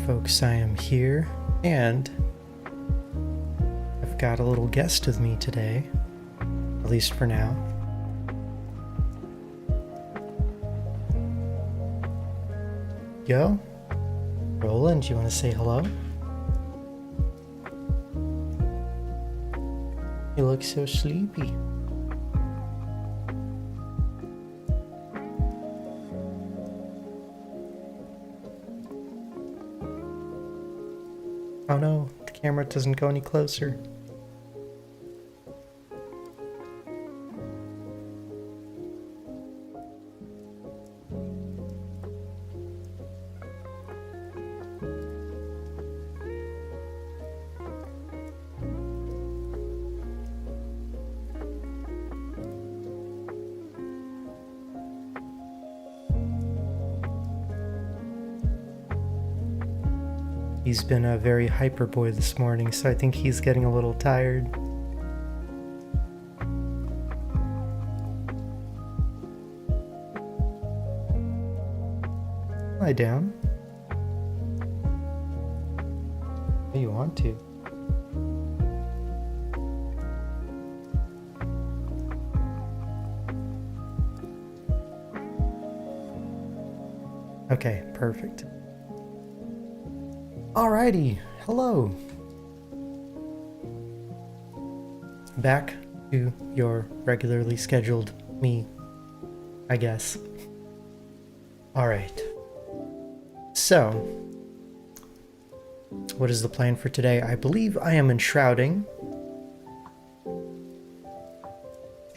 folks, I am here, and I've got a little guest with me today, at least for now. Yo, Roland, you want to say hello? You look so sleepy. Oh no, the camera doesn't go any closer. He's been a very hyper boy this morning, so I think he's getting a little tired. Lie down. If you want to. Okay, perfect. Alrighty, hello. Back to your regularly scheduled me, I guess. Alright. So, what is the plan for today? I believe I am enshrouding.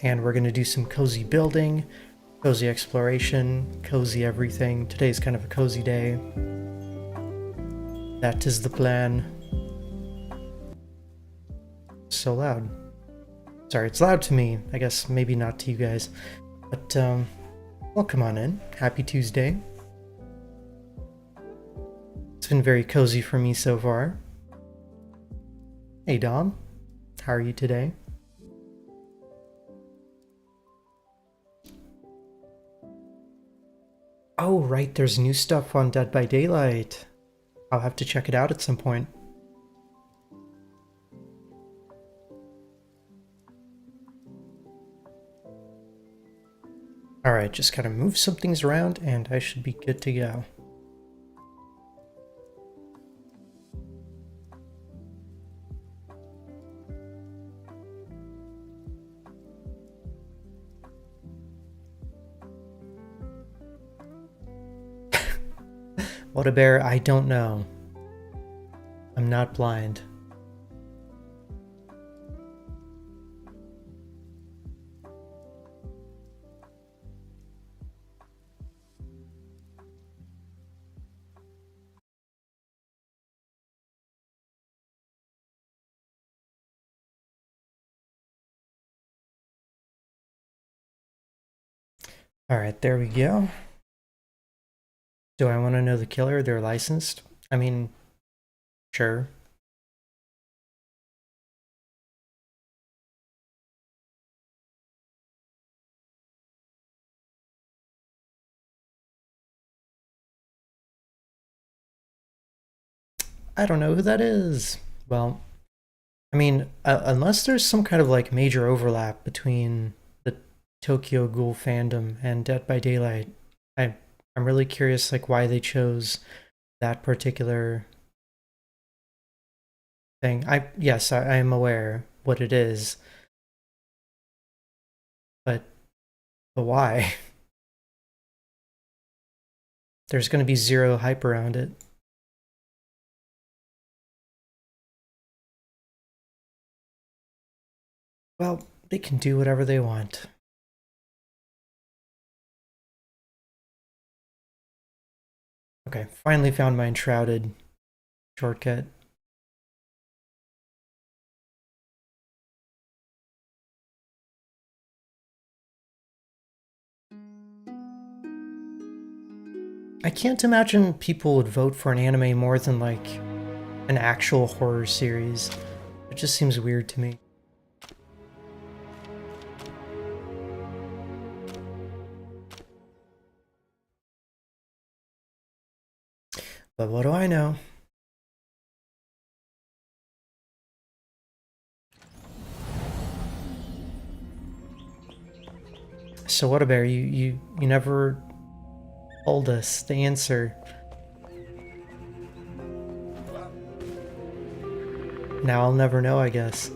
And we're gonna do some cozy building, cozy exploration, cozy everything. Today's kind of a cozy day. That is the plan. So loud. Sorry, it's loud to me. I guess maybe not to you guys. But, well, come on in. Happy Tuesday. It's been very cozy for me so far. Hey, Dom. How are you today? Oh, right, there's new stuff on Dead by Daylight. I'll have to check it out at some point. Alright, just gotta move some things around and I should be good to go. What a bear, I don't know. I'm not blind. Alright, there we go. Do I want to know the killer? They're licensed? I mean, sure. I don't know who that is. Well, I mean, unless there's some kind of like major overlap between the Tokyo Ghoul fandom and Dead by Daylight, I'm really curious like why they chose that particular thing. Yes, I am aware what it is, but why? There's going to be zero hype around it. Well, they can do whatever they want. Okay, finally found my Enshrouded shortcut. I can't imagine people would vote for an anime more than like an actual horror series. It just seems weird to me. But what do I know? So what about you never told us the answer. Now I'll never know, I guess.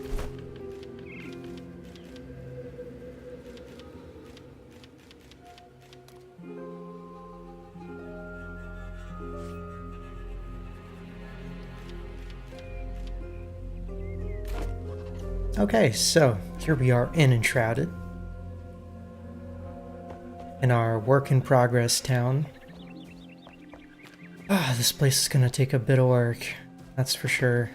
Okay, so here we are in Enshrouded, in our work-in-progress town. Ah, this place is gonna take a bit of work, that's for sure.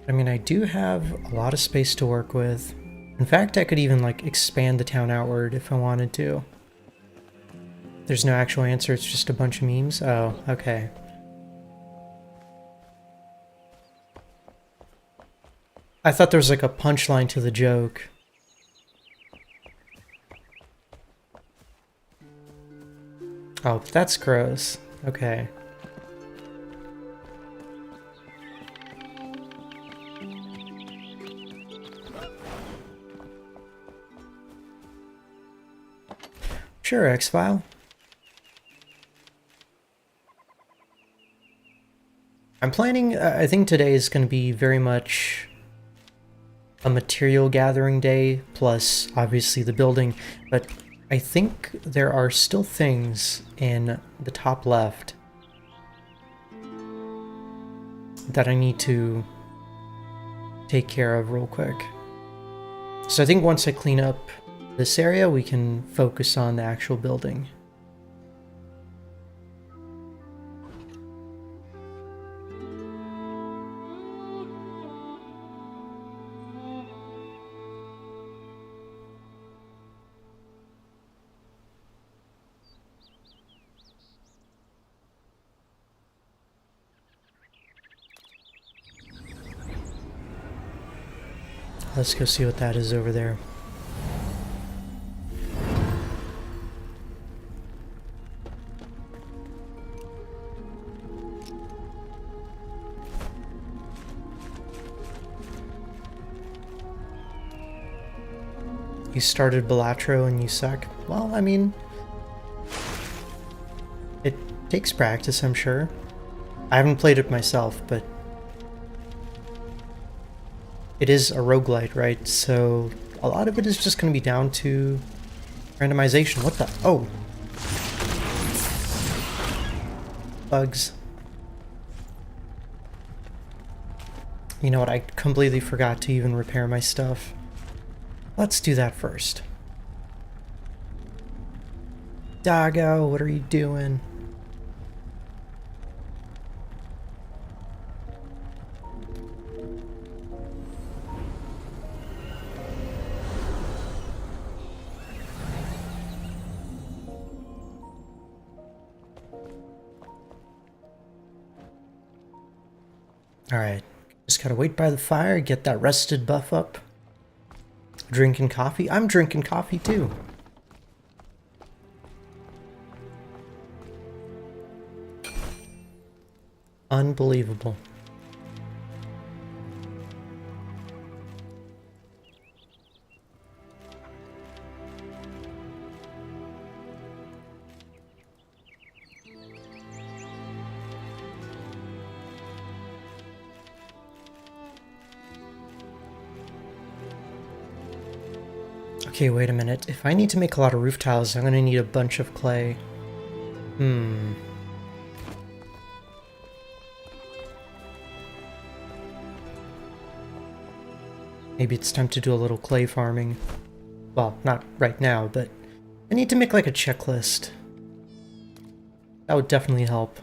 I mean, I do have a lot of space to work with. In fact, I could even, like, expand the town outward if I wanted to. There's no actual answer, it's just a bunch of memes? Oh, okay. I thought there was, like, a punchline to the joke. Oh, that's gross. Okay. Sure, X-File. I'm planning, I think today is going to be very much a material gathering day, plus obviously the building, but I think there are still things in the top left that I need to take care of real quick. So I think once I clean up this area, we can focus on the actual building. Let's go see what that is over there. You started Balatro and you suck. Well, I mean, it takes practice, I'm sure. I haven't played it myself, but it is a roguelite, right? So a lot of it is just going to be down to randomization. What the? Oh. Bugs. You know what? I completely forgot to even repair my stuff. Let's do that first. Doggo, what are you doing? Alright, just gotta wait by the fire, get that rested buff up. Drinking coffee? I'm drinking coffee too. Unbelievable. Okay, wait a minute. If I need to make a lot of roof tiles, I'm gonna need a bunch of clay. Maybe it's time to do a little clay farming. Well, not right now, but I need to make like a checklist. That would definitely help.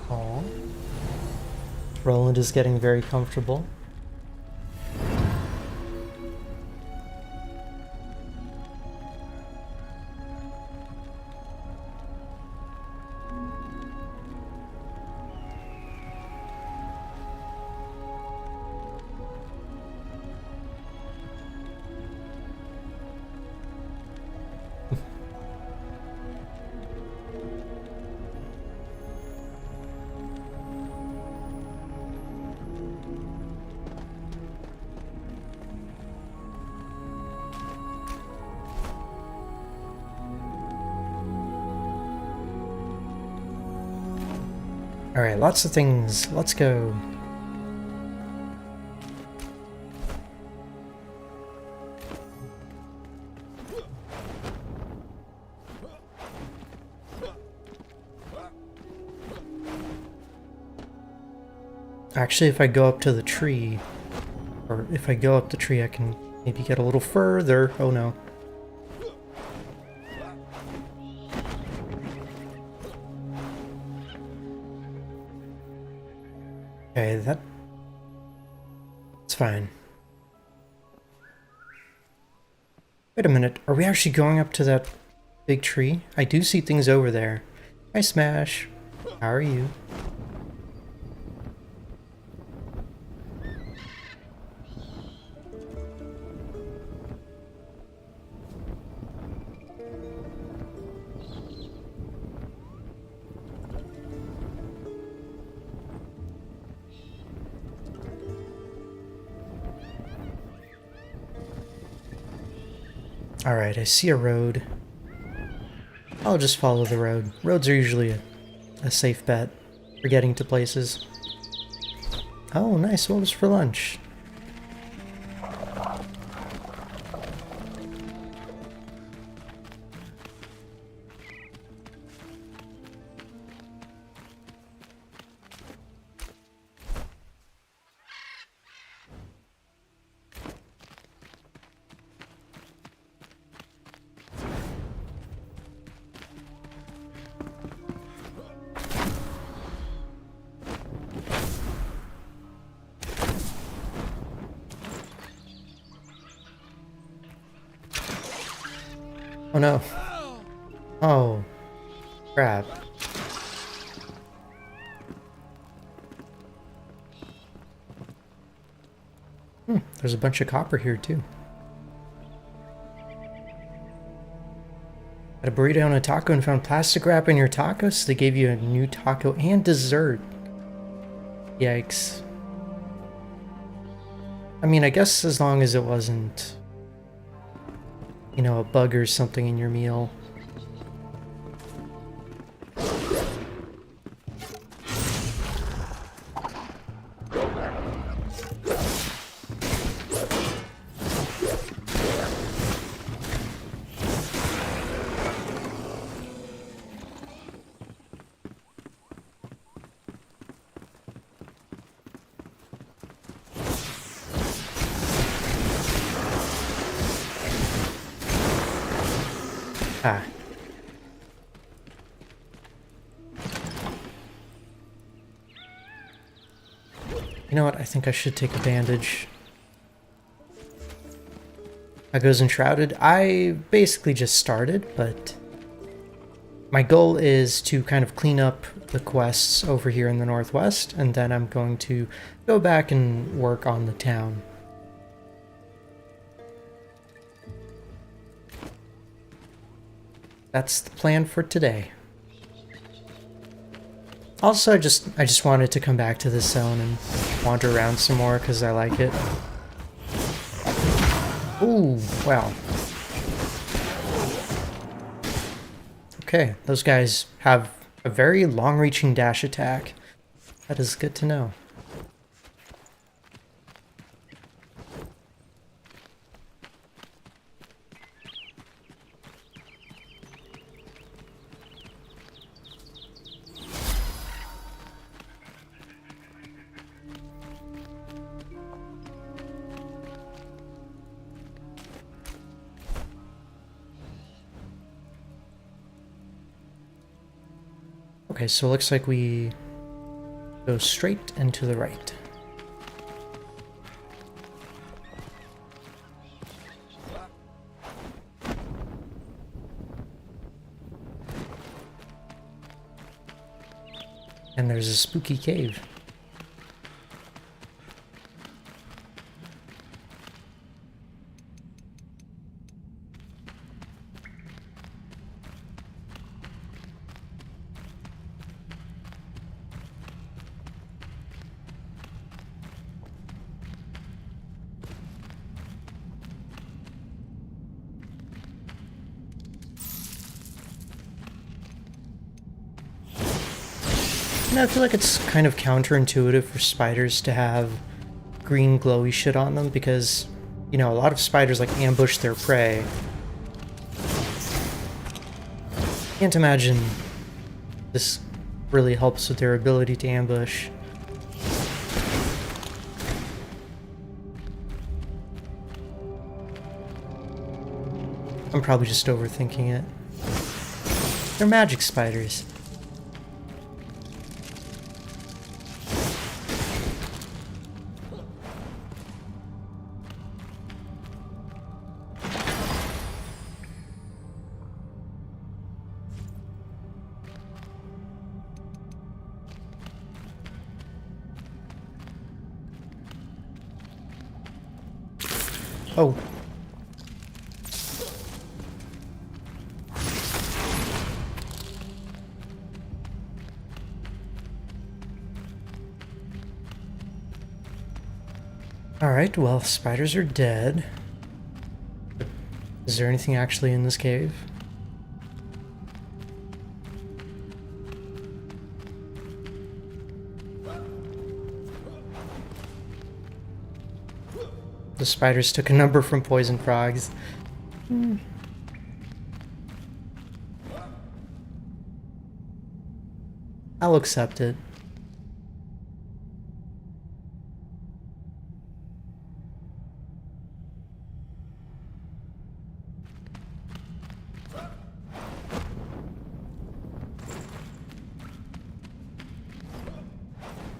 Aww. Roland is getting very comfortable. Alright, lots of things. Let's go. Actually, if I go up to the tree, or if I go up the tree, I can maybe get a little further. Oh no. Okay, that's fine. Wait a minute, are we actually going up to that big tree? I do see things over there. Hi, Smash. How are you? Alright, I see a road. I'll just follow the road. Roads are usually a safe bet for getting to places. Oh, nice. What was for lunch? Oh no. Oh, crap. There's a bunch of copper here too. Had a burrito and a taco and found plastic wrap in your tacos, so they gave you a new taco and dessert. Yikes. I mean, I guess as long as it wasn't, you know, a bug or something in your meal. Ah. You know what? I think I should take a bandage. How goes Enshrouded? I basically just started, but my goal is to kind of clean up the quests over here in the northwest, and then I'm going to go back and work on the town. That's the plan for today. Also, I just wanted to come back to this zone and wander around some more because I like it. Ooh, wow. Okay, those guys have a very long-reaching dash attack. That is good to know. Okay, so it looks like we go straight and to the right. And there's a spooky cave. You know, I feel like it's kind of counterintuitive for spiders to have green glowy shit on them because, you know, a lot of spiders like ambush their prey. Can't imagine this really helps with their ability to ambush. I'm probably just overthinking it. They're magic spiders. Oh. Alright, well, spiders are dead. Is there anything actually in this cave? The spiders took a number from poison frogs. I'll accept it.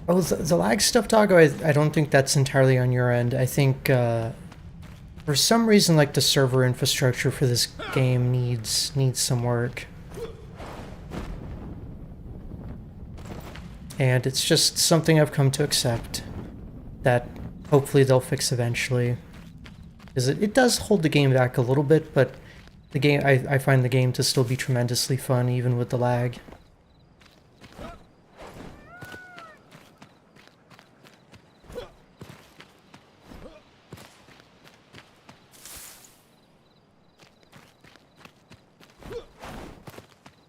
Oh, the lag stuff, Doggo, I don't think that's entirely on your end. I think, for some reason, like, the server infrastructure for this game needs some work. And it's just something I've come to accept that hopefully they'll fix eventually. Because it does hold the game back a little bit, but the game I find the game to still be tremendously fun, even with the lag.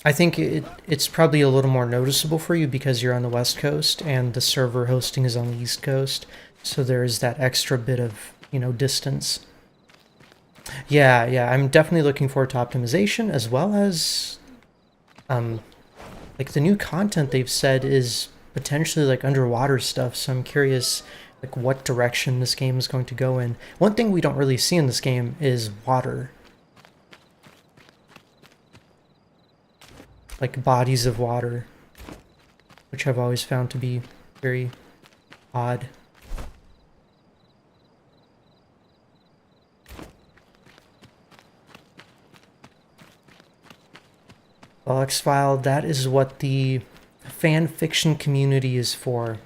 I think it's probably a little more noticeable for you because you're on the West Coast and the server hosting is on the East Coast, so there is that extra bit of, you know, distance. Yeah, I'm definitely looking forward to optimization as well as, like the new content they've said is potentially like underwater stuff, so I'm curious like what direction this game is going to go in. One thing we don't really see in this game is water. Like bodies of water, which I've always found to be very odd. Well, X-File, that is what the fan fiction community is for.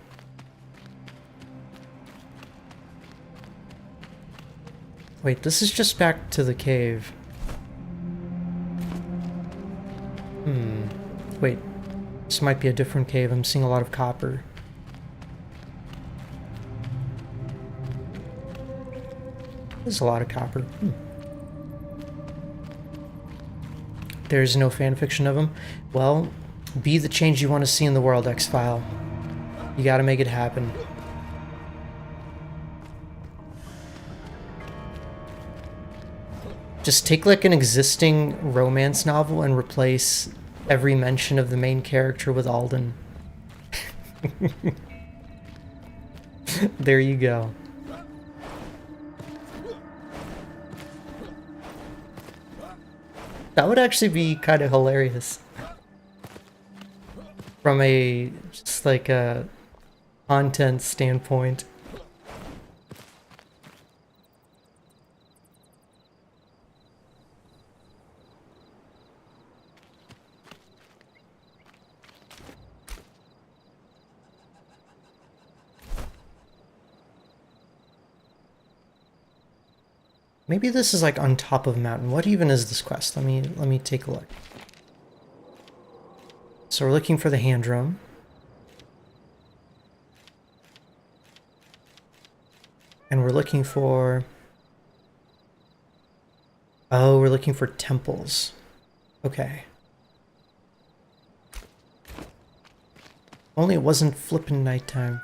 Wait, this is just back to the cave. Wait, this might be a different cave. I'm seeing a lot of copper. There's a lot of copper. There's no fanfiction of them. Well, be the change you want to see in the world, X-File. You gotta make it happen. Just take like an existing romance novel and replace every mention of the main character with Alden. There you go. That would actually be kind of hilarious. From a, just like a content standpoint. Maybe this is like on top of a mountain. What even is this quest? Let me take a look. So we're looking for the hand drum. And we're looking for... Oh, we're looking for temples. Okay. Only it wasn't flippin' nighttime.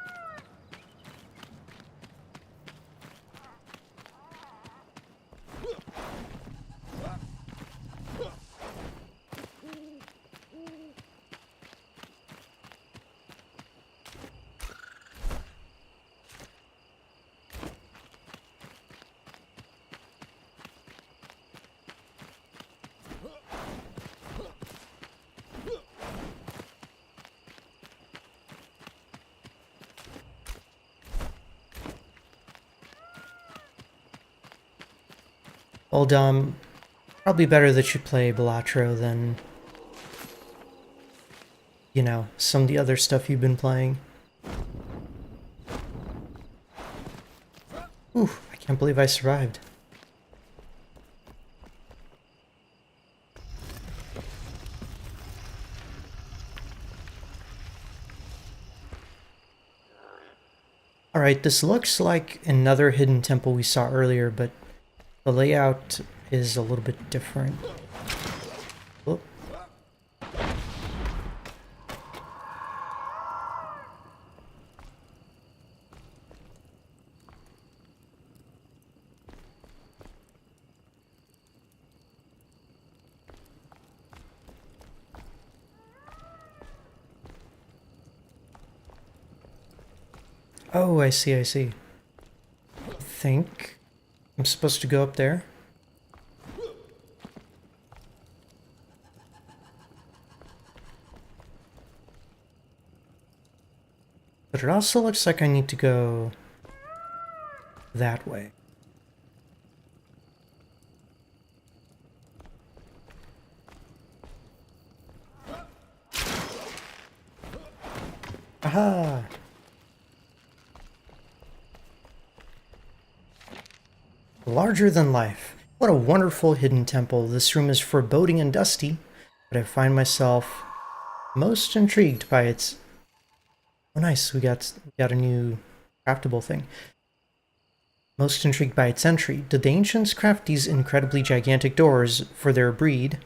Well, Dom, probably better that you play Balatro than, you know, some of the other stuff you've been playing. Ooh, I can't believe I survived. Alright, this looks like another hidden temple we saw earlier, but the layout is a little bit different. Whoop. Oh, I see, I see. I think I'm supposed to go up there. But it also looks like I need to go that way. Aha! Larger than life. What a wonderful hidden temple. This room is foreboding and dusty, but I find myself most intrigued by its... Oh nice, we got a new craftable thing. Most intrigued by its entry. Did the ancients craft these incredibly gigantic doors for their breed?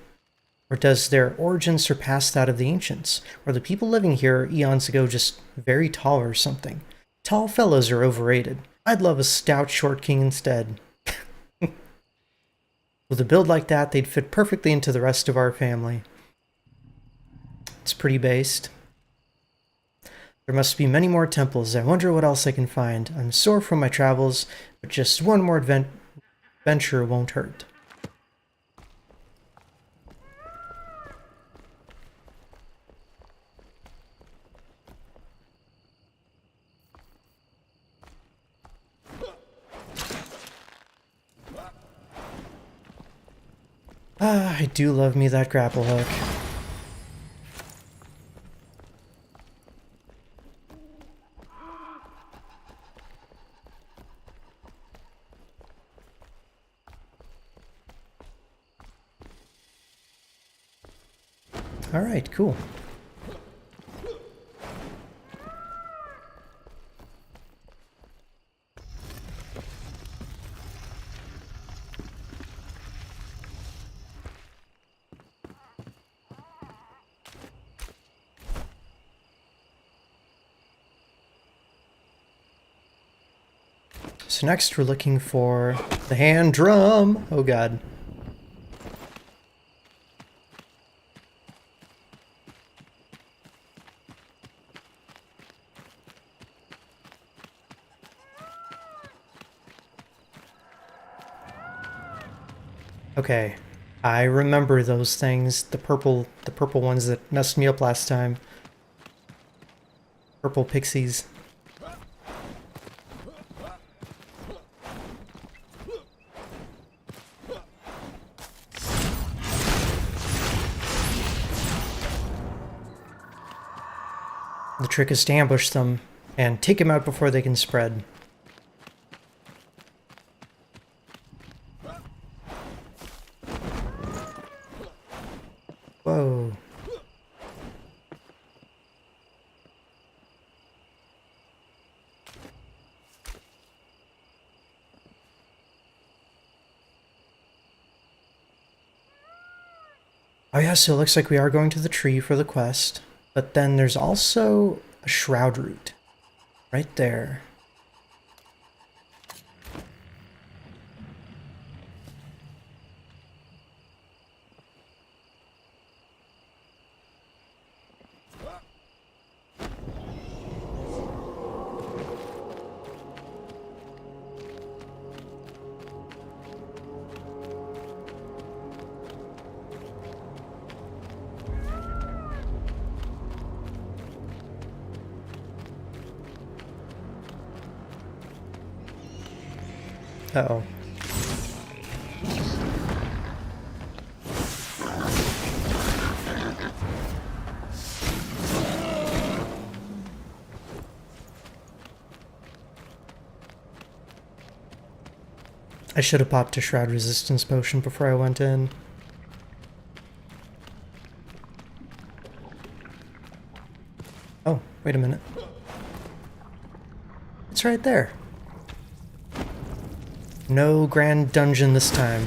Or does their origin surpass that of the ancients? Or the people living here eons ago just very tall or something? Tall fellows are overrated. I'd love a stout short king instead. With a build like that, they'd fit perfectly into the rest of our family. It's pretty based. There must be many more temples. I wonder what else I can find. I'm sore from my travels, but just one more adventure won't hurt. Ah, I do love me that grapple hook. Alright, cool. So next we're looking for the hand drum. Oh god. Okay, I remember those things. The purple ones that messed me up last time. Purple pixies. The trick is to ambush them and take them out before they can spread. Whoa. Oh yeah, so it looks like we are going to the tree for the quest. But then there's also a shroud root. Right there. Uh-oh. I should have popped a shroud resistance potion before I went in. Oh, wait a minute. It's right there. No grand dungeon this time.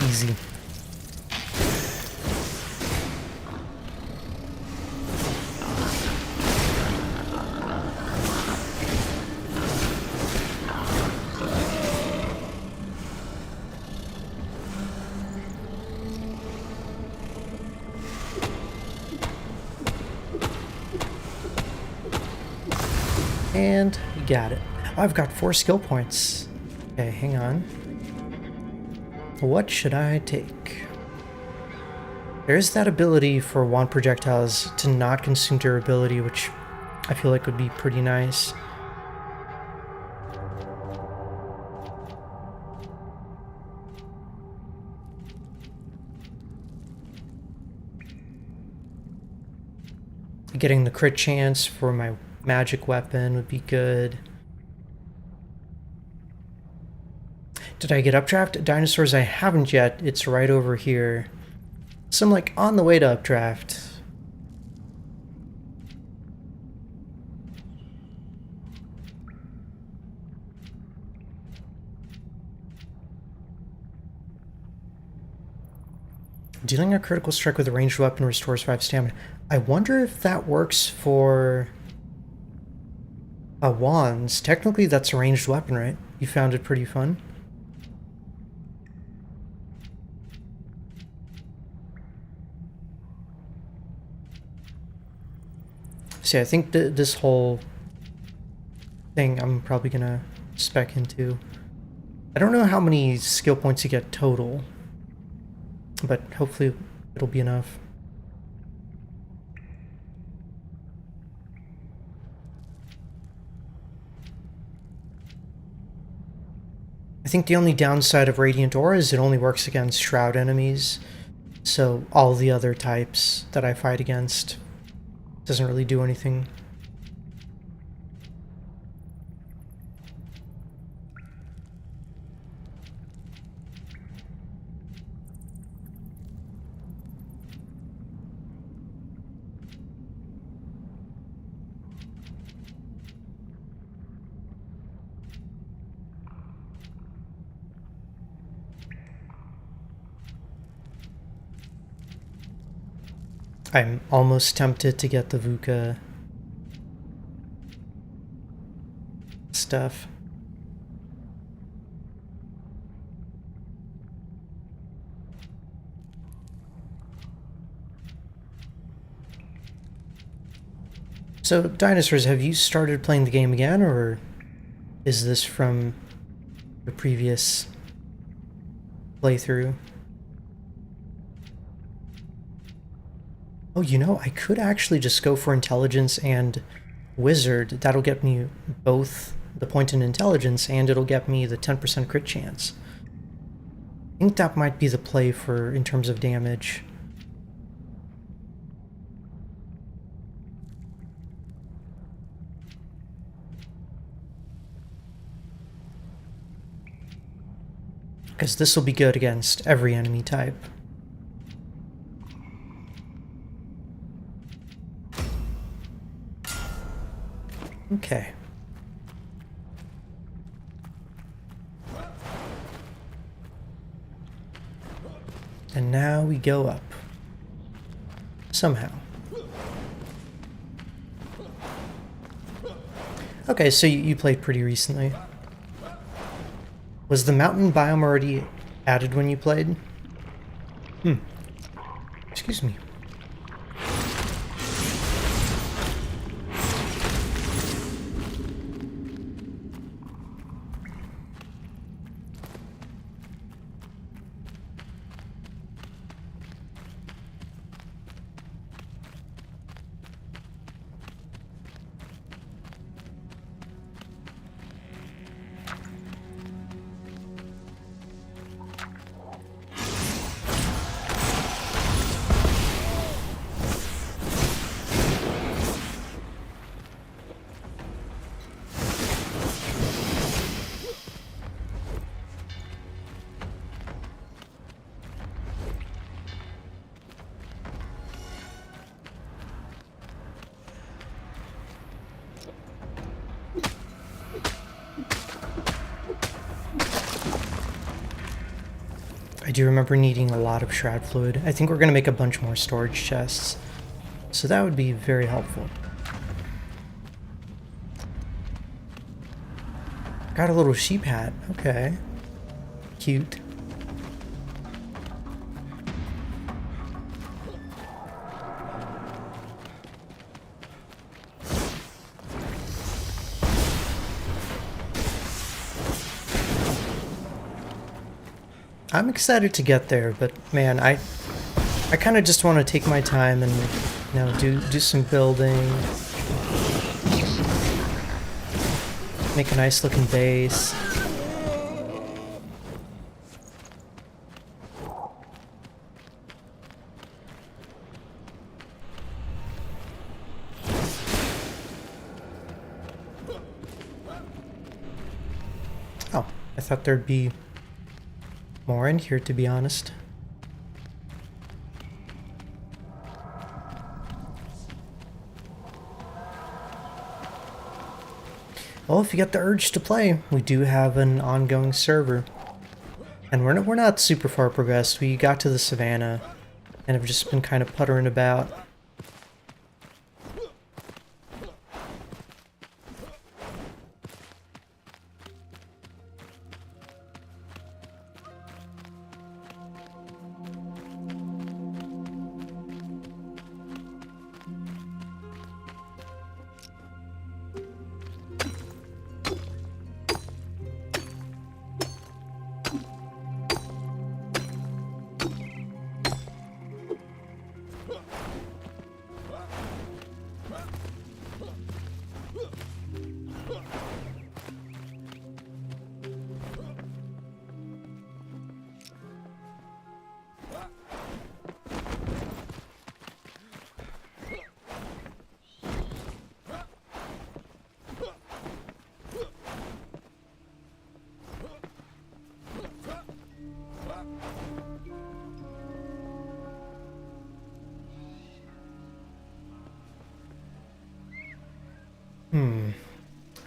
Easy. And we got it. Oh, I've got 4 skill points. Okay, hang on. What should I take? There's that ability for wand projectiles to not consume durability, which I feel like would be pretty nice. Getting the crit chance for my magic weapon would be good. Did I get updraft? Dinosaurs, I haven't yet. It's right over here. So I'm like on the way to updraft. Dealing a critical strike with a ranged weapon restores 5 stamina. I wonder if that works for wands. Technically that's a ranged weapon, right? You found it pretty fun. See, I think this whole thing I'm probably gonna spec into. I don't know how many skill points you get total, but hopefully it'll be enough. I think the only downside of Radiant Aura is it only works against Shroud enemies, so all the other types that I fight against doesn't really do anything. I'm almost tempted to get the VUCA stuff. So, Dinosaurs, have you started playing the game again, or is this from the previous playthrough? Oh, you know, I could actually just go for Intelligence and Wizard. That'll get me both the point in Intelligence, and it'll get me the 10% crit chance. I think that might be the play for in terms of damage. because this will be good against every enemy type. Okay. And now we go up. Somehow. Okay, so you played pretty recently. Was the mountain biome already added when you played? Excuse me. I do remember needing a lot of shroud fluid. I think we're going to make a bunch more storage chests. So that would be very helpful. Got a little sheep hat. Okay. Cute. I'm excited to get there, but man, I kind of just want to take my time and, you know, do some building, make a nice looking base. Oh, I thought there'd be more in here, to be honest. Well, if you get the urge to play, we do have an ongoing server. And we're not super far progressed. We got to the savannah and have just been kind of puttering about.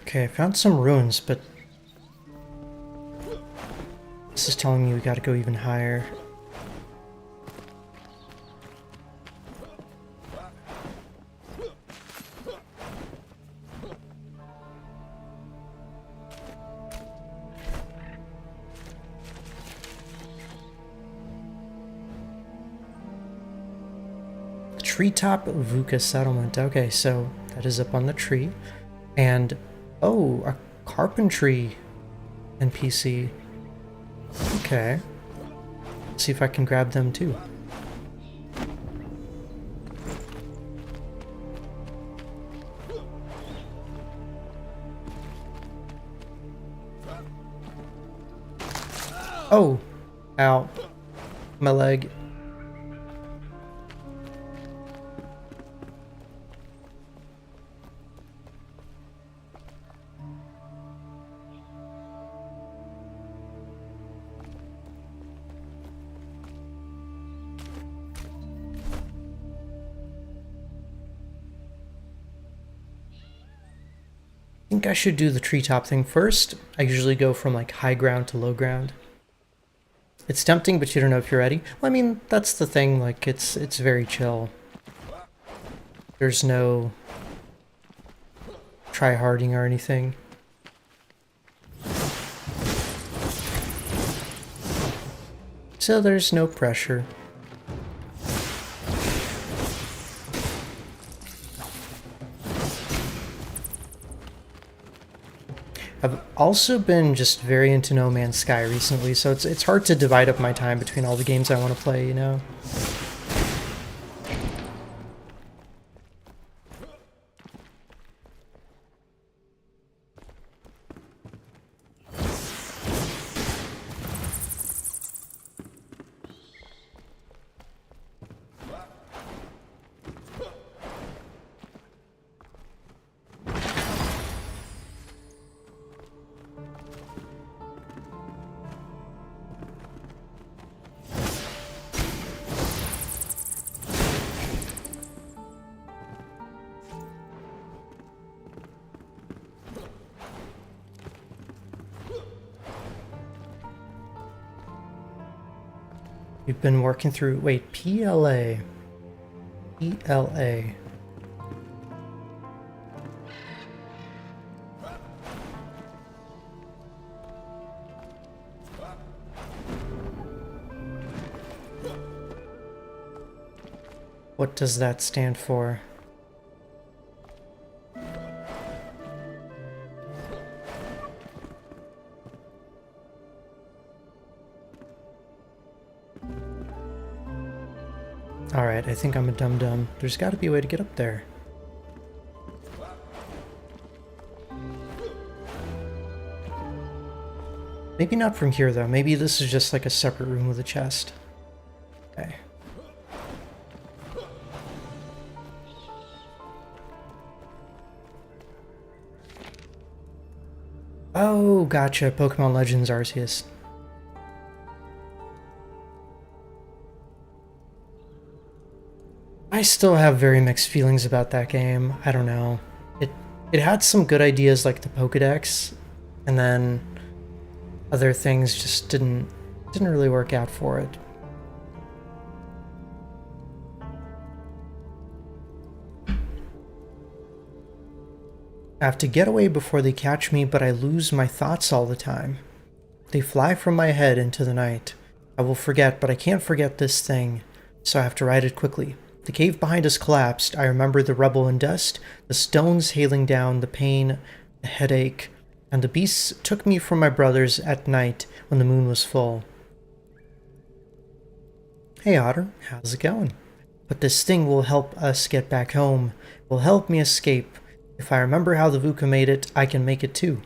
Okay, I found some ruins, but this is telling me we gotta go even higher. Treetop Vuka settlement. Okay, so that is up on the tree. And oh, a carpentry NPC. Okay. Let's see if I can grab them too. Oh! Ow. My leg. think I should do the treetop thing first. I usually go from like high ground to low ground. It's tempting, but you don't know if you're ready. Well, I mean, that's the thing, like, it's very chill. There's no try-harding or anything. So there's no pressure. I've also been just very into No Man's Sky recently, so it's hard to divide up my time between all the games I want to play, you know? You've been working through... Wait, PLA. PLA. What does that stand for? Alright, I think I'm a dum-dum. There's gotta be a way to get up there. Maybe not from here, though. Maybe this is just like a separate room with a chest. Okay. Oh, gotcha. Pokemon Legends Arceus. I still have very mixed feelings about that game. I don't know. It had some good ideas like the Pokédex, and then other things just didn't really work out for it. I have to get away before they catch me, but I lose my thoughts all the time. They fly from my head into the night. I will forget, but I can't forget this thing, so I have to write it quickly. The cave behind us collapsed. I remember the rubble and dust, the stones hailing down, the pain, the headache, and the beasts took me from my brothers at night when the moon was full. Hey Otter, how's it going? But this thing will help us get back home, will help me escape. If I remember how the Vuka made it, I can make it too.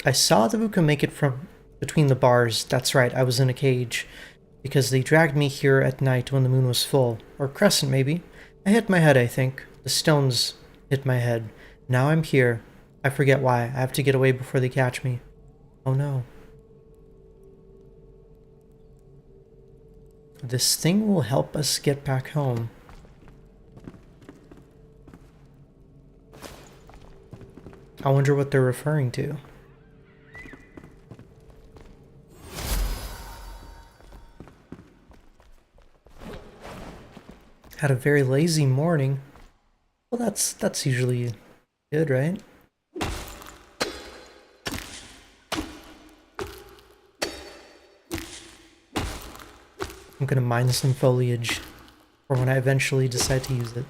I saw the Vuka make it from between the bars. That's right, I was in a cage. Because they dragged me here at night when the moon was full. Or crescent, maybe. I hit my head, I think. The stones hit my head. Now I'm here. I forget why. I have to get away before they catch me. Oh no. This thing will help us get back home. I wonder what they're referring to. Had a very lazy morning. Well, that's usually good, right? I'm gonna mine some foliage for when I eventually decide to use it.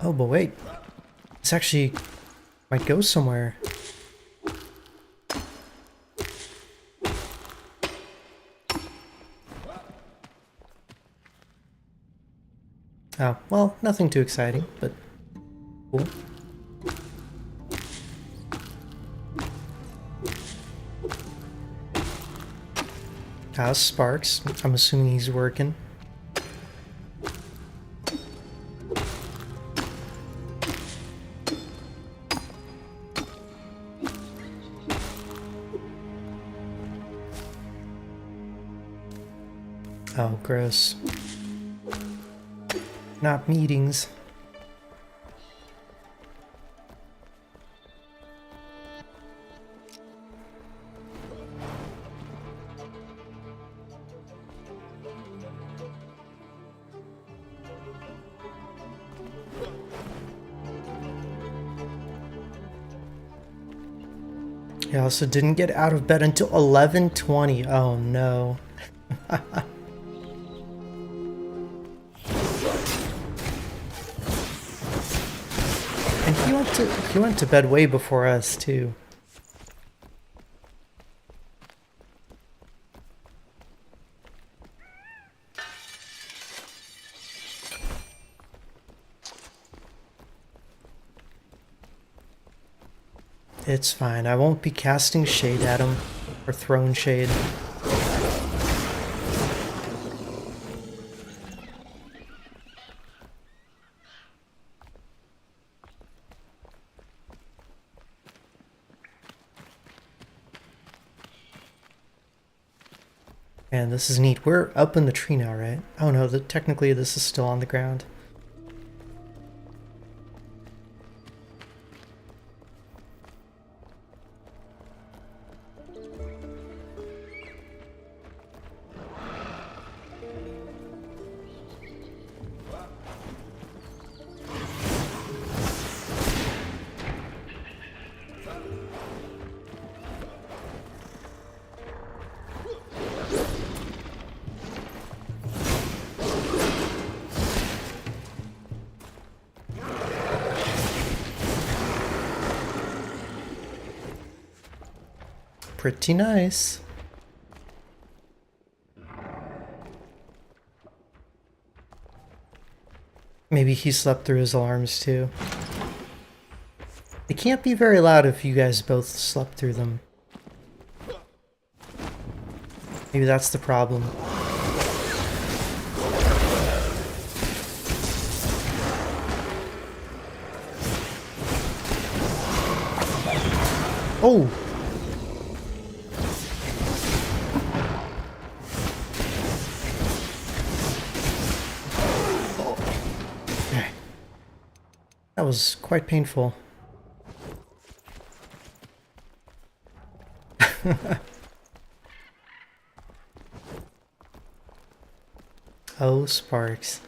Oh, but wait. This actually might go somewhere. Oh, well, nothing too exciting, but cool. How's Sparks? I'm assuming he's working. Oh, gross. not meetings. I also didn't get out of bed until 11:20. Oh no. And he went to bed way before us too. It's fine. I won't be casting shade at him or throwing shade. Man, this is neat. We're up in the tree now, right? Oh no, technically this is still on the ground. Pretty nice. Maybe he slept through his alarms too. They can't be very loud if you guys both slept through them. Maybe that's the problem. Oh! That was quite painful. Oh, Sparks.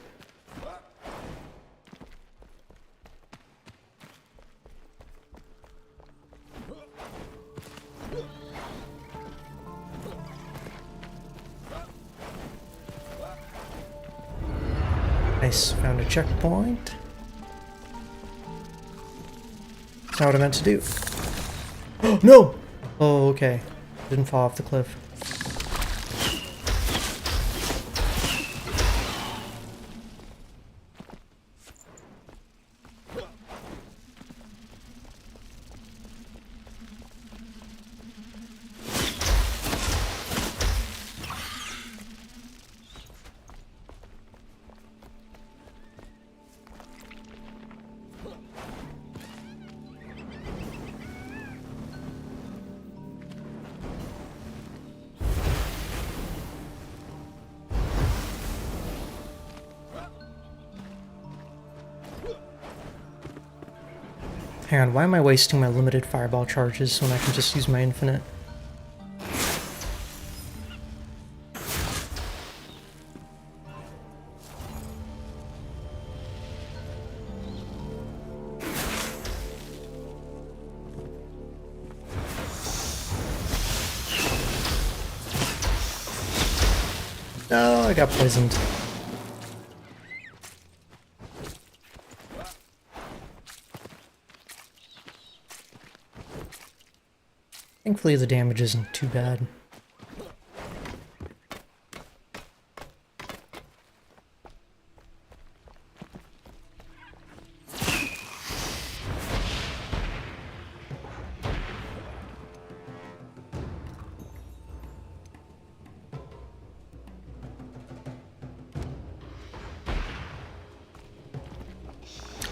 Nice, found a checkpoint. That's not what I meant to do. No! Oh, okay. Didn't fall off the cliff. Hang on, why am I wasting my limited fireball charges when I can just use my infinite? No, I got poisoned. Thankfully the damage isn't too bad.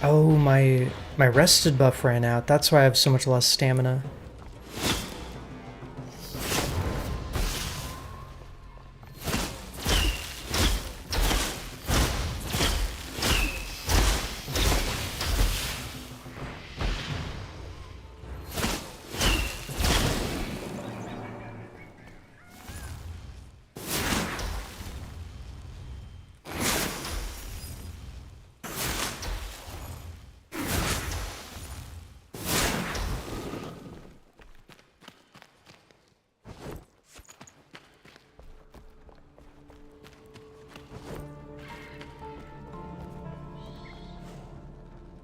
Oh, my rested buff ran out. That's why I have so much less stamina.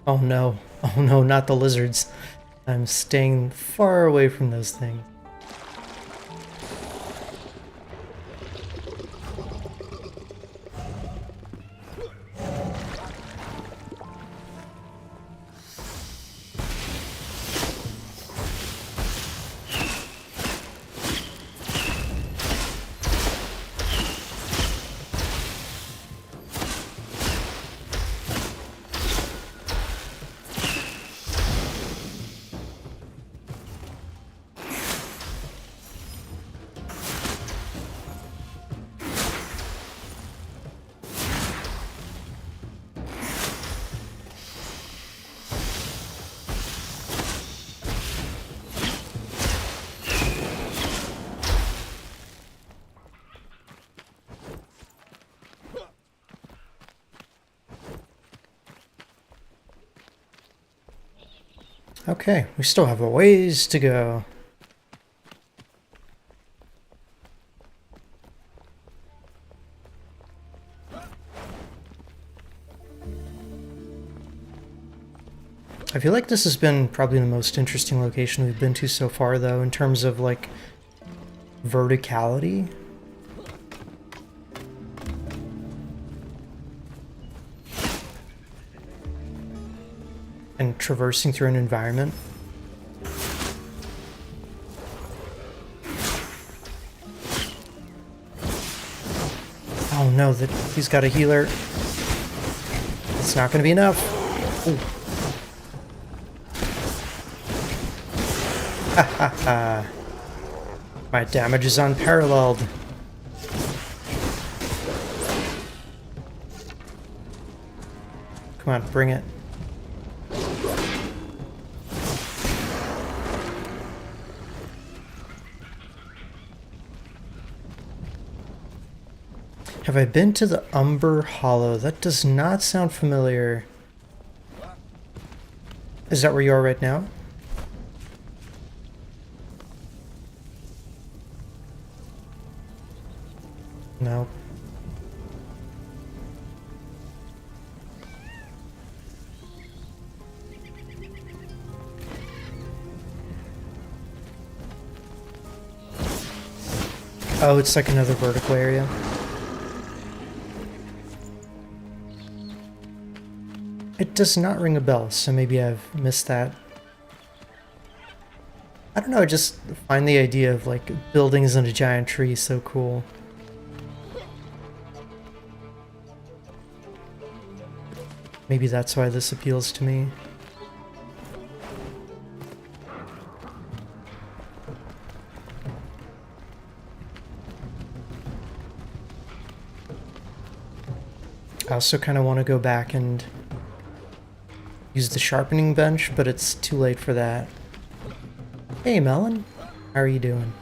Oh no. Oh no, not the lizards. I'm staying far away from those things. Okay, we still have a ways to go. I feel like this has been probably the most interesting location we've been to so far, though, in terms of, like, verticality. And traversing through an environment. Oh no, he's got a healer. It's not going to be enough. Ooh. Ha ha ha. My damage is unparalleled. Come on, bring it. Have I been to the Umber Hollow? That does not sound familiar. Is that where you are right now? No. Oh, it's like another vertical area. It does not ring a bell, so maybe I've missed that. I don't know, I just find the idea of like buildings in a giant tree so cool. Maybe that's why this appeals to me. I also kind of want to go back and use the sharpening bench, but it's too late for that. Hey, Melon. How are you doing?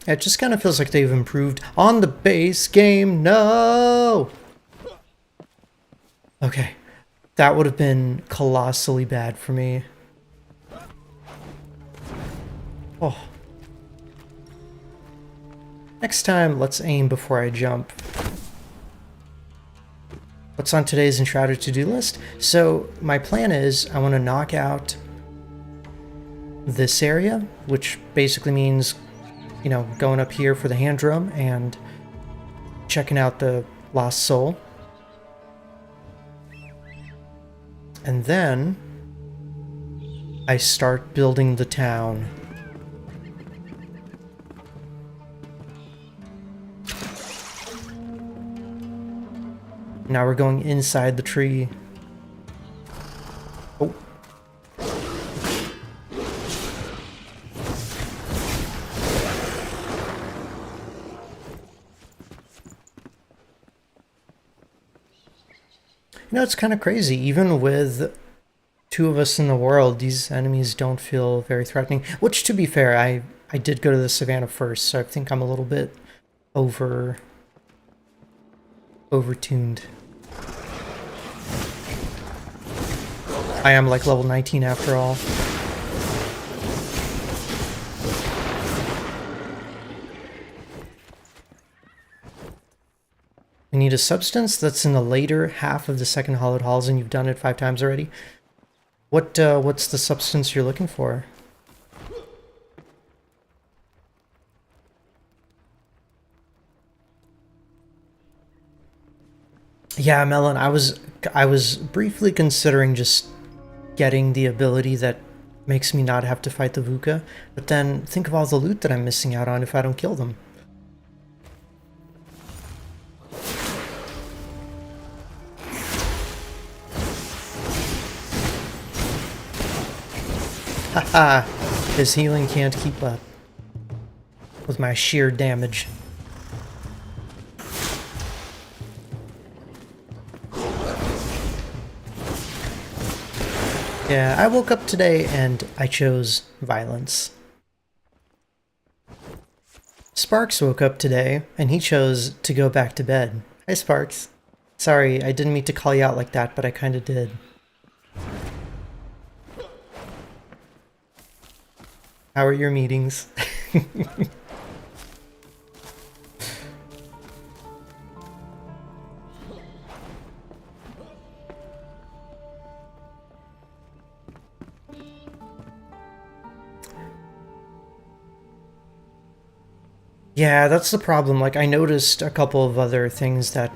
It just kind of feels like they've improved on the base game. No! Okay. That would have been colossally bad for me. Oh. Next time, let's aim before I jump. What's on today's Enshrouded to-do list? So, my plan is I want to knock out this area, which basically means, you know, going up here for the hand drum and checking out the Lost Soul. And then I start building the town. Now we're going inside the tree. Oh. You know, it's kind of crazy. Even with two of us in the world, these enemies don't feel very threatening. Which, to be fair, I did go to the savannah first, so I think I'm a little bit over overtuned. I am like level 19 after all. We need a substance that's in the later half of the second Hollowed Halls, and you've done it 5 times already. What's the substance you're looking for? Yeah, Melon, I was briefly considering just getting the ability that makes me not have to fight the VUCA, but then think of all the loot that I'm missing out on if I don't kill them. Haha, his healing can't keep up with my sheer damage. Yeah, I woke up today and I chose violence. Sparks woke up today and he chose to go back to bed. Hi, Sparks. Sorry, I didn't mean to call you out like that, but I kinda did. How are your meetings? Yeah, that's the problem. Like, I noticed a couple of other things that,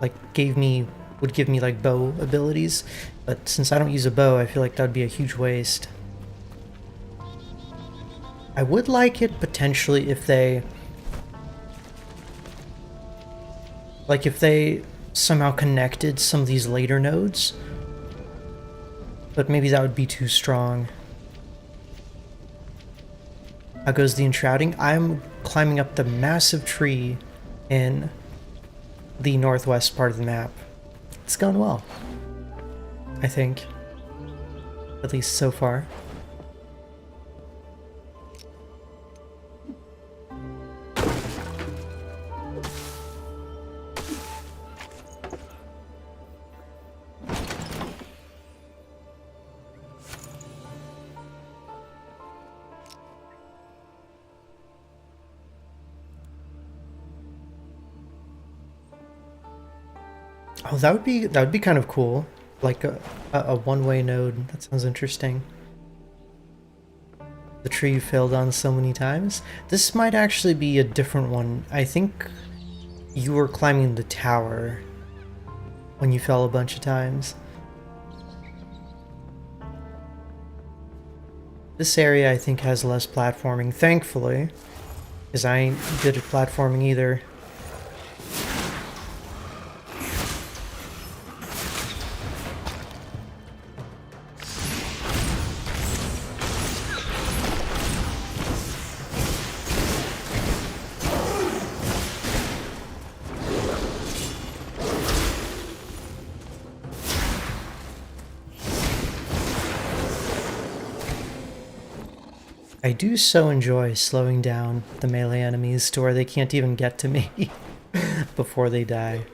like, would give me, like, bow abilities. But since I don't use a bow, I feel like that'd be a huge waste. I would like it potentially if they... like, if they somehow connected some of these later nodes. But maybe that would be too strong. How goes the enshrouding? I'm climbing up the massive tree in the northwest part of the map. It's going well, I think. At least so far. Oh, that would be kind of cool. Like a one-way node. That sounds interesting. The tree you failed on so many times. This might actually be a different one. I think you were climbing the tower when you fell a bunch of times. This area I think has less platforming, thankfully, because I ain't good at platforming either. I do so enjoy slowing down the melee enemies to where they can't even get to me before they die.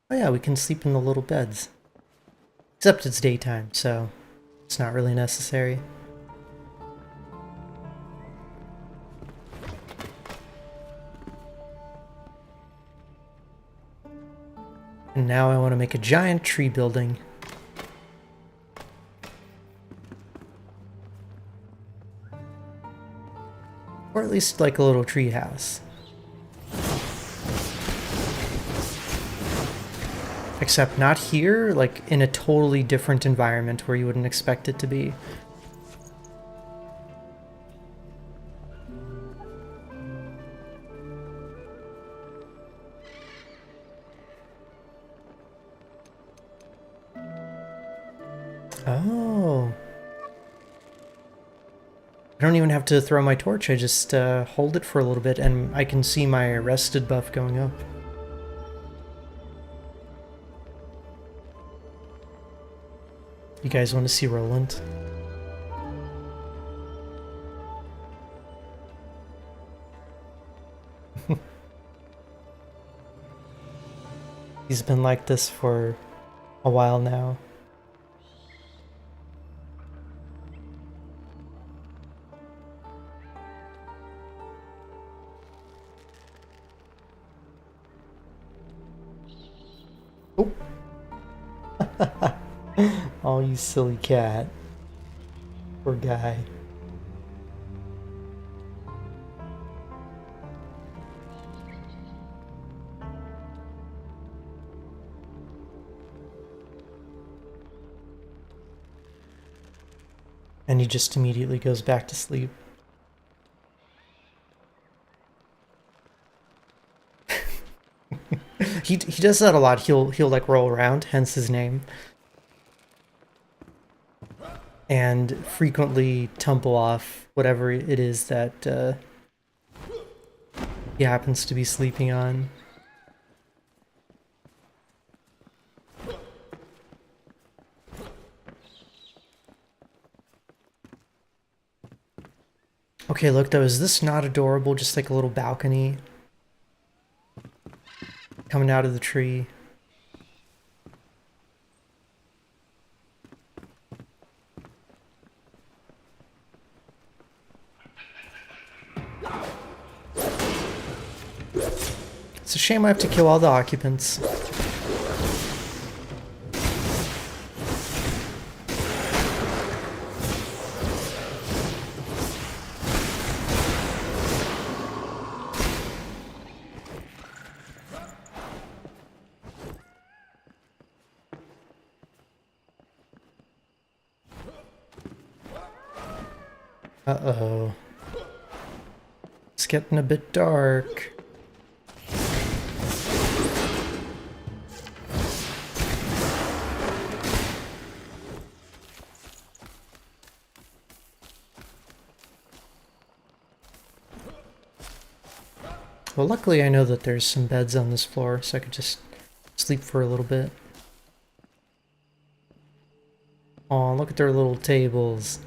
Oh yeah, we can sleep in the little beds. Except it's daytime, so it's not really necessary. And now I want to make a giant tree building. Or at least like a little tree house. Except not here, like in a totally different environment where you wouldn't expect it to be. Oh. I don't even have to throw my torch, I just hold it for a little bit and I can see my rested buff going up. You guys want to see Roland? He's been like this for a while now. Oh. Oh, you silly cat. Poor guy. And he just immediately goes back to sleep. He does that a lot. He'll like roll around, hence his name, and frequently tumble off whatever it is that he happens to be sleeping on. Okay, look though, is this not adorable? Just like a little balcony coming out of the tree. It's a shame I have to kill all the occupants. Uh-oh. It's getting a bit dark. Well, luckily I know that there's some beds on this floor, so I could just sleep for a little bit. Aw, look at their little tables.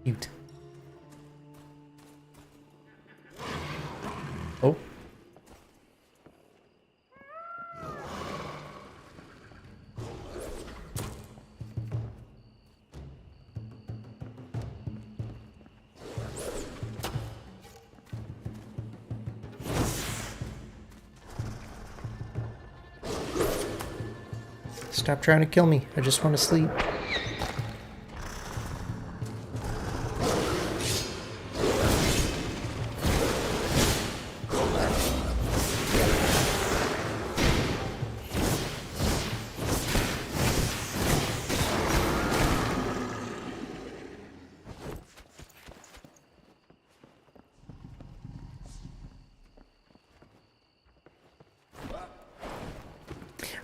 Cute. Oh. Stop trying to kill me. I just want to sleep.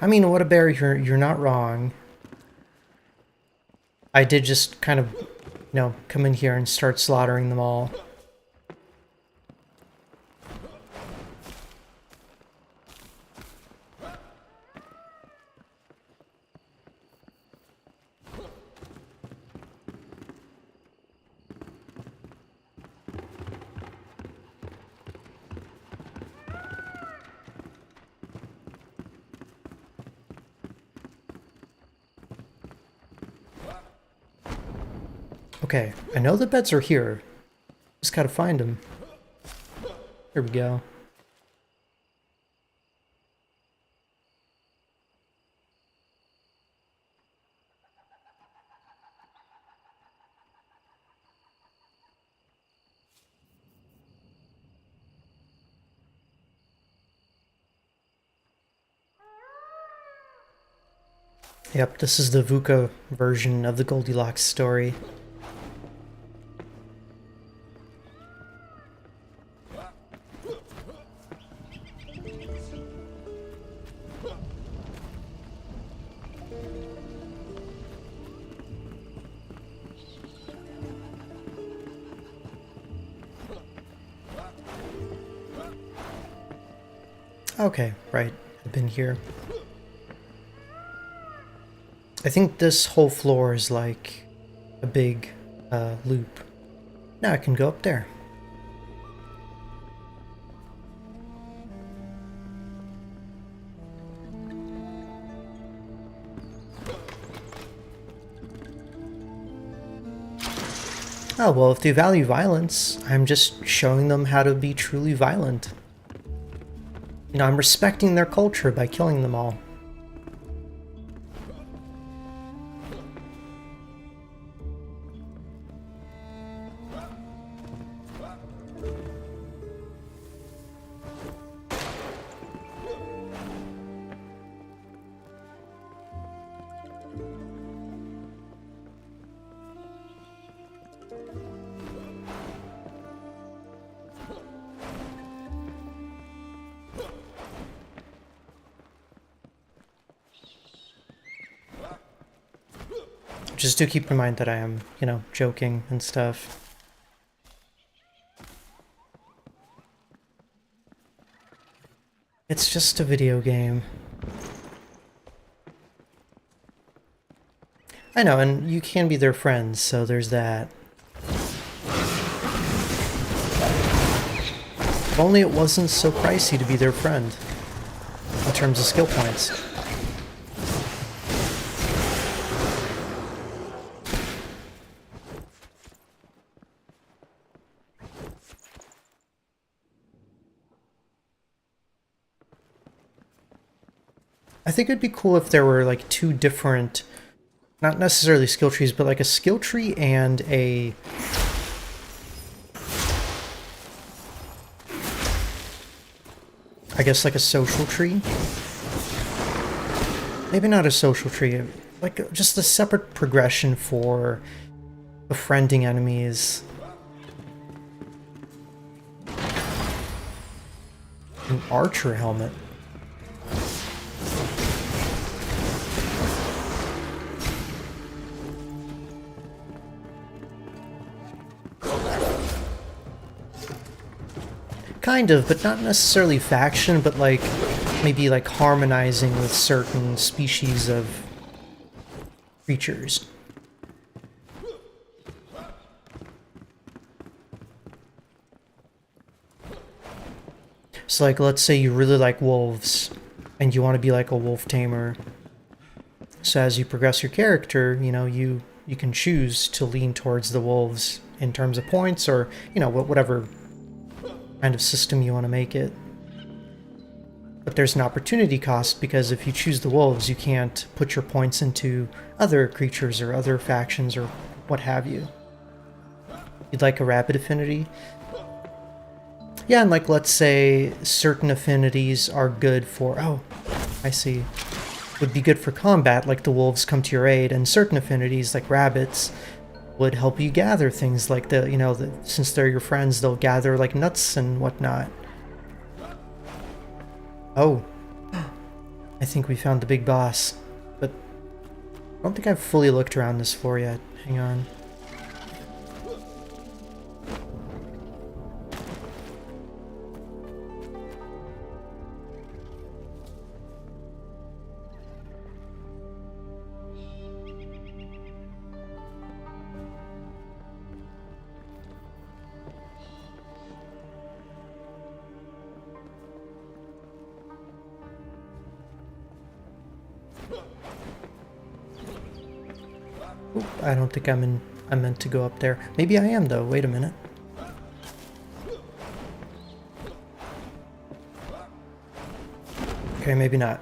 I mean, what a bear, you're not wrong. I did just kind of, come in here and start slaughtering them all. Okay, I know the beds are here. Just gotta find them. Here we go. Yep, this is the VUCA version of the Goldilocks story. Okay, right. I've been here. I think this whole floor is like a big loop. Now I can go up there. Oh, well, if they value violence, I'm just showing them how to be truly violent. You know, I'm respecting their culture by killing them all. Just do keep in mind that I am, you know, joking and stuff. It's just a video game. I know, and you can be their friends, so there's that. If only it wasn't so pricey to be their friend, in terms of skill points. I think it'd be cool if there were like two different, not necessarily skill trees, but like a skill tree and a I guess like a social tree. Maybe not a social tree, like just a separate progression for befriending enemies. An archer helmet. Kind of, but not necessarily faction, but like maybe like harmonizing with certain species of creatures. So like let's say you really like wolves and you want to be like a wolf tamer. So as you progress your character, you know, you can choose to lean towards the wolves in terms of points or, you know, whatever kind of system you want to make it. But there's an opportunity cost because if you choose the wolves, you can't put your points into other creatures or other factions or what have you. You'd like a rabbit affinity? Yeah, and like let's say certain affinities are good for, oh, I see, would be good for combat, like the wolves come to your aid, and certain affinities like rabbits would help you gather things like the, you know, since they're your friends, they'll gather like nuts and whatnot. Oh, I think we found the big boss, but I don't think I've fully looked around this floor yet. Hang on. Oop, I don't think I'm meant to go up there. Maybe I am though. Wait a minute. Okay, maybe not.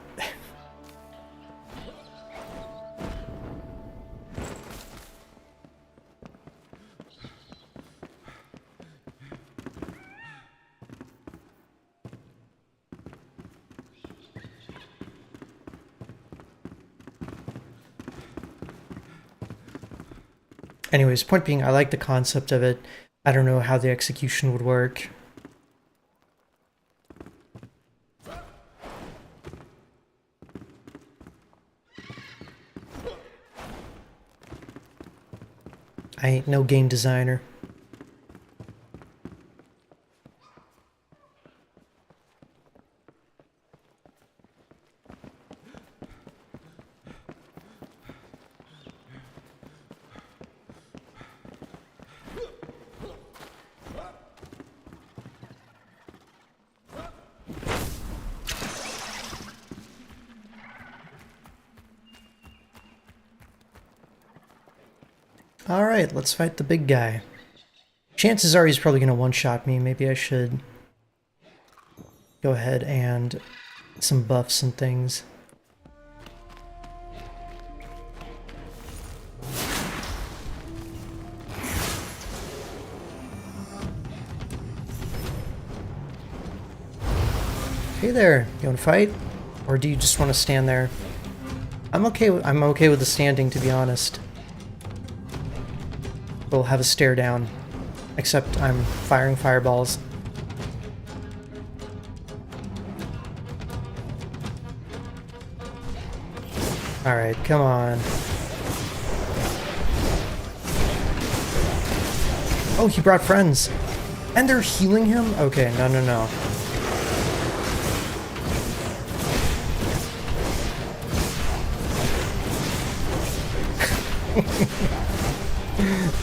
Anyways, point being, I like the concept of it. I don't know how the execution would work. I ain't no game designer. Alright, let's fight the big guy. Chances are he's probably going to one-shot me. Maybe I should go ahead and some buffs and things. Hey there, you want to fight? Or do you just want to stand there? I'm okay with the standing, to be honest. We'll have a stare down. Except I'm firing fireballs. Alright, come on. Oh, he brought friends. And they're healing him? Okay, no.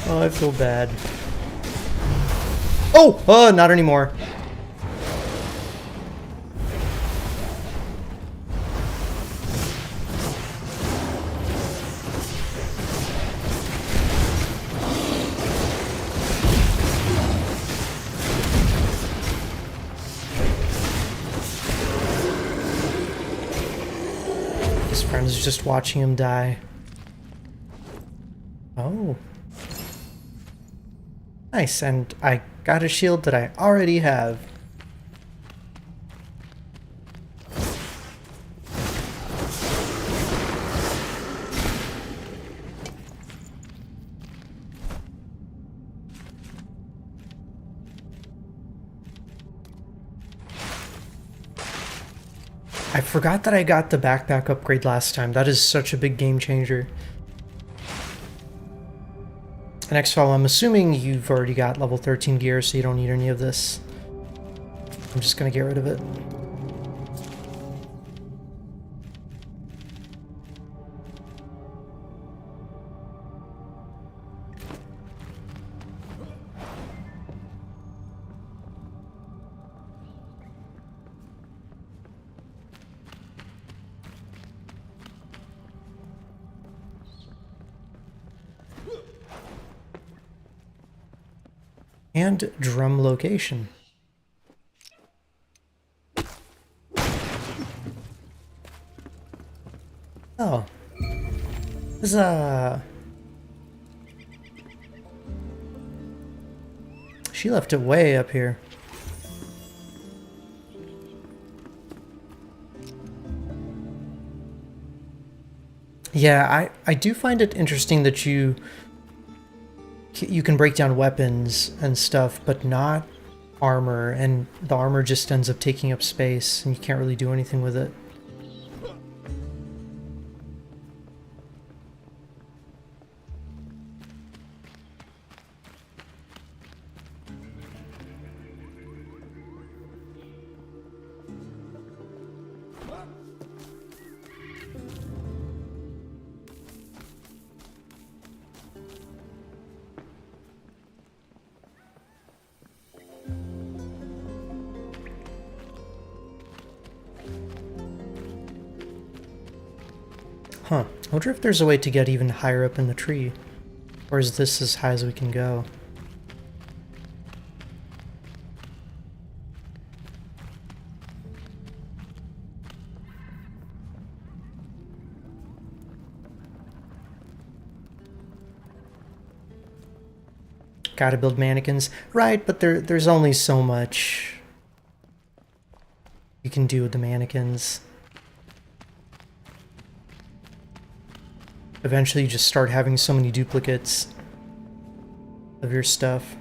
Oh, I feel bad. Oh, not anymore. His friend is just watching him die. Oh. Nice, and I got a shield that I already have. I forgot that I got the backpack upgrade last time. That is such a big game changer. And X-File, I'm assuming you've already got level 13 gear, so you don't need any of this. I'm just gonna get rid of it. And drum location. Oh. This is, she left it way up here. Yeah, I do find it interesting that you can break down weapons and stuff, but not armor, and the armor just ends up taking up space, and you can't really do anything with it. Huh. I wonder if there's a way to get even higher up in the tree. Or is this as high as we can go? Gotta build mannequins. Right, but there's only so much you can do with the mannequins. Eventually you just start having so many duplicates of your stuff.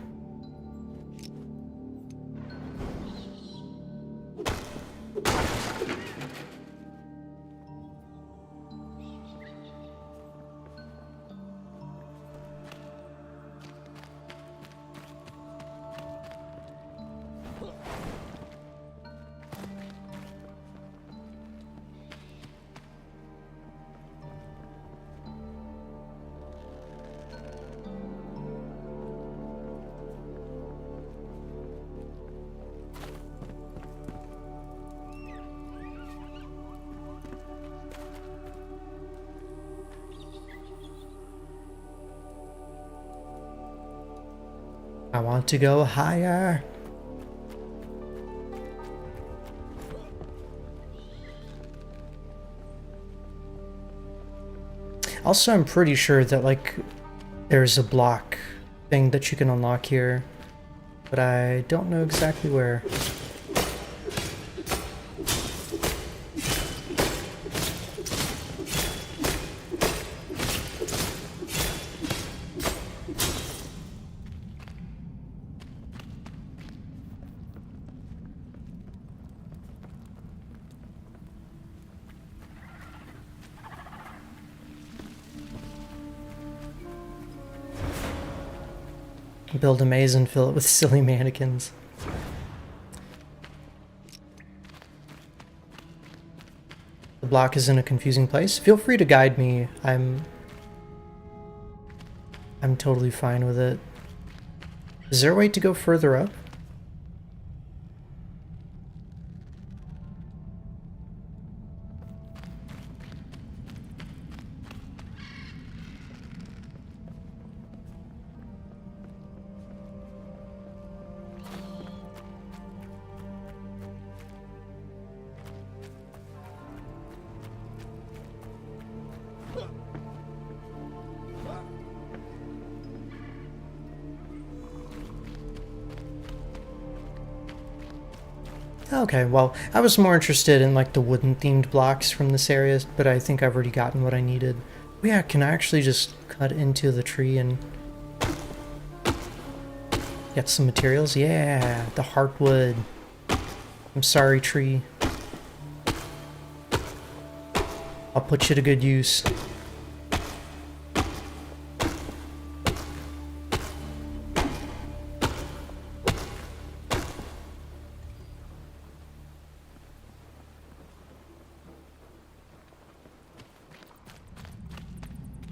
I want to go higher. Also, I'm pretty sure that, like, there's a block thing that you can unlock here, but I don't know exactly where. Build a maze and fill it with silly mannequins. The block is in a confusing place. Feel free to guide me. I'm totally fine with it. Is there a way to go further up? Okay, well, I was more interested in like the wooden themed blocks from this area, but I think I've already gotten what I needed. Oh, yeah, can I actually just cut into the tree and get some materials? Yeah, the heartwood. I'm sorry, tree. I'll put you to good use.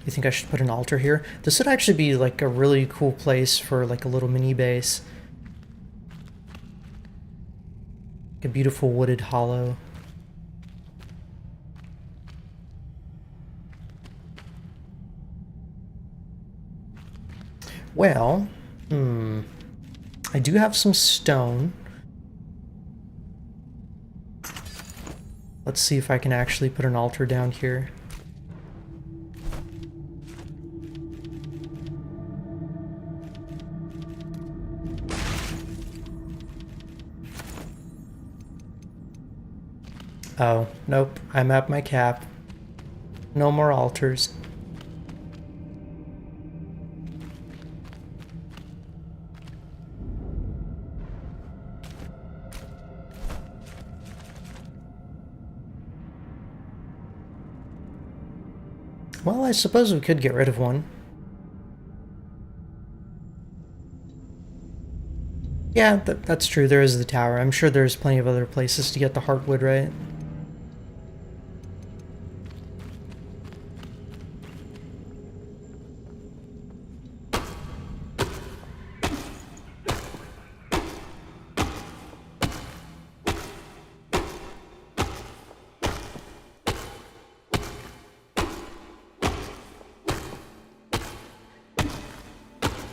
You think I should put an altar here? This would actually be like a really cool place for like a little mini base. Like a beautiful wooded hollow. Well, I do have some stone. Let's see if I can actually put an altar down here. Oh, nope, I'm at my cap. No more altars. Well, I suppose we could get rid of one. Yeah, that's true, there is the tower. I'm sure there's plenty of other places to get the heartwood, right?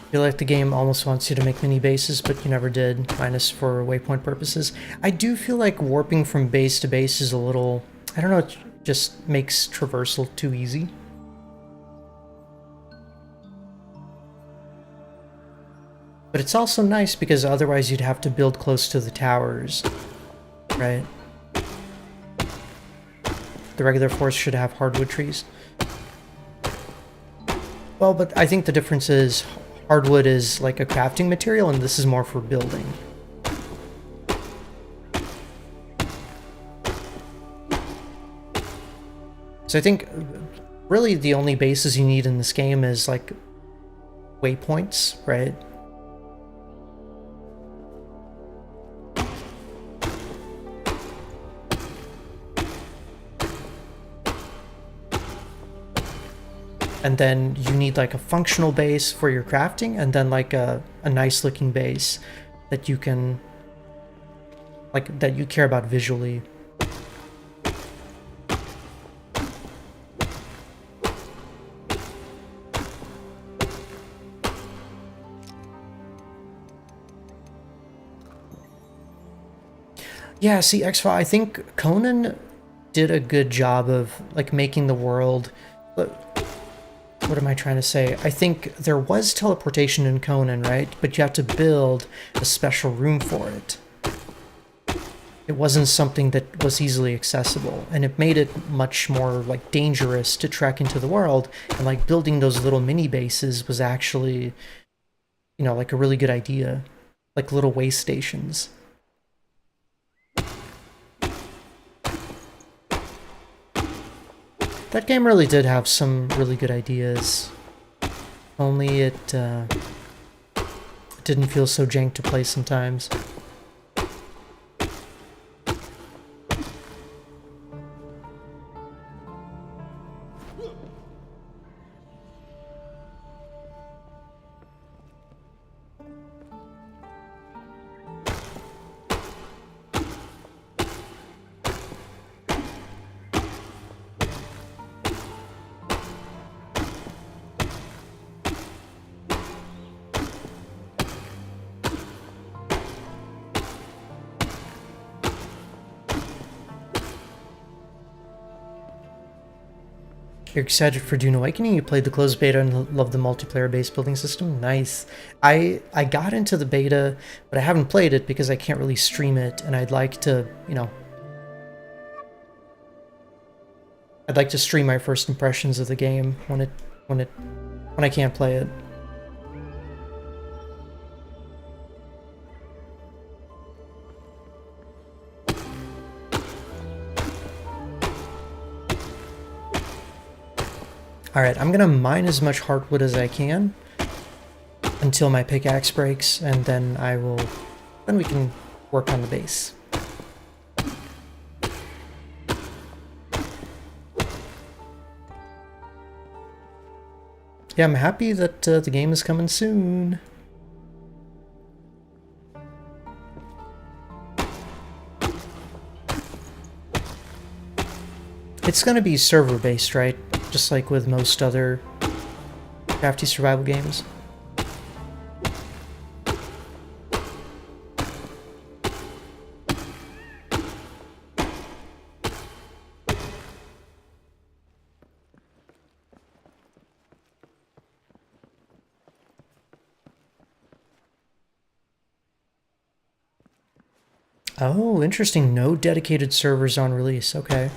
I feel like the game almost wants you to make mini bases, but you never did, minus for waypoint purposes. I do feel like warping from base to base is a little, I don't know, it just makes traversal too easy. But it's also nice because otherwise you'd have to build close to the towers, right? The regular forest should have hardwood trees. Well, but I think the difference is hardwood is like a crafting material and this is more for building. So I think really the only bases you need in this game is like waypoints, right? And then you need like a functional base for your crafting, and then like a nice looking base that you can, like, that you care about visually. Yeah, see, X-File, I think Conan did a good job of, like, making the world... What am I trying to say? I think there was teleportation in Conan, right? But you have to build a special room for it. It wasn't something that was easily accessible, and it made it much more, like, dangerous to trek into the world, and, like, building those little mini bases was actually, you know, like, a really good idea. Like little way stations. That game really did have some really good ideas. Only it didn't feel so jank to play sometimes. You're excited for Dune Awakening? You played the closed beta and loved the multiplayer-based building system? Nice. I got into the beta, but I haven't played it because I can't really stream it, and I'd like to, you know... I'd like to stream my first impressions of the game when I can't play it. Alright, I'm gonna mine as much hardwood as I can until my pickaxe breaks, and then then we can work on the base. Yeah, I'm happy that the game is coming soon. It's gonna be server-based, right? Just like with most other crafty survival games. Oh, interesting. No dedicated servers on release. Okay.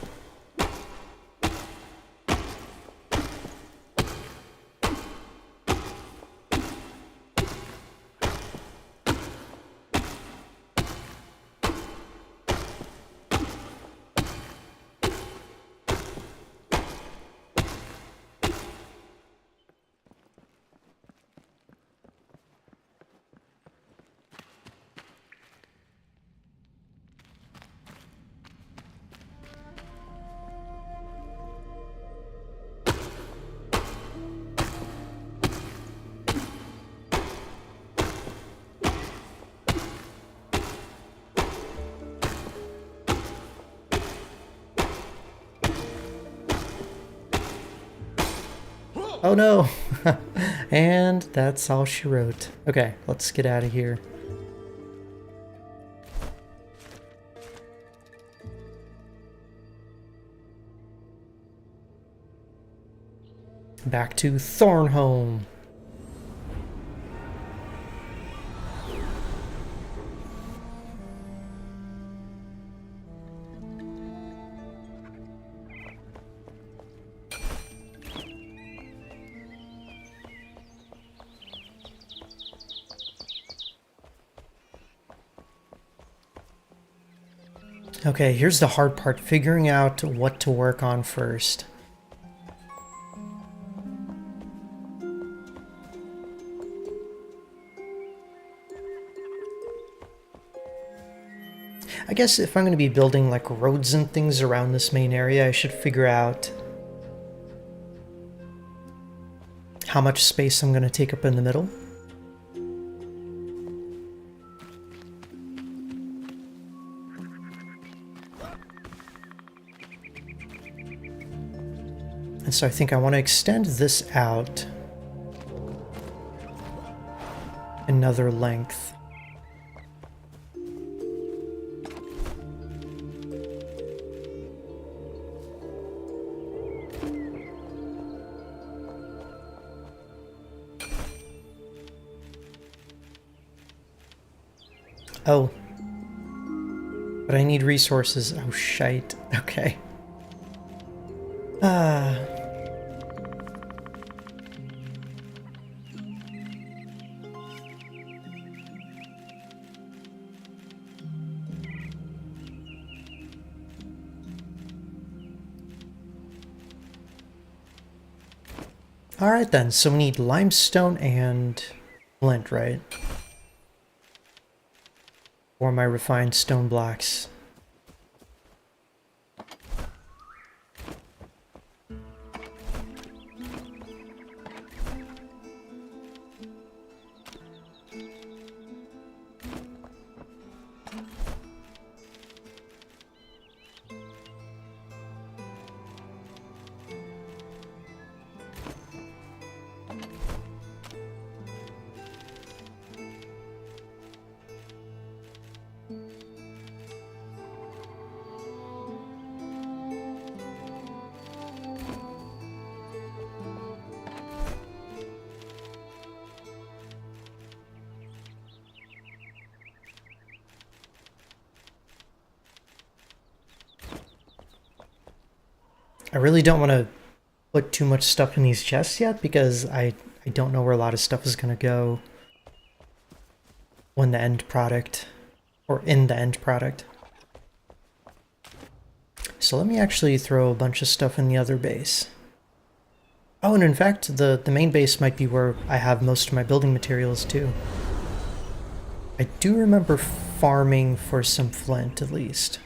Oh no! And that's all she wrote. Okay, let's get out of here. Back to Thornholm. Okay, here's the hard part, figuring out what to work on first. I guess if I'm going to be building like roads and things around this main area, I should figure out how much space I'm going to take up in the middle. And so I think I want to extend this out another length. Oh. But I need resources. Oh, shite. Okay. Ah. Alright then, so we need limestone and flint, right? For my refined stone blocks. I really don't want to put too much stuff in these chests yet because I don't know where a lot of stuff is going to go when the end product, or in the end product. So let me actually throw a bunch of stuff in the other base. Oh, and in fact, the main base might be where I have most of my building materials too. I do remember farming for some flint at least.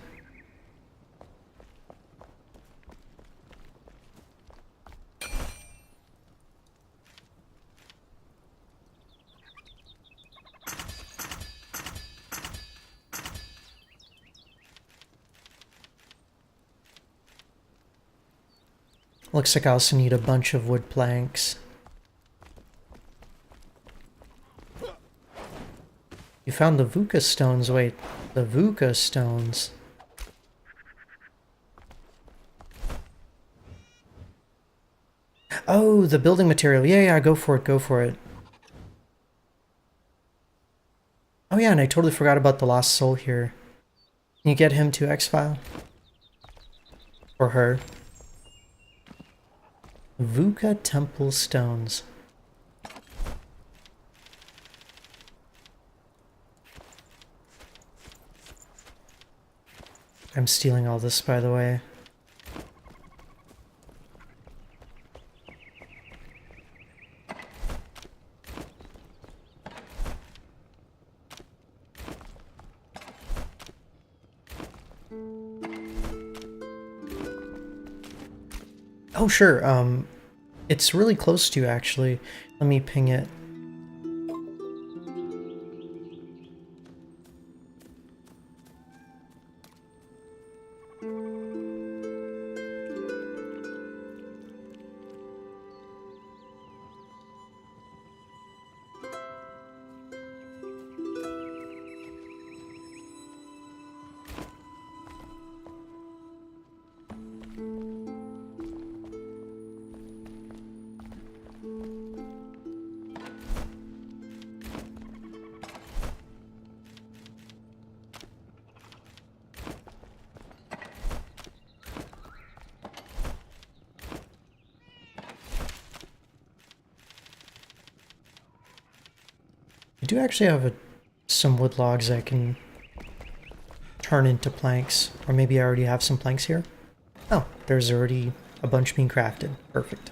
Looks like I also need a bunch of wood planks. You found the Vuka stones. Wait, the Vuka stones. Oh, the building material. Yeah, go for it, go for it. Oh yeah, and I totally forgot about the lost soul here. Can you get him to X-File? Or her? Vuka Temple Stones. I'm stealing all this, by the way. Oh, sure. It's really close to you, actually. Let me ping it. I do actually have some wood logs I can turn into planks. Or maybe I already have some planks here. Oh, there's already a bunch being crafted. Perfect.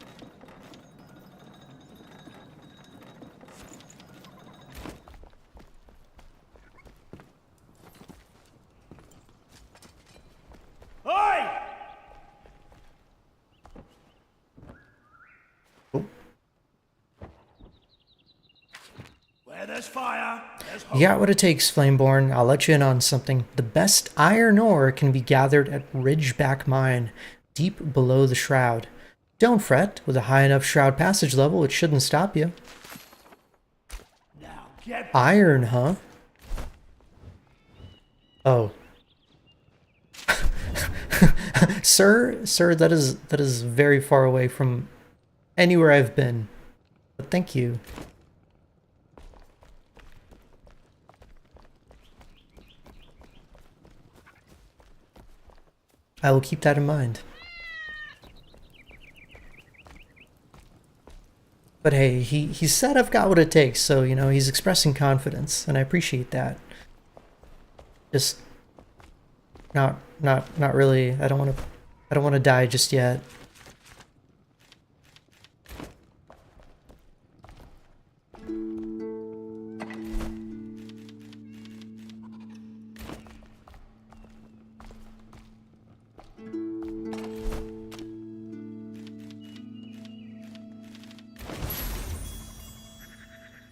You got what it takes, Flameborn. I'll let you in on something. The best iron ore can be gathered at Ridgeback Mine, deep below the Shroud. Don't fret. With a high enough Shroud passage level, it shouldn't stop you. Iron, huh? Oh. Sir, that is very far away from anywhere I've been. But thank you. I will keep that in mind. But hey, he said I've got what it takes, so you know he's expressing confidence, and I appreciate that. Just not really. I don't want to die just yet.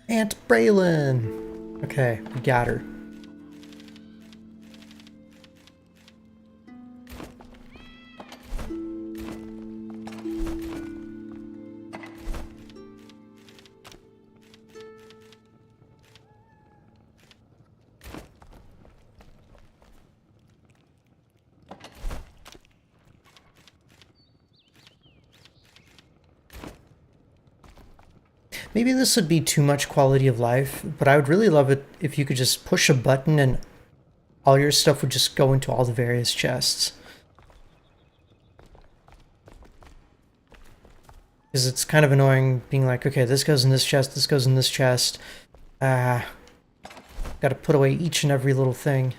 Aunt Braylon! Okay, we got her. Maybe this would be too much quality of life, but I would really love it if you could just push a button and all your stuff would just go into all the various chests. Because it's kind of annoying being like, okay, this goes in this chest, this goes in this chest. Gotta put away each and every little thing.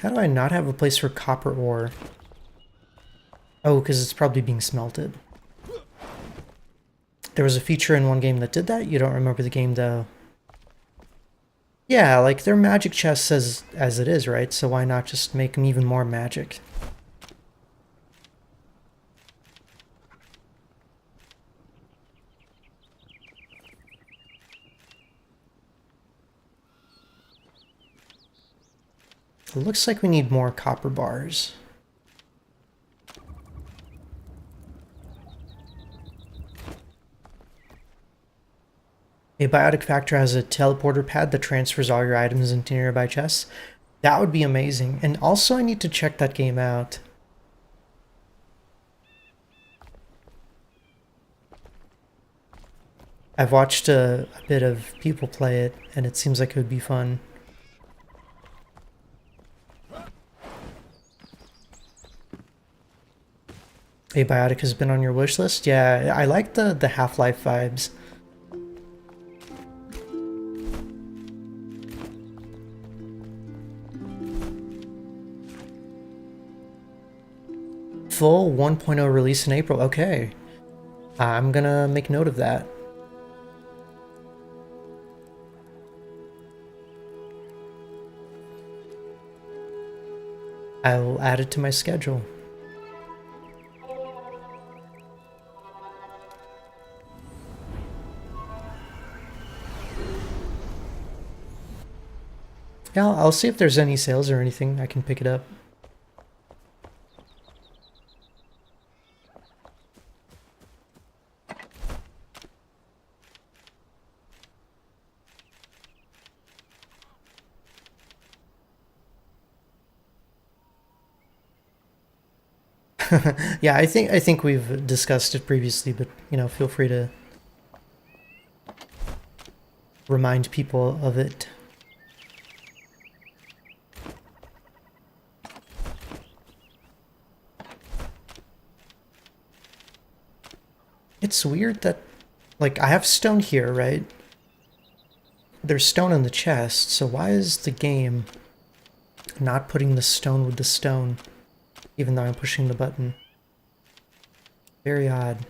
How do I not have a place for copper ore? Oh, because it's probably being smelted. There was a feature in one game that did that? You don't remember the game though? Yeah, like their magic chest says as it is, right? So why not just make them even more magic? It looks like we need more copper bars. A biotic factor has a teleporter pad that transfers all your items into nearby chests. That would be amazing. And also I need to check that game out. I've watched a bit of people play it, and it seems like it would be fun. Abiotic has been on your wish list? Yeah, I like the Half-Life vibes. Full 1.0 release in April. Okay. I'm gonna make note of that. I'll add it to my schedule. Yeah, I'll see if there's any sales or anything. I can pick it up. Yeah, I think we've discussed it previously, but you know, feel free to remind people of it. It's weird that, like, I have stone here, right? There's stone in the chest, so why is the game not putting the stone with the stone, even though I'm pushing the button? Very odd.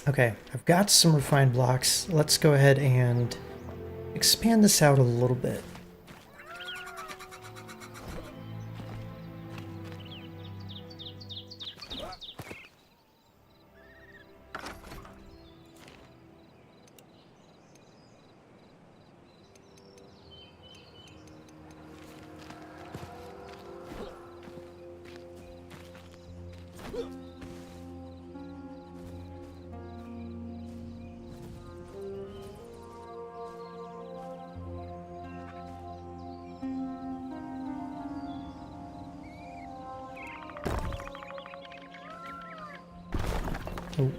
Okay, I've got some refined blocks. Let's go ahead and expand this out a little bit. Oh.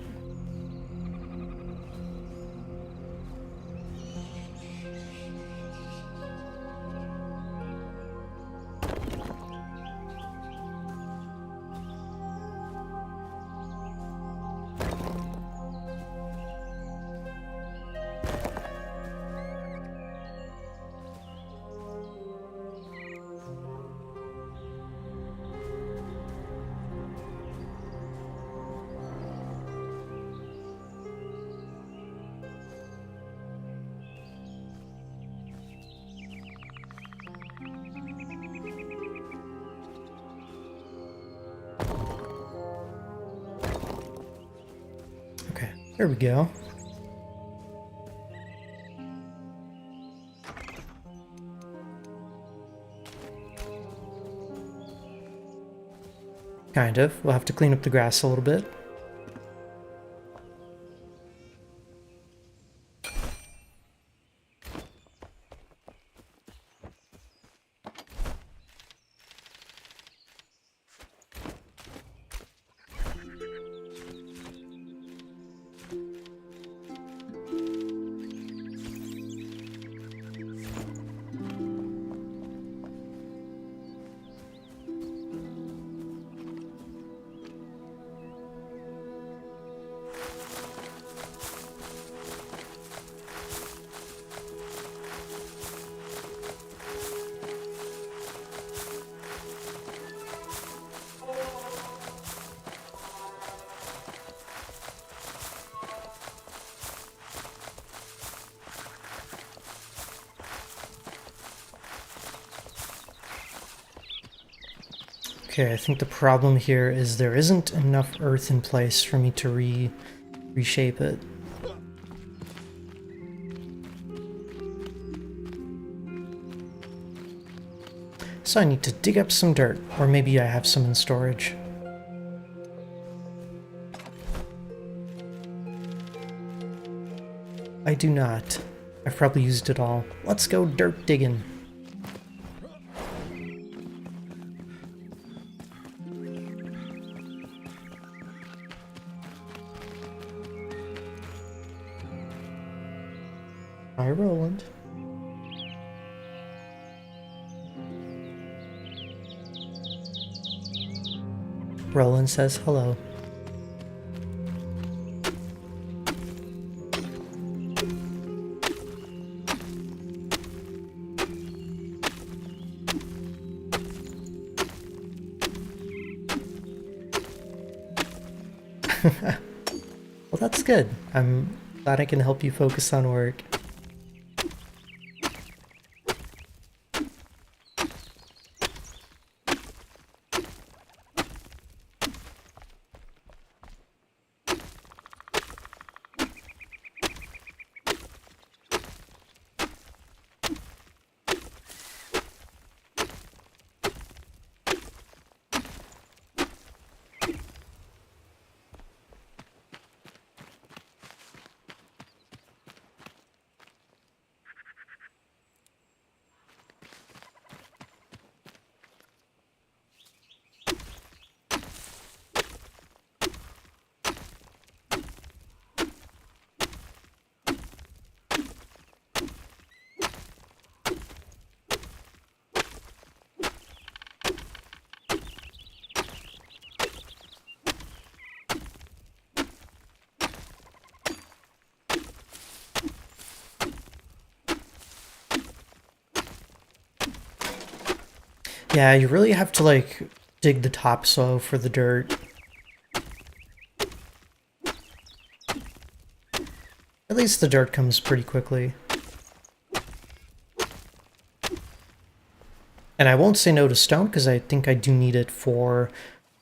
Okay, there we go. Kind of. We'll have to clean up the grass a little bit. Okay, I think the problem here is there isn't enough earth in place for me to reshape it. So I need to dig up some dirt, or maybe I have some in storage. I do not. I've probably used it all. Let's go dirt digging. Hi, Roland. Roland says hello. Well, that's good. I'm glad I can help you focus on work. Yeah, you really have to like dig the topsoil for the dirt. At least the dirt comes pretty quickly. And I won't say no to stone, because I think I do need it for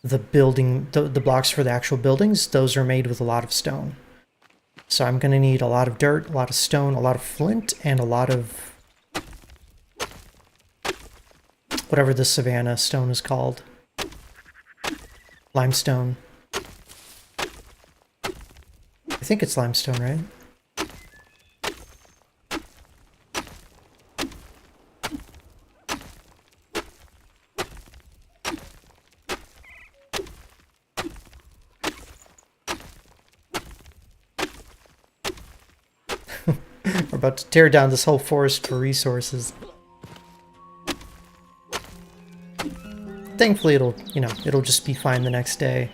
the building, the blocks for the actual buildings. Those are made with a lot of stone. So I'm going to need a lot of dirt, a lot of stone, a lot of flint, and a lot of whatever the savanna stone is called. Limestone. I think it's limestone, right? We're about to tear down this whole forest for resources. Thankfully, it'll, you know, it'll just be fine the next day.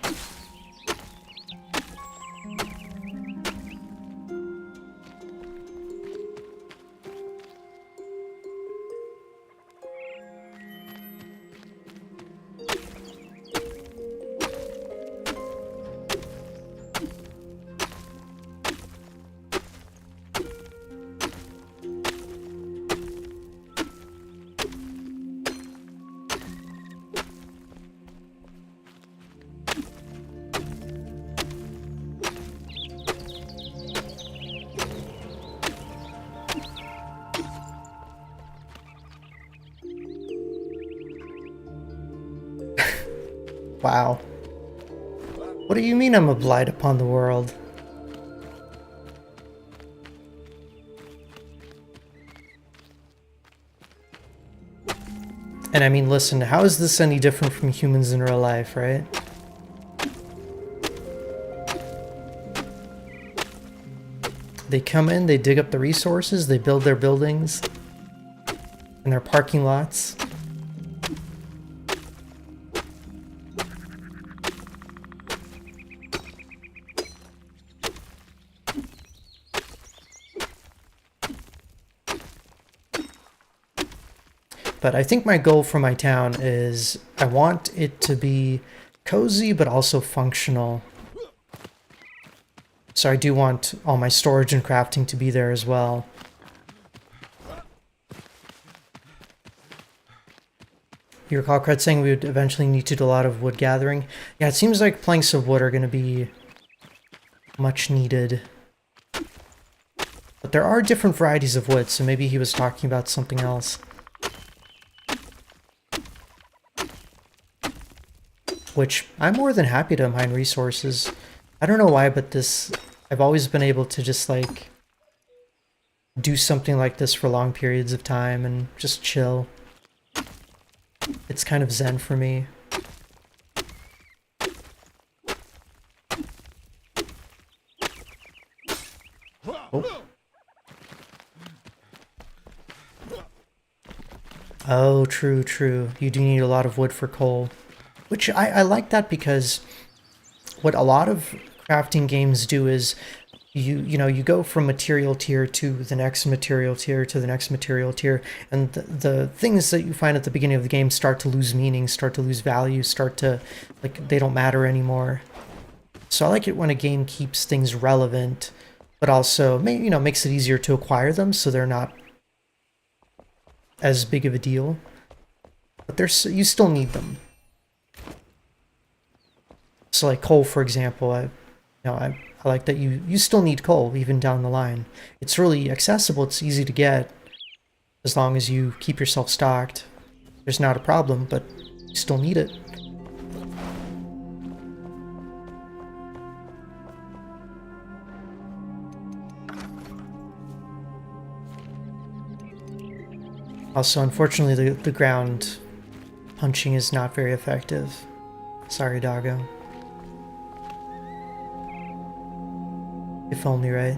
Wow. What do you mean I'm a blight upon the world? And I mean, listen, how is this any different from humans in real life, right? They come in, they dig up the resources, they build their buildings and their parking lots. But I think my goal for my town is I want it to be cozy but also functional. So I do want all my storage and crafting to be there as well. You recall Cred saying we would eventually need to do a lot of wood gathering? Yeah, it seems like planks of wood are going to be much needed. But there are different varieties of wood, so maybe he was talking about something else. Which I'm more than happy to mine resources. I don't know why, but this, I've always been able to just like do something like this for long periods of time and just chill. It's kind of zen for me. Oh. Oh, true, true. You do need a lot of wood for coal. Which I like that, because what a lot of crafting games do is you know, you go from material tier to the next material tier to the next material tier, and the things that you find at the beginning of the game start to lose meaning, start to lose value, start to, like, they don't matter anymore. So I like it when a game keeps things relevant, but also, you know, makes it easier to acquire them so they're not as big of a deal. But you still need them. So like coal, for example, I like that you still need coal even down the line. It's really accessible, it's easy to get, as long as you keep yourself stocked. There's not a problem, but you still need it. Also, unfortunately, the ground punching is not very effective. Sorry, doggo. If only, right?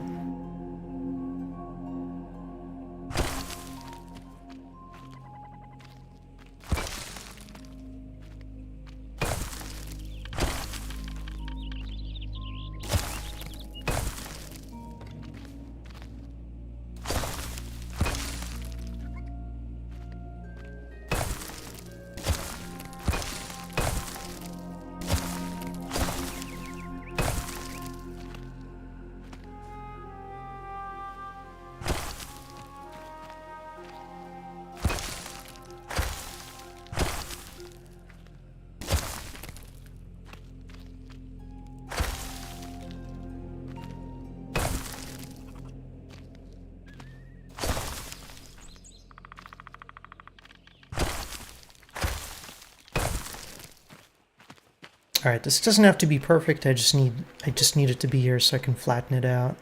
Alright, this doesn't have to be perfect, I just need it to be here so I can flatten it out.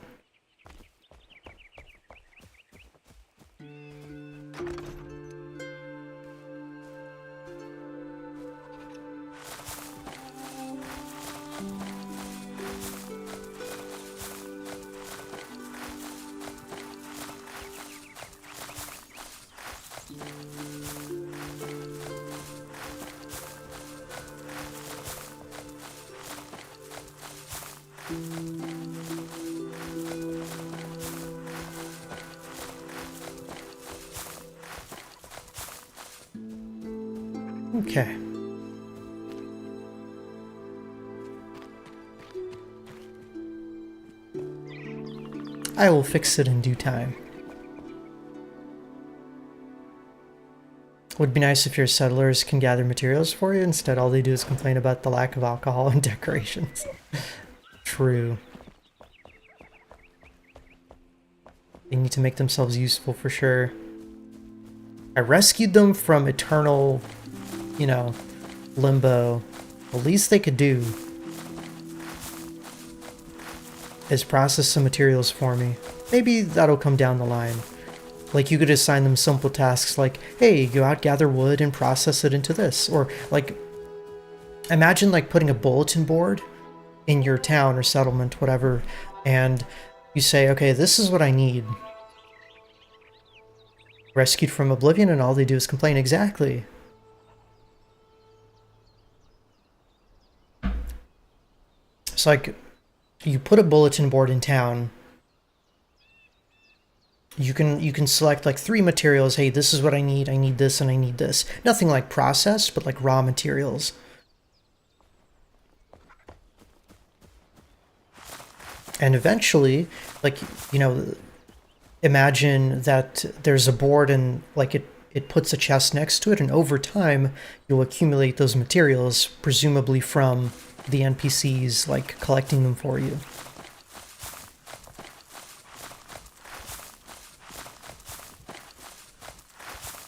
Okay. I will fix it in due time. Would be nice if your settlers can gather materials for you. Instead, all they do is complain about the lack of alcohol and decorations. True. They need to make themselves useful for sure. I rescued them from eternal, you know, limbo. The least they could do is process some materials for me. Maybe that'll come down the line. Like, you could assign them simple tasks like, hey, go out, gather wood, and process it into this. Or, like, imagine, like, putting a bulletin board in your town or settlement, whatever, and you say, okay, this is what I need. Rescued from oblivion, and all they do is complain. Exactly. It's like, you put a bulletin board in town. You can select like 3 materials. Hey, this is what I need this, and I need this. Nothing like processed, but like raw materials. And eventually, like, you know, imagine that there's a board and like it puts a chest next to it, and over time you'll accumulate those materials, presumably from the NPCs like collecting them for you.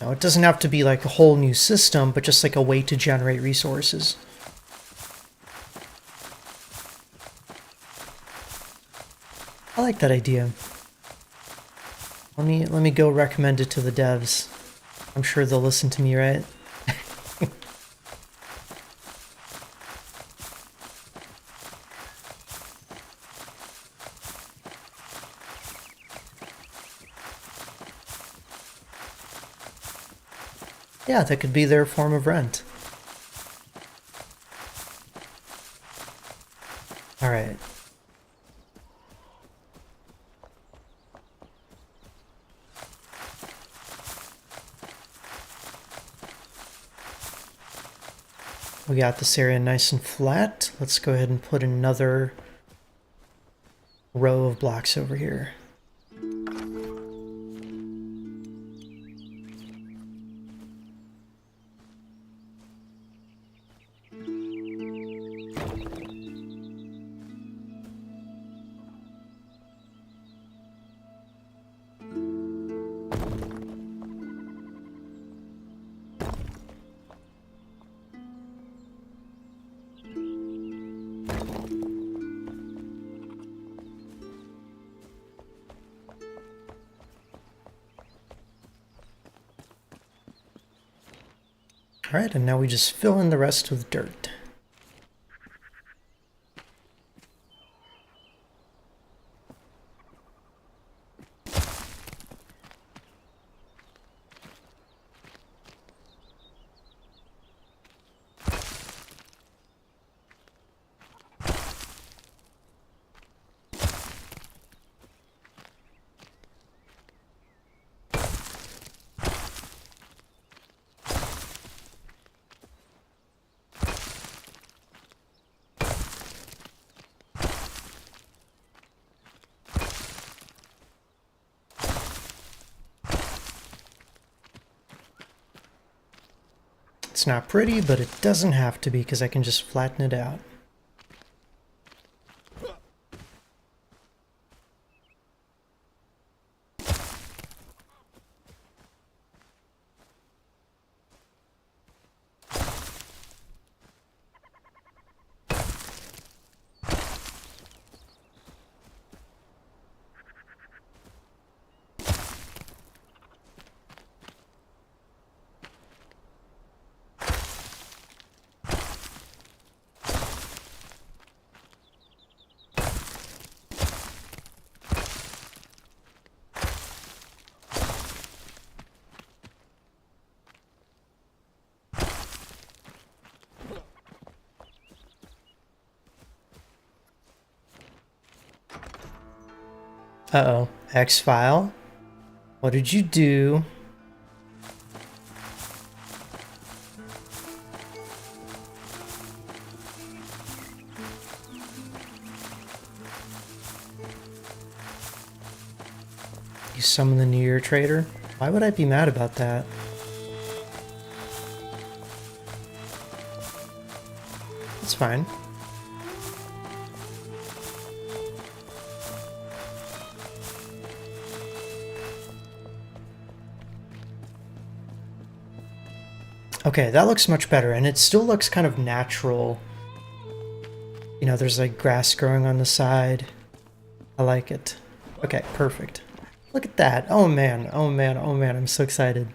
Now, it doesn't have to be like a whole new system, but just like a way to generate resources. I like that idea. Let me go recommend it to the devs. I'm sure they'll listen to me, right? Yeah, that could be their form of rent. All right. We got this area nice and flat. Let's go ahead and put another row of blocks over here. Alright, and now we just fill in the rest with dirt. It's not pretty, but it doesn't have to be because I can just flatten it out. Uh-oh. X-File? What did you do? You summon the New Year Trader? Why would I be mad about that? It's fine. Okay, that looks much better, and it still looks kind of natural. You know, there's like grass growing on the side. I like it. Okay, perfect. Look at that. Oh man, oh man, oh man, I'm so excited.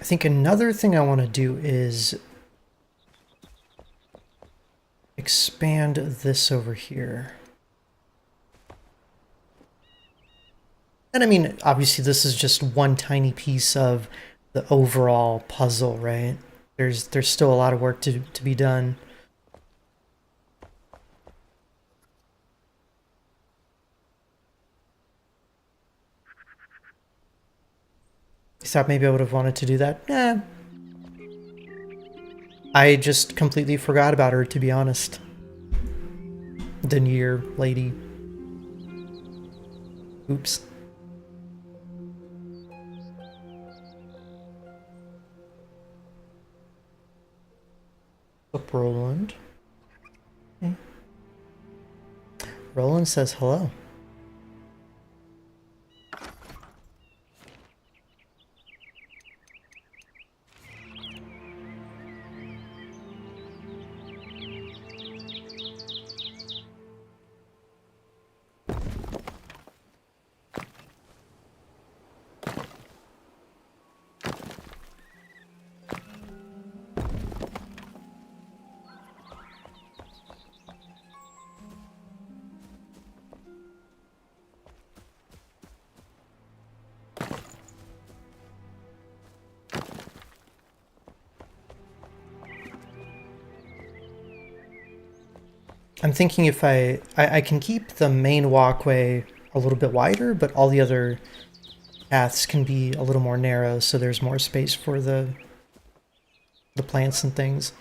I think another thing I want to do is expand this over here. And I mean, obviously this is just one tiny piece of the overall puzzle, right? There's still a lot of work to be done. I thought maybe I would have wanted to do that. Eh. I just completely forgot about her, to be honest. The New Year lady. Oops. Up, Roland. Okay. Roland says hello. I'm thinking if I can keep the main walkway a little bit wider, but all the other paths can be a little more narrow, so there's more space for the plants and things.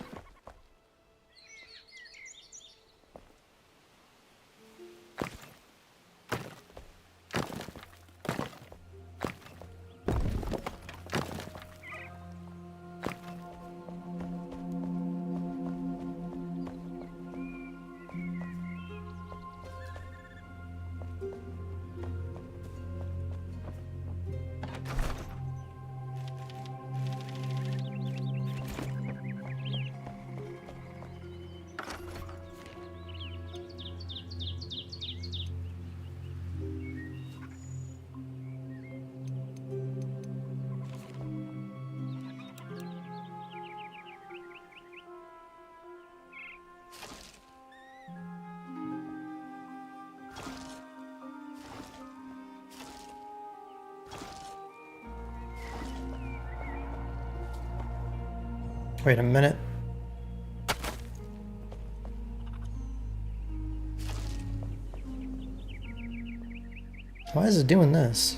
Wait a minute. Why is it doing this?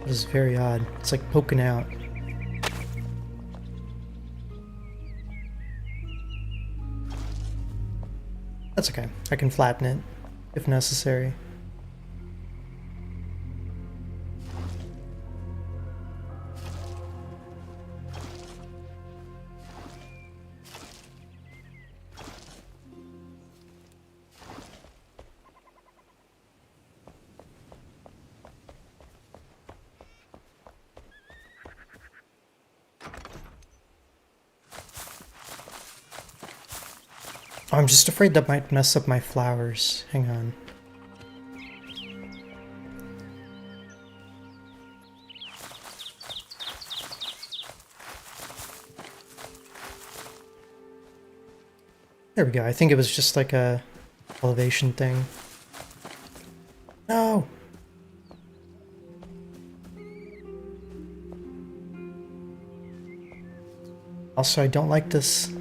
This is very odd. It's like poking out. That's okay. I can flatten it if necessary. Oh, I'm just afraid that might mess up my flowers. Hang on. There we go. I think it was just like a elevation thing. No! Also, I don't like this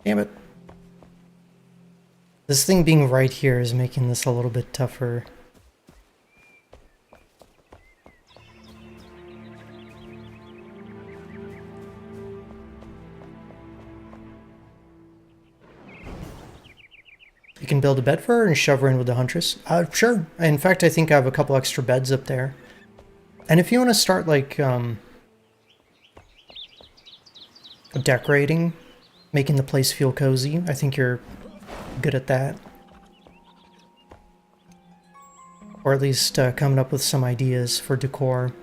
Damn it. This thing being right here is making this a little bit tougher. You can build a bed for her and shove her in with the Huntress. Sure. In fact, I think I have a couple extra beds up there. And if you want to start, like, decorating, making the place feel cozy, I think you're good at that. Or at least coming up with some ideas for decor.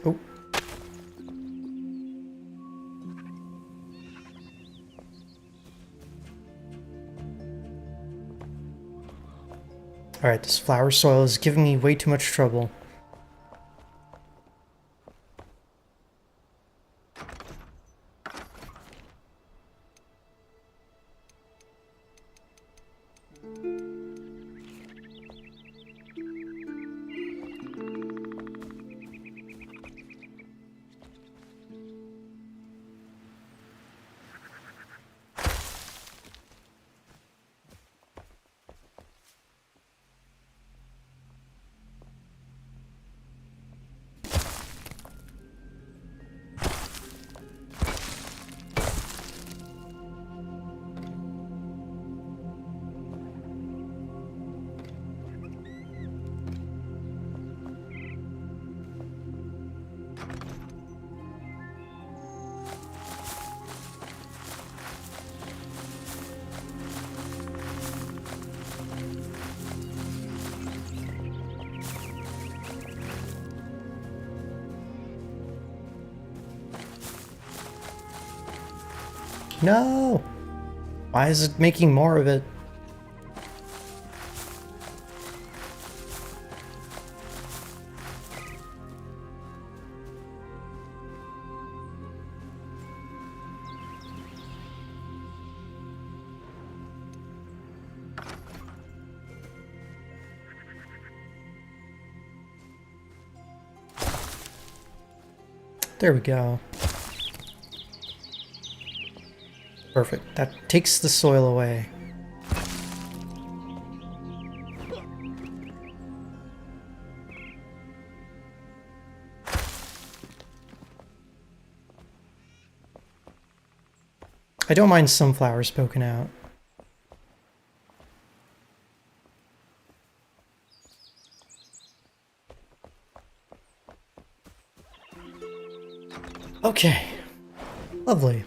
Oh. Alright, this flower soil is giving me way too much trouble. No! Why is it making more of it? There we go. Perfect. That takes the soil away. I don't mind some flowers poking out. Okay. Lovely.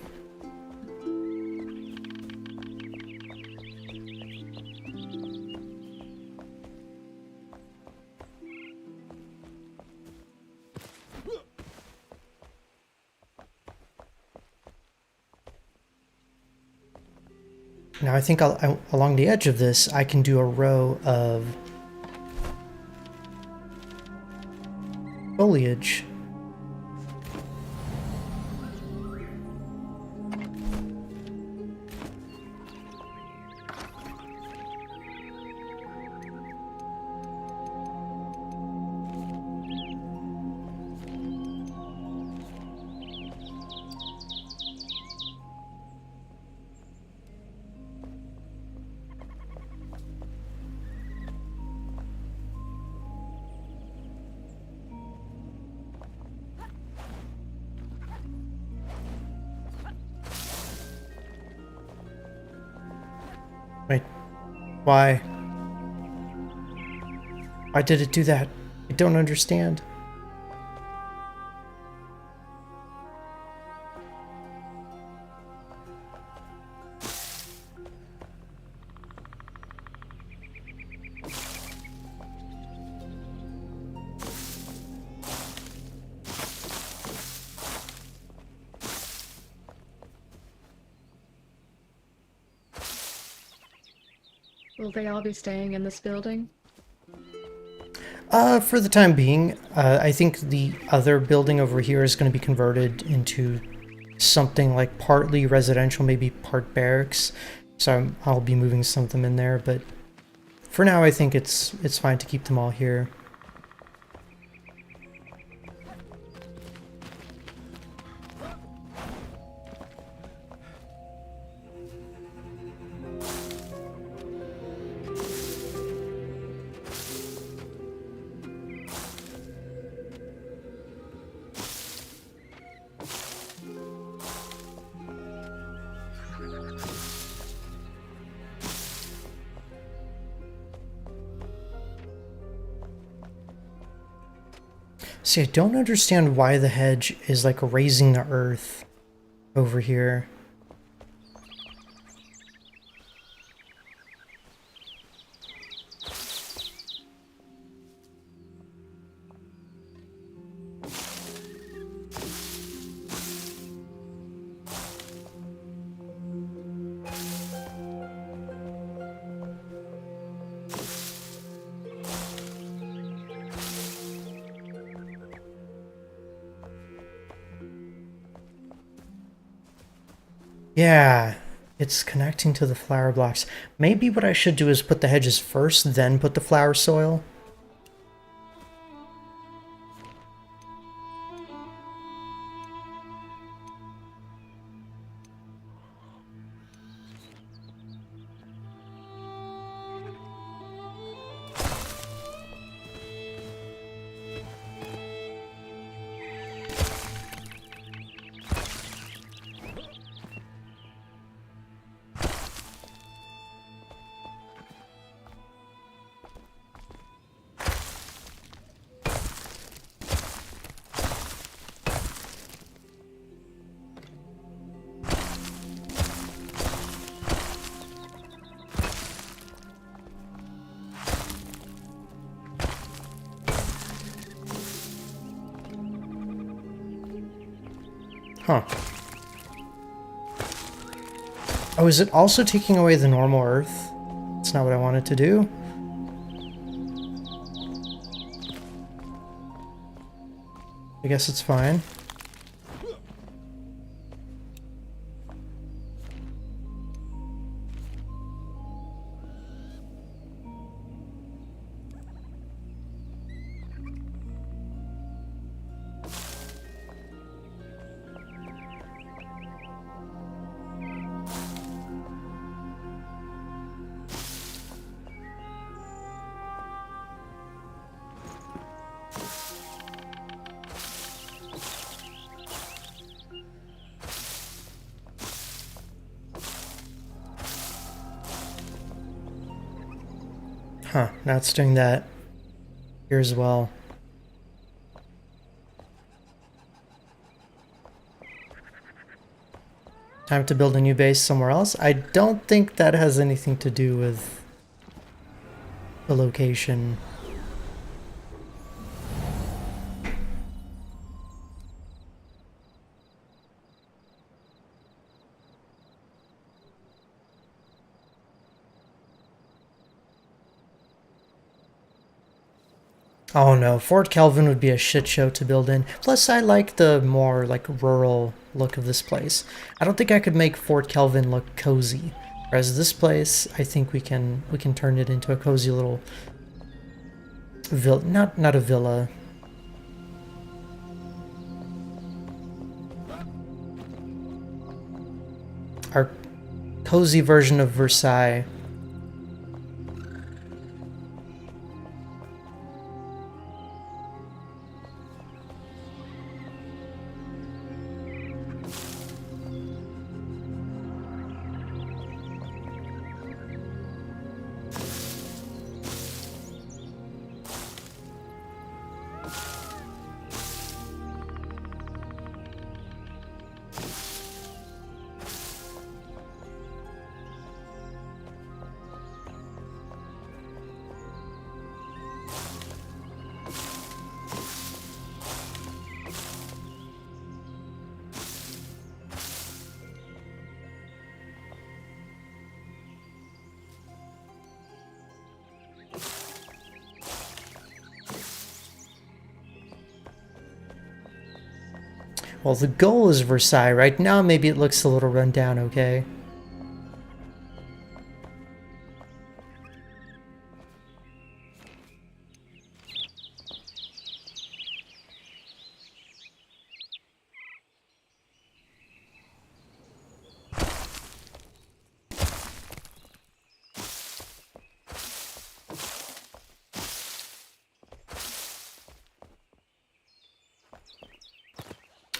Now I think along the edge of this, I can do a row of foliage. Wait, why? Why did it do that? I don't understand. Will they all be staying in this building? For the time being, I think the other building over here is going to be converted into something like partly residential, maybe part barracks. So I'll be moving some of them in there, but for now I think it's fine to keep them all here. See, I don't understand why the hedge is like raising the earth over here. Yeah, it's connecting to the flower blocks. Maybe what I should do is put the hedges first, then put the flower soil. Huh. Oh, is it also taking away the normal earth? That's not what I wanted to do. I guess it's fine. Huh, now it's doing that here as well. Time to build a new base somewhere else. I don't think that has anything to do with the location. Oh no, Fort Kelvin would be a shit show to build in. Plus, I like the more like rural look of this place. I don't think I could make Fort Kelvin look cozy. Whereas this place, I think we can turn it into a cozy little villa. Not a villa. Our cozy version of Versailles. Well, the goal is Versailles. Right now, maybe it looks a little run down, okay?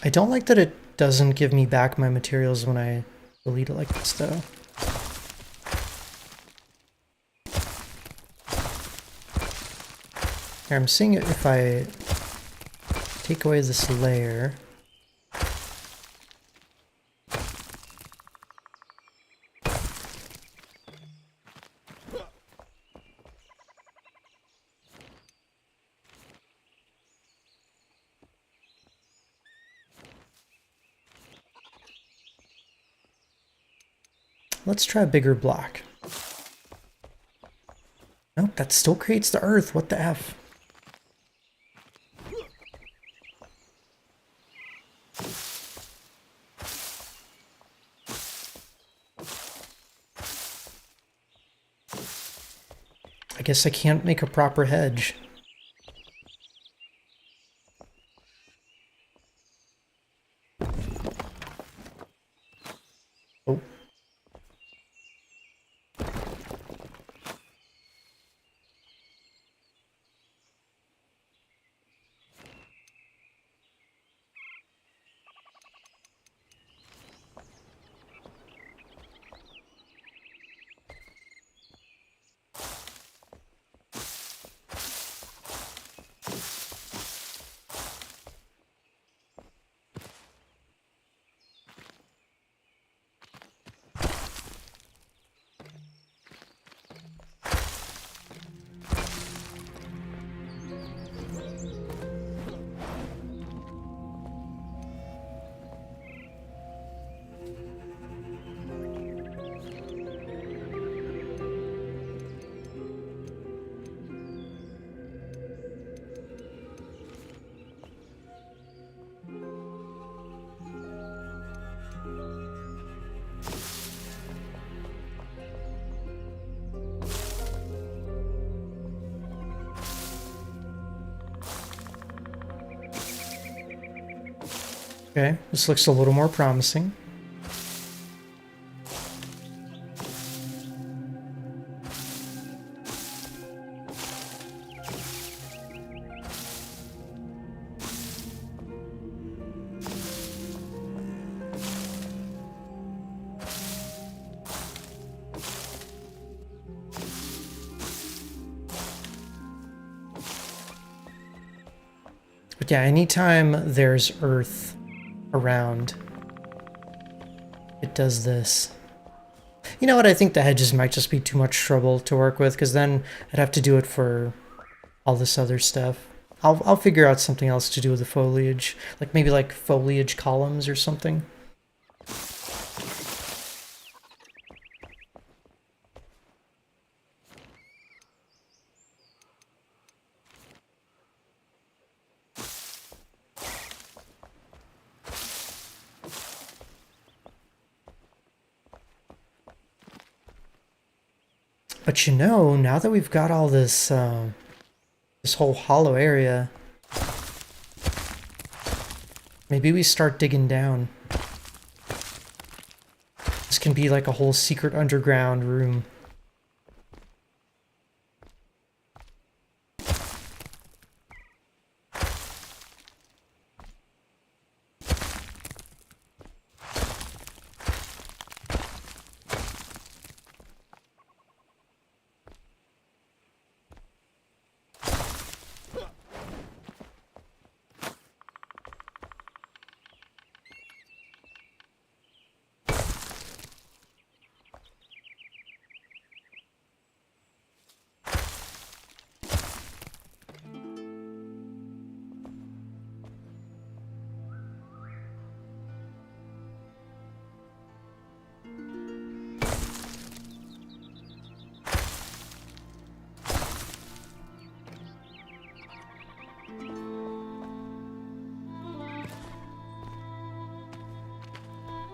I don't like that it doesn't give me back my materials when I delete it like this, though. Here, I'm seeing it if I take away this layer. Let's try a bigger block. Nope, that still creates the earth. What the F? I guess I can't make a proper hedge. Oh. Okay, this looks a little more promising. But yeah, anytime there's earth around, it does this. You know what? I think the hedges might just be too much trouble to work with, because then I'd have to do it for all this other stuff. I'll figure out something else to do with the foliage, like maybe like foliage columns or something. But you know, now that we've got all this, this whole hollow area, maybe we start digging down. This can be like a whole secret underground room.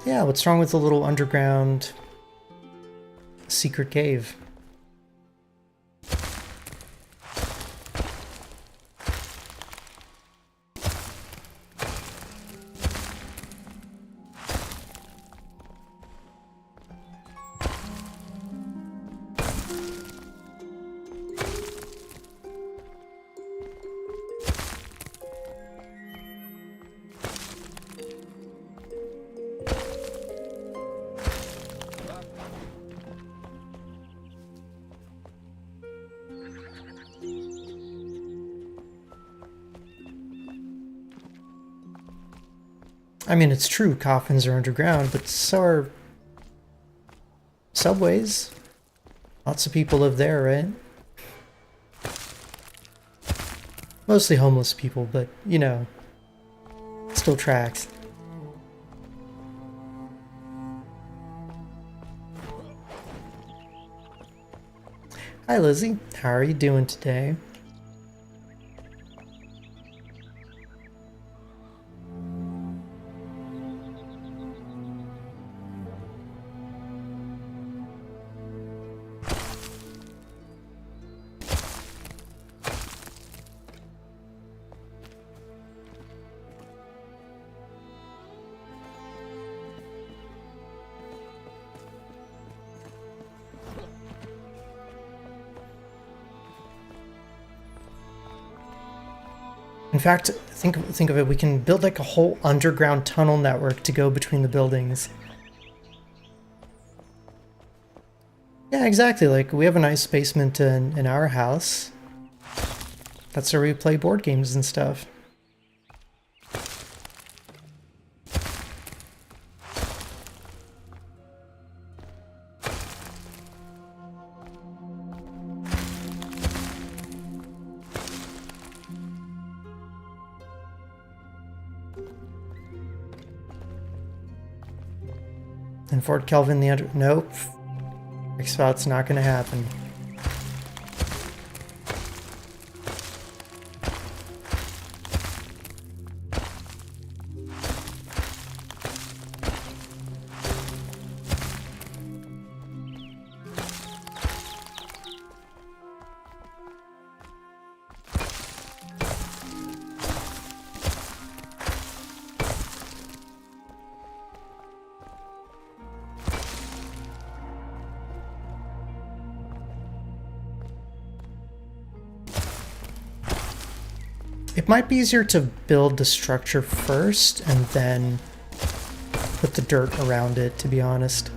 Yeah, what's wrong with a little underground secret cave? I mean, it's true, coffins are underground, but so are subways. Lots of people live there, right? Mostly homeless people, but, you know, still tracks. Hi, Lizzie. How are you doing today? In fact, think of it, we can build like a whole underground tunnel network to go between the buildings. Yeah, exactly. Like, we have a nice basement in our house. That's where we play board games and stuff. And Fort Kelvin, nope. X-Spot's not gonna happen. It might be easier to build the structure first and then put the dirt around it, to be honest.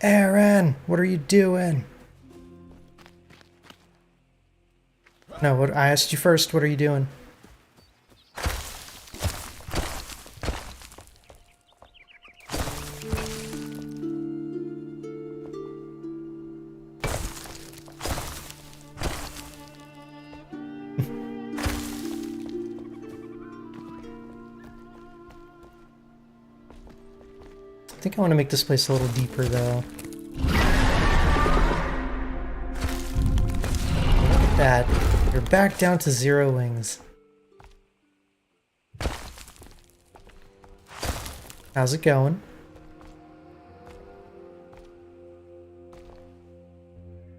Aaron, what are you doing? No, what I asked you first, what are you doing? I think I want to make this place a little deeper though. Look at that. You're back down to 0 wings. How's it going?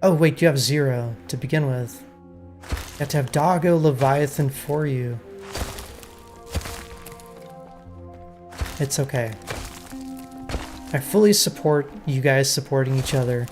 Oh wait, you have 0 to begin with. You have to have Doggo Leviathan for you. It's okay. I fully support you guys supporting each other.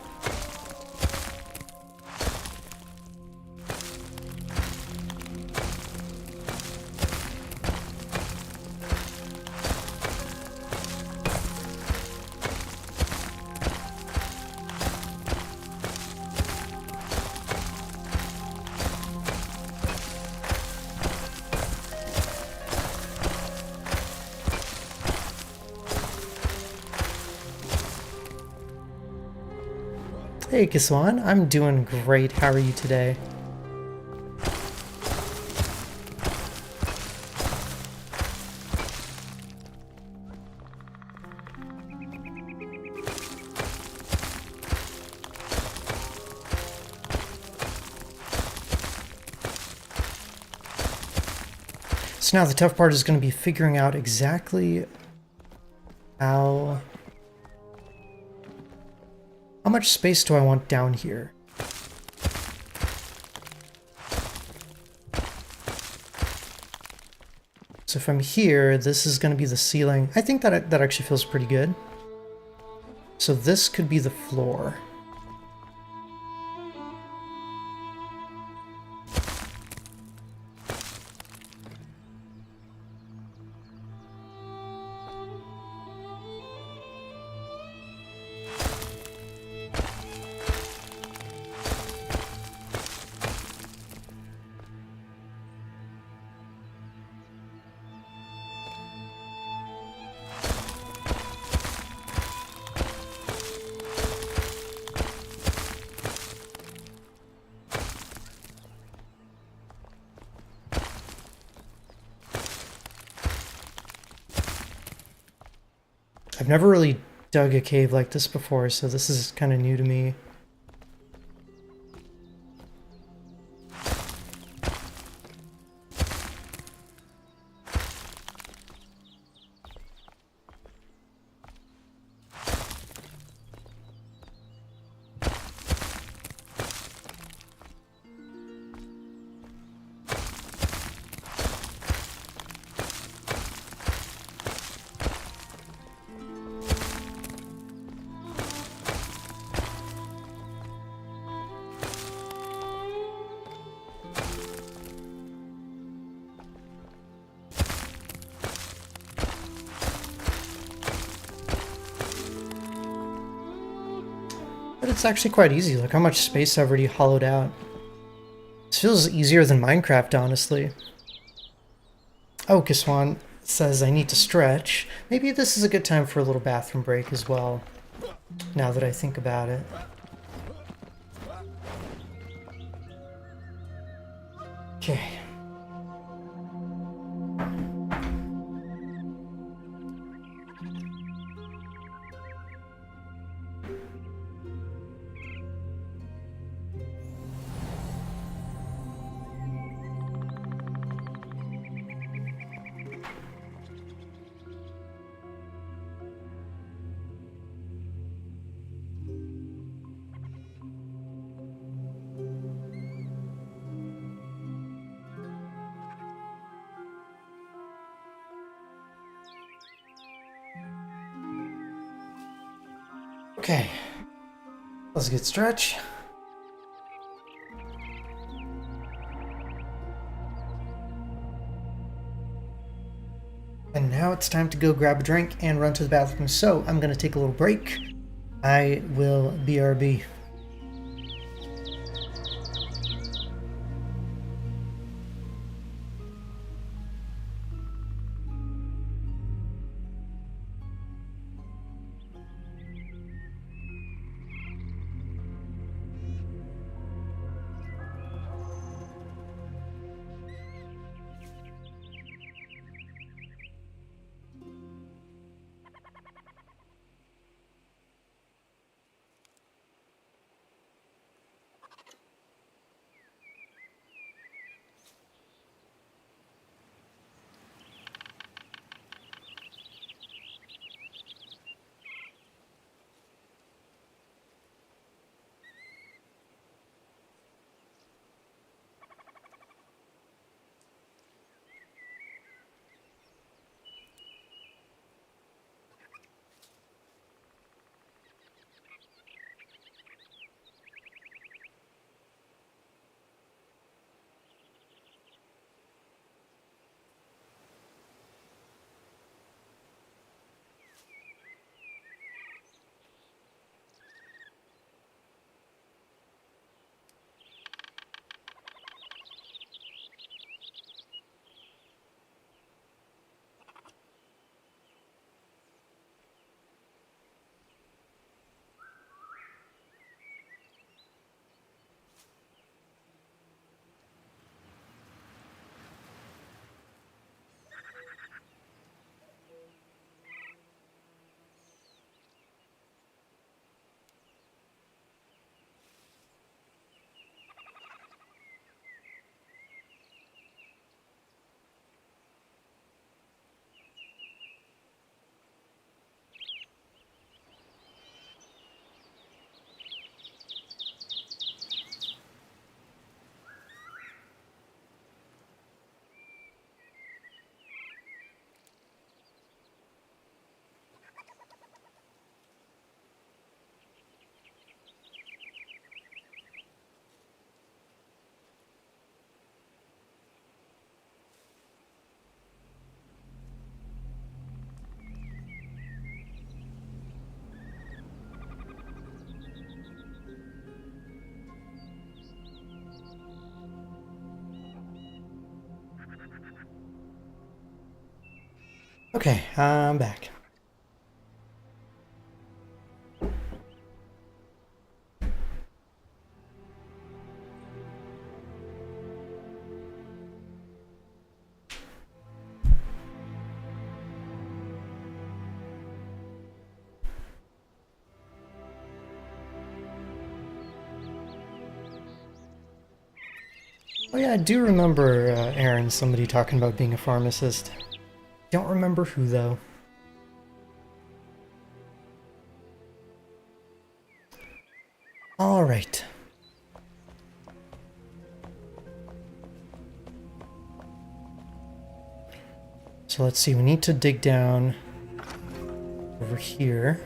Hey Kiswan, I'm doing great. How are you today? So now the tough part is going to be figuring out exactly how much space do I want down here? So from here, this is going to be the ceiling. I think that actually feels pretty good. So this could be the floor. I've never really dug a cave like this before, so this is kind of new to me. But it's actually quite easy. Look how much space I've already hollowed out. This feels easier than Minecraft, honestly. Oh, Kiswan says I need to stretch. Maybe this is a good time for a little bathroom break as well, now that I think about it. Okay. Okay. Let's get stretch. And now it's time to go grab a drink and run to the bathroom. So I'm going to take a little break. I will BRB. Okay, I'm back. Oh yeah, I do remember, Aaron, somebody talking about being a pharmacist. Don't remember who, though. Alright. So let's see, we need to dig down over here.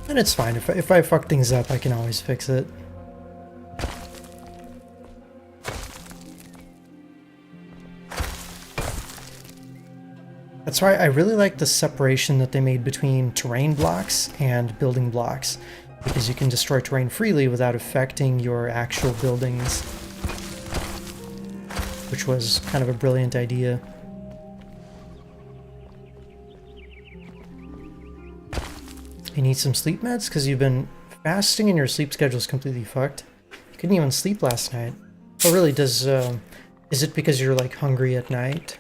And it's fine. If I fuck things up, I can always fix it. That's why I really like the separation that they made between terrain blocks and building blocks, because you can destroy terrain freely without affecting your actual buildings, which was kind of a brilliant idea. You need some sleep meds because you've been fasting and your sleep schedule's completely fucked. You couldn't even sleep last night. Oh really, is it because you're like hungry at night?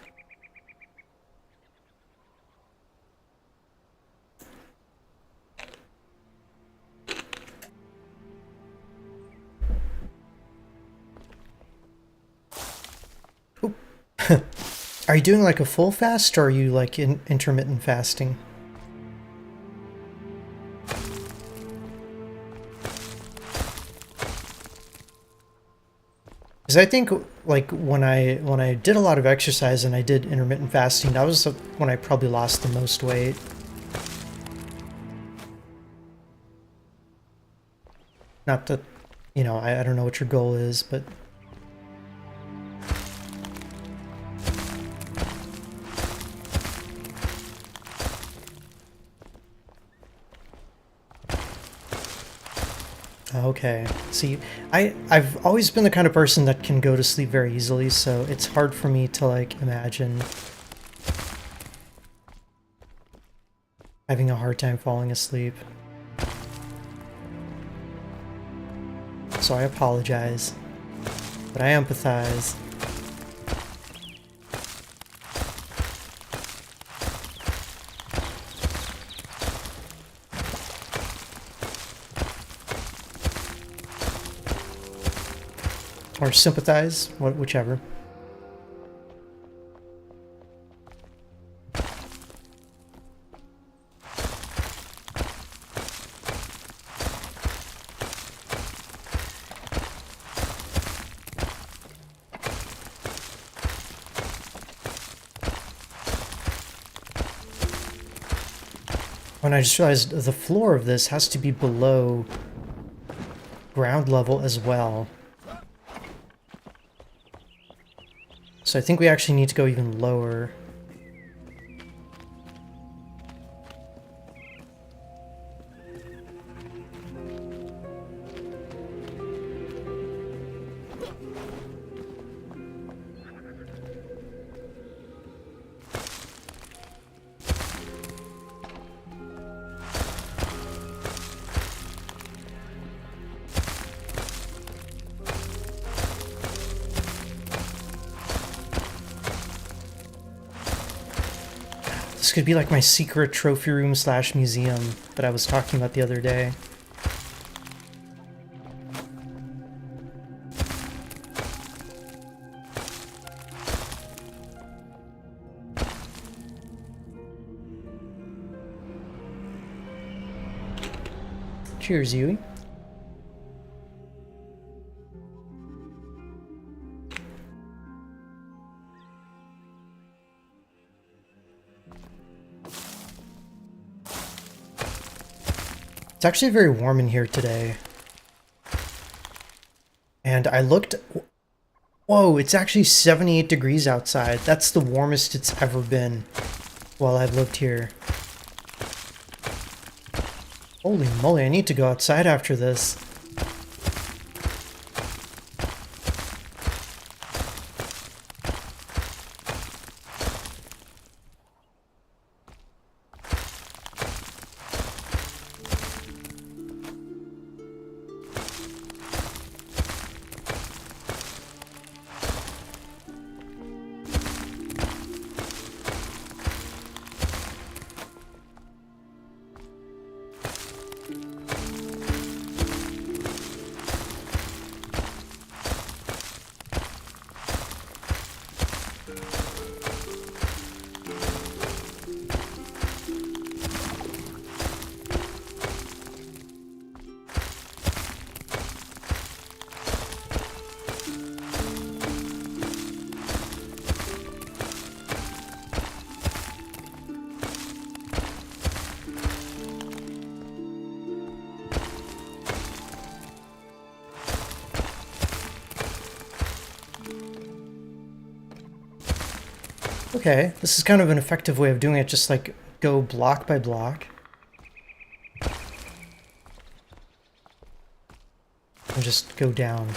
Oop. Are you doing like a full fast or are you like intermittent fasting? Because I think like when I did a lot of exercise and I did intermittent fasting, that was when I probably lost the most weight. Not that, you know, I don't know what your goal is, but... Okay. See, I've always been the kind of person that can go to sleep very easily, so it's hard for me to, like, imagine having a hard time falling asleep. So I apologize, but I empathize. Or sympathize, whichever. When I just realized the floor of this has to be below ground level as well. So I think we actually need to go even lower. This could be like my secret trophy room / museum that I was talking about the other day. Cheers, Yui. It's actually very warm in here today. And I looked... Whoa, it's actually 78 degrees outside. That's the warmest it's ever been while I've lived here. Holy moly, I need to go outside after this. Okay, this is kind of an effective way of doing it, just like go block by block. And just go down.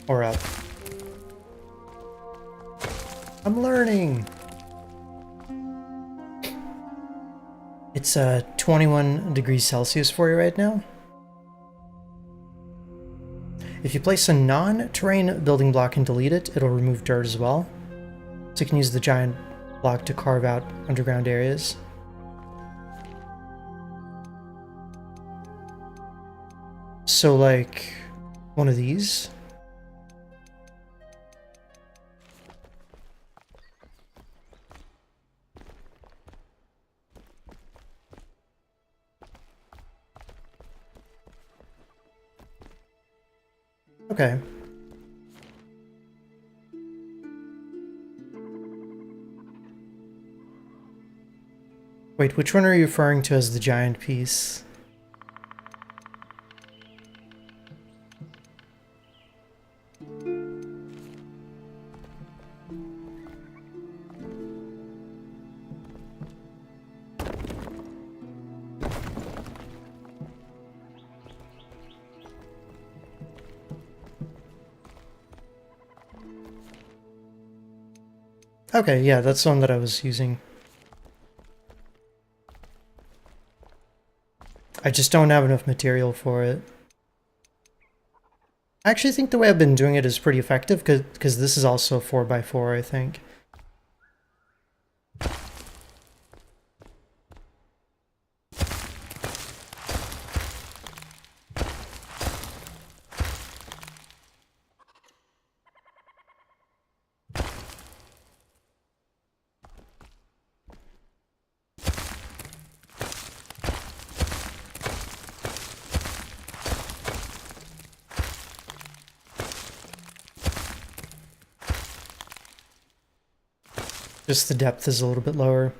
Or up. I'm learning! It's 21 degrees Celsius for you right now. If you place a non-terrain building block and delete it, it'll remove dirt as well. So you can use the giant block to carve out underground areas. So like one of these. Okay. Wait, which one are you referring to as the giant piece? Okay, yeah, that's the one that I was using. I just don't have enough material for it. I actually think the way I've been doing it is pretty effective, because this is also 4x4, I think. Just the depth is a little bit lower.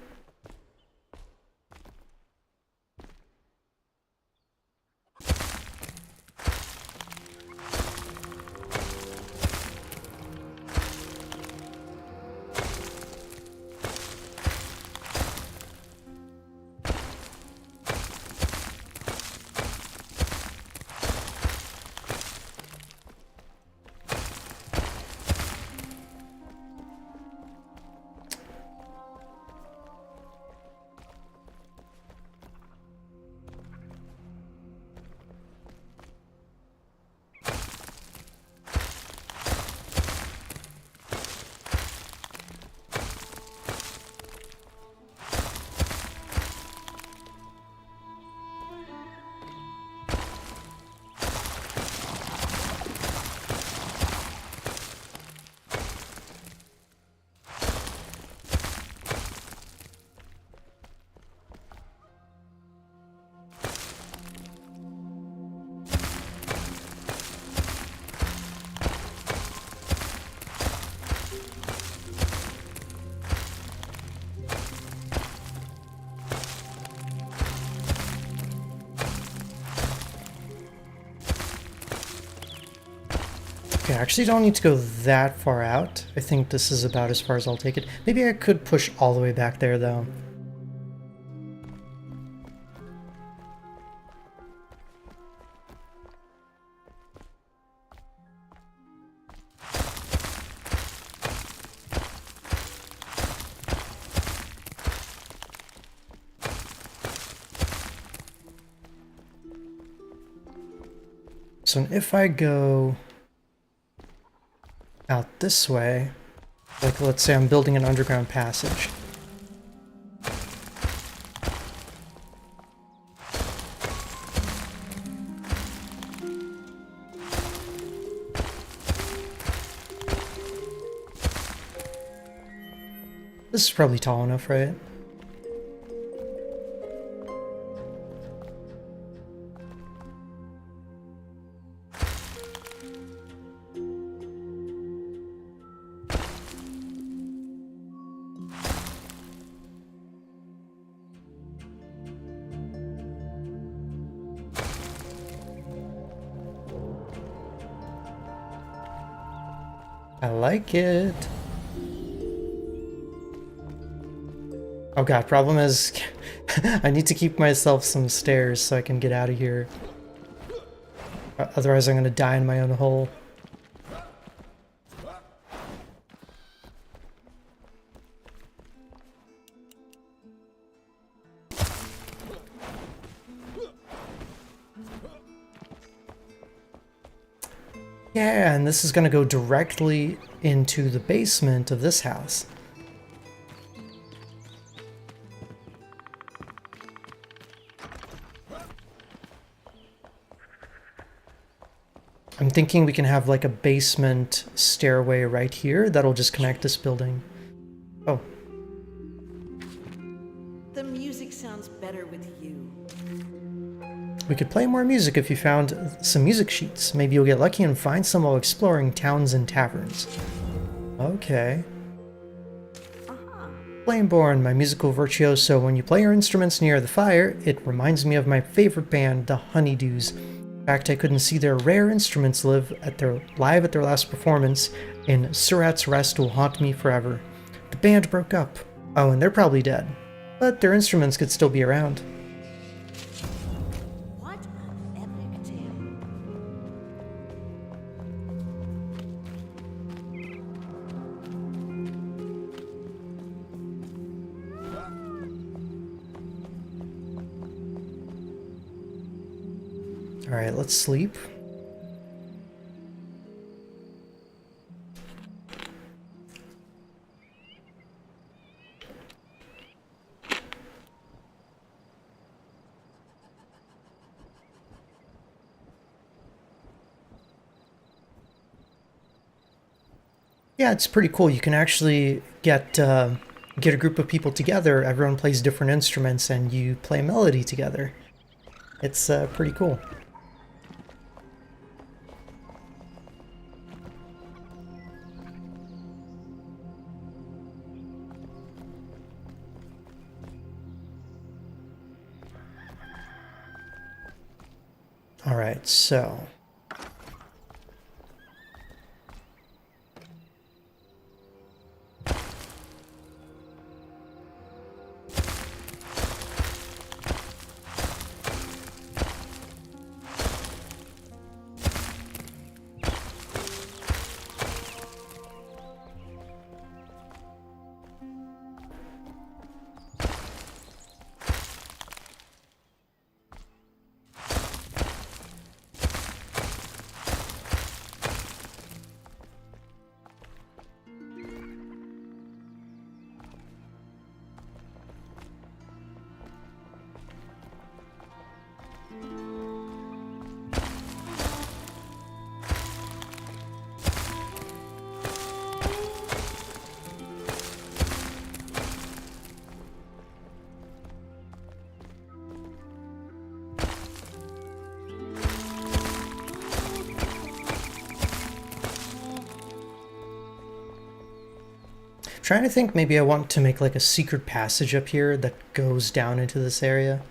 Okay, I actually don't need to go that far out. I think this is about as far as I'll take it. Maybe I could push all the way back there, though. So if I go out this way, like let's say I'm building an underground passage. This is probably tall enough, right? I like it. Oh god, problem is I need to keep myself some stairs so I can get out of here. Otherwise I'm gonna die in my own hole. Yeah, and this is gonna go directly into the basement of this house. I'm thinking we can have like a basement stairway right here that'll just connect this building. Oh. The music sounds better with you. We could play more music if you found some music sheets. Maybe you'll get lucky and find some while exploring towns and taverns. Okay. Flameborn, my musical virtuoso. When you play your instruments near the fire, it reminds me of my favorite band, the Honeydews. In fact, I couldn't see their rare instruments live at their last performance, and Surat's Rest will haunt me forever. The band broke up. Oh, and they're probably dead. But their instruments could still be around. What an epic tale. Alright, let's sleep. Yeah, it's pretty cool. You can actually get a group of people together, everyone plays different instruments, and you play a melody together. It's pretty cool. Alright, so... Trying to think, maybe I want to make like a secret passage up here that goes down into this area.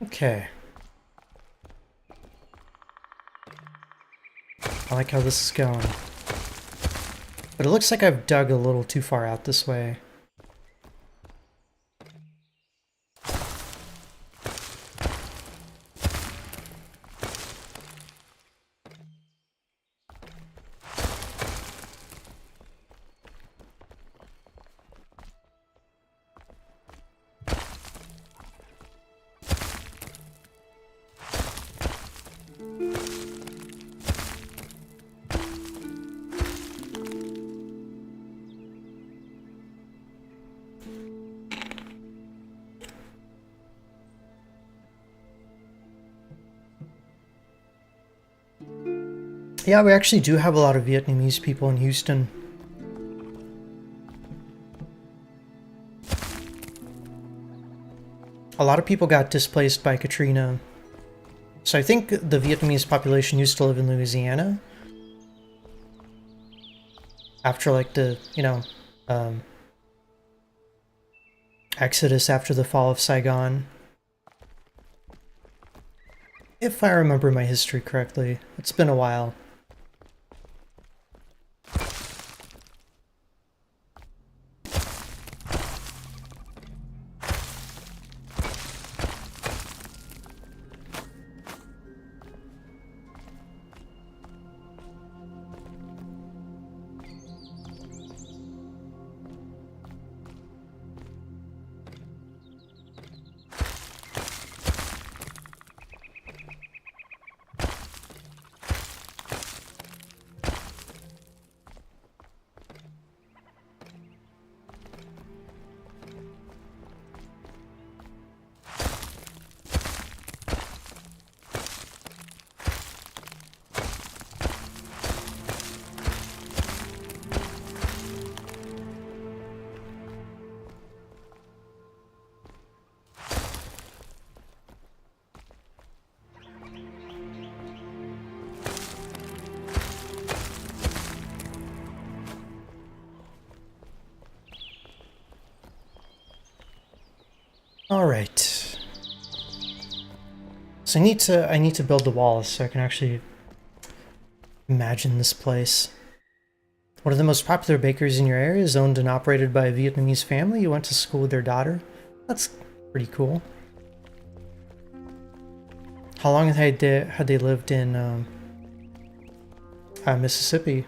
Okay. I like how this is going. But it looks like I've dug a little too far out this way. Yeah, we actually do have a lot of Vietnamese people in Houston. A lot of people got displaced by Katrina. So I think the Vietnamese population used to live in Louisiana. After like the, exodus after the fall of Saigon. If I remember my history correctly. It's been a while. Alright. So I need to build the walls so I can actually imagine this place. One of the most popular bakeries in your area is owned and operated by a Vietnamese family. You went to school with their daughter. That's pretty cool. How long had they lived in Mississippi?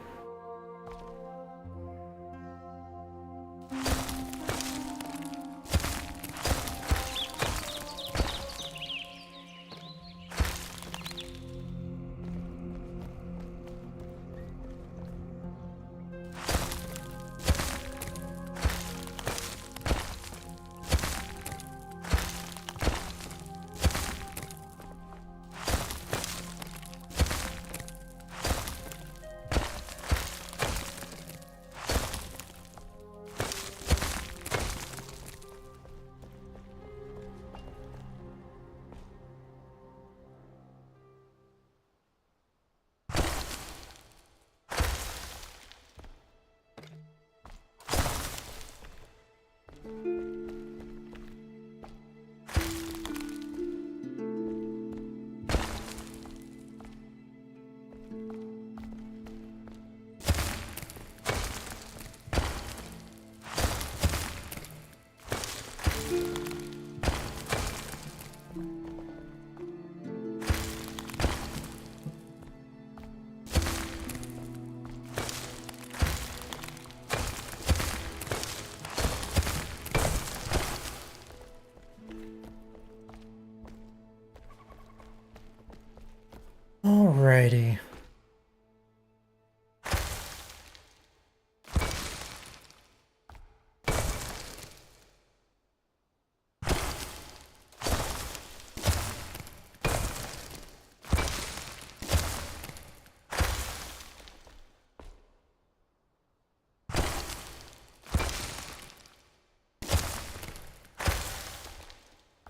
Alrighty.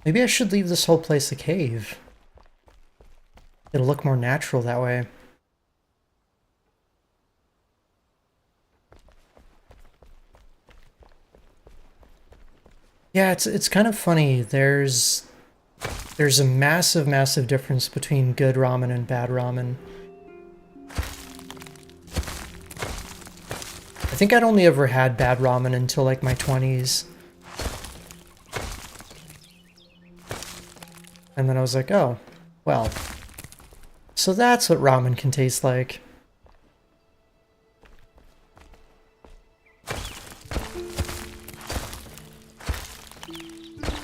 Maybe I should leave this whole place a cave. It'll look more natural that way. Yeah, it's kind of funny. There's There's a massive, massive difference between good ramen and bad ramen. I think I'd only ever had bad ramen until like my 20s. And then I was like, oh, well. So that's what ramen can taste like.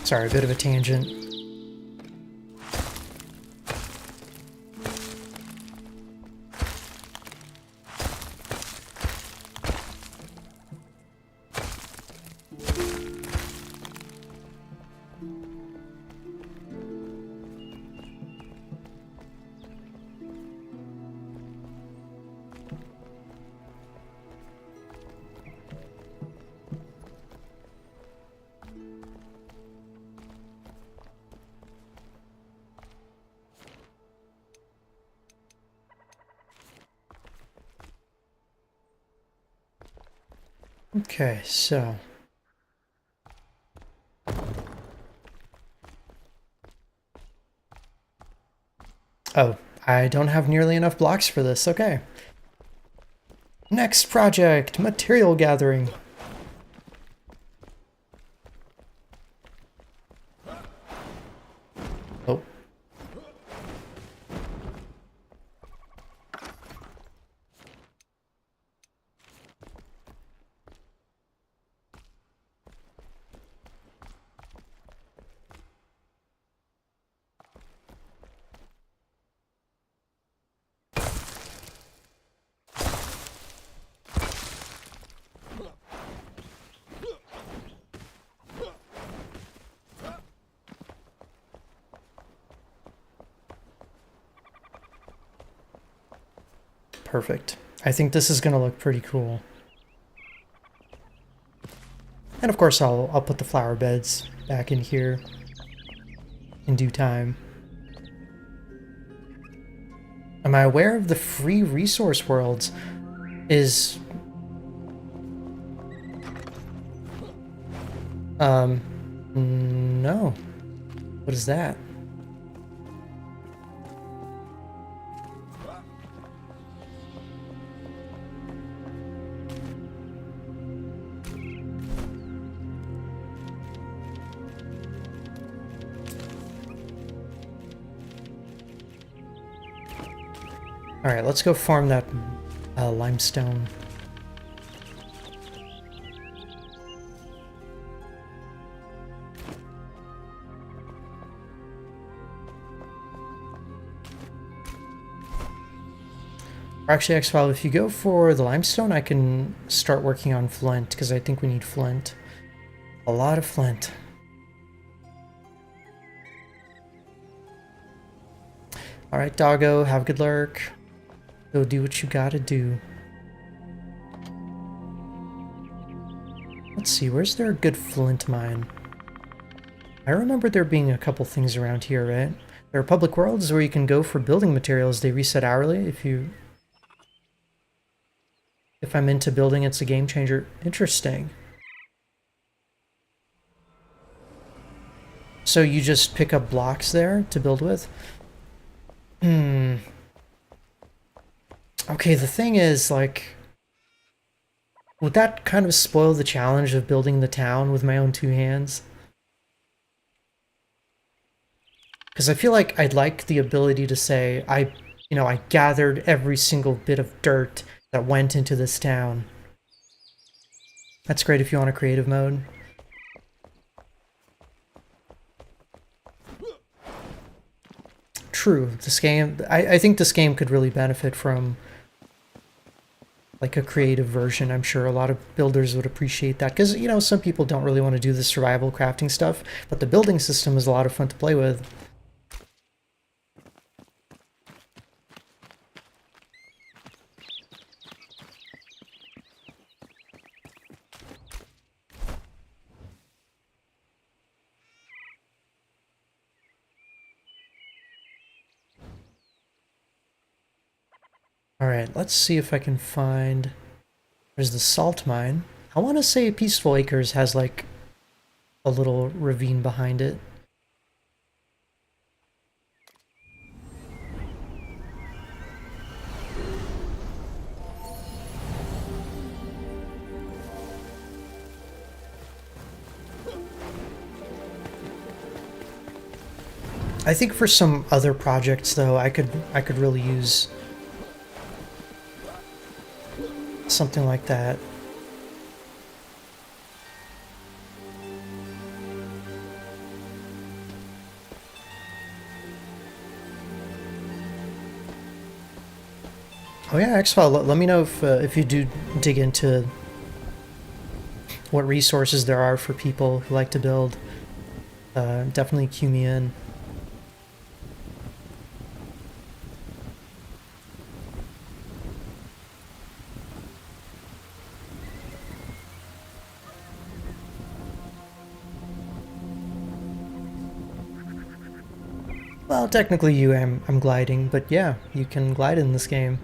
Sorry, a bit of a tangent. Okay, so... Oh, I don't have nearly enough blocks for this, okay. Next project, material gathering. Oh. Perfect. I think this is gonna look pretty cool. And of course I'll put the flower beds back in here in due time. Am I aware of the free resource worlds? Is... no. What is that? Alright, let's go farm that limestone. Or actually, X-File, if you go for the limestone, I can start working on flint, because I think we need flint. A lot of flint. Alright, doggo, have a good lurk. Go do what you gotta do. Let's see, where's there a good flint mine? I remember there being a couple things around here, right? There are public worlds where you can go for building materials. They reset hourly. If I'm into building, it's a game changer. Interesting. So you just pick up blocks there to build with? Okay, the thing is, like, would that kind of spoil the challenge of building the town with my own two hands? Because I feel like I'd like the ability to say, I gathered every single bit of dirt that went into this town. That's great if you want a creative mode. True, this game, I think this game could really benefit from like a creative version. I'm sure a lot of builders would appreciate that because, some people don't really want to do the survival crafting stuff, but the building system is a lot of fun to play with. Alright, let's see if I can find... There's the salt mine. I want to say Peaceful Acres has like a little ravine behind it. I think for some other projects though, I could really use something like that. Oh yeah, X-File, let me know if you do dig into what resources there are for people who like to build. Definitely cue me in. Well, technically I'm gliding, but yeah, you can glide in this game.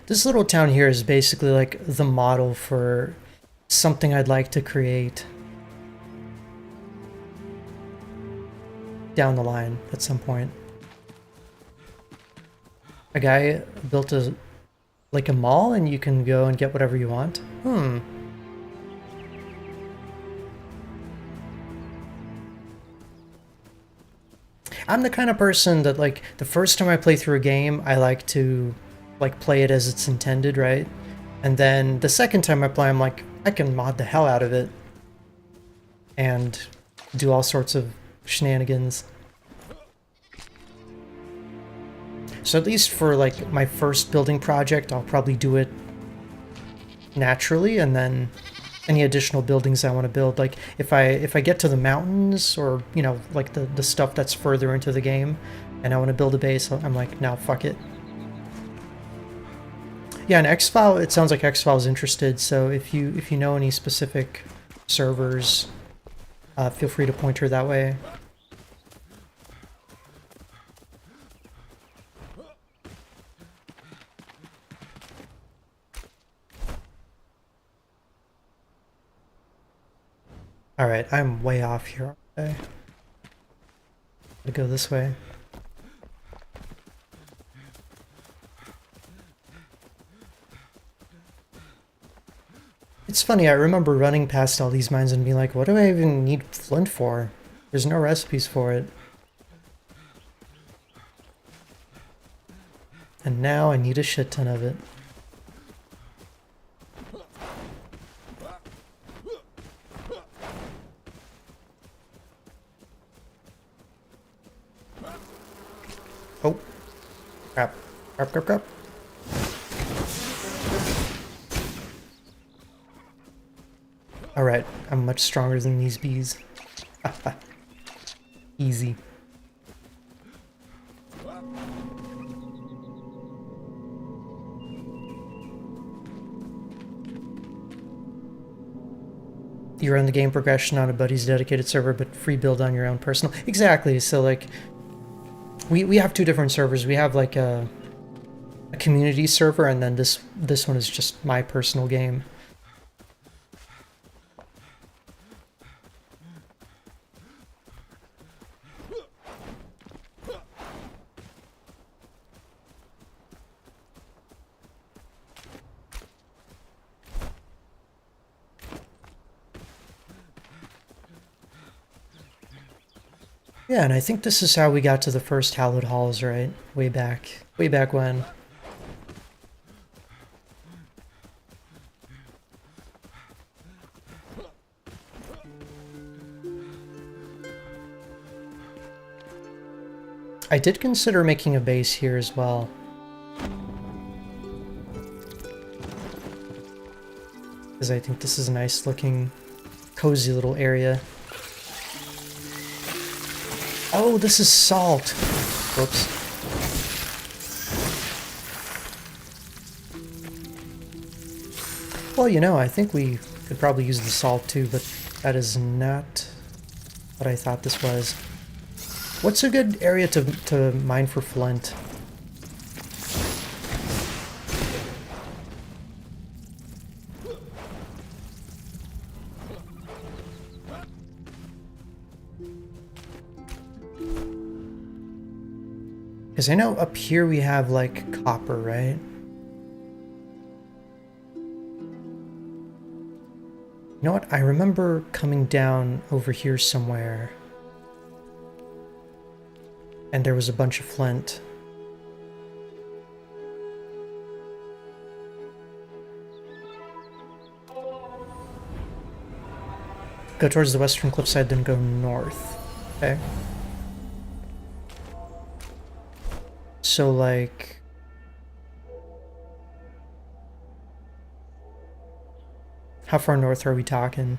This little town here is basically like the model for something I'd like to create down the line at some point. A guy built a mall and you can go and get whatever you want. I'm the kind of person that like the first time I play through a game, I like to like play it as it's intended, right? And then the second time I play, I'm like, I can mod the hell out of it and do all sorts of shenanigans. So at least for like my first building project, I'll probably do it naturally, and then any additional buildings I want to build, like if I get to the mountains or, you know, like the stuff that's further into the game and I want to build a base, I'm like, no, fuck it. Yeah, and X-File, it sounds like X-File's interested, so if you know any specific servers, feel free to point her that way. Alright, I'm way off here. Okay. Gotta go this way. It's funny, I remember running past all these mines and being like, what do I even need flint for? There's no recipes for it. And now I need a shit ton of it. Oh. Crap. Crap, crap, crap. Alright, I'm much stronger than these bees. Easy. You run the game progression on a buddy's dedicated server, but free build on your own personal. Exactly. So like, we have two different servers. We have like a community server, and then this one is just my personal game. Yeah, and I think this is how we got to the first hallowed halls, right? Way back when. I did consider making a base here as well. Because I think this is a nice looking, cozy little area. Oh, this is salt. Whoops. Well, you know, I think we could probably use the salt too, but that is not what I thought this was. What's a good area to mine for flint? Because I know up here we have, like, copper, right? You know what? I remember coming down over here somewhere. And there was a bunch of flint. Go towards the western cliffside, then go north. Okay. So, like... how far north are we talking?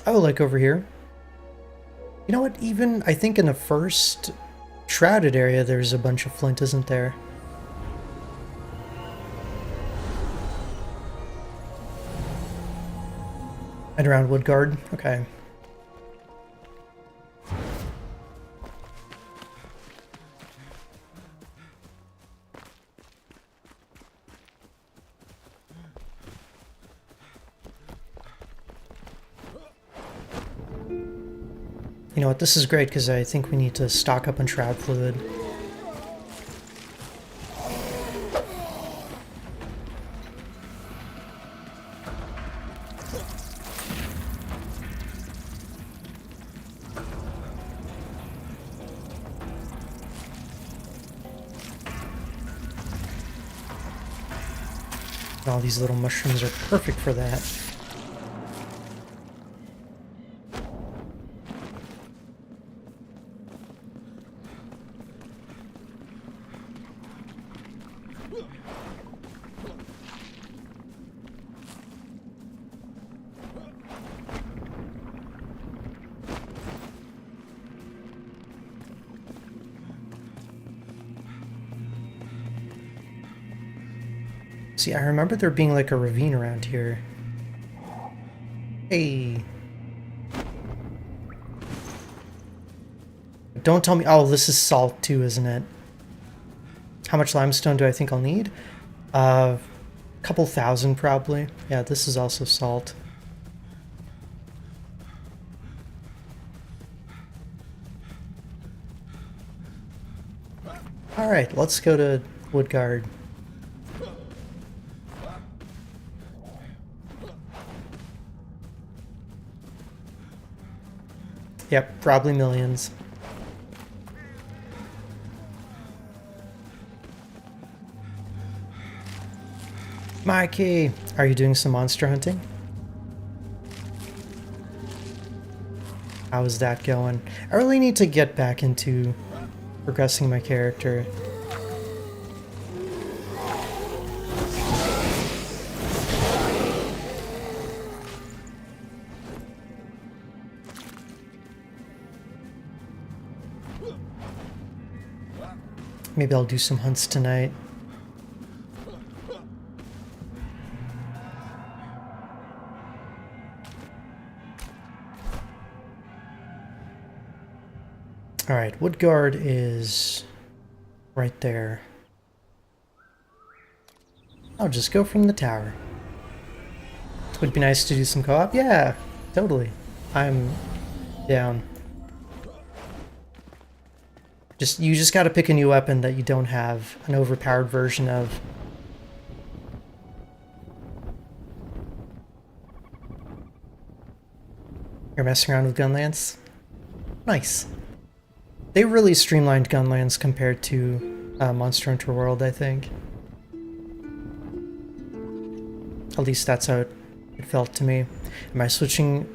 Oh, like over here? You know what, even, I think in the first Shrouded area there's a bunch of flint, isn't there? And around Woodguard? Okay. You know what, this is great because I think we need to stock up on Shroud Fluid. All these little mushrooms are perfect for that. See, I remember there being like a ravine around here. Hey. Don't tell me... oh, this is salt too, isn't it? How much limestone do I think I'll need? A couple thousand probably. Yeah, this is also salt. Alright, let's go to Woodguard. Yep, probably millions. Mikey, are you doing some monster hunting? How is that going? I really need to get back into progressing my character. Maybe I'll do some hunts tonight. Alright, Woodguard is right there. I'll just go from the tower. Would be nice to do some co-op? Yeah, totally. I'm down. You just gotta pick a new weapon that you don't have an overpowered version of. You're messing around with Gunlance? Nice. They really streamlined Gunlance compared to Monster Hunter World, I think. At least that's how it felt to me. Am I switching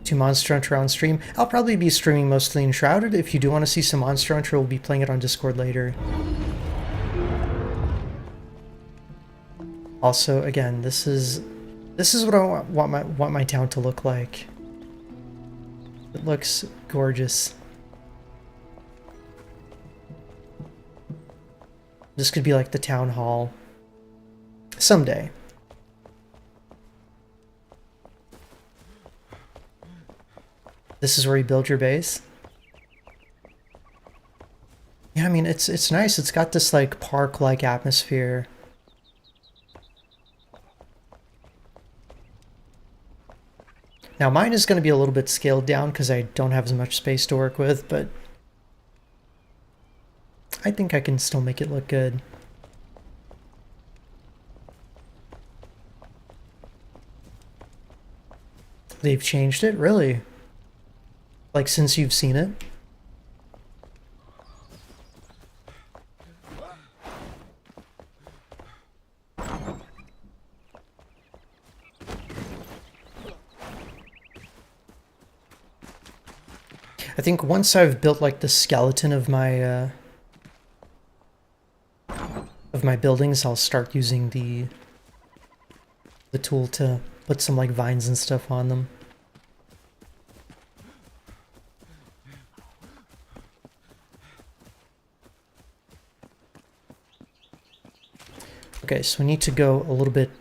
to Monster Hunter on stream? I'll probably be streaming mostly Enshrouded. If you do want to see some Monster Hunter, we'll be playing it on Discord later. Also, again, this is what I want my town to look like. It looks gorgeous. This could be like the town hall someday. This is where you build your base. Yeah, I mean, it's nice. It's got this like park-like atmosphere. Now mine is going to be a little bit scaled down because I don't have as much space to work with, but I think I can still make it look good. They've changed it? Really? Like since you've seen it? I think once I've built like the skeleton of my buildings, I'll start using the tool to put some like vines and stuff on them. Okay, so we need to go a little bit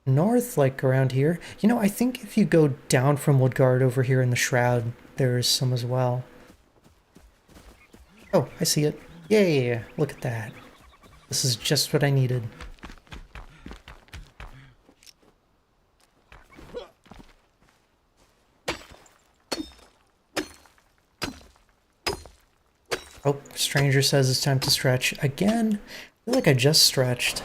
north, like around here. You know, I think if you go down from Woodguard over here in the Shroud, there's some as well. Oh, I see it. Yay! Look at that. This is just what I needed. Oh, Stranger says it's time to stretch. Again? I feel like I just stretched.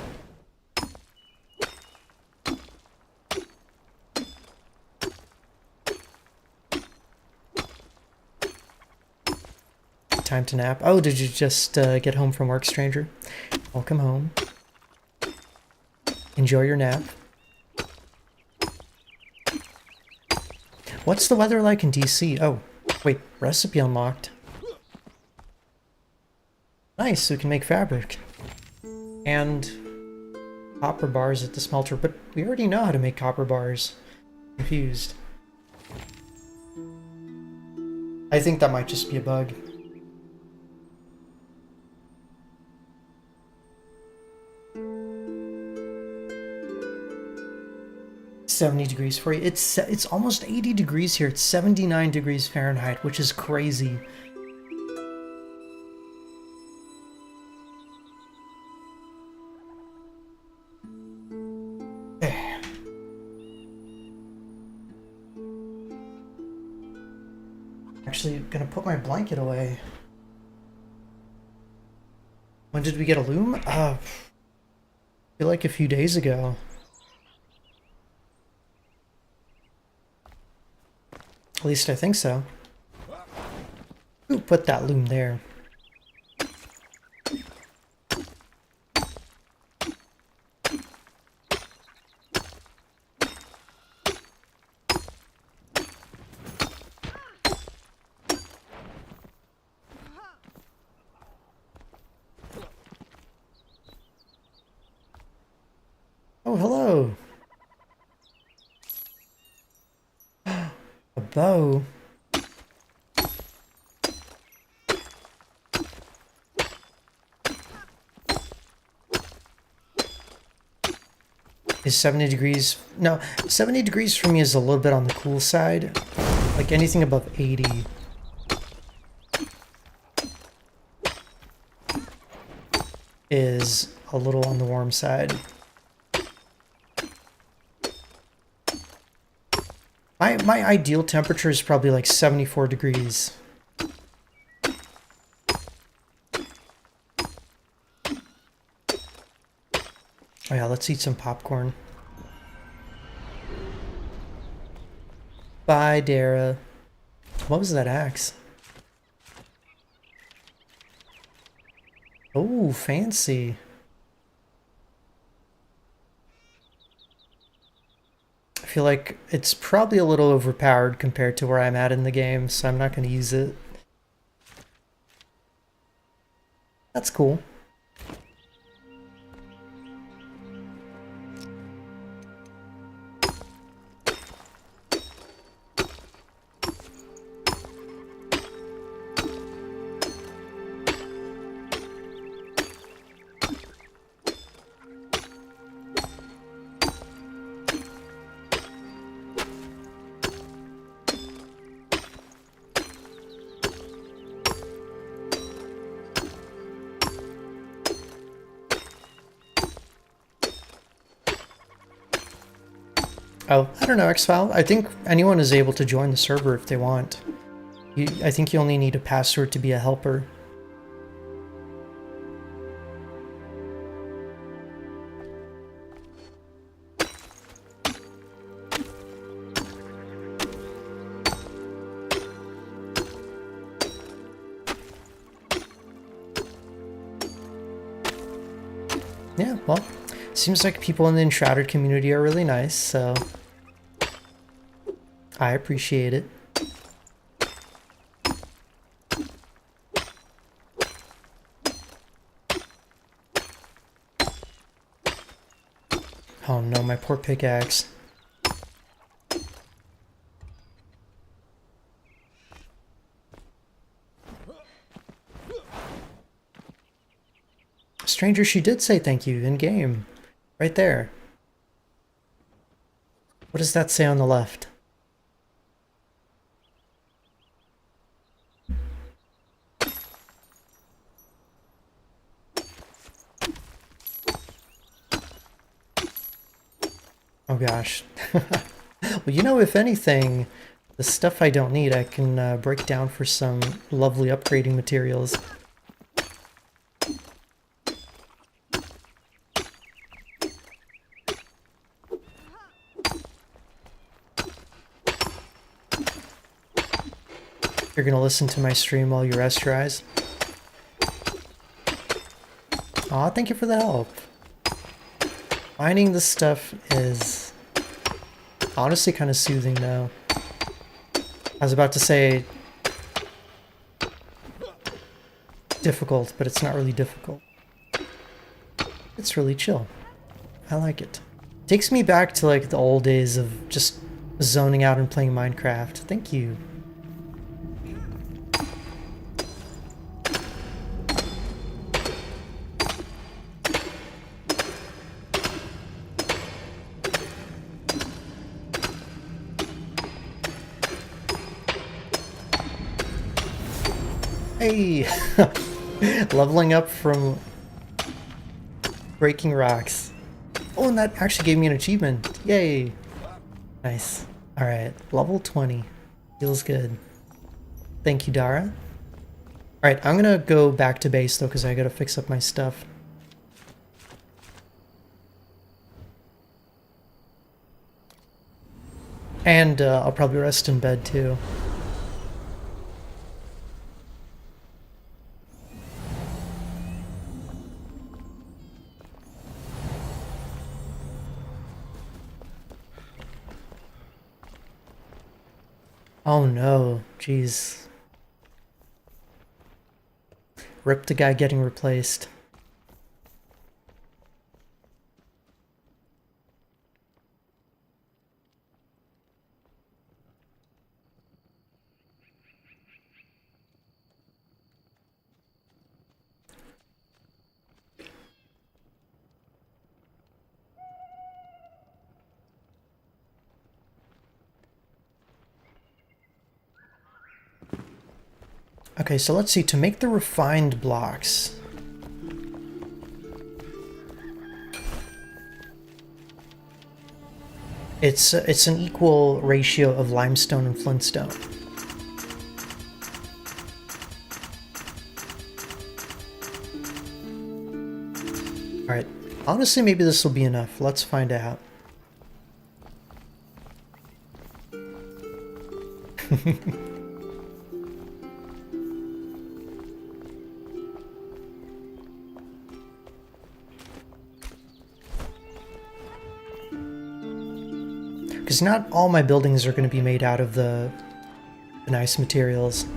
Time to nap. Oh, did you just get home from work, Stranger? Welcome home. Enjoy your nap. What's the weather like in DC? Oh, wait, recipe unlocked. Nice, we can make fabric. And copper bars at the smelter, but we already know how to make copper bars. Confused. I think that might just be a bug. $70 for you. It's almost 80 degrees here. It's 79 degrees Fahrenheit, which is crazy. Actually, gonna put my blanket away. When did we get a loom? I feel like a few days ago. At least I think so. Ooh, put that loom there. Oh, hello. A bow. Is 70 degrees? No, 70 degrees for me is a little bit on the cool side. Like anything above 80. Is a little on the warm side. My ideal temperature is probably like 74 degrees. Oh yeah, let's eat some popcorn. Bye, Dara. What was that axe? Oh, fancy. I feel like it's probably a little overpowered compared to where I'm at in the game, so I'm not going to use it. That's cool. Oh, I don't know, X-File. I think anyone is able to join the server if they want. I think you only need a password to be a helper. Yeah, well, seems like people in the Enshrouded community are really nice, so I appreciate it. Oh no, my poor pickaxe. Stranger, she did say thank you in game. Right there. What does that say on the left? Oh gosh. Well, you know, if anything, the stuff I don't need I can break down for some lovely upgrading materials. You're gonna listen to my stream while you rest your eyes? Aw, thank you for the help. Finding this stuff is honestly kind of soothing though. I was about to say difficult, but it's not really difficult. It's really chill. I like it. Takes me back to like the old days of just zoning out and playing Minecraft. Thank you. Hey! Leveling up from breaking rocks. Oh, and that actually gave me an achievement. Yay! Nice. Alright, level 20. Feels good. Thank you, Dara. Alright, I'm gonna go back to base though, because I gotta fix up my stuff. And I'll probably rest in bed too. Oh no, jeez. Rip the guy getting replaced. Okay, so let's see, to make the refined blocks. It's an equal ratio of limestone and flintstone. Alright, honestly maybe this will be enough. Let's find out. Because not all my buildings are going to be made out of the nice materials.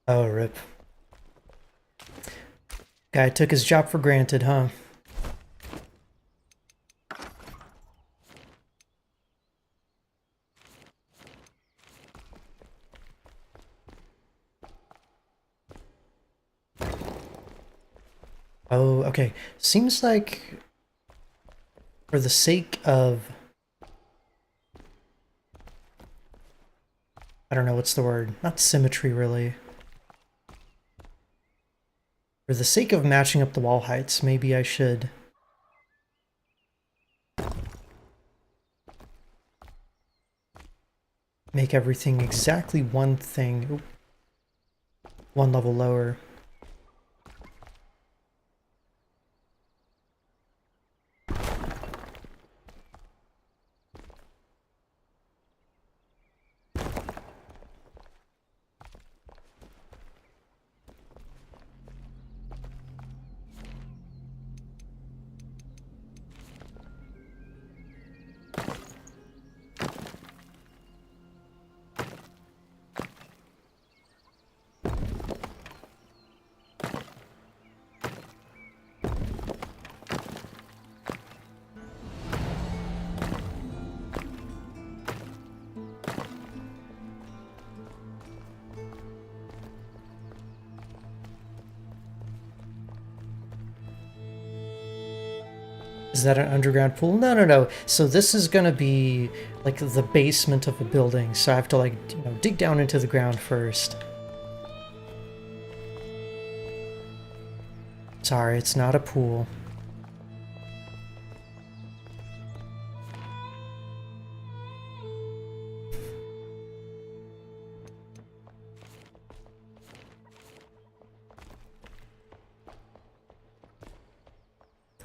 Oh, rip. Guy took his job for granted, huh? Oh, okay. Seems like for the sake of, I don't know what's the word, not symmetry really. For the sake of matching up the wall heights, maybe I should make everything exactly one thing, one level lower. Is that an underground pool? No, no, no. So this is gonna be like the basement of a building. So I have to like, dig down into the ground first. Sorry, it's not a pool.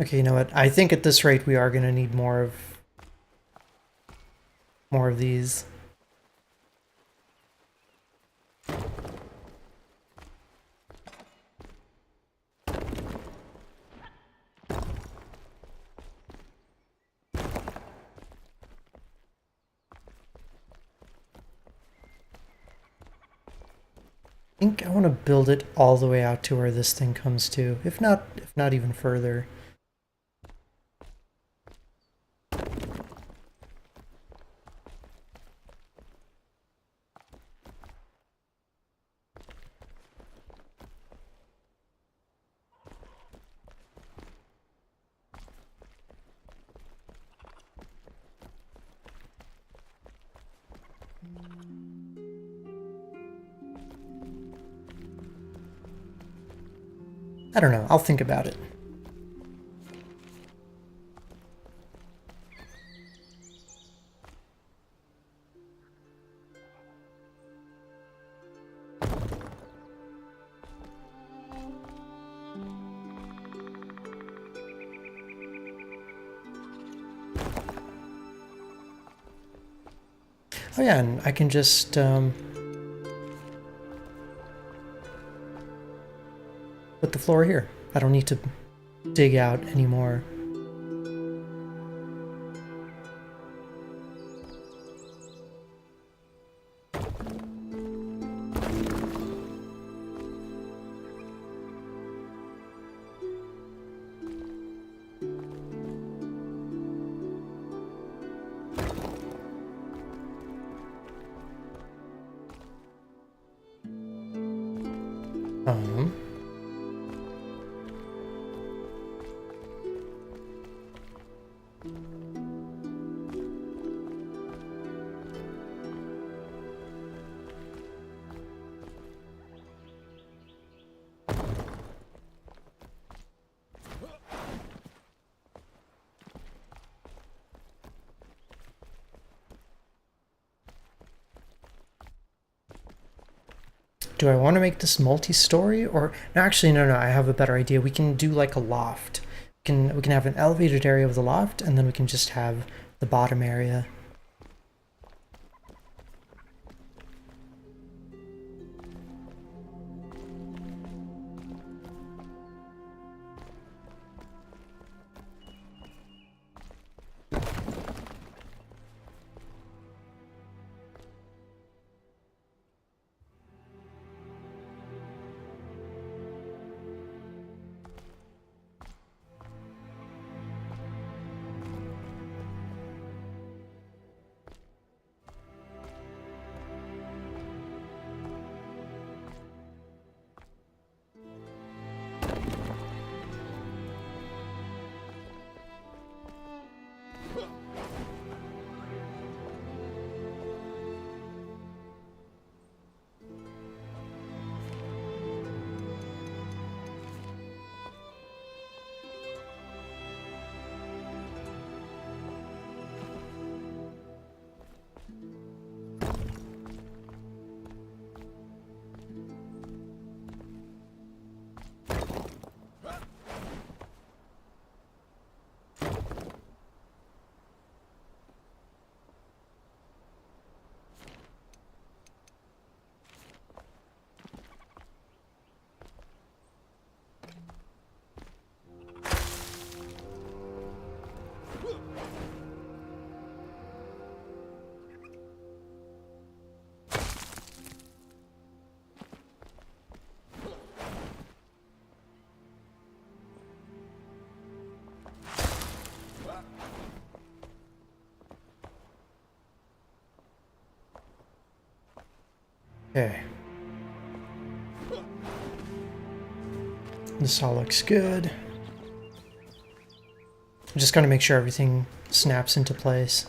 Okay, you know what? I think at this rate we are gonna need more of these. I think I want to build it all the way out to where this thing comes to, if not even further. I don't know. I'll think about it. Oh yeah, and I can just put the floor here. I don't need to dig out anymore. Um, do I want to make this multi-story or no, actually no, I have a better idea. We can do like a loft. We can have an elevated area of the loft and then we can just have the bottom area. Okay. This all looks good. I'm just gotta make sure everything snaps into place.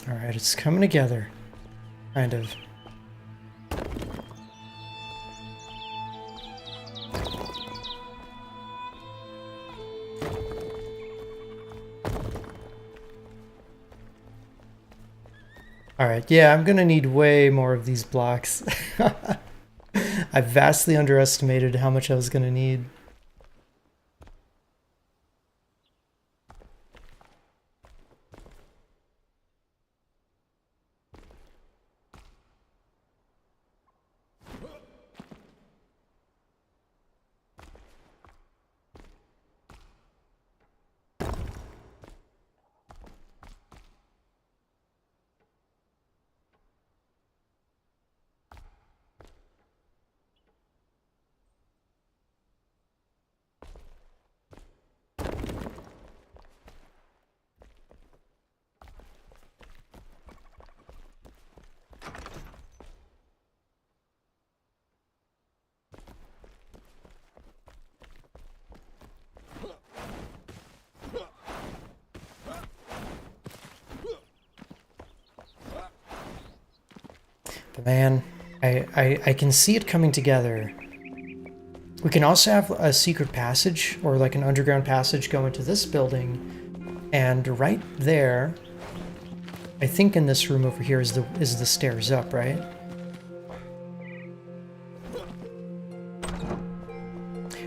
Alright, it's coming together. Kind of. Alright, yeah, I'm gonna need way more of these blocks. I vastly underestimated how much I was gonna need. But man, I can see it coming together. We can also have a secret passage, or like an underground passage go into this building, and right there, I think in this room over here is the stairs up, right?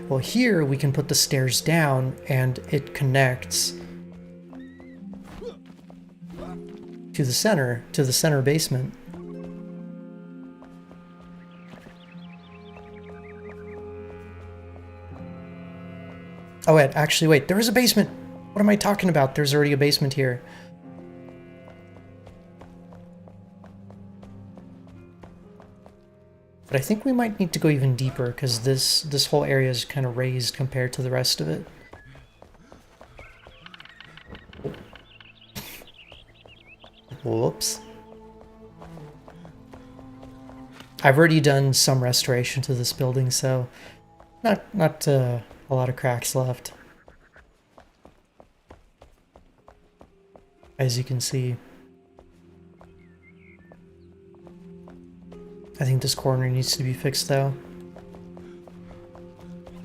Well, here we can put the stairs down, and it connects to the center basement. Oh wait, actually wait, there is a basement! What am I talking about? There's already a basement here. But I think we might need to go even deeper, because this whole area is kind of raised compared to the rest of it. Whoops. I've already done some restoration to this building, so not a lot of cracks left. As you can see. I think this corner needs to be fixed though.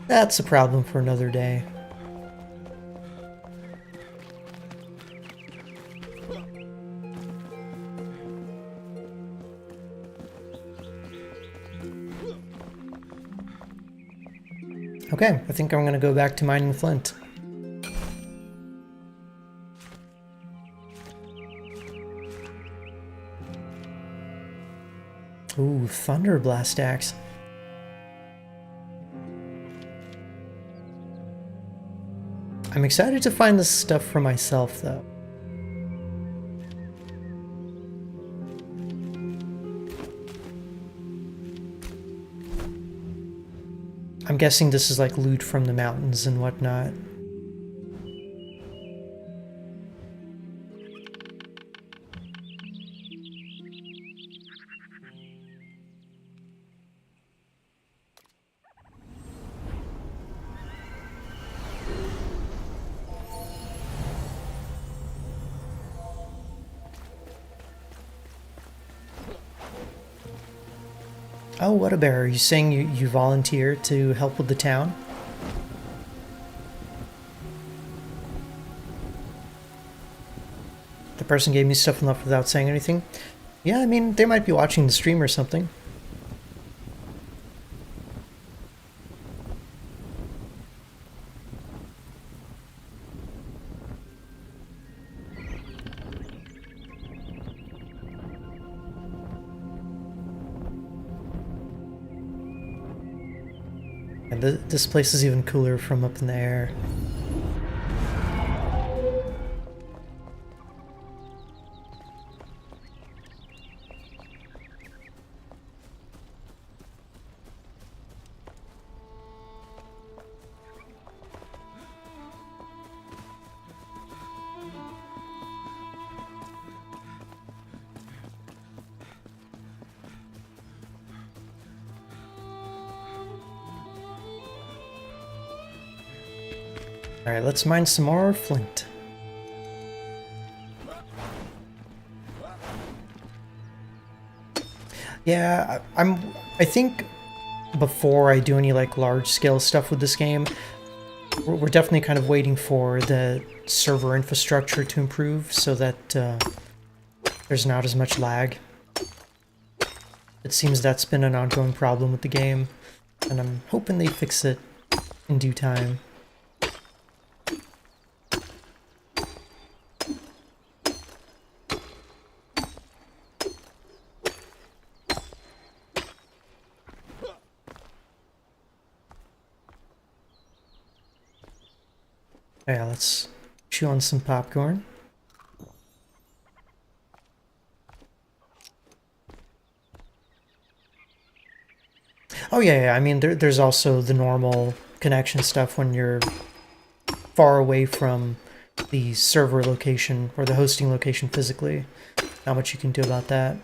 That's a problem for another day. Okay, I think I'm gonna go back to mining flint. Ooh, Thunder Blast Axe. I'm excited to find this stuff for myself, though. I'm guessing this is like loot from the mountains and whatnot. Oh, what a bear. Are you saying you volunteer to help with the town? The person gave me stuff enough without saying anything? Yeah, I mean, they might be watching the stream or something. And this place is even cooler from up in the air. Alright, let's mine some more flint. Yeah, I think before I do any like large scale stuff with this game, we're definitely kind of waiting for the server infrastructure to improve so that there's not as much lag. It seems that's been an ongoing problem with the game, and I'm hoping they fix it in due time. Yeah, let's chew on some popcorn. Oh yeah, I mean, there's also the normal connection stuff when you're far away from the server location or the hosting location physically. Not much you can do about that.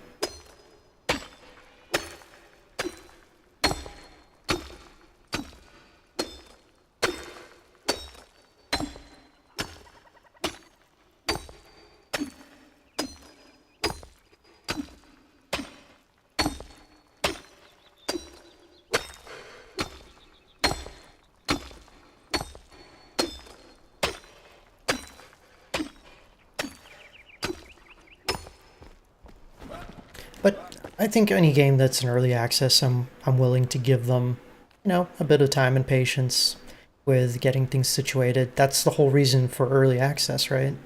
But I think any game that's in early access, I'm willing to give them, you know, a bit of time and patience with getting things situated. That's the whole reason for early access, right?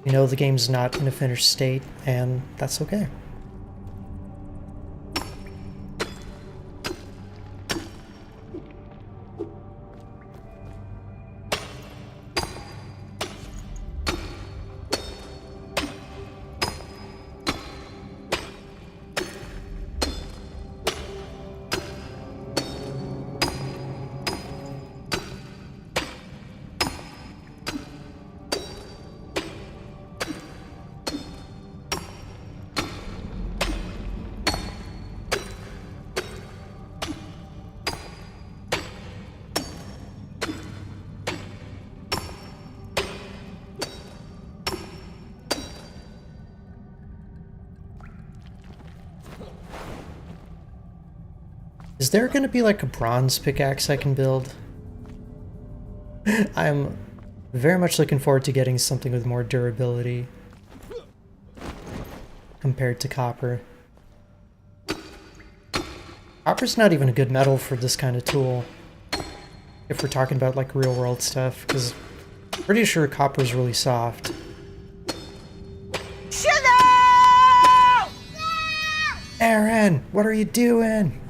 You know the game's not in a finished state, and that's okay. Is there going to be like a bronze pickaxe I can build? I'm very much looking forward to getting something with more durability compared to copper. Copper's not even a good metal for this kind of tool, if we're talking about like real world stuff, because I'm pretty sure copper's really soft. Aaron, what are you doing?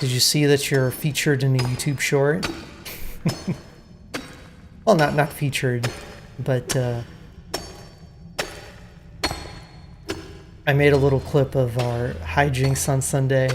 Did you see that you're featured in a YouTube short? Well, not featured, but I made a little clip of our hijinks on Sunday.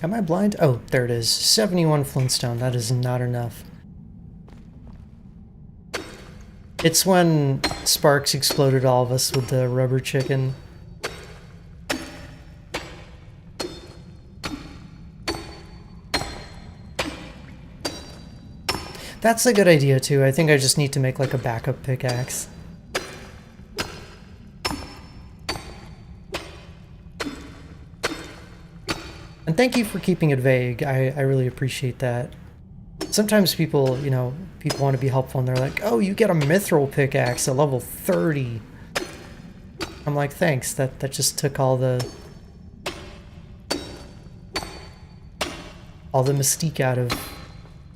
Am I blind? Oh, there it is. 71 Flintstone. That is not enough. It's when Sparks exploded all of us with the rubber chicken. That's a good idea too. I think I just need to make like a backup pickaxe. And thank you for keeping it vague. I really appreciate that. Sometimes people, you know, people want to be helpful and they're like, oh, you get a mithril pickaxe at level 30. I'm like, thanks. That just took all the mystique out of,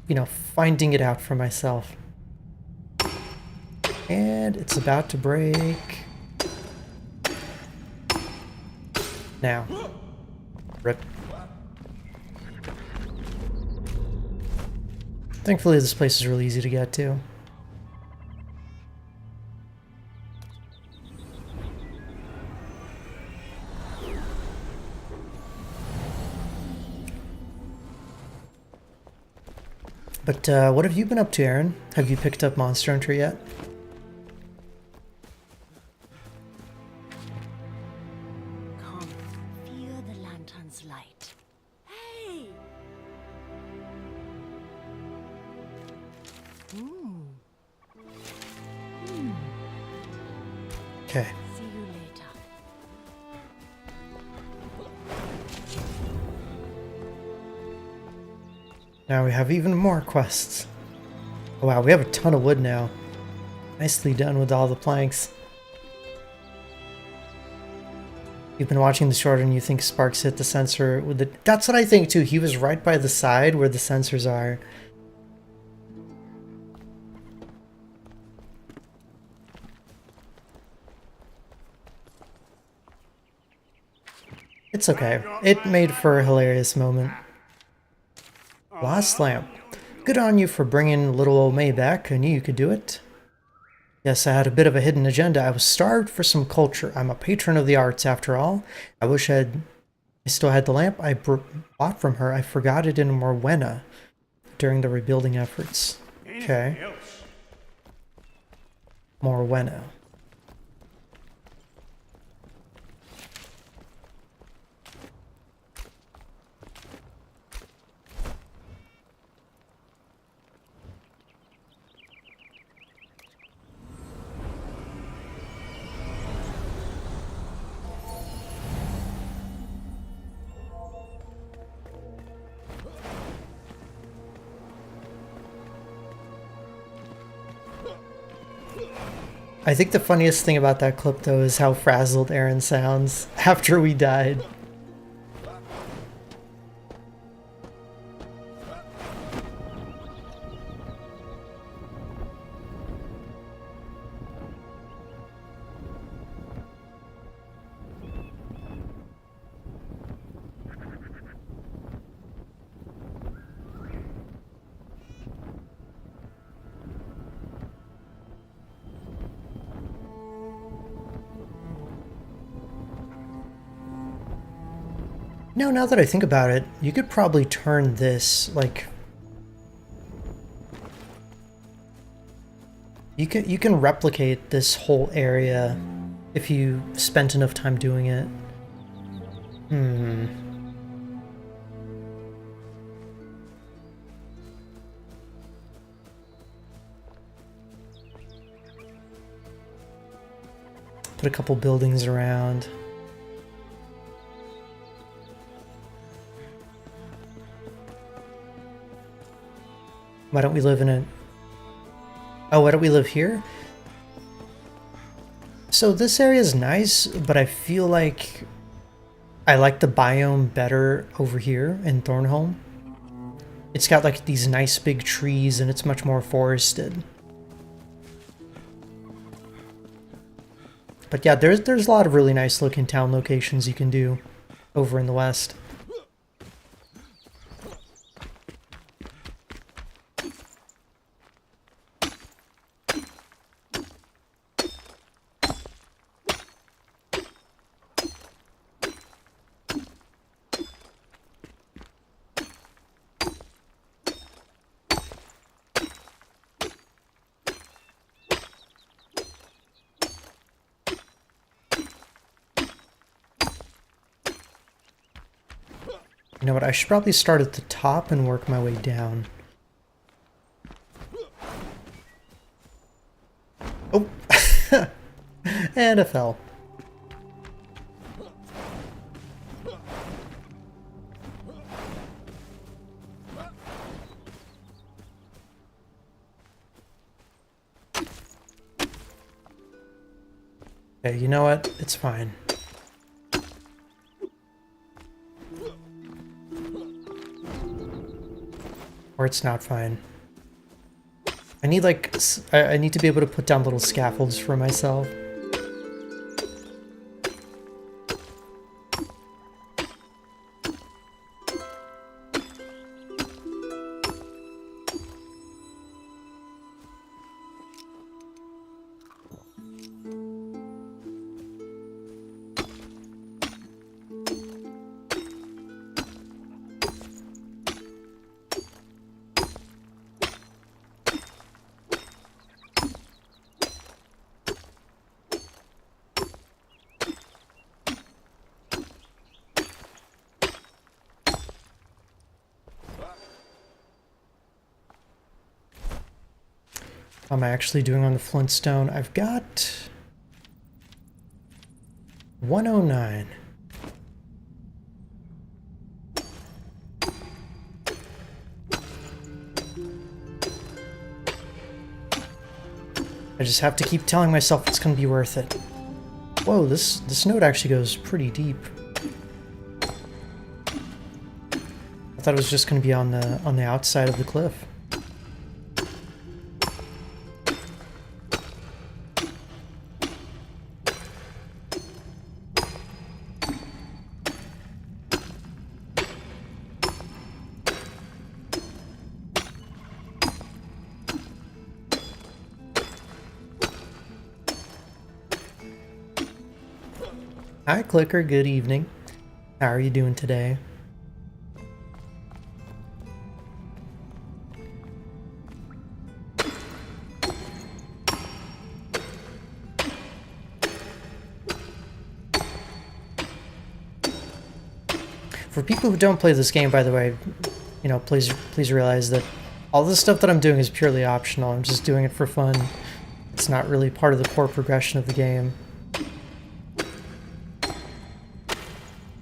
you know, finding it out for myself. And it's about to break. Now. Rip. Thankfully, this place is really easy to get to. But what have you been up to, Aaron? Have you picked up Monster Hunter yet? Come, feel the lantern's light. Hey! Okay. See you later. Now we have even more quests. Oh, wow, we have a ton of wood now. Nicely done with all the planks. You've been watching the short and you think Sparks hit the sensor with the... That's what I think too. He was right by the side where the sensors are. It's okay. It made for a hilarious moment. Last lamp. Good on you for bringing little old May back. I knew you could do it. Yes, I had a bit of a hidden agenda. I was starved for some culture. I'm a patron of the arts, after all. I wish I still had the lamp I bought from her. I forgot it in Morwenna during the rebuilding efforts. Okay. Morwenna. I think the funniest thing about that clip, though, is how frazzled Aaron sounds after we died. No, now that I think about it, you could probably turn this, like... You can replicate this whole area if you spent enough time doing it. Put a couple buildings around. Why don't we live in a... Oh, why don't we live here? So this area is nice, but I feel like I like the biome better over here in Thornholm. It's got like these nice big trees and it's much more forested. But yeah, there's a lot of really nice looking town locations you can do over in the west. You know what, I should probably start at the top and work my way down. Oh! And I fell. Okay, you know what? It's fine. Or it's not fine. I need like, I need to be able to put down little scaffolds for myself. How am I actually doing on the flintstone? I've got 109. I just have to keep telling myself it's gonna be worth it. Whoa, this node actually goes pretty deep. I thought it was just gonna be on the outside of the cliff. Hi, Clicker. Good evening. How are you doing today? For people who don't play this game, by the way, you know, please realize that all the stuff that I'm doing is purely optional. I'm just doing it for fun. It's not really part of the core progression of the game.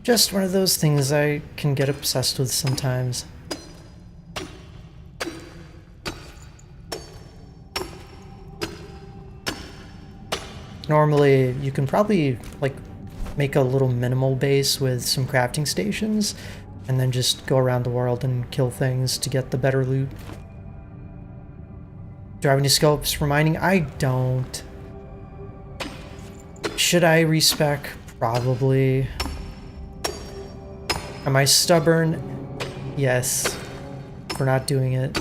Just one of those things I can get obsessed with sometimes. Normally, you can probably, like, make a little minimal base with some crafting stations, and then just go around the world and kill things to get the better loot. Do I have any scopes for mining? I don't. Should I respec? Probably. Am I stubborn? Yes. For not doing it.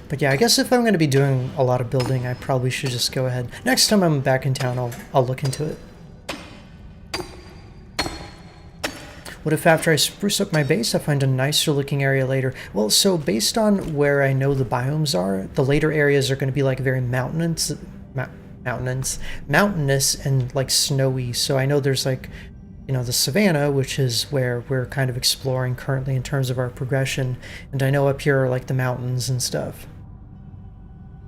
But yeah, I guess if I'm going to be doing a lot of building, I probably should just go ahead. Next time I'm back in town, I'll look into it. What if after I spruce up my base, I find a nicer looking area later? Well, so based on where I know the biomes are, the later areas are going to be like very mountainous and like snowy. So I know there's like, you know, the savannah, which is where we're kind of exploring currently in terms of our progression. And I know up here are like the mountains and stuff.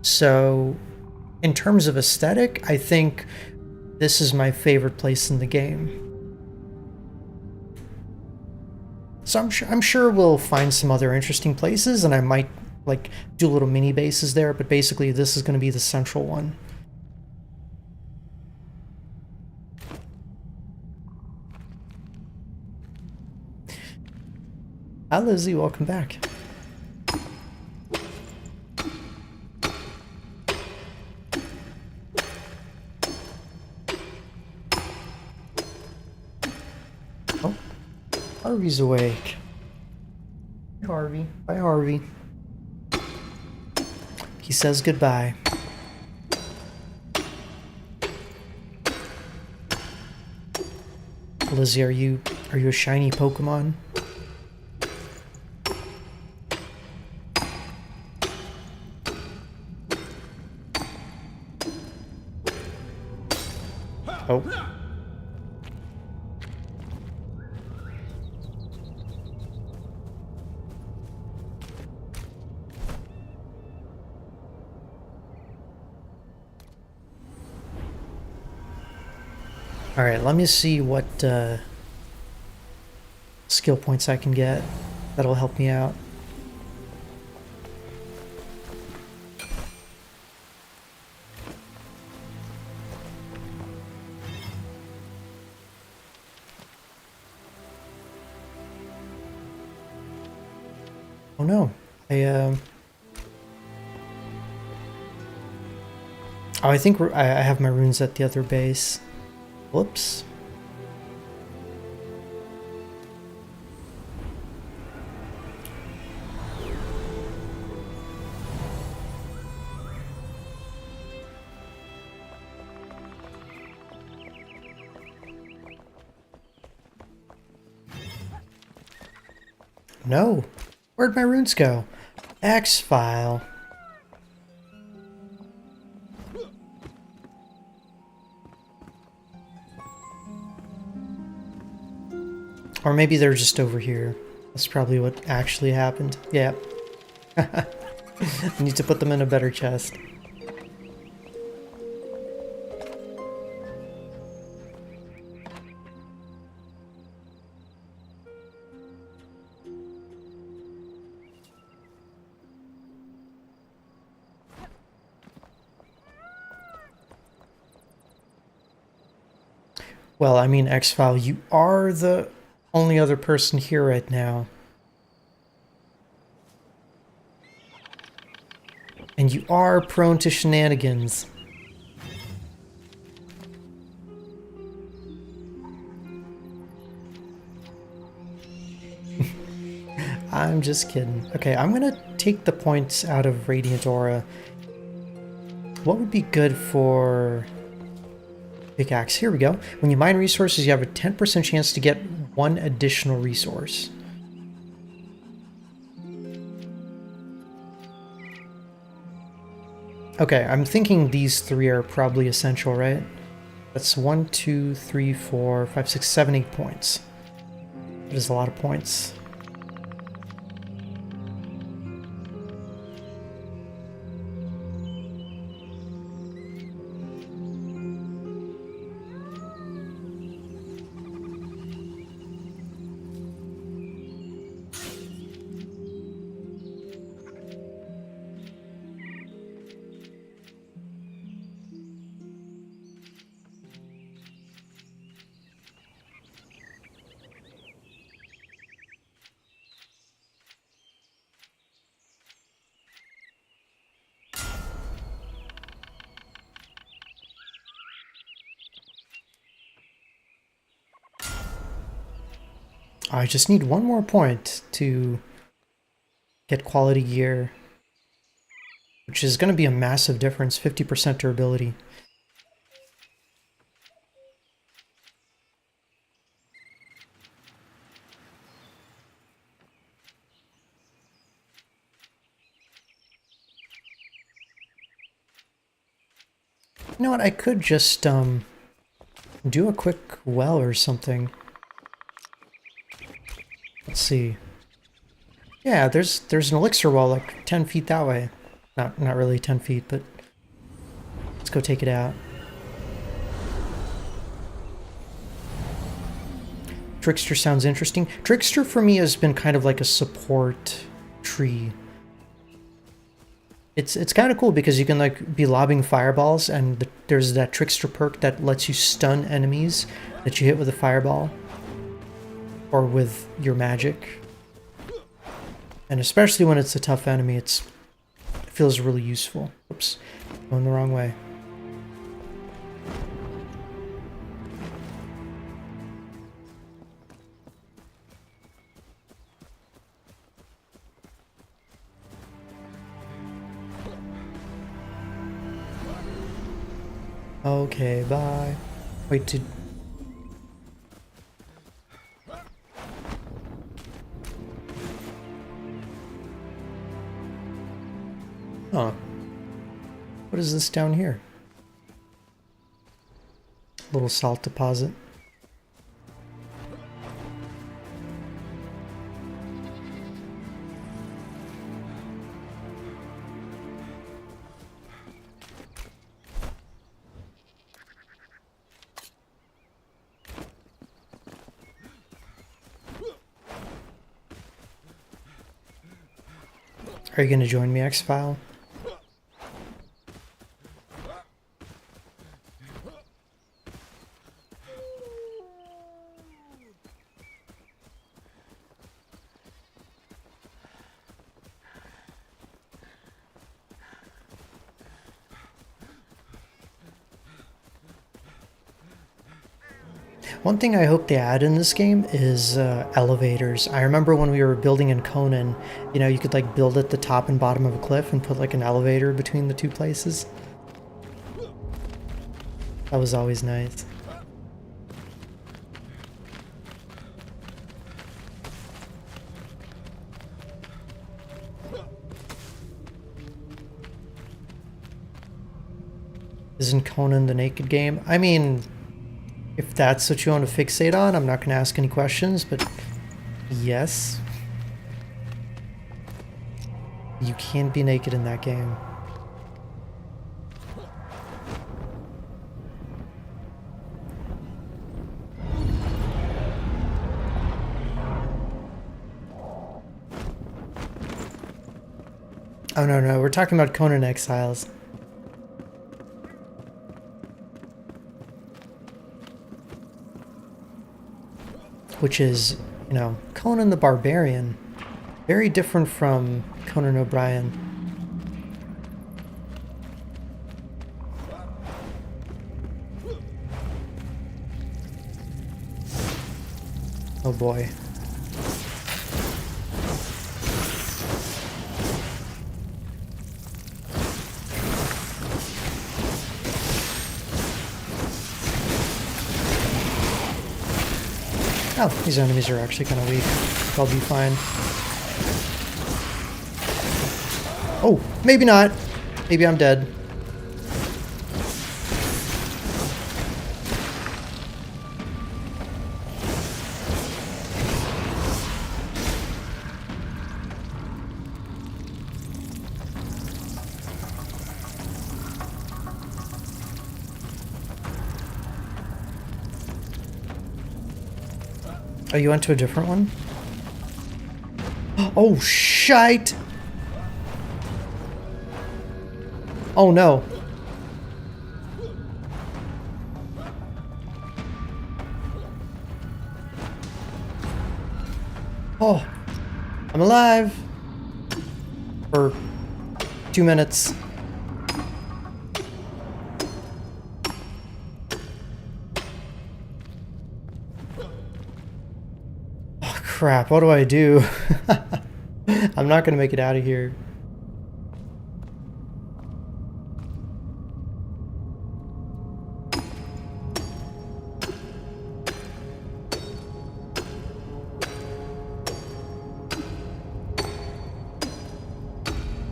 So in terms of aesthetic, I think this is my favorite place in the game. So I'm sure we'll find some other interesting places, and I might like do little mini bases there. But basically, this is going to be the central one. Hi, Lizzie. Welcome back. Oh, Harvey's awake. Harvey. Bye, Harvey. He says goodbye. Lizzie, are you a shiny Pokemon? Oh. Alright, let me see what skill points I can get. That'll help me out. Oh no, Oh, I think I have my runes at the other base. Whoops. No. Where'd my runes go? X-File. Or maybe they're just over here. That's probably what actually happened. Yeah. I need to put them in a better chest. Well, I mean, X-File, you are the only other person here right now. And you are prone to shenanigans. I'm just kidding. Okay, I'm gonna take the points out of Radiant Aura. What would be good for pickaxe? Here we go. When you mine resources, you have a 10% chance to get one additional resource. Okay, I'm thinking these three are probably essential, right? That's 1, 2, 3, 4, 5, 6, 7, 8 points. That is a lot of points. I just need one more point to get quality gear, which is going to be a massive difference, 50% durability. You know what, I could just do a quick well or something. Let's see. Yeah, there's an elixir well like 10 feet that way. Not really 10 feet, but let's go take it out. Trickster sounds interesting. Trickster for me has been kind of like a support tree. It's kind of cool because you can like be lobbing fireballs, and there's that Trickster perk that lets you stun enemies that you hit with a fireball or with your magic. And especially when it's a tough enemy, it feels really useful. Oops, going the wrong way. Okay, bye. Wait, did... Huh. What is this down here? Little salt deposit. Are you going to join me, X-File? One thing I hope they add in this game is elevators. I remember when we were building in Conan, you know, you could like build at the top and bottom of a cliff and put like an elevator between the two places. That was always nice. Isn't Conan the naked game? I mean, if that's what you want to fixate on, I'm not going to ask any questions, but yes. You can't be naked in that game. Oh no, we're talking about Conan Exiles. Which is, you know, Conan the Barbarian. Very different from Conan O'Brien. Oh boy. Oh, these enemies are actually kind of weak. I'll be fine. Oh, maybe not. Maybe I'm dead. Oh, you went to a different one? Oh, shite! Oh, no. Oh, I'm alive! For 2 minutes. Crap, what do I do? I'm not gonna make it out of here.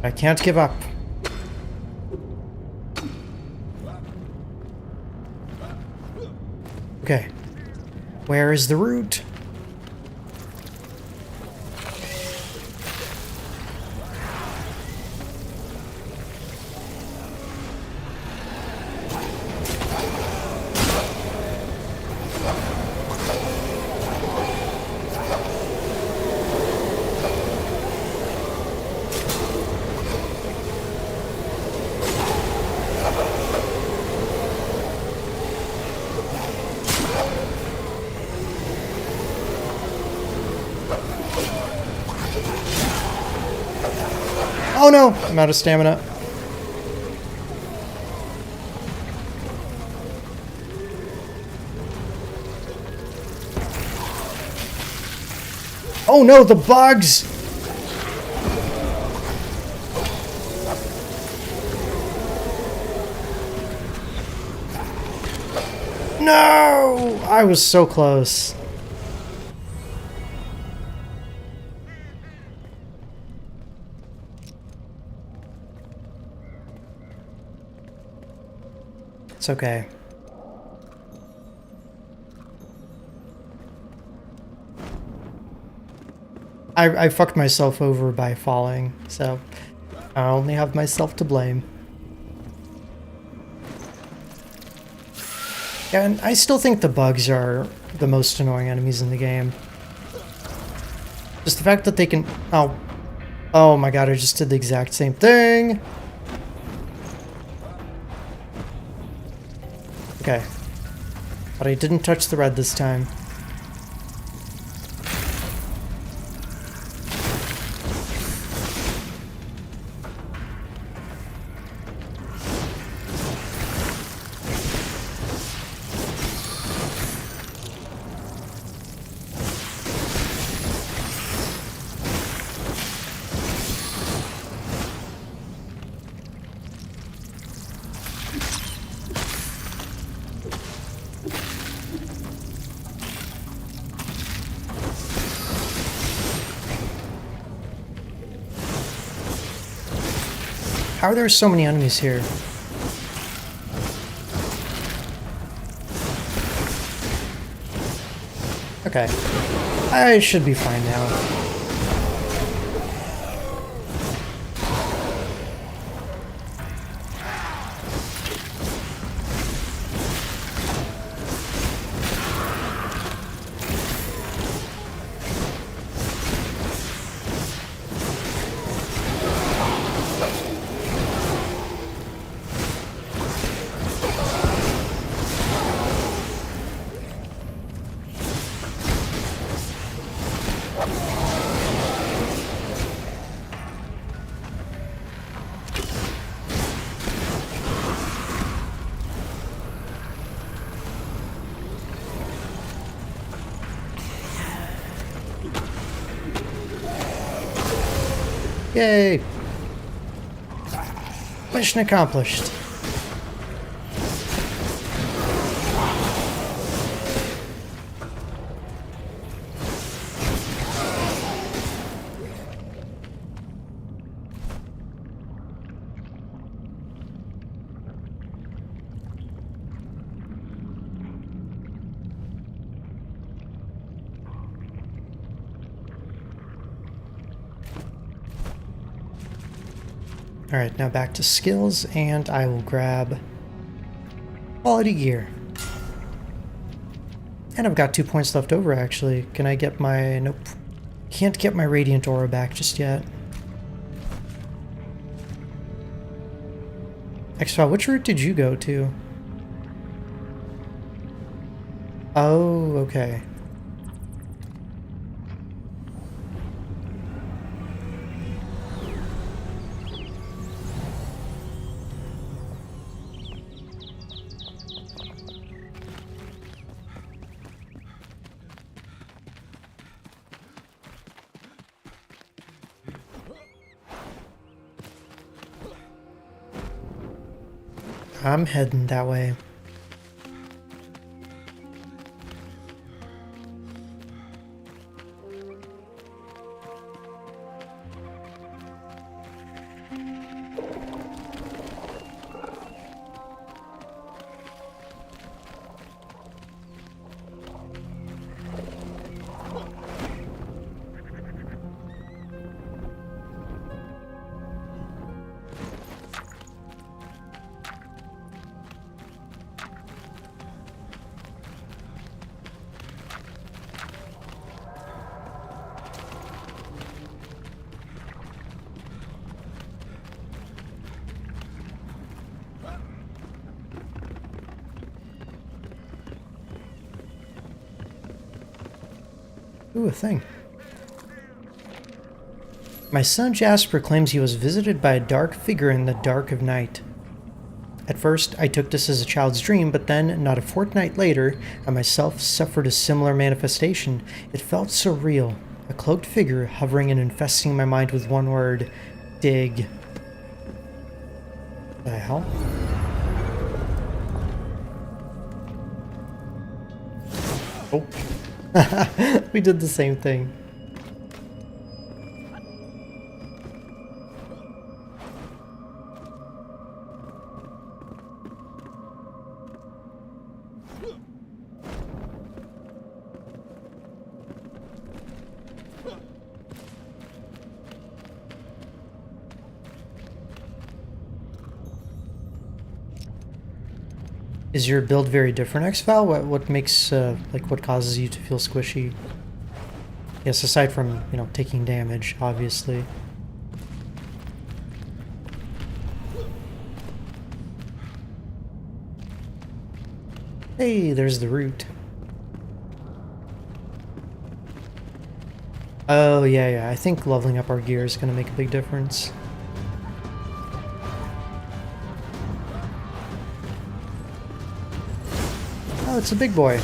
I can't give up. Okay. Where is the route? Oh no! I'm out of stamina. Oh no, the bugs! No! I was so close. It's okay. I fucked myself over by falling, so I only have myself to blame. Yeah, and I still think the bugs are the most annoying enemies in the game. Just the fact that they can... Oh. Oh my god, I just did the exact same thing! Okay. But I didn't touch the red this time. How are there so many enemies here? Okay. I should be fine now. Yay! Mission accomplished. Alright, now back to skills, and I will grab quality gear. And I've got 2 points left over, actually. Can I get my... Nope. Can't get my Radiant Aura back just yet. Extra, which route did you go to? Oh, okay. I'm heading that way. Ooh, a thing. My son Jasper claims he was visited by a dark figure in the dark of night. At first, I took this as a child's dream, but then, not a fortnight later, I myself suffered a similar manifestation. It felt surreal. A cloaked figure hovering and infesting my mind with one word: dig. The hell? Oh. We did the same thing. Is your build very different, X-File? What makes, like, what causes you to feel squishy? Yes, aside from, you know, taking damage, obviously. Hey, there's the root. Oh, yeah, I think leveling up our gear is going to make a big difference. Oh, it's a big boy.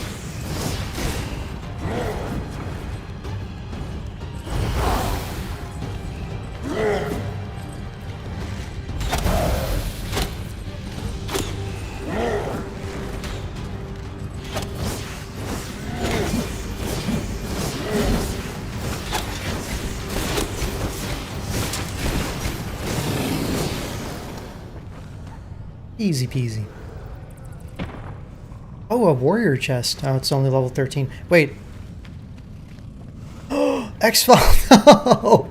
Easy peasy. Oh, a warrior chest. Oh, it's only level 13. Wait. X-File! No!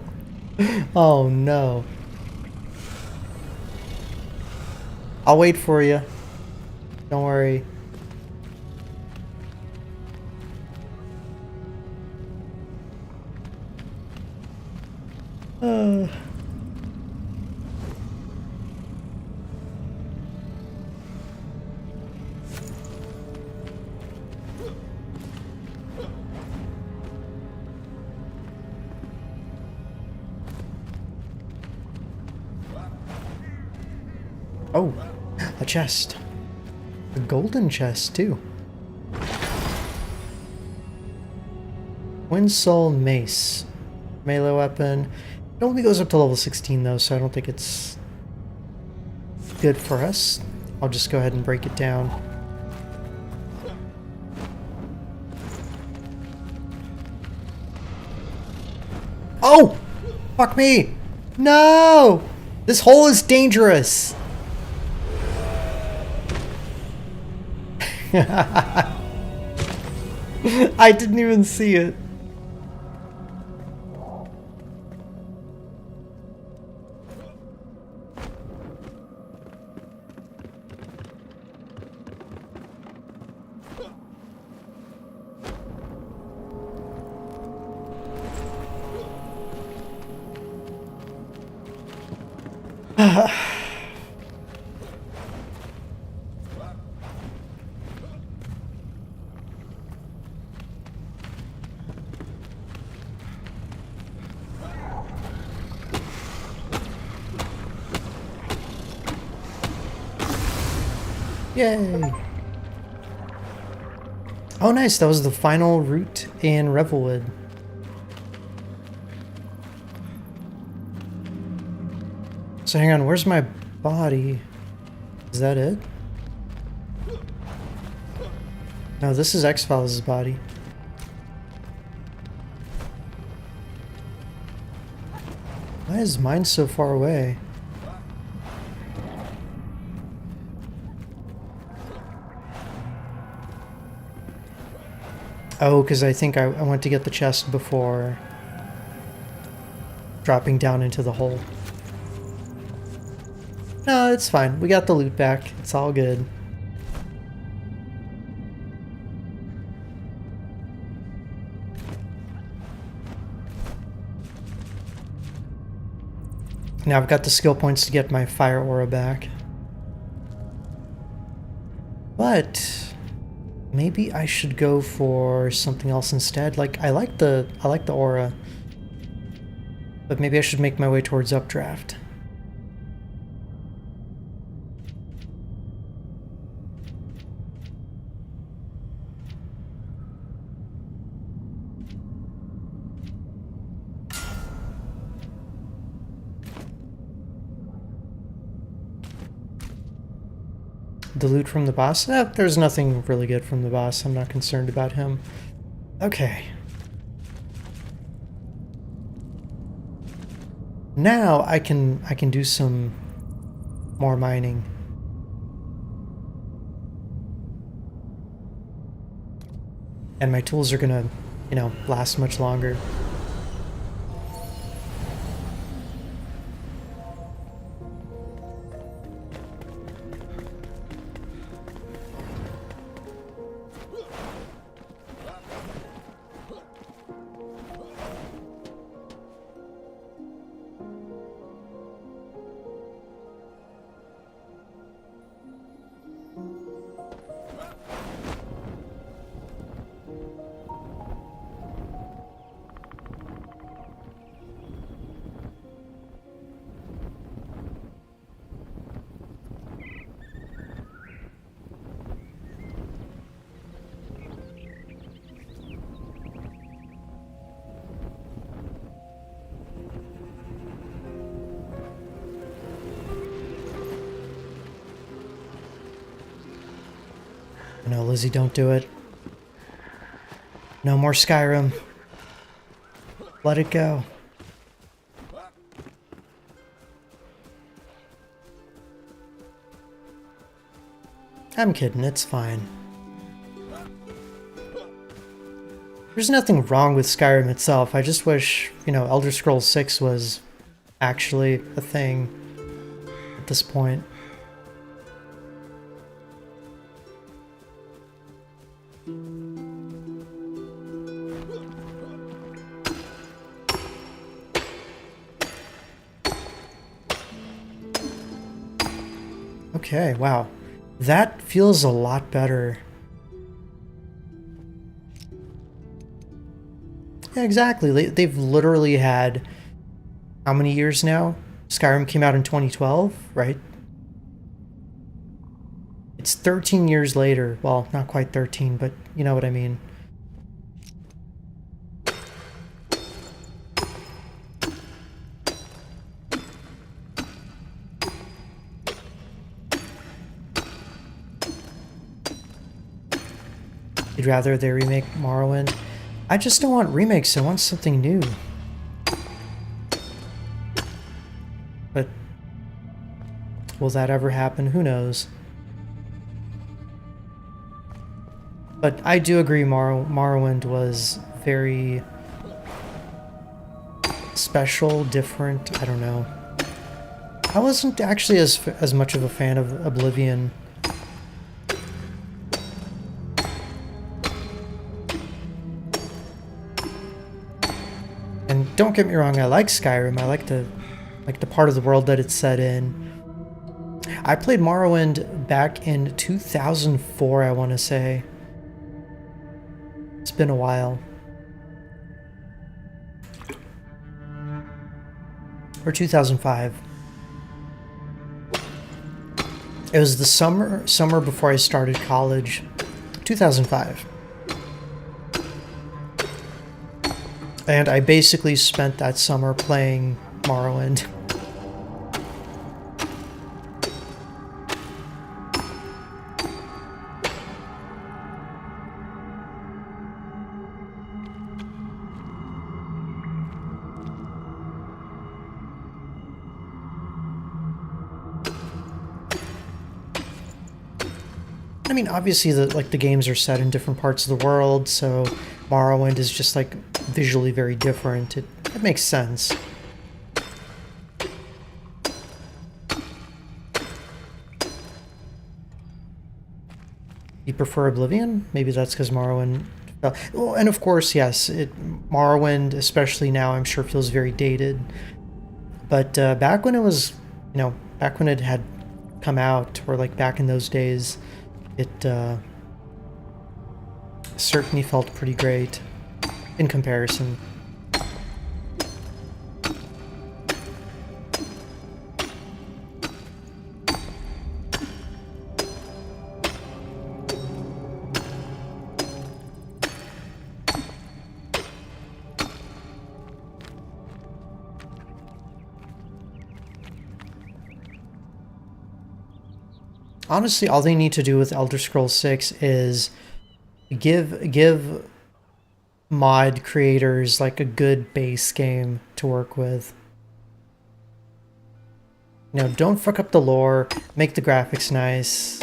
Oh, no. I'll wait for you. Don't worry. Oh, a chest. A golden chest, too. Wind Soul Mace. Melee weapon. It only goes up to level 16, though, so I don't think it's good for us. I'll just go ahead and break it down. Oh! Fuck me! No! This hole is dangerous! I didn't even see it. Yay! Oh nice, that was the final route in Revelwood. So hang on, where's my body? Is that it? No, this is X-Files' body. Why is mine so far away? Oh, because I think I went to get the chest before dropping down into the hole. No, it's fine. We got the loot back. It's all good. Now I've got the skill points to get my fire aura back. But maybe I should go for something else instead. Like I like the aura. But maybe I should make my way towards Updraft. The loot from the boss? There's nothing really good from the boss. I'm not concerned about him. Okay. Now I can do some more mining. And my tools are gonna, last much longer. No, Lizzie, don't do it. No more Skyrim. Let it go. I'm kidding, it's fine. There's nothing wrong with Skyrim itself. I just wish, Elder Scrolls 6 was actually a thing at this point. Okay, wow. That feels a lot better. Yeah, exactly. They've literally had how many years now? Skyrim came out in 2012, right? It's 13 years later. Well, not quite 13, but you know what I mean. You'd rather they remake Morrowind? I just don't want remakes, I want something new. But will that ever happen? Who knows? But I do agree Morrowind was very special, different, I don't know. I wasn't actually as much of a fan of Oblivion. And don't get me wrong, I like Skyrim. I like the part of the world that it's set in. I played Morrowind back in 2004, I want to say. It's been a while. Or 2005. It was the summer before I started college. 2005. And I basically spent that summer playing Morrowind. I mean, obviously the games are set in different parts of the world, so Morrowind is just visually very different. It makes sense. You prefer Oblivion? Maybe that's because Morrowind... well, and of course, yes, Morrowind, especially now, I'm sure feels very dated. But back when it was, back when it had come out, or back in those days, it certainly felt pretty great in comparison. Honestly, all they need to do with Elder Scrolls 6 is give mod creators like a good base game to work with. You know, don't fuck up the lore, make the graphics nice,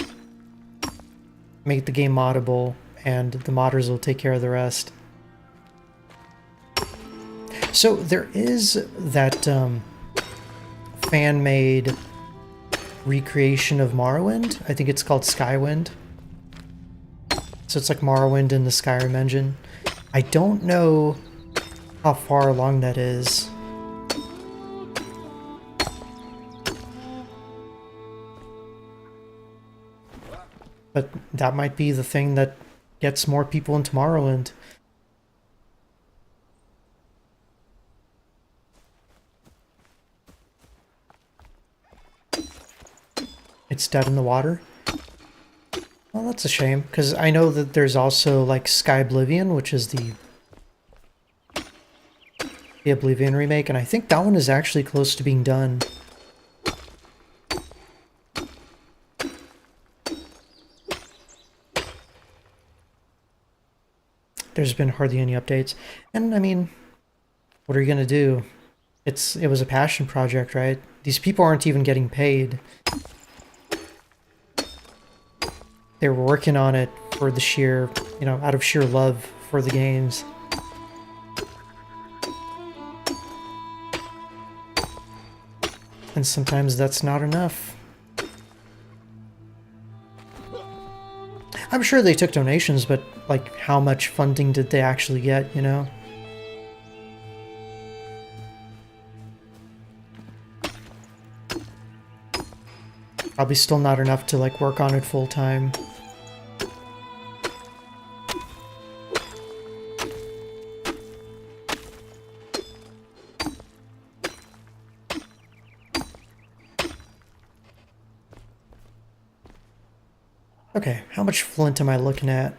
make the game moddable, and the modders will take care of the rest. So there is that fan-made recreation of Morrowind. I think it's called Skywind. So it's like Morrowind in the Skyrim engine. I don't know how far along that is. But that might be the thing that gets more people into Morrowind. It's dead in the water. Well, that's a shame, because I know that there's also like Sky Oblivion, which is the Oblivion remake, and I think that one is actually close to being done. There's been hardly any updates, and I mean, what are you gonna do? It was a passion project, right? These people aren't even getting paid. They were working on it for the sheer, you know, out of sheer love for the games. And sometimes that's not enough. I'm sure they took donations, but like how much funding did they actually get, you know? Probably still not enough to like work on it full time. Okay, how much flint am I looking at?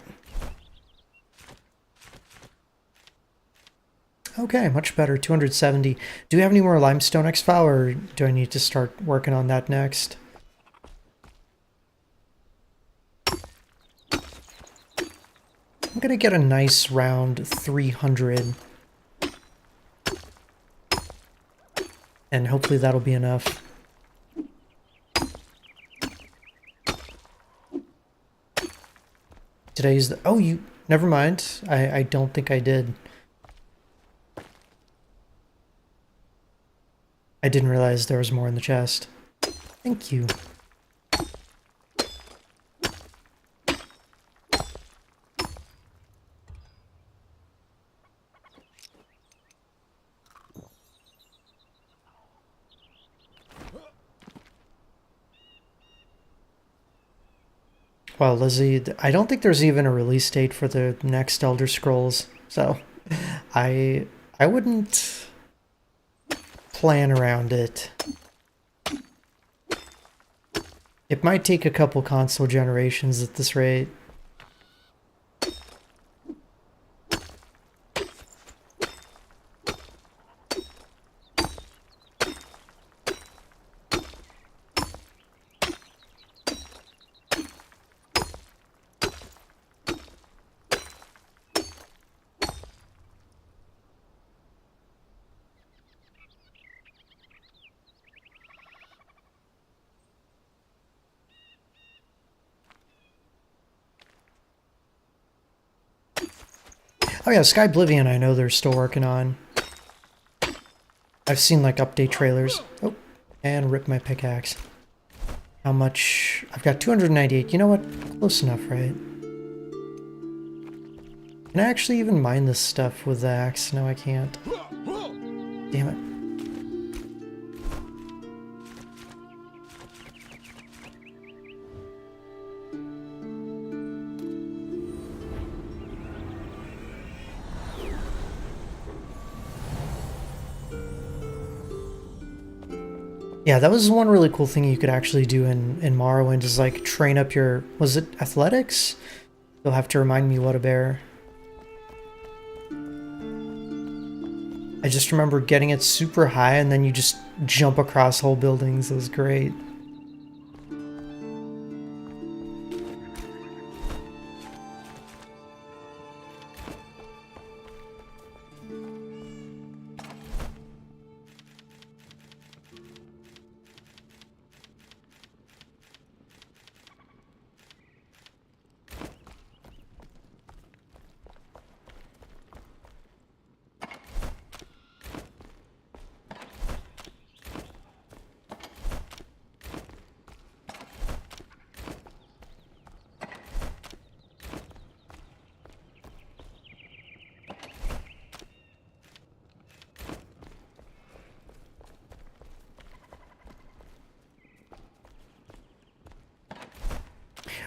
Okay, much better, 270. Do we have any more limestone X-File, or do I need to start working on that next? I'm gonna get a nice round 300. And hopefully that'll be enough. Did I use the... Oh, you... Never mind. I don't think I did. I didn't realize there was more in the chest. Thank you. Well, Lizzie, I don't think there's even a release date for the next Elder Scrolls, so I wouldn't plan around it. It might take a couple console generations at this rate. Oh yeah, Sky Oblivion I know they're still working on. I've seen like update trailers. Oh, and rip my pickaxe. How much? I've got 298. You know what? Close enough, right? Can I actually even mine this stuff with the axe? No, I can't. Damn it. Yeah, that was one really cool thing you could actually do in Morrowind is like train up your... Was it athletics? You'll have to remind me what a bear. I just remember getting it super high and then you just jump across whole buildings. It was great.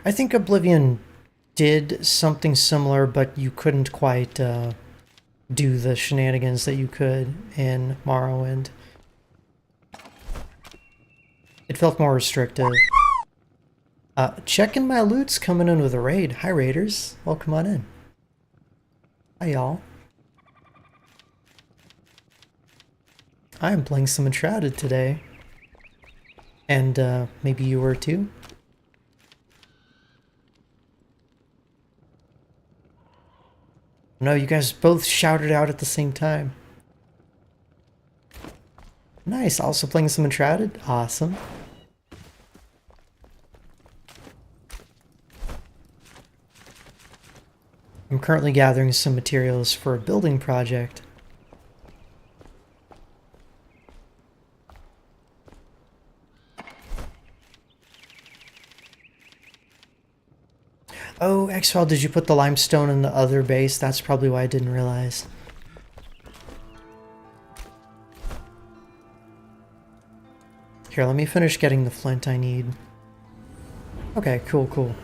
I think Oblivion did something similar, but you couldn't quite do the shenanigans that you could in Morrowind. It felt more restrictive. Checking my loot's coming in with a raid. Hi, raiders. Welcome on in. Hi, y'all. I'm playing some Enshrouded today. And maybe you were too? No, you guys both shouted out at the same time. Nice, also playing some Enshrouded? Awesome. I'm currently gathering some materials for a building project. Oh, Exfile, did you put the limestone in the other base? That's probably why I didn't realize. Here, let me finish getting the flint I need. Okay, cool, cool.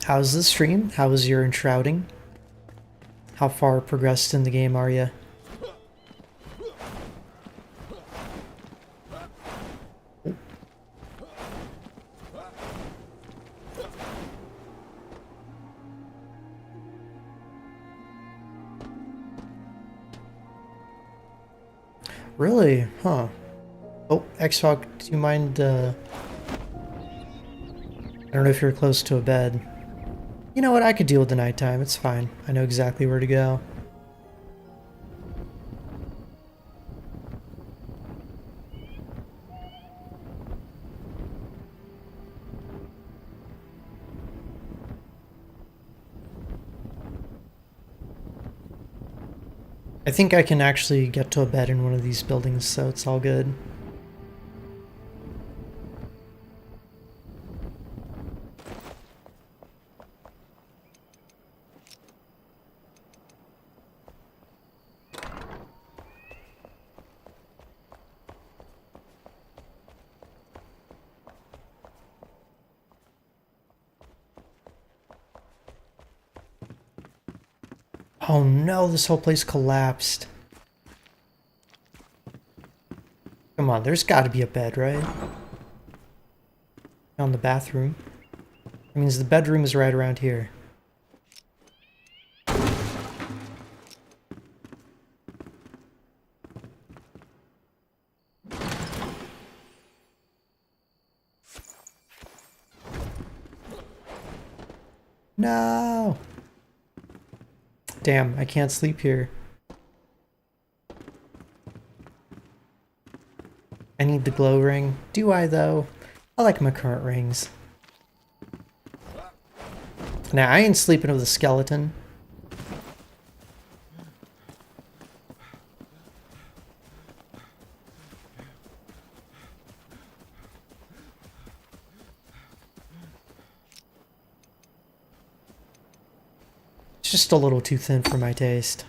How's the stream? How was your enshrouding? How far progressed in the game are you? Really? Huh. Oh, Xhawk, do you mind, I don't know if you're close to a bed. You know what, I could deal with the nighttime, it's fine. I know exactly where to go. I think I can actually get to a bed in one of these buildings, so it's all good. Oh no, this whole place collapsed. Come on, there's gotta be a bed, right? On the bathroom. That means the bedroom is right around here. No! Damn, I can't sleep here. I need the glow ring. Do I, though? I like my current rings. Nah, I ain't sleeping with a skeleton. It's just a little too thin for my taste.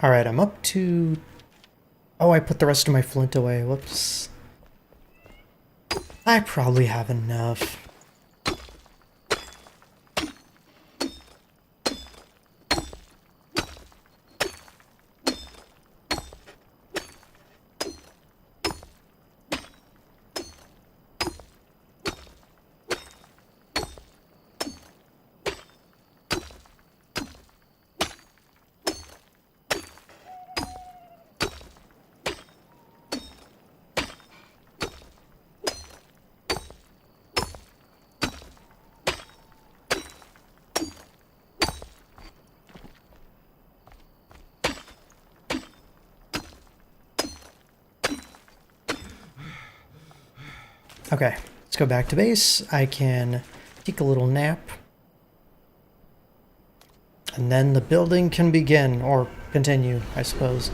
Alright, I'm up to... Oh, I put the rest of my flint away. Whoops. I probably have enough. Okay, let's go back to base. I can take a little nap. And then the building can begin, or continue, I suppose.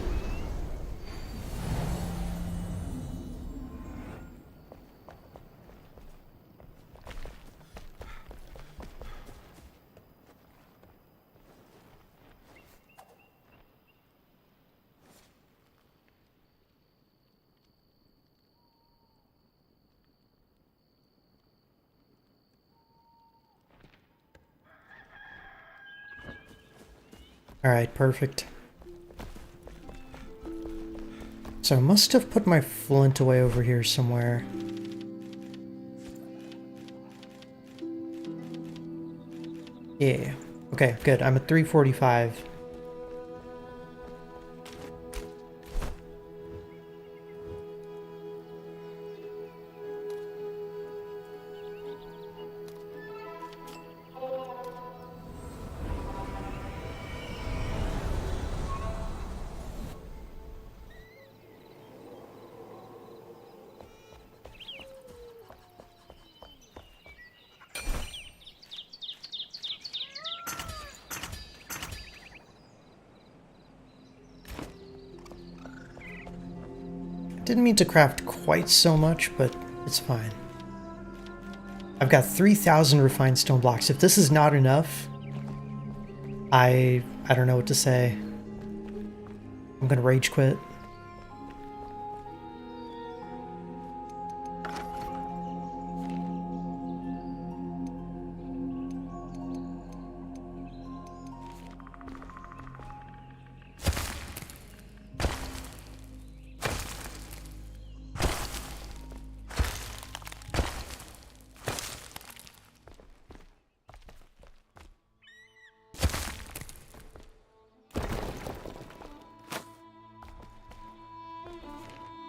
Alright, perfect. So I must have put my flint away over here somewhere. Yeah. Okay, good. I'm at 345. Didn't mean to craft quite so much, but it's fine. I've got 3,000 refined stone blocks. If this is not enough, I don't know what to say. I'm gonna rage quit.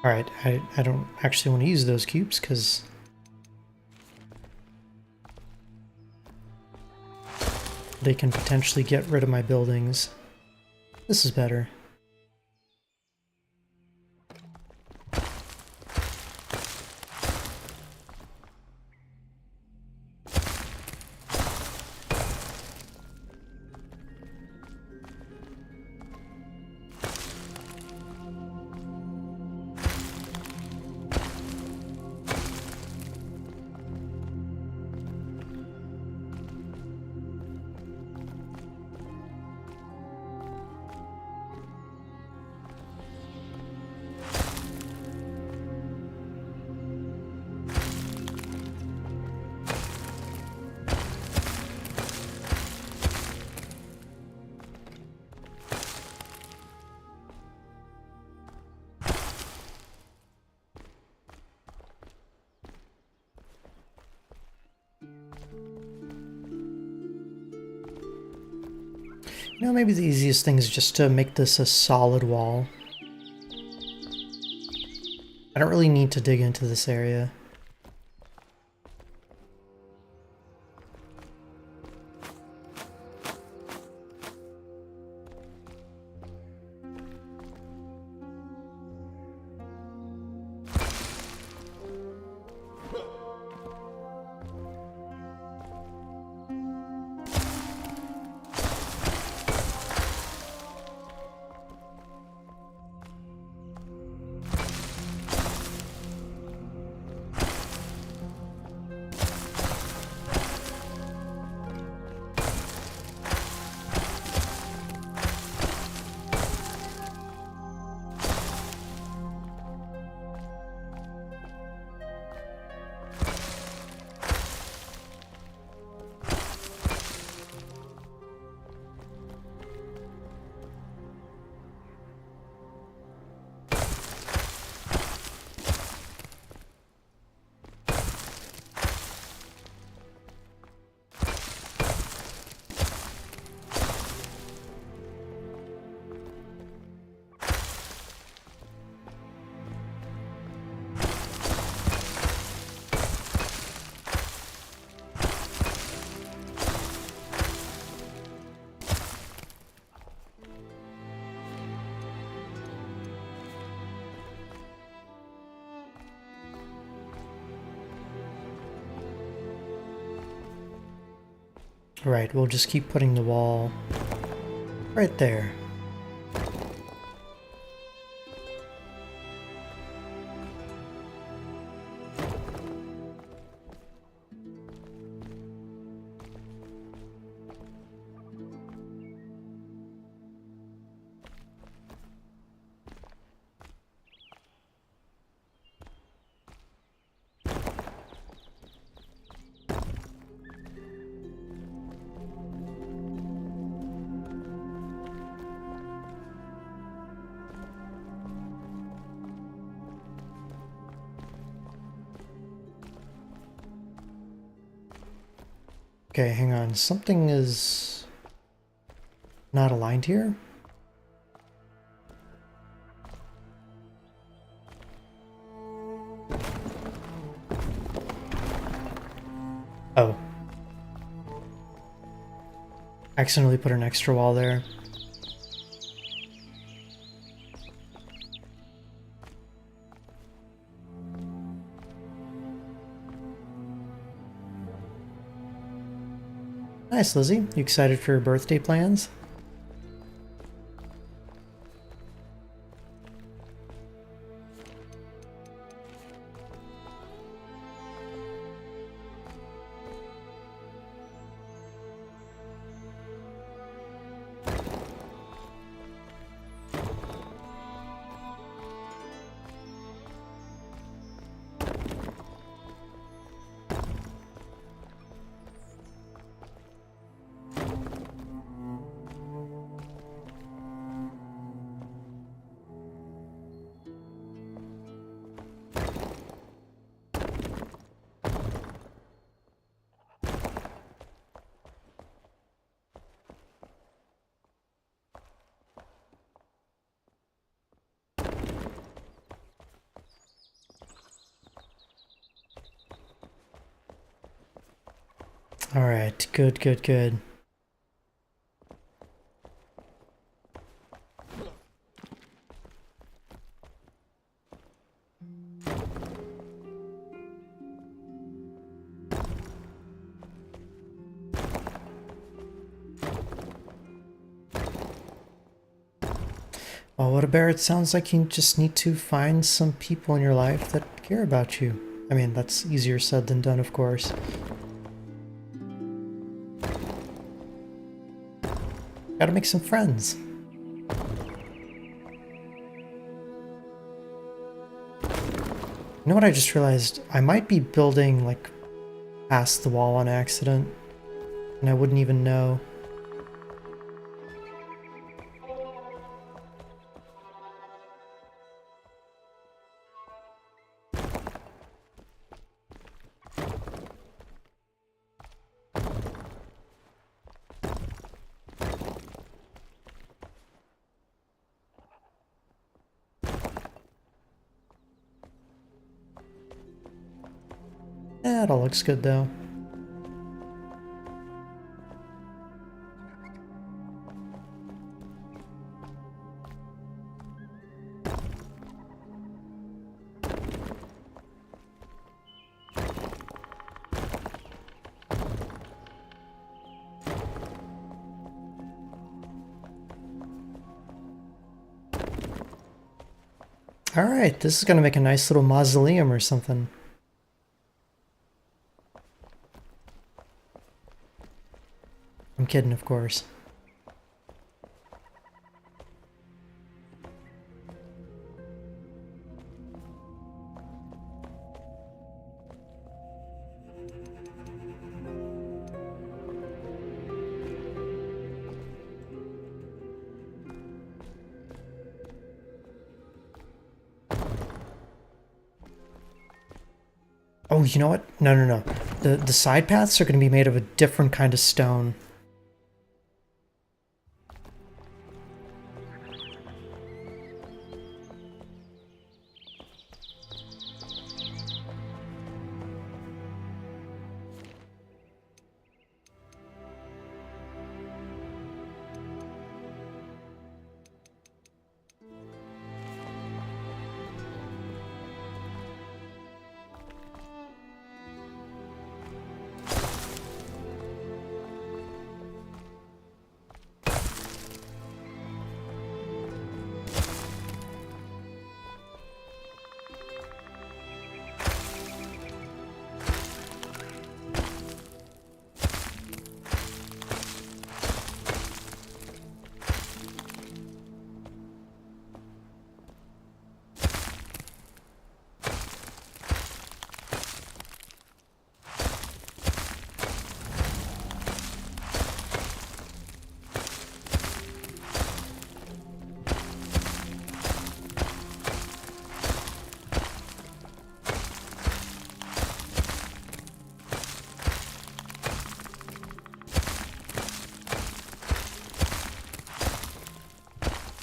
Alright, I don't actually want to use those cubes because they can potentially get rid of my buildings. This is better. You know, maybe the easiest thing is just to make this a solid wall. I don't really need to dig into this area. Right, we'll just keep putting the wall right there. Okay, hang on. Something is not aligned here. Oh. Accidentally put an extra wall there. Nice, Lizzie. You excited for your birthday plans? Alright, good, good, good. Well, what a bear, it sounds like you just need to find some people in your life that care about you. I mean, that's easier said than done, of course. Gotta make some friends. You know what I just realized? I might be building, like, past the wall on accident, and I wouldn't even know. Eh, it all looks good though. Alright, this is gonna make a nice little mausoleum or something. I'm kidding, of course. Oh, you know what? No, no, no. The side paths are gonna be made of a different kind of stone.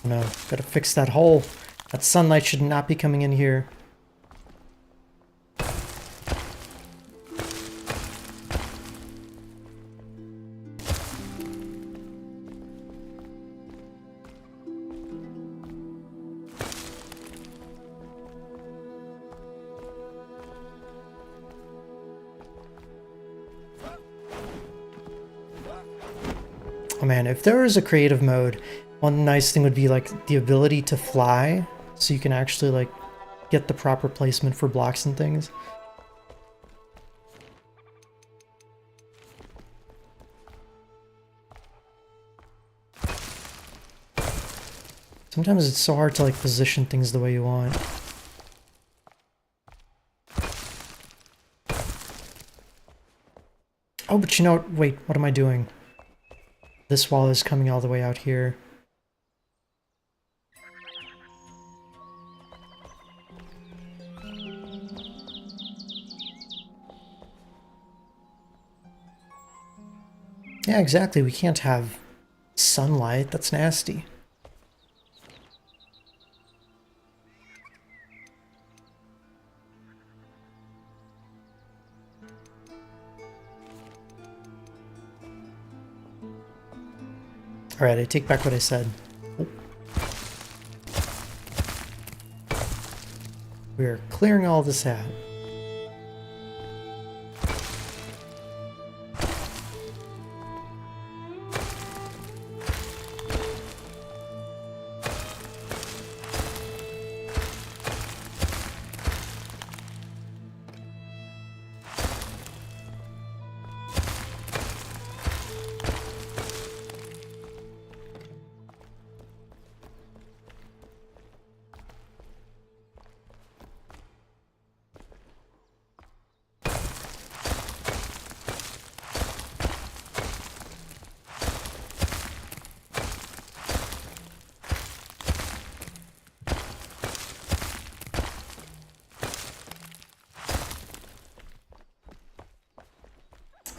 No, gotta fix that hole. That sunlight should not be coming in here. Oh man, if there was a creative mode, one nice thing would be like the ability to fly, so you can actually like get the proper placement for blocks and things. Sometimes it's so hard to like position things the way you want. Oh, but you know what? Wait, what am I doing? This wall is coming all the way out here. Yeah, exactly. We can't have sunlight. That's nasty. Alright, I take back what I said. Oh. We're clearing all this out.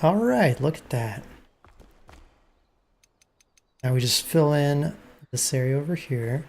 Alright, look at that. Now we just fill in this area over here.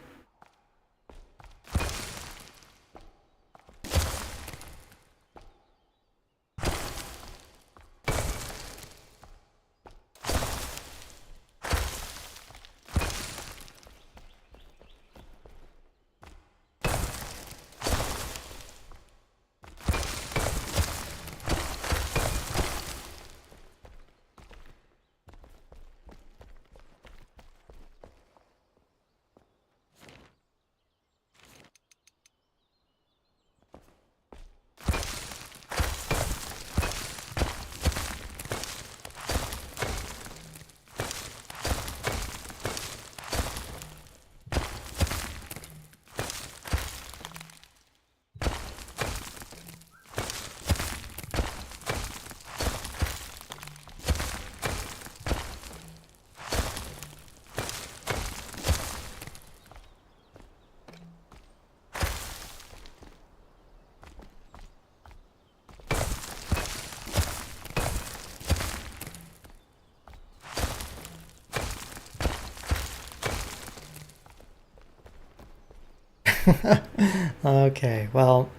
Okay, well,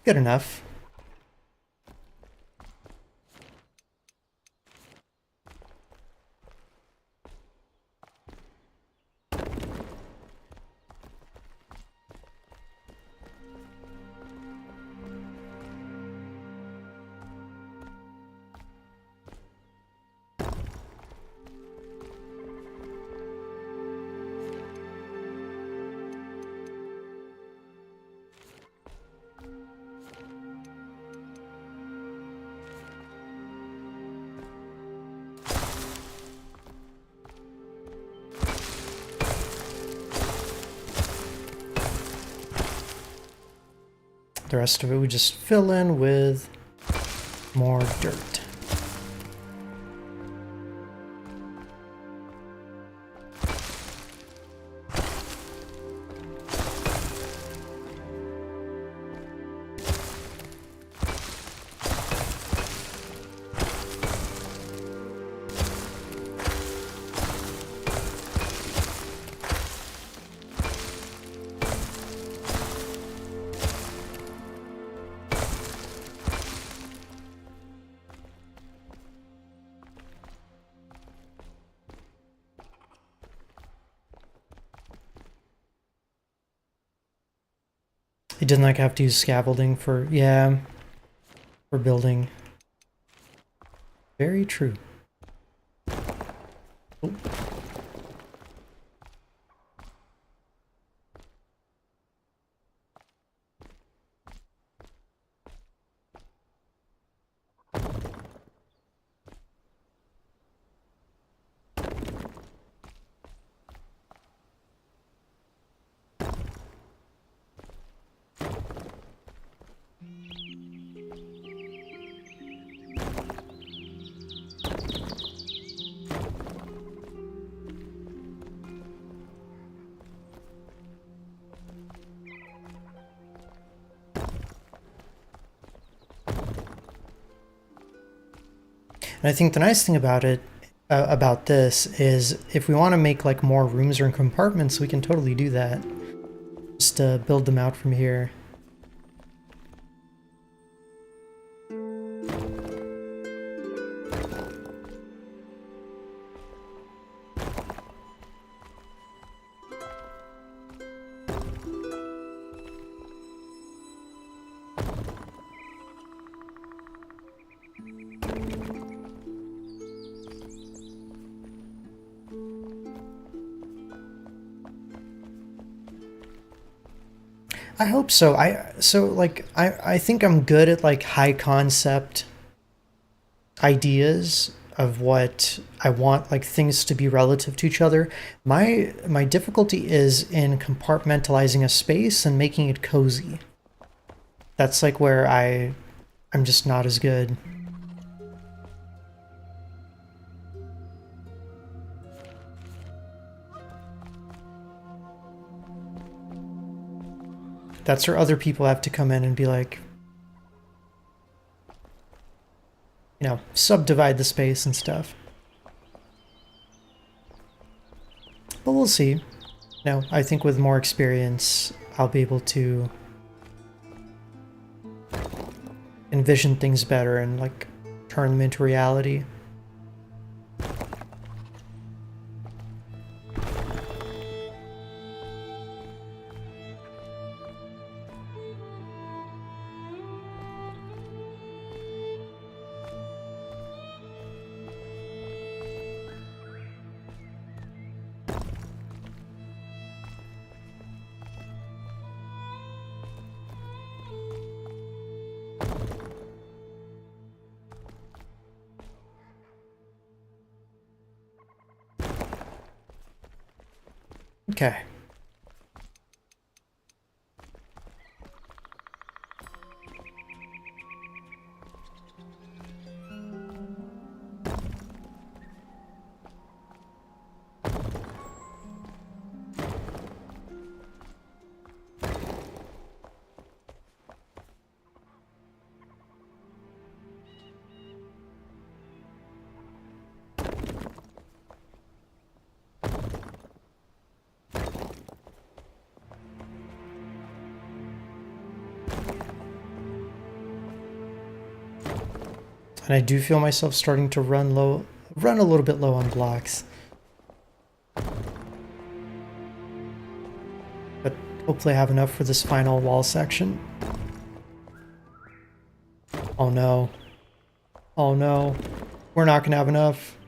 good enough. The rest of it we just fill in with more dirt. It doesn't like have to use scaffolding for, yeah, for building. Very true. Oh. And I think the nice thing about it, about this, is if we want to make like more rooms or compartments, we can totally do that. Just build them out from here. I hope so. I think I'm good at like high concept ideas of what I want like things to be relative to each other. My difficulty is in compartmentalizing a space and making it cozy. That's like where I'm just not as good. That's where other people have to come in and be like, you know, subdivide the space and stuff. But we'll see. You know, I think with more experience, I'll be able to envision things better and like turn them into reality. Okay. And I do feel myself starting to run a little bit low on blocks. But hopefully I have enough for this final wall section. Oh no. Oh no. We're not gonna have enough.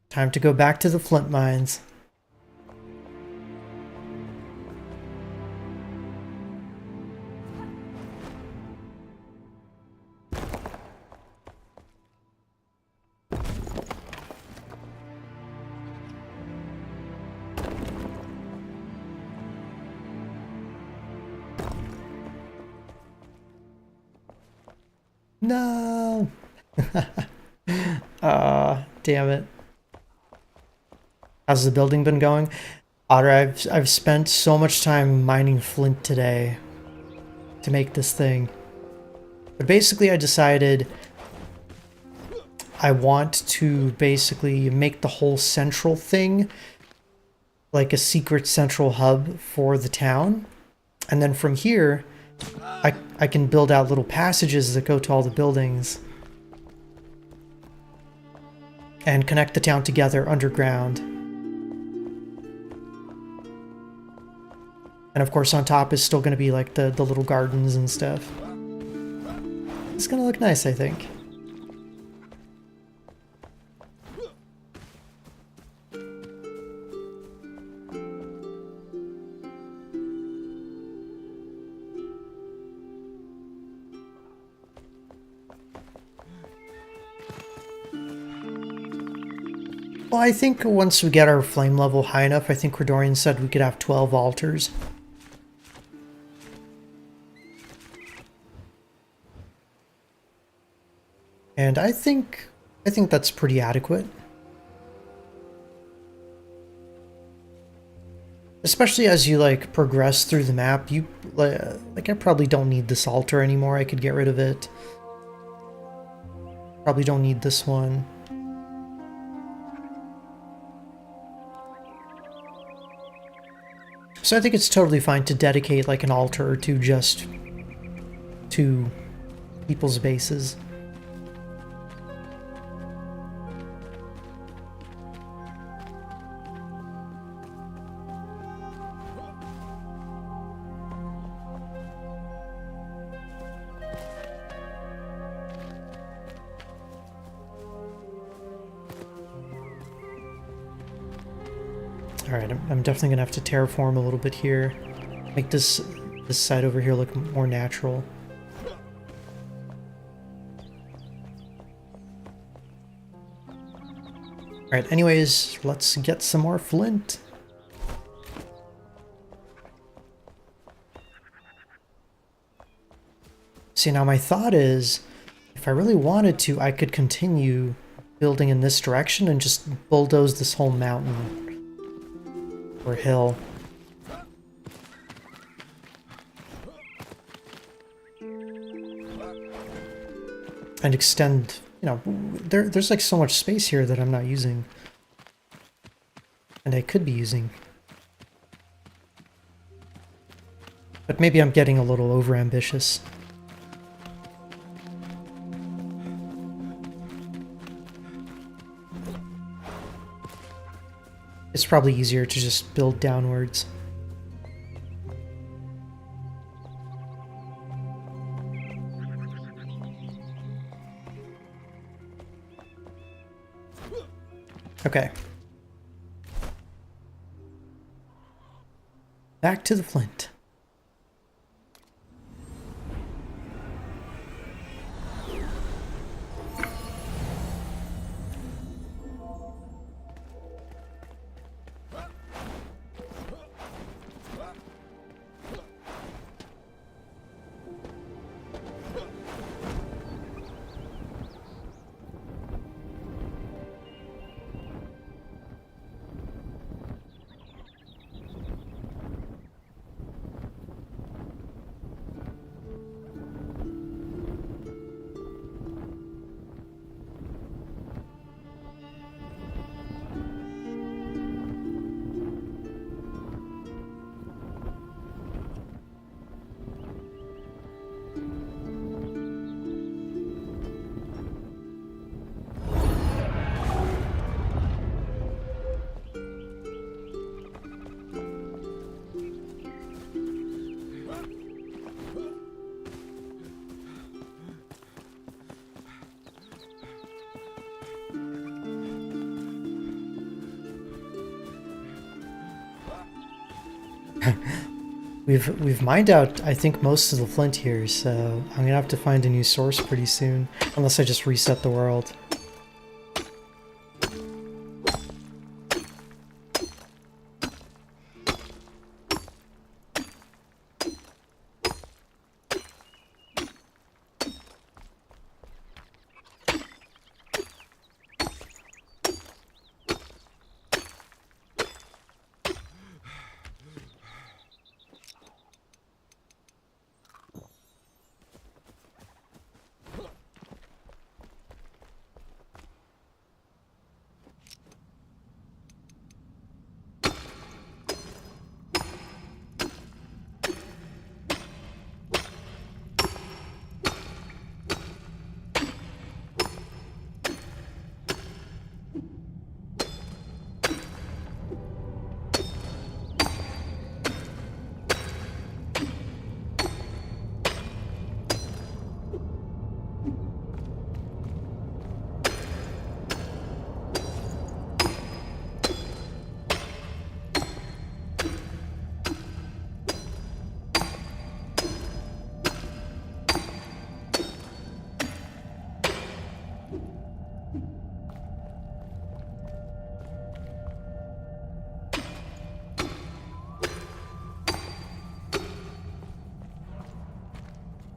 Time to go back to the flint mines. No! Damn it. How's the building been going? Otter, I've spent so much time mining flint today to make this thing. But basically I decided I want to basically make the whole central thing like a secret central hub for the town. And then from here, I can build out little passages that go to all the buildings. and connect the town together underground. And of course on top is still going to be like the little gardens and stuff. It's going to look nice, I think. Well, I think once we get our flame level high enough, I think Redorian said we could have 12 altars. And I think that's pretty adequate. Especially as you like progress through the map, you like I probably don't need this altar anymore. I could get rid of it. Probably don't need this one. So I think it's totally fine to dedicate like an altar or two just to people's bases. Alright, I'm definitely gonna have to terraform a little bit here. Make this side over here look more natural. Alright, anyways, let's get some more flint. See, now my thought is, if I really wanted to, I could continue building in this direction and just bulldoze this whole mountain. Or hill. And extend, you know, there's like so much space here that I'm not using. And I could be using. But maybe I'm getting a little overambitious. It's probably easier to just build downwards. Okay. Back to the flint. We've mined out, I think, most of the flint here, so I'm gonna have to find a new source pretty soon, unless I just reset the world.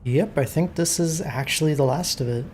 Yep, I think this is actually the last of it.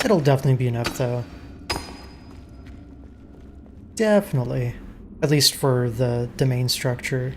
It'll definitely be enough, though. Definitely. At least for the main structure.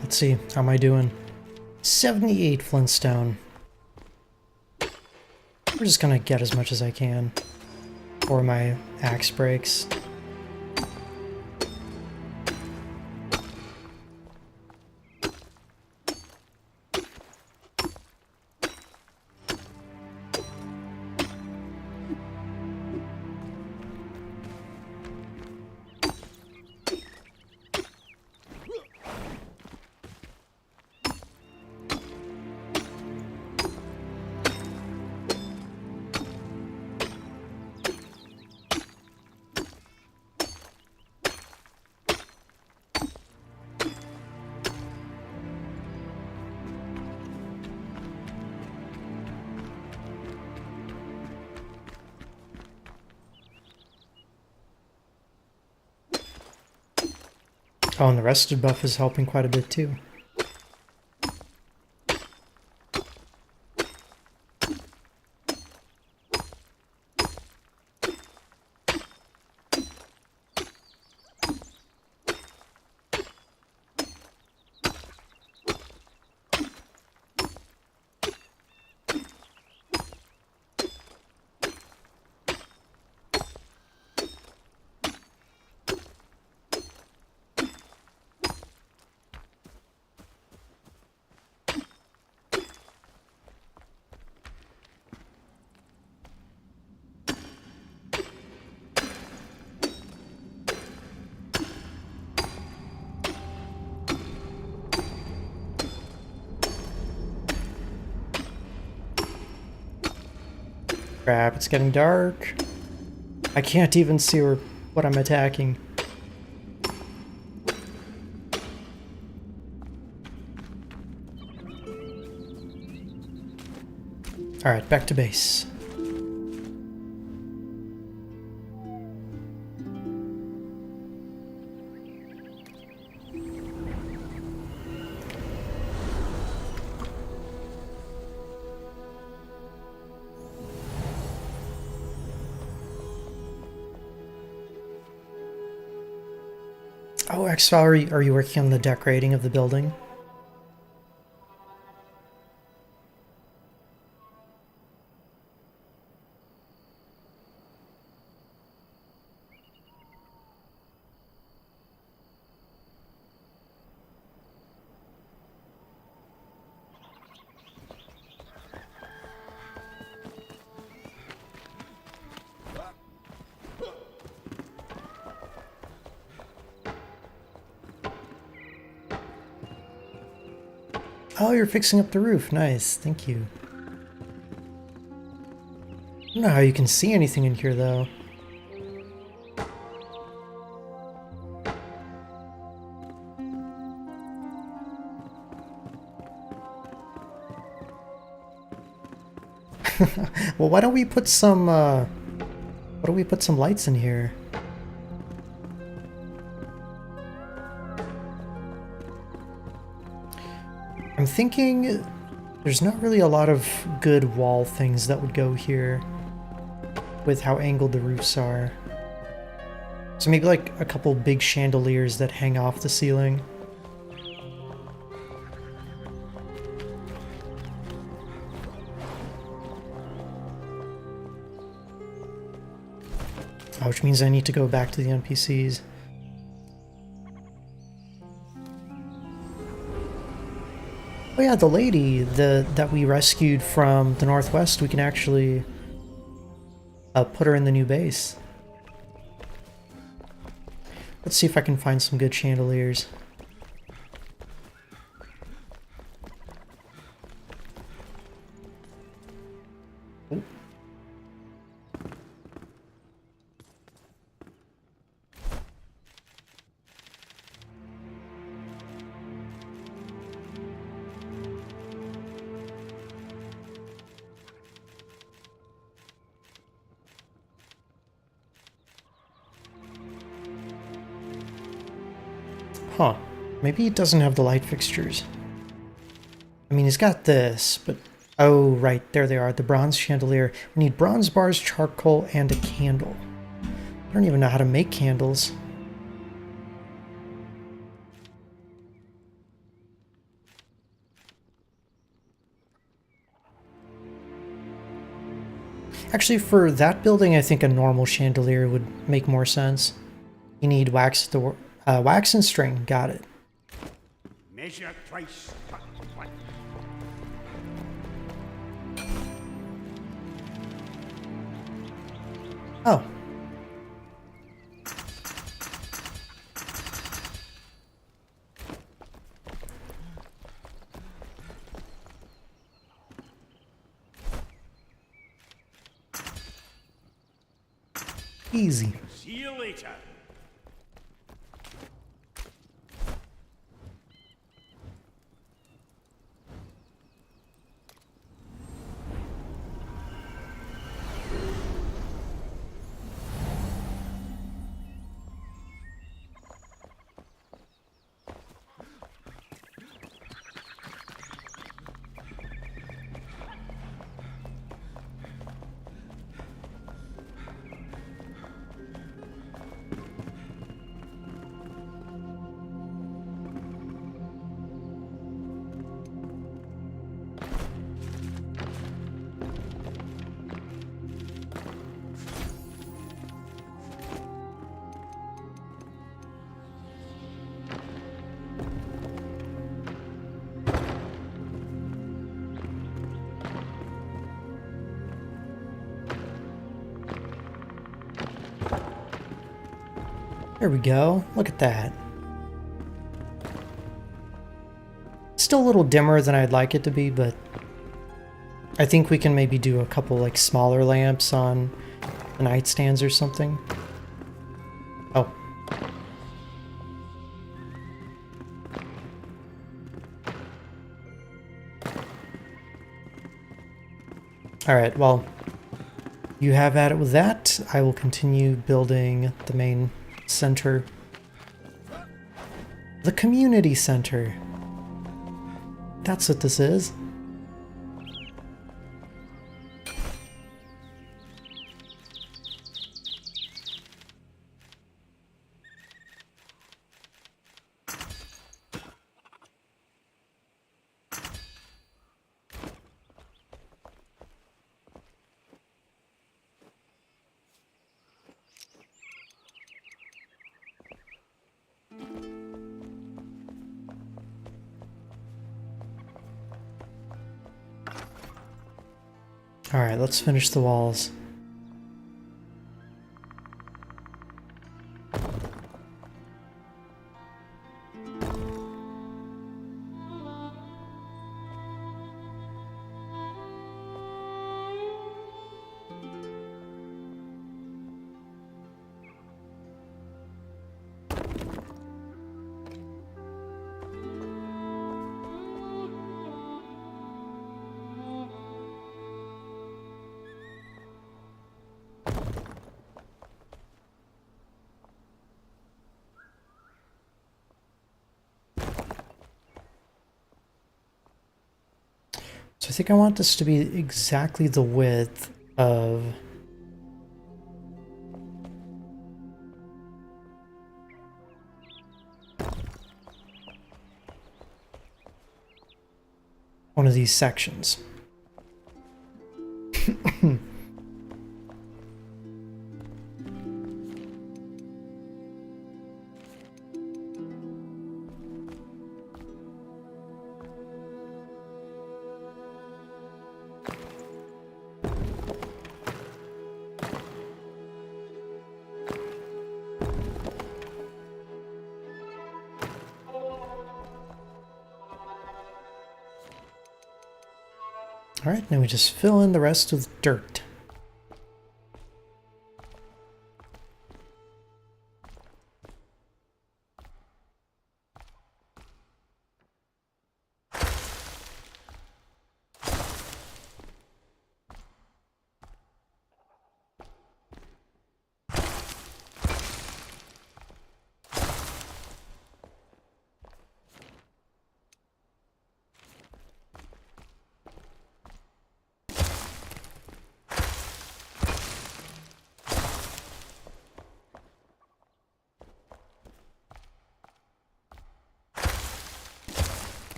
Let's see, how am I doing? 78 Flintstone. We're just gonna get as much as I can before my axe breaks. Oh, and the rested buff is helping quite a bit too. Crap, it's getting dark. I can't even see what I'm attacking. Alright, back to base. Oh, Exfile, are you working on the decorating of the building? Oh, you're fixing up the roof. Nice, thank you. I don't know how you can see anything in here, though. Well, why don't we put some, why don't we put some lights in here? I'm thinking there's not really a lot of good wall things that would go here with how angled the roofs are. So maybe like a couple big chandeliers that hang off the ceiling. Oh, which means I need to go back to the NPCs. Oh yeah, the lady that we rescued from the northwest, we can actually put her in the new base. Let's see if I can find some good chandeliers. Oh. Huh. Maybe he doesn't have the light fixtures. I mean, he's got this, but... Oh, right. There they are. The bronze chandelier. We need bronze bars, charcoal, and a candle. I don't even know how to make candles. Actually, for that building, I think a normal chandelier would make more sense. You need wax, wax and string. Got it. Measure twice, cut once. Oh. Easy. See you later. There we go. Look at that. Still a little dimmer than I'd like it to be, but I think we can maybe do a couple like smaller lamps on the nightstands or something. Oh. Alright, well, you have at it with that. I will continue building the main center. The community center. That's what this is. Alright, let's finish the walls. think I want this to be exactly the width of one of these sections. All right, now we just fill in the rest with dirt.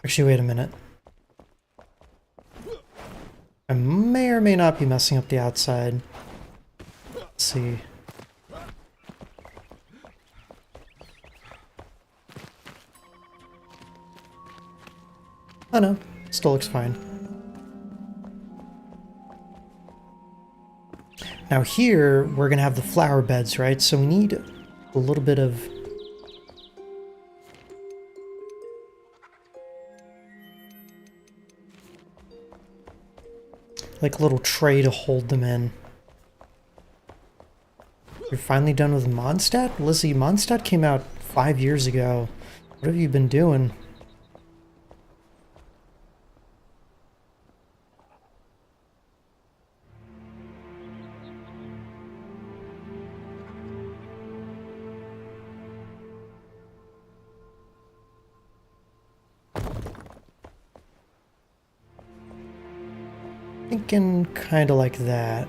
Actually, wait a minute. I may or may not be messing up the outside. Let's see. Oh no, still looks fine. Now here, we're gonna have the flower beds, right? So we need a little bit of... like a little tray to hold them in. You're finally done with Mondstadt? Lizzie, Mondstadt came out 5 years ago. What have you been doing? Thinking kind of like that.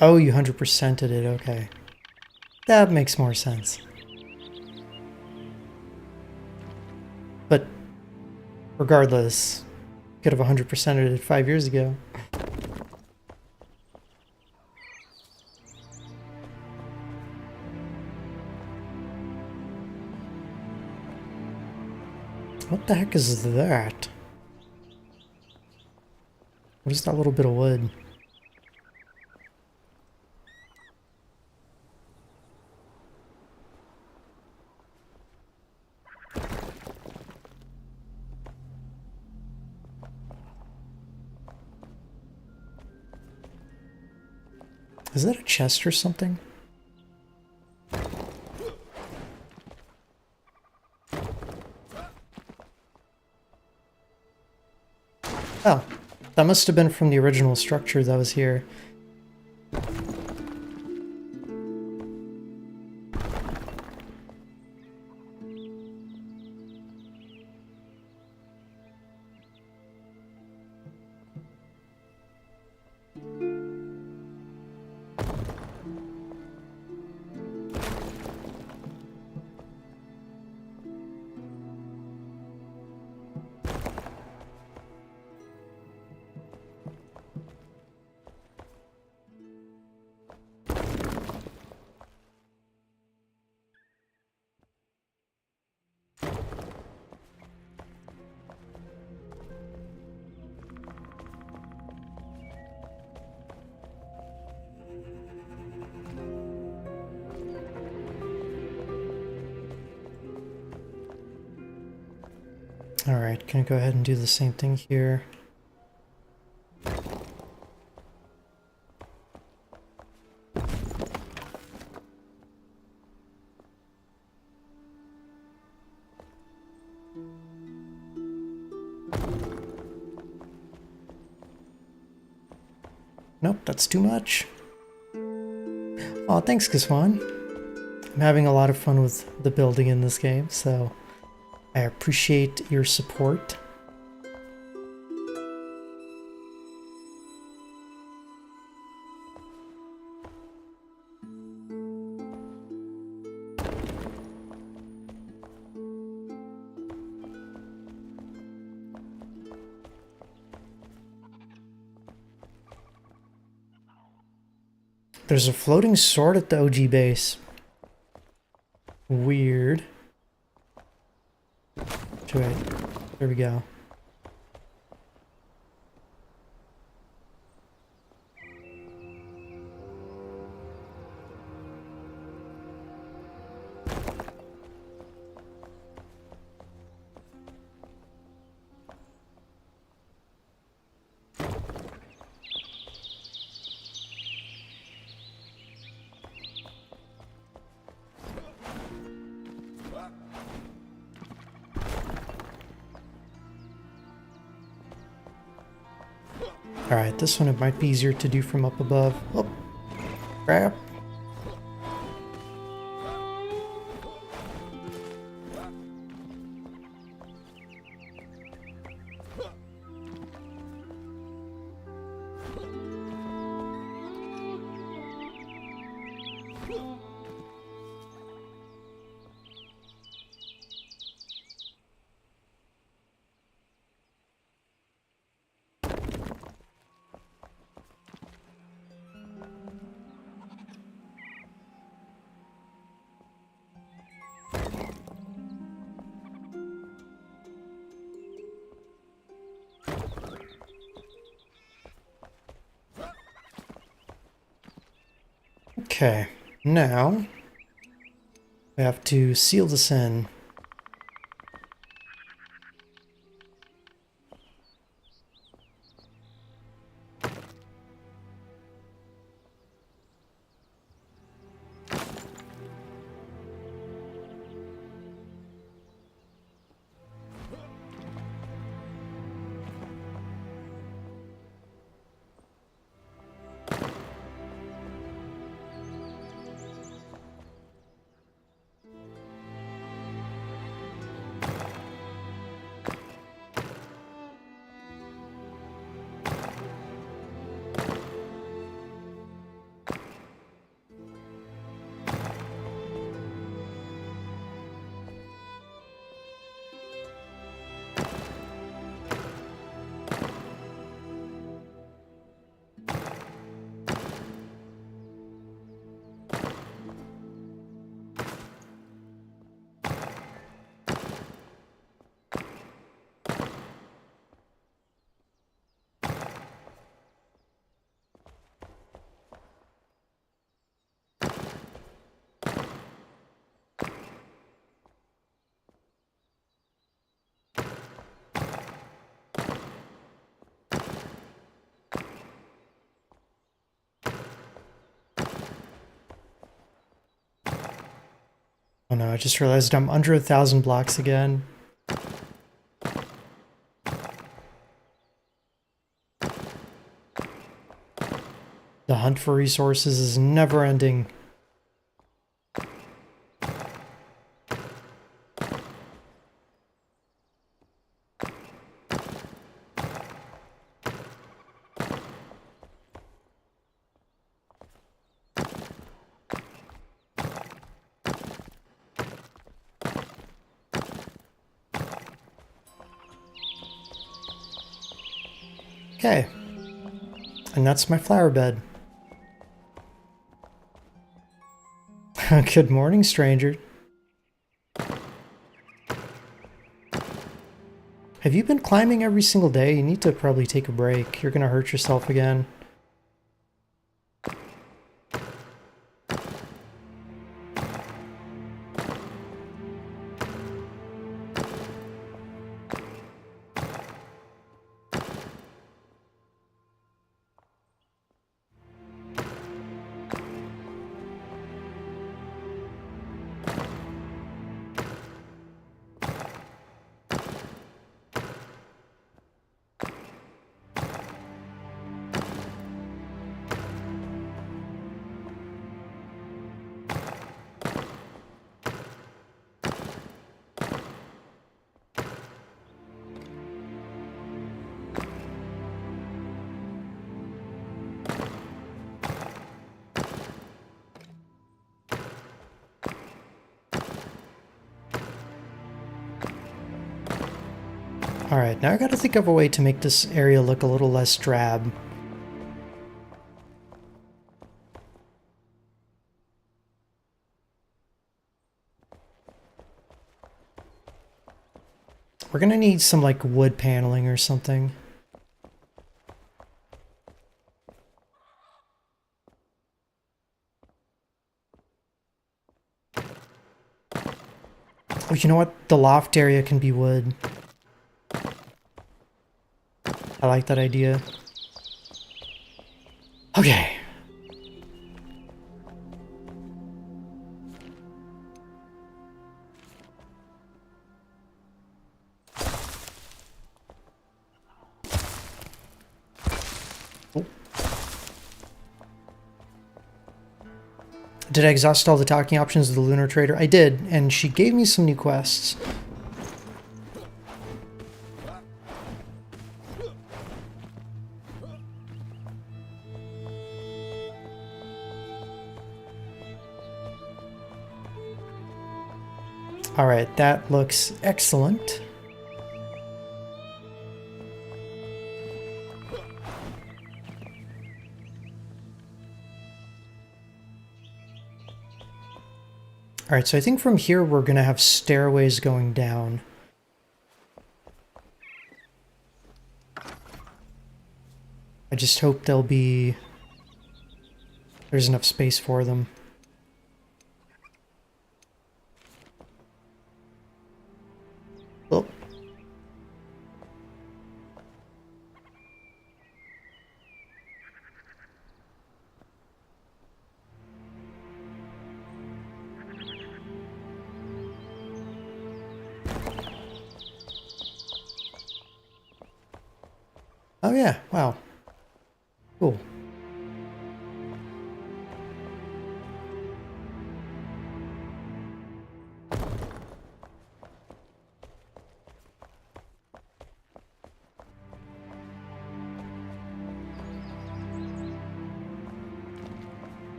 Oh, you 100%ed it, okay. That makes more sense. But regardless, could have 100%ed it 5 years ago. What the heck is that? What is that little bit of wood? Is that a chest or something? Oh, that must have been from the original structure that was here. Alright, gonna go ahead and do the same thing here. Nope, that's too much. Oh, thanks, Kaswan. I'm having a lot of fun with the building in this game, so I appreciate your support. There's a floating sword at the OG base. Weird. Wait, there we go. Alright, this one it might be easier to do from up above. Oh, crap. Okay, now we have to seal this in. Oh no, I just realized I'm under 1,000 blocks again. The hunt for resources is never ending. Okay. And that's my flower bed. Good morning, stranger. Have you been climbing every single day? You need to probably take a break. You're gonna hurt yourself again. Alright, now I gotta think of a way to make this area look a little less drab. We're gonna need some, like, wood paneling or something. Oh, you know what? The loft area can be wood. I like that idea. Okay. Oh. Did I exhaust all the talking options of the Lunar Trader? I did, and she gave me some new quests. Alright, that looks excellent. Alright, so I think from here we're gonna have stairways going down. I just hope there's enough space for them. Oh. Oh yeah, wow. Cool.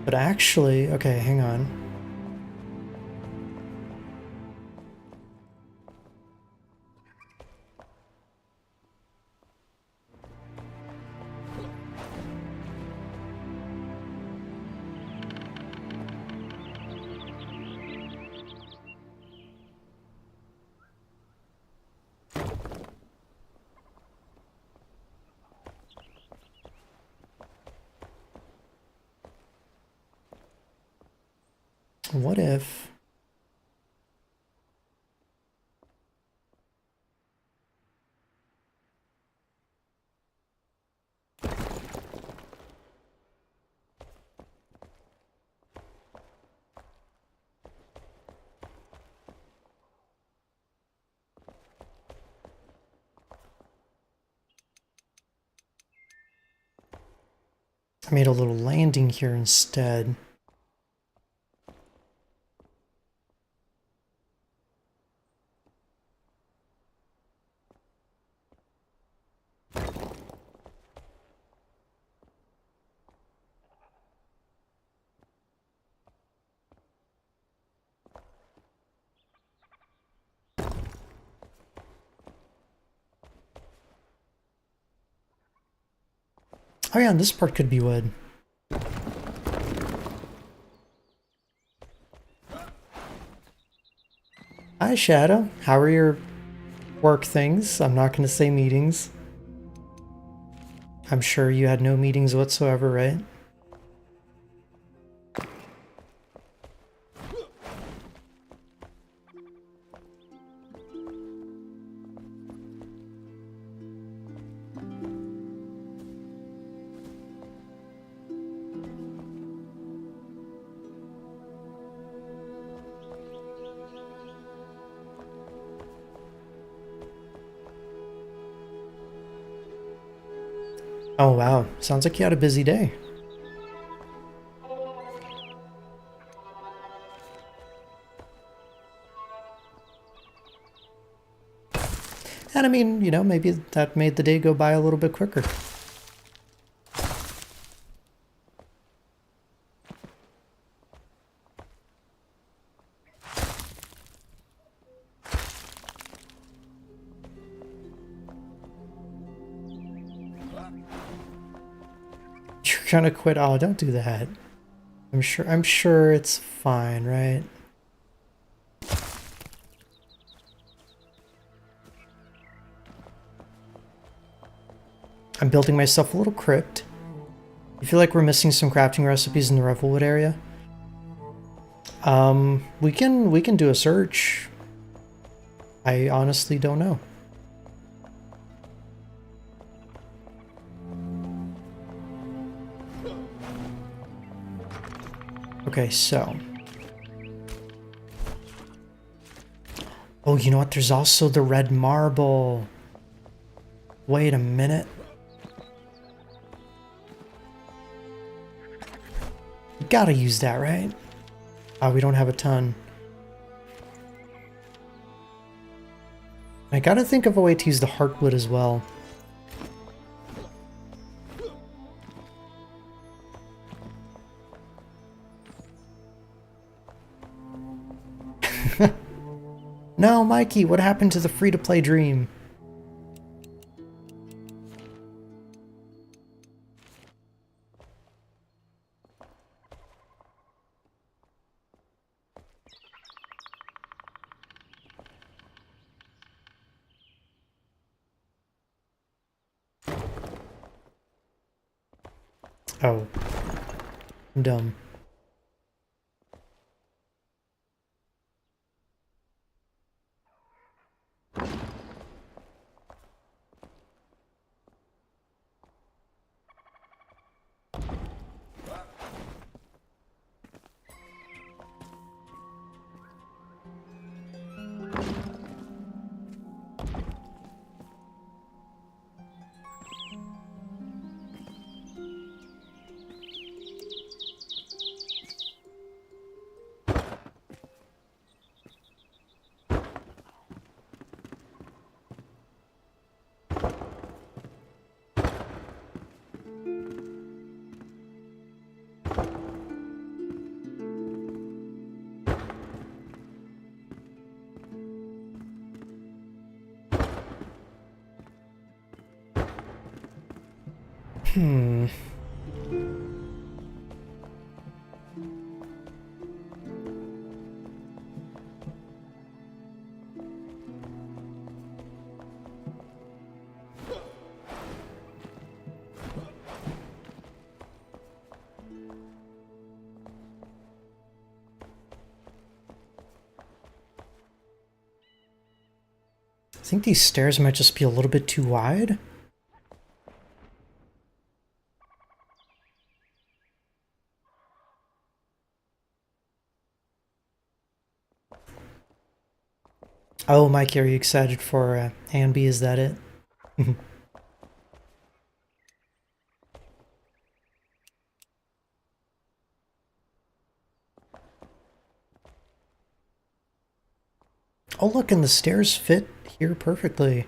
But actually, okay, hang on. What if... I made a little landing here instead. Oh yeah, and this part could be wood. Hi Shadow, how are your work things? I'm not going to say meetings. I'm sure you had no meetings whatsoever, right? Oh wow, sounds like you had a busy day. And I mean, you know, maybe that made the day go by a little bit quicker. gonna quit. Oh, don't do that. I'm sure it's fine, right? I'm building myself a little crypt. I feel like we're missing some crafting recipes in the Revelwood area. We can do a search. I honestly don't know. Okay, so. Oh, you know what? There's also the red marble. Wait a minute. We gotta use that, right? Oh, we don't have a ton. I gotta think of a way to use the heartwood as well. No, Mikey, what happened to the free-to-play dream? Oh, I'm dumb. Hmm. I think these stairs might just be a little bit too wide. Oh, Mikey, are you excited for Anby? Is that it? Oh, look, and the stairs fit here perfectly.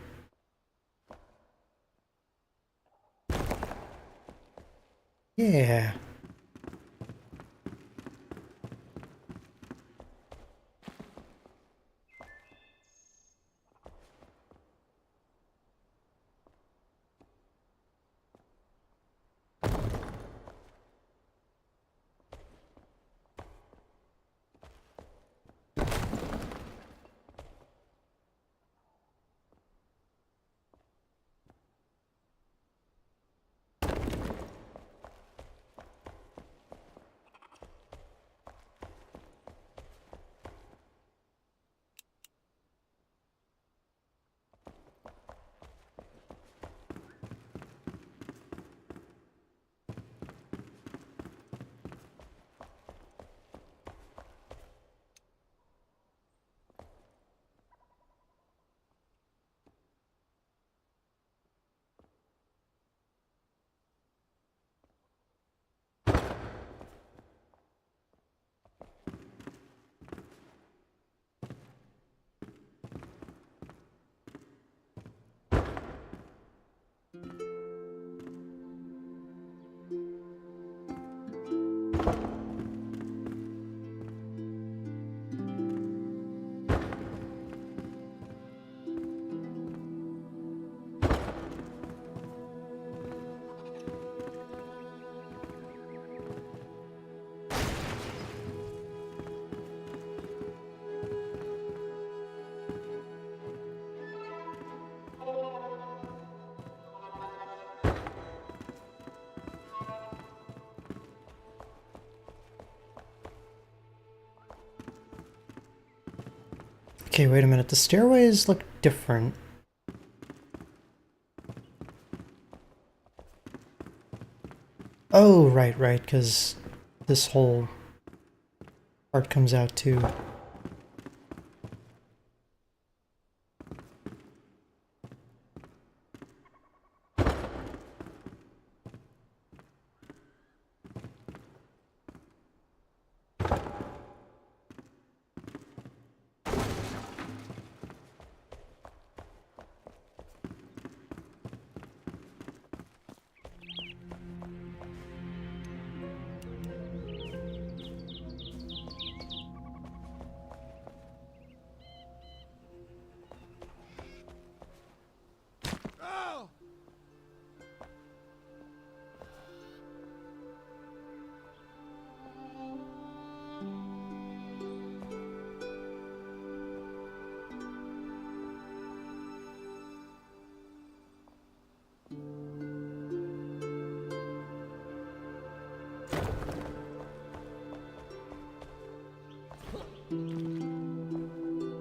Yeah. Okay, wait a minute. The stairways look different. Oh, right, because this whole part comes out too.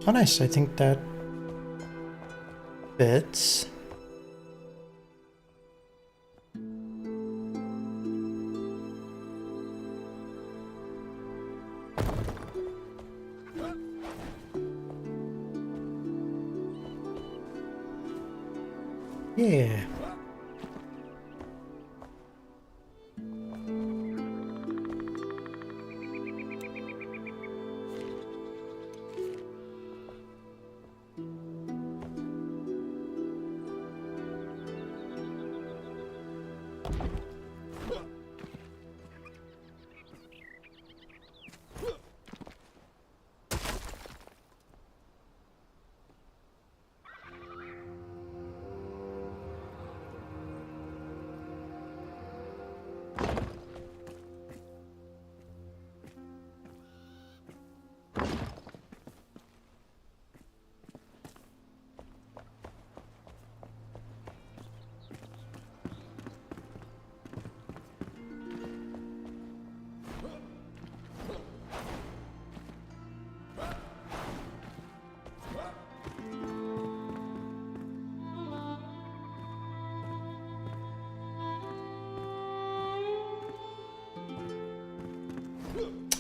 Oh, nice. I think that fits. Yeah.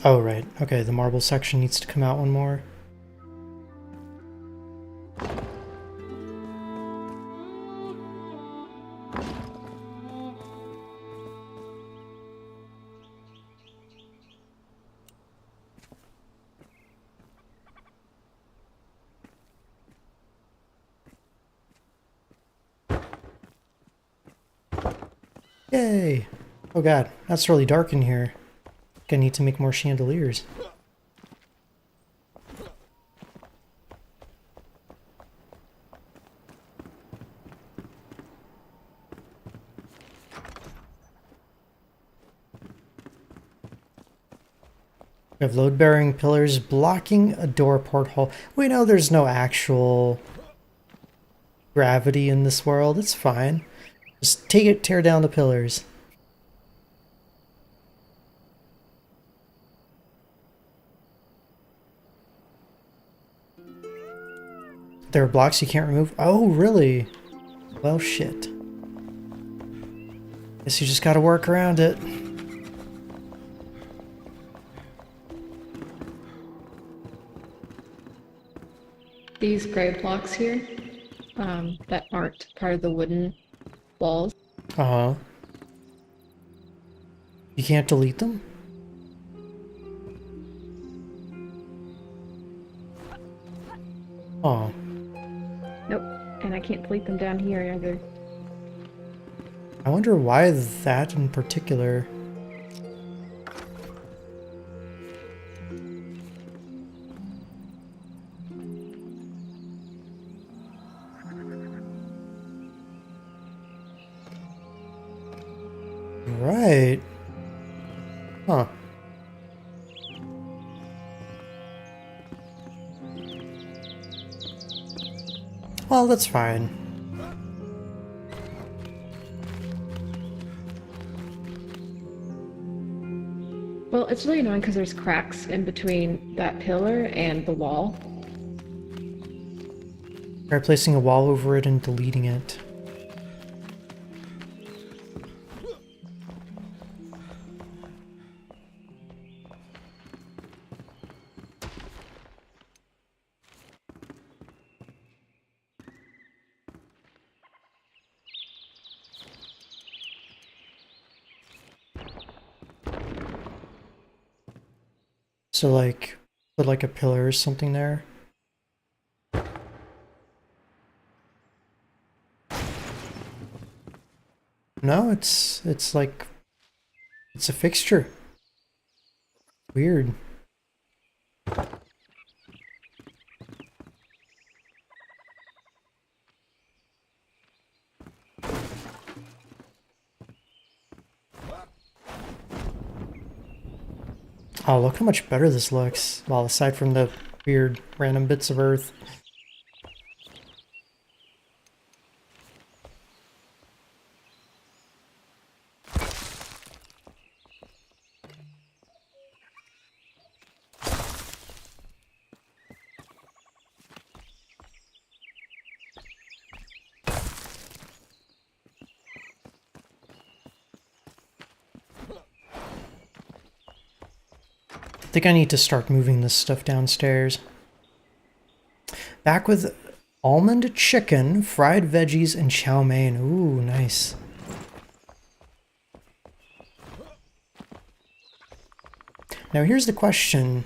Oh, right. Okay, the marble section needs to come out one more. Yay! Oh god, that's really dark in here. Gonna need to make more chandeliers. We have load-bearing pillars blocking a door porthole. We know there's no actual gravity in this world. It's fine. Just tear down the pillars. There are blocks you can't remove? Oh, really? Well, shit. Guess you just gotta work around it. These gray blocks here, that aren't part of the wooden walls. Uh-huh. You can't delete them? Oh. Nope, and I can't delete them down here either. I wonder why that in particular. Right. Huh. Well, that's fine. Well, it's really annoying because there's cracks in between that pillar and the wall. Try placing a wall over it and deleting it. So like, put like a pillar or something there. No, it's like, it's a fixture. Weird. Oh, look how much better this looks. Well, aside from the weird random bits of earth. I think I need to start moving this stuff downstairs. Back with almond chicken, fried veggies, and chow mein. Ooh, nice. Now here's the question.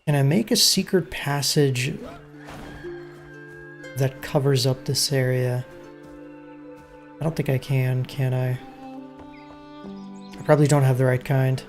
Can I make a secret passage that covers up this area? I don't think I can I? I probably don't have the right kind.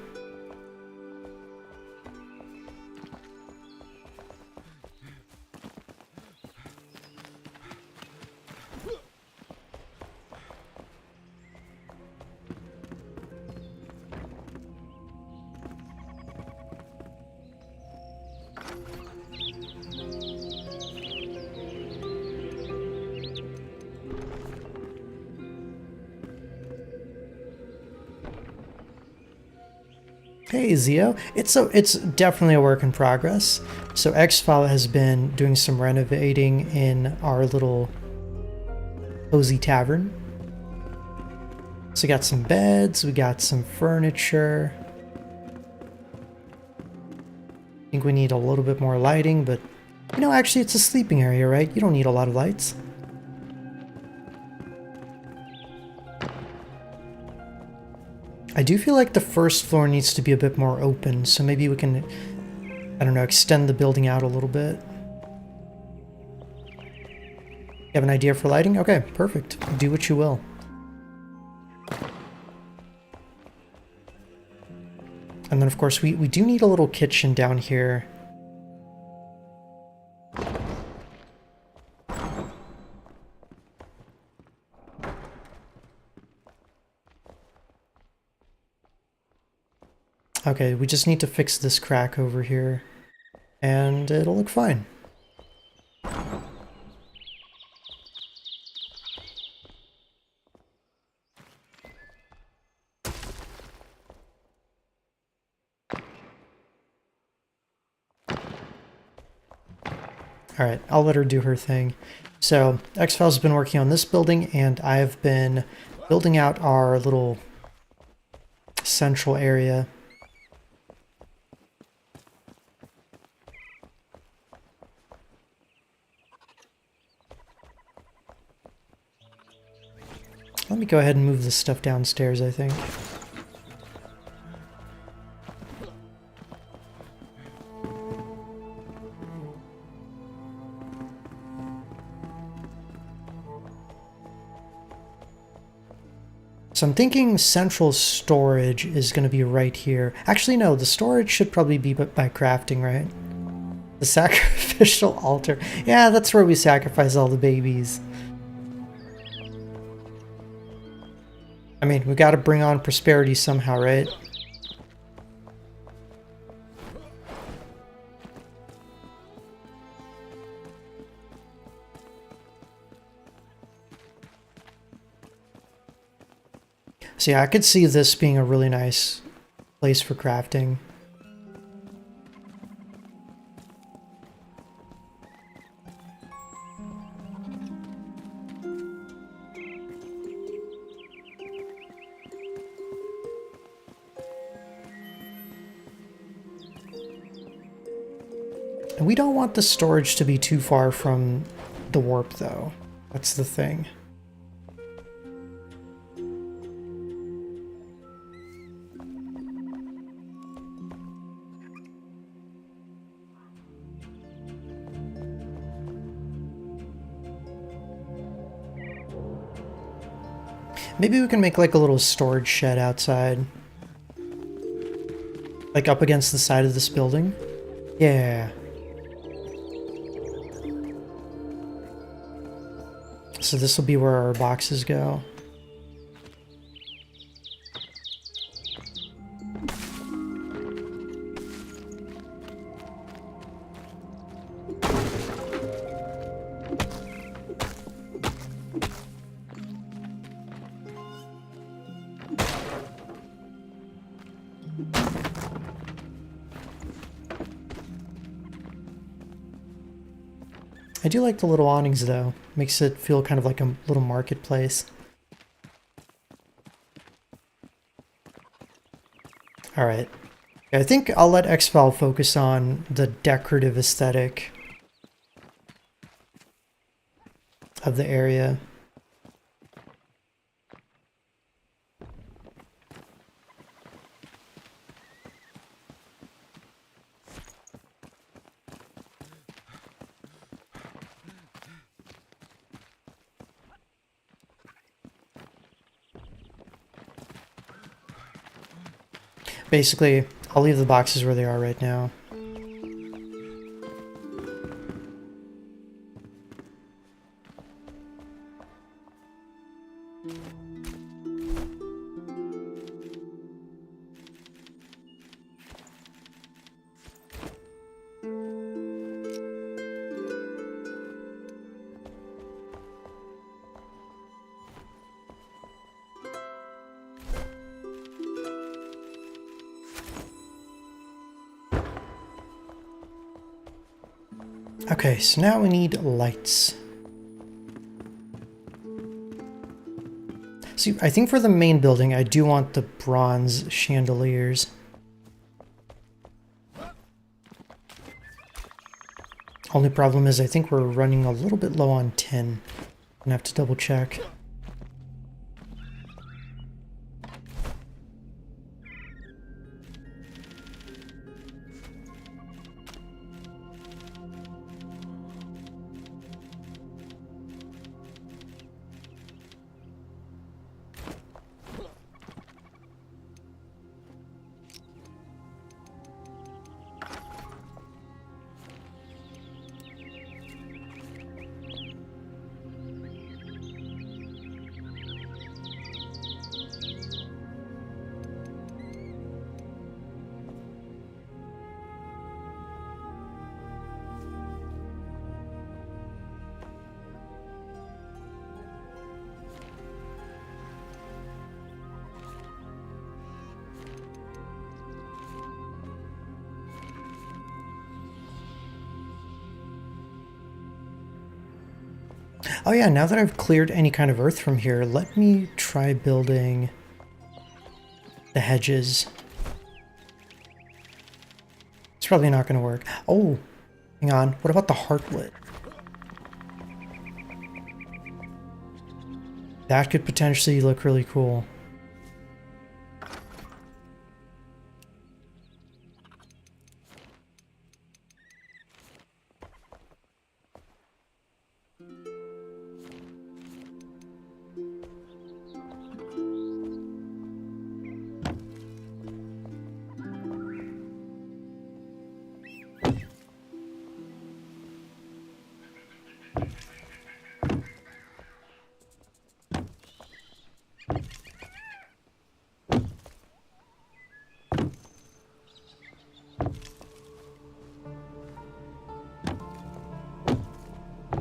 Hey Zio, it's definitely a work in progress. So Xfile has been doing some renovating in our little cozy tavern. So we got some beds, we got some furniture. I think we need a little bit more lighting, but you know, actually it's a sleeping area, right? You don't need a lot of lights. I do feel like the first floor needs to be a bit more open, so maybe we can, I don't know, extend the building out a little bit. You have an idea for lighting? Okay, perfect. Do what you will. And then of course we do need a little kitchen down here. Okay, we just need to fix this crack over here, and it'll look fine. Alright, I'll let her do her thing. So, X-Files has been working on this building, and I've been building out our little central area. Let me go ahead and move this stuff downstairs, I think. So I'm thinking central storage is going to be right here. Actually, no, the storage should probably be by crafting, right? The sacrificial altar. Yeah, that's where we sacrifice all the babies. I mean, we got to bring on prosperity somehow, right? So yeah, I could see this being a really nice place for crafting. And we don't want the storage to be too far from the warp, though. That's the thing. Maybe we can make like a little storage shed outside. Like up against the side of this building. Yeah. So this will be where our boxes go. I do like the little awnings though. Makes it feel kind of like a little marketplace. Alright. I think I'll let Xval focus on the decorative aesthetic of the area. Basically, I'll leave the boxes where they are right now. Okay, so now we need lights. See, I think for the main building, I do want the bronze chandeliers. Only problem is I think we're running a little bit low on tin. I'm gonna have to double check. Oh yeah, now that I've cleared any kind of earth from here, let me try building the hedges. It's probably not going to work. Oh, hang on. What about the heartlet? That could potentially look really cool.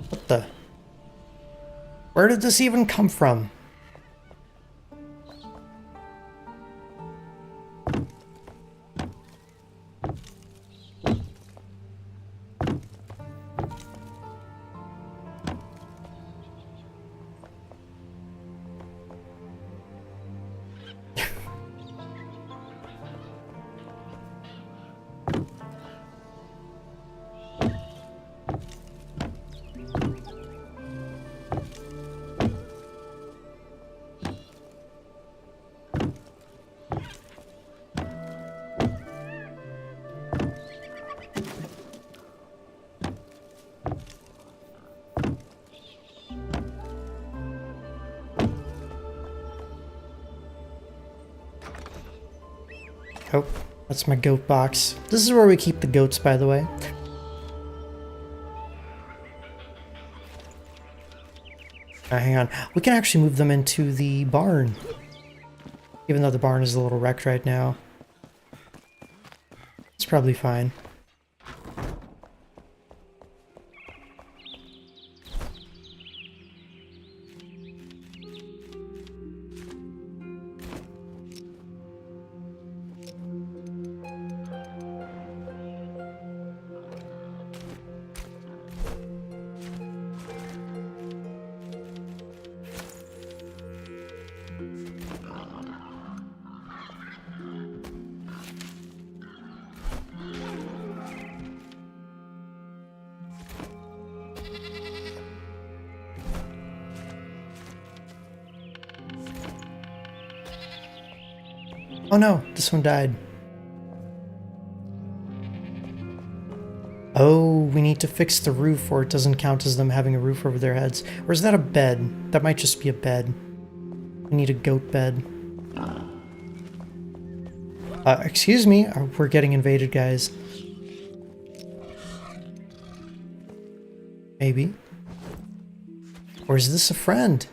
What the? Where did this even come from? Oh, that's my goat box. This is where we keep the goats, by the way. Hang on. We can actually move them into the barn. Even though the barn is a little wrecked right now. It's probably fine. Oh no, this one died. Oh, we need to fix the roof or it doesn't count as them having a roof over their heads. Or is that a bed? That might just be a bed. We need a goat bed. Excuse me, we're getting invaded, guys. Maybe. Or is this a friend?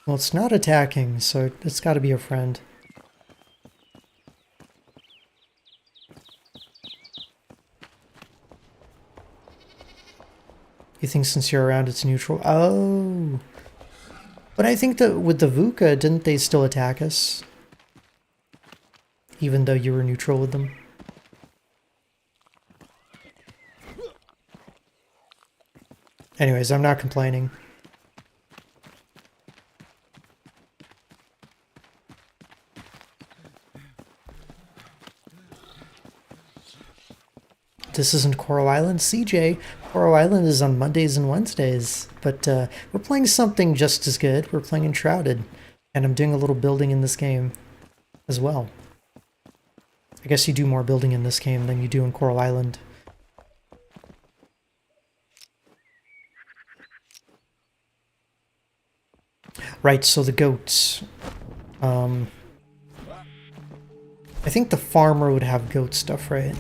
Well, it's not attacking, so it's got to be a friend. You think since you're around it's neutral? Oh. But I think that with the VUCA, didn't they still attack us? Even though you were neutral with them? Anyways, I'm not complaining. This isn't Coral Island, CJ. Coral Island is on Mondays and Wednesdays, but we're playing something just as good. We're playing Enshrouded, and I'm doing a little building in this game as well. I guess you do more building in this game than you do in Coral Island. Right, so the goats. I think the farmer would have goat stuff, right?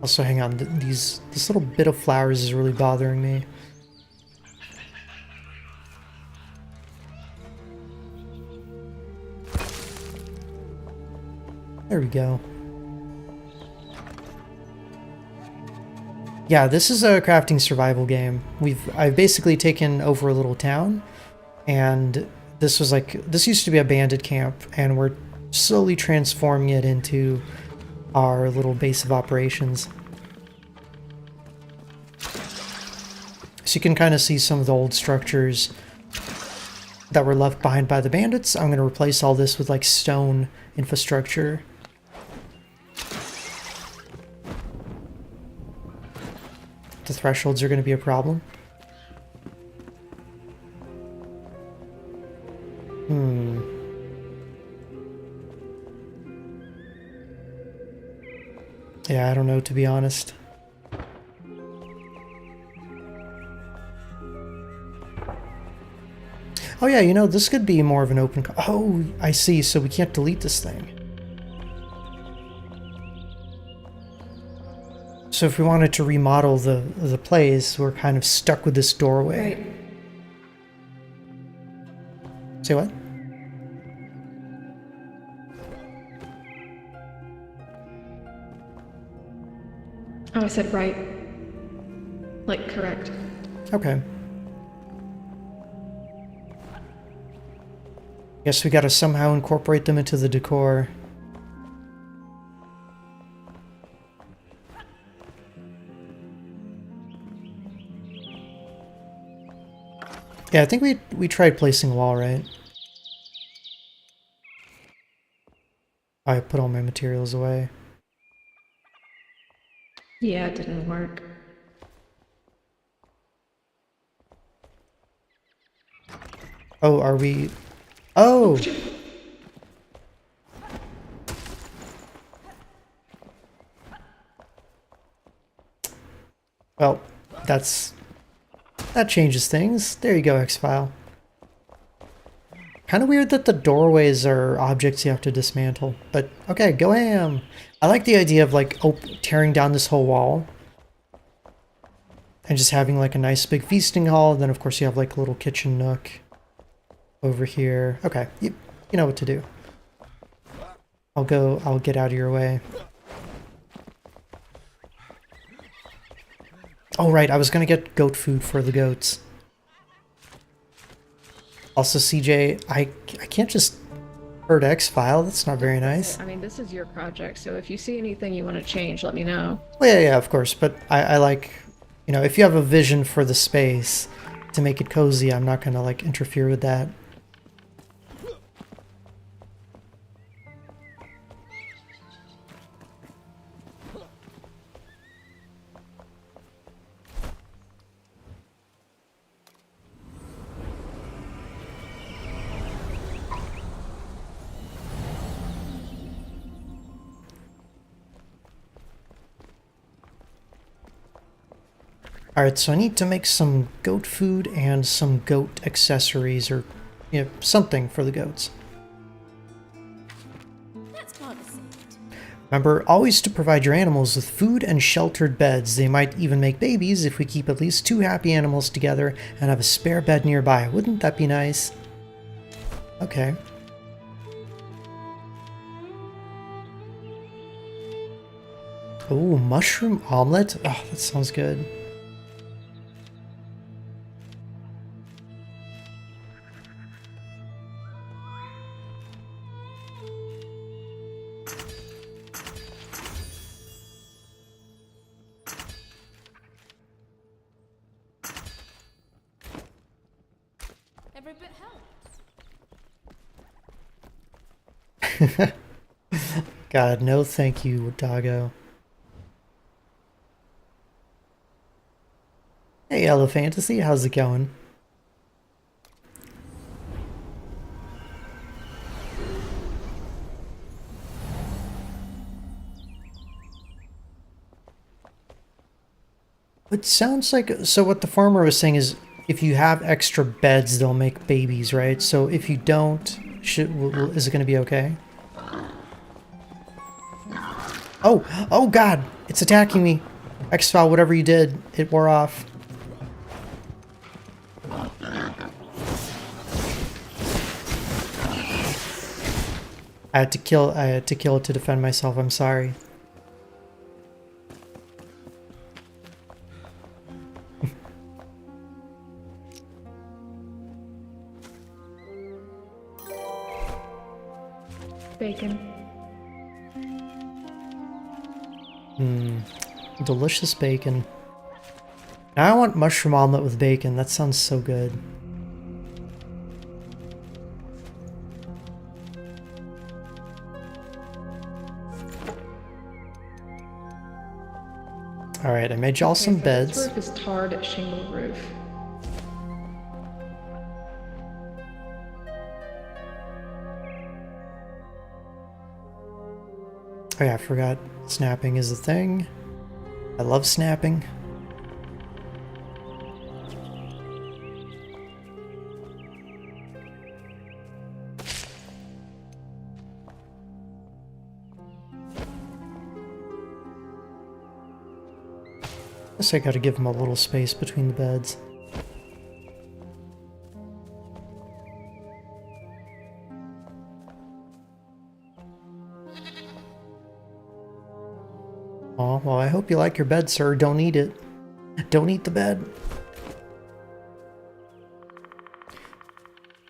Also, hang on, this little bit of flowers is really bothering me. There we go. Yeah, this is a crafting survival game. I've basically taken over a little town, and this used to be a bandit camp, and we're slowly transforming it into our little base of operations. So you can kind of see some of the old structures that were left behind by the bandits. I'm going to replace all this with like stone infrastructure. The thresholds are going to be a problem. Yeah, I don't know, to be honest. Oh yeah, you know, this could be more of an open... Oh, I see, so we can't delete this thing. So if we wanted to remodel the place, we're kind of stuck with this doorway. Right. Say what? Oh, I said right. Like, correct. Okay. Guess we gotta somehow incorporate them into the decor. Yeah, I think we tried placing a wall, right? I put all my materials away. Yeah, it didn't work. Oh, are we... Oh! Well, that changes things. There you go, X-File. Kind of weird that the doorways are objects you have to dismantle. But okay, go ham. I like the idea of like tearing down this whole wall and just having like a nice big feasting hall. And then of course you have like a little kitchen nook over here. Okay, you know what to do. I'll get out of your way. Oh right, I was gonna get goat food for the goats. Also, CJ, I can't just hurt X-File. That's not very nice. I mean, this is your project, so if you see anything you want to change, let me know. Well, yeah, of course. But I like, you know, if you have a vision for the space to make it cozy, I'm not gonna like interfere with that. Alright, so I need to make some goat food and some goat accessories or, you know, something for the goats. Let's plant a seed. Remember, always to provide your animals with food and sheltered beds. They might even make babies if we keep at least 2 happy animals together and have a spare bed nearby. Wouldn't that be nice? Okay. Oh, mushroom omelet? Oh, that sounds good. Every bit helps. God, no thank you, doggo. Hey, Yellow Fantasy, how's it going? It sounds like, so what the farmer was saying is if you have extra beds, they'll make babies, right? So if you don't, is it going to be okay? Oh, oh God, it's attacking me. X-File, whatever you did, it wore off. I had to kill it to defend myself, I'm sorry. Bacon. Delicious bacon. Now I want mushroom omelet with bacon. That sounds so good. Alright, I made y'all some So beds. this roof is tarred shingle roof. Oh yeah, I forgot. Snapping is a thing. I love snapping. Guess I gotta give him a little space between the beds. Aw, well, I hope you like your bed, sir. Don't eat it. Don't eat the bed.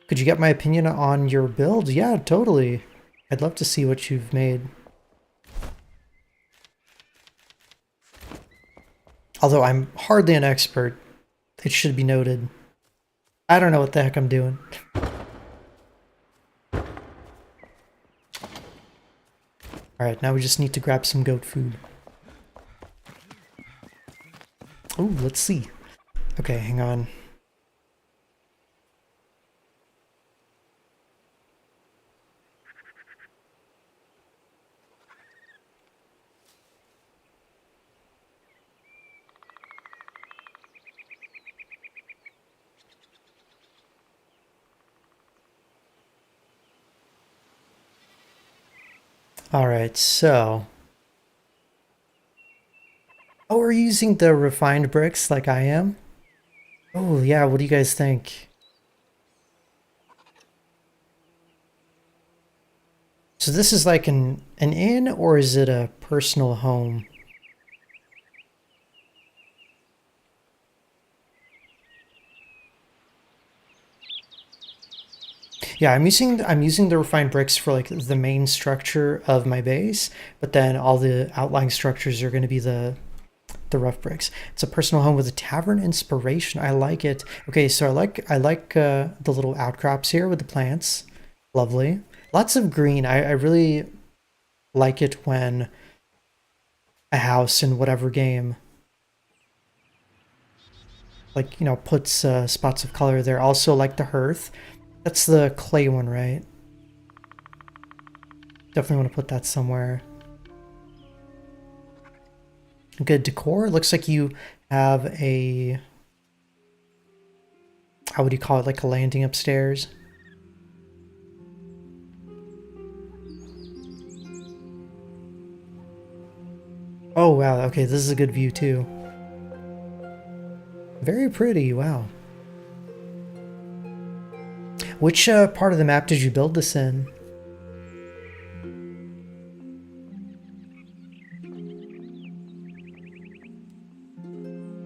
Could you get my opinion on your build? Yeah, totally. I'd love to see what you've made. Although I'm hardly an expert, it should be noted. I don't know what the heck I'm doing. Alright, now we just need to grab some goat food. Oh, let's see. Okay, hang on. All right, so. Oh, we're using the refined bricks like I am? Oh, yeah, what do you guys think? So this is like an inn, or is it a personal home? Yeah, I'm using the refined bricks for like the main structure of my base, but then all the outlying structures are going to be the rough bricks. It's a personal home with a tavern inspiration. I like it. Okay, so I like the little outcrops here with the plants. Lovely. Lots of green. I really like it when a house in whatever game like puts spots of color there. Also like the hearth. That's the clay one, right? Definitely want to put that somewhere. Good decor. Looks like you have a, how would you call it, like a landing upstairs. Oh wow, okay, this is a good view too. Very pretty, wow. Which part of the map did you build this in?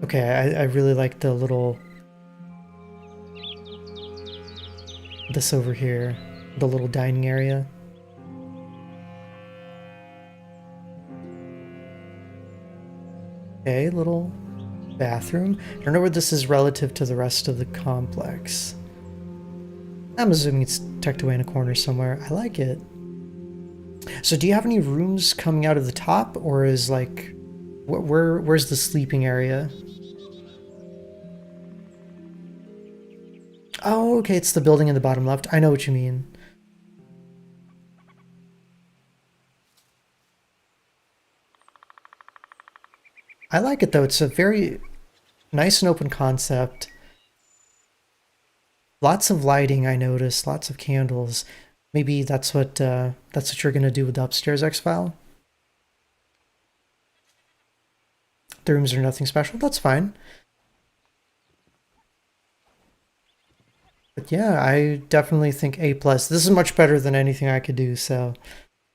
Okay, I really like the little, this over here, the little dining area. Okay, little bathroom. I don't know where this is relative to the rest of the complex. I'm assuming it's tucked away in a corner somewhere. I like it. So do you have any rooms coming out of the top, or is like, where's the sleeping area? Oh, okay, it's the building in the bottom left. I know what you mean. I like it though. It's a very nice and open concept. Lots of lighting, I noticed. Lots of candles. Maybe that's what you're gonna do with the upstairs X-File. The rooms are nothing special. That's fine. But yeah, I definitely think A plus. This is much better than anything I could do. So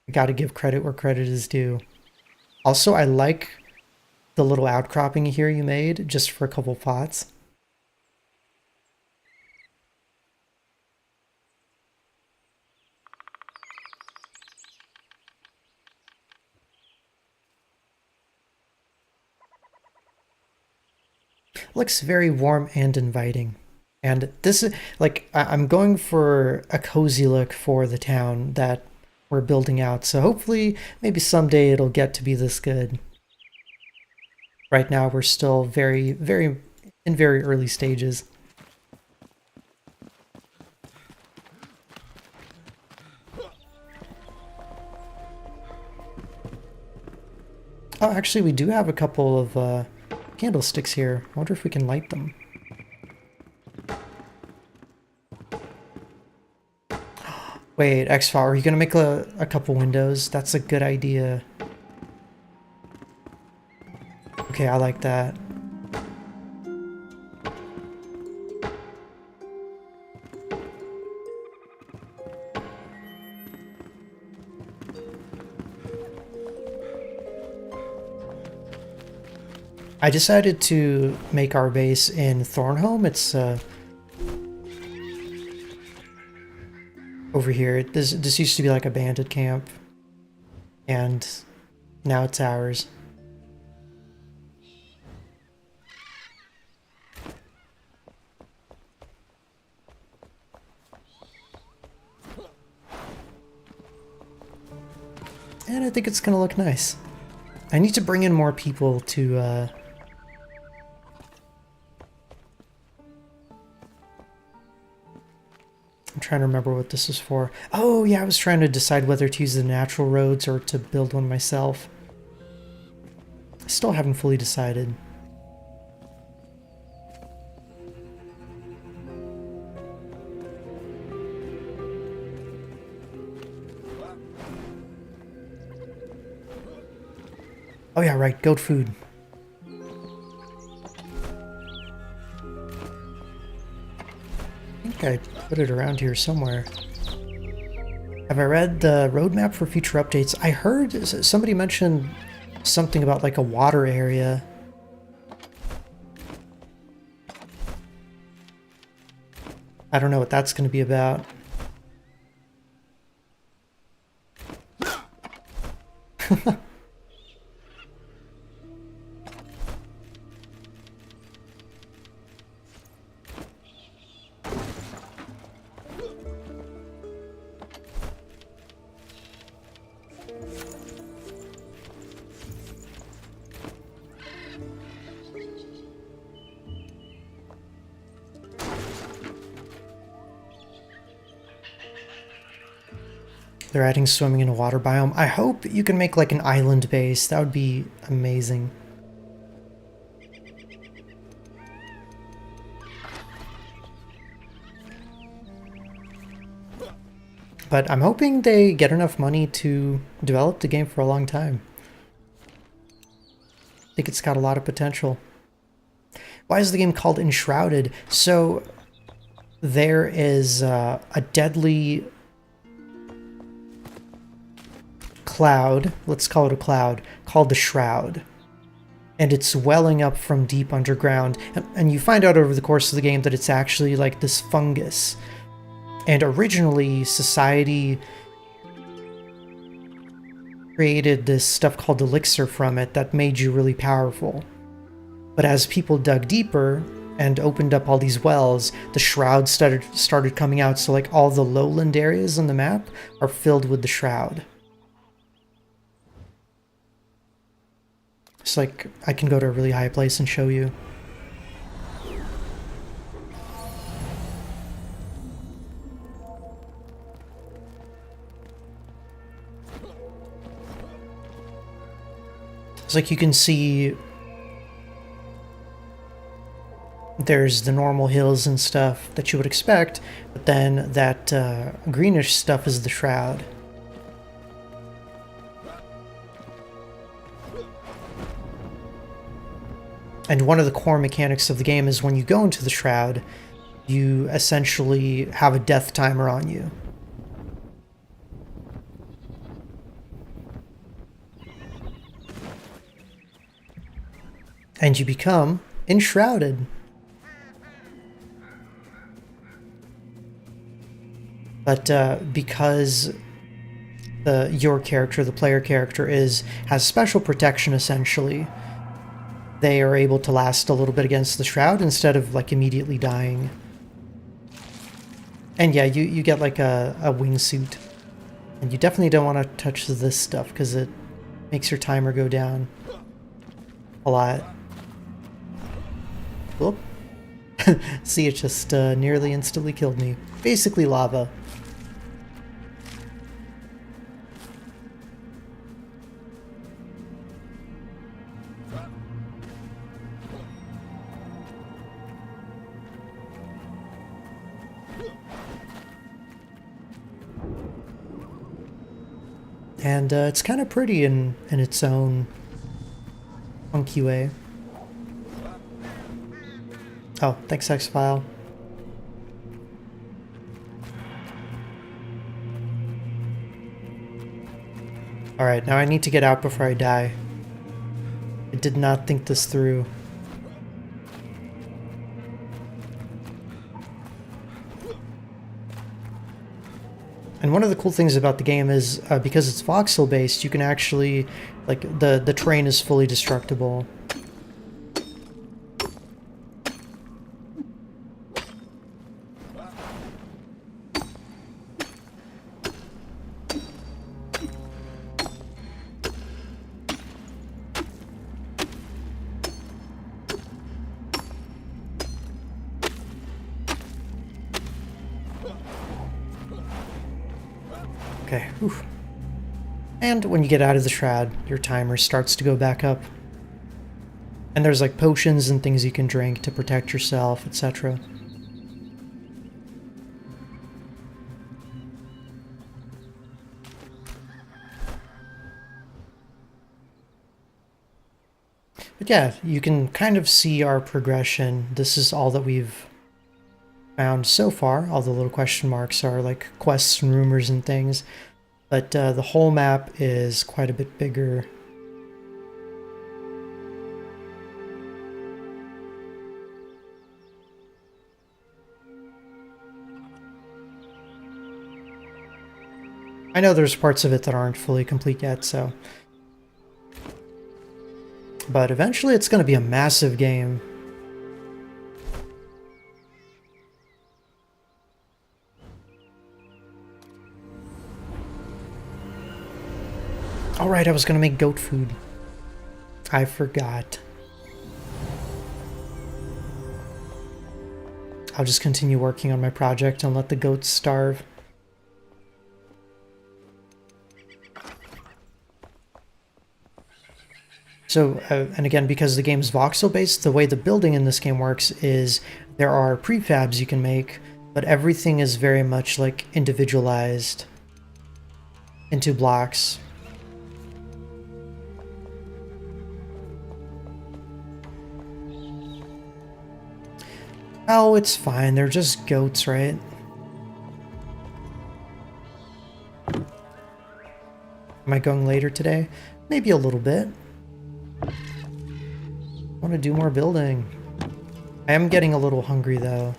I got to give credit where credit is due. Also, I like the little outcropping here you made just for a couple pots. Looks very warm and inviting. And this is like I'm going for a cozy look for the town that we're building out. So hopefully, maybe someday it'll get to be this good. Right now, we're still very early stages. Oh, actually, we do have a couple of candlesticks here. I wonder if we can light them. Wait, X-File, are you gonna make a couple windows? That's a good idea. Okay, I like that. I decided to make our base in Thornholm. It's over here. This used to be like a bandit camp, and now it's ours. And I think it's gonna look nice. I need to bring in more people to I'm trying to remember what this is for. Oh yeah, I was trying to decide whether to use the natural roads or to build one myself. I still haven't fully decided. Oh yeah, right, goat food. I think I put it around here somewhere. Have I read the roadmap for future updates? I heard somebody mention something about like a water area. I don't know what that's going to be about. They're adding swimming in a water biome. I hope you can make like an island base. That would be amazing. But I'm hoping they get enough money to develop the game for a long time. I think it's got a lot of potential. Why is the game called Enshrouded? So there is a deadly cloud, let's call it a cloud, called the Shroud. And it's welling up from deep underground. And you find out over the course of the game that it's actually like this fungus. And originally, society created this stuff called elixir from it that made you really powerful. But as people dug deeper and opened up all these wells, the Shroud started coming out. So like all the lowland areas on the map are filled with the Shroud. It's like I can go to a really high place and show you. It's like you can see there's the normal hills and stuff that you would expect, but then that greenish stuff is the Shroud. And one of the core mechanics of the game is when you go into the Shroud, you essentially have a death timer on you. And you become enshrouded. But because your character, the player character, has special protection essentially, they are able to last a little bit against the Shroud instead of like immediately dying. And yeah, you get like a wingsuit. And you definitely don't want to touch this stuff because it makes your timer go down a lot. Whoop. See, it just nearly instantly killed me. Basically lava. And it's kind of pretty in its own funky way. Oh, thanks, X-File. Alright, now I need to get out before I die. I did not think this through. And one of the cool things about the game is, because it's voxel based, you can actually, like, the terrain is fully destructible. Okay, whew. And when you get out of the Shroud, your timer starts to go back up. And there's like potions and things you can drink to protect yourself, etc. But yeah, you can kind of see our progression. This is all that we've found so far. All the little question marks are like quests and rumors and things. But the whole map is quite a bit bigger. I know there's parts of it that aren't fully complete yet, so... But eventually it's going to be a massive game. Alright, I was going to make goat food. I forgot. I'll just continue working on my project and let the goats starve. So, and again, because the game is voxel-based, the way the building in this game works is there are prefabs you can make, but everything is very much like individualized into blocks. Oh, it's fine. They're just goats, right? Am I going later today? Maybe a little bit. I want to do more building. I am getting a little hungry though.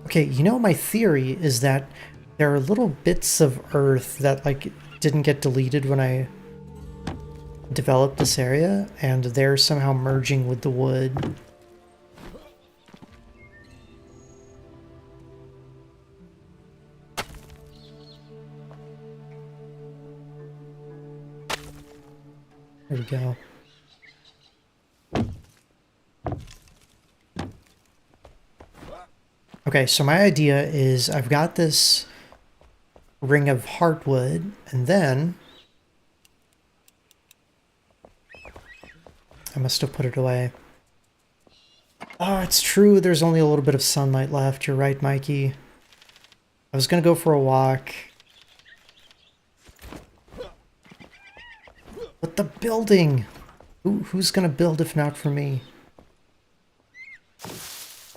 Okay, you know, my theory is that there are little bits of earth that like didn't get deleted when I developed this area, and they're somehow merging with the wood. There we go. Okay, so my idea is I've got this ring of heartwood, and then I must have put it away. Oh, it's true, there's only a little bit of sunlight left. You're right, Mikey. I was gonna go for a walk. But the building! Who's gonna build if not for me?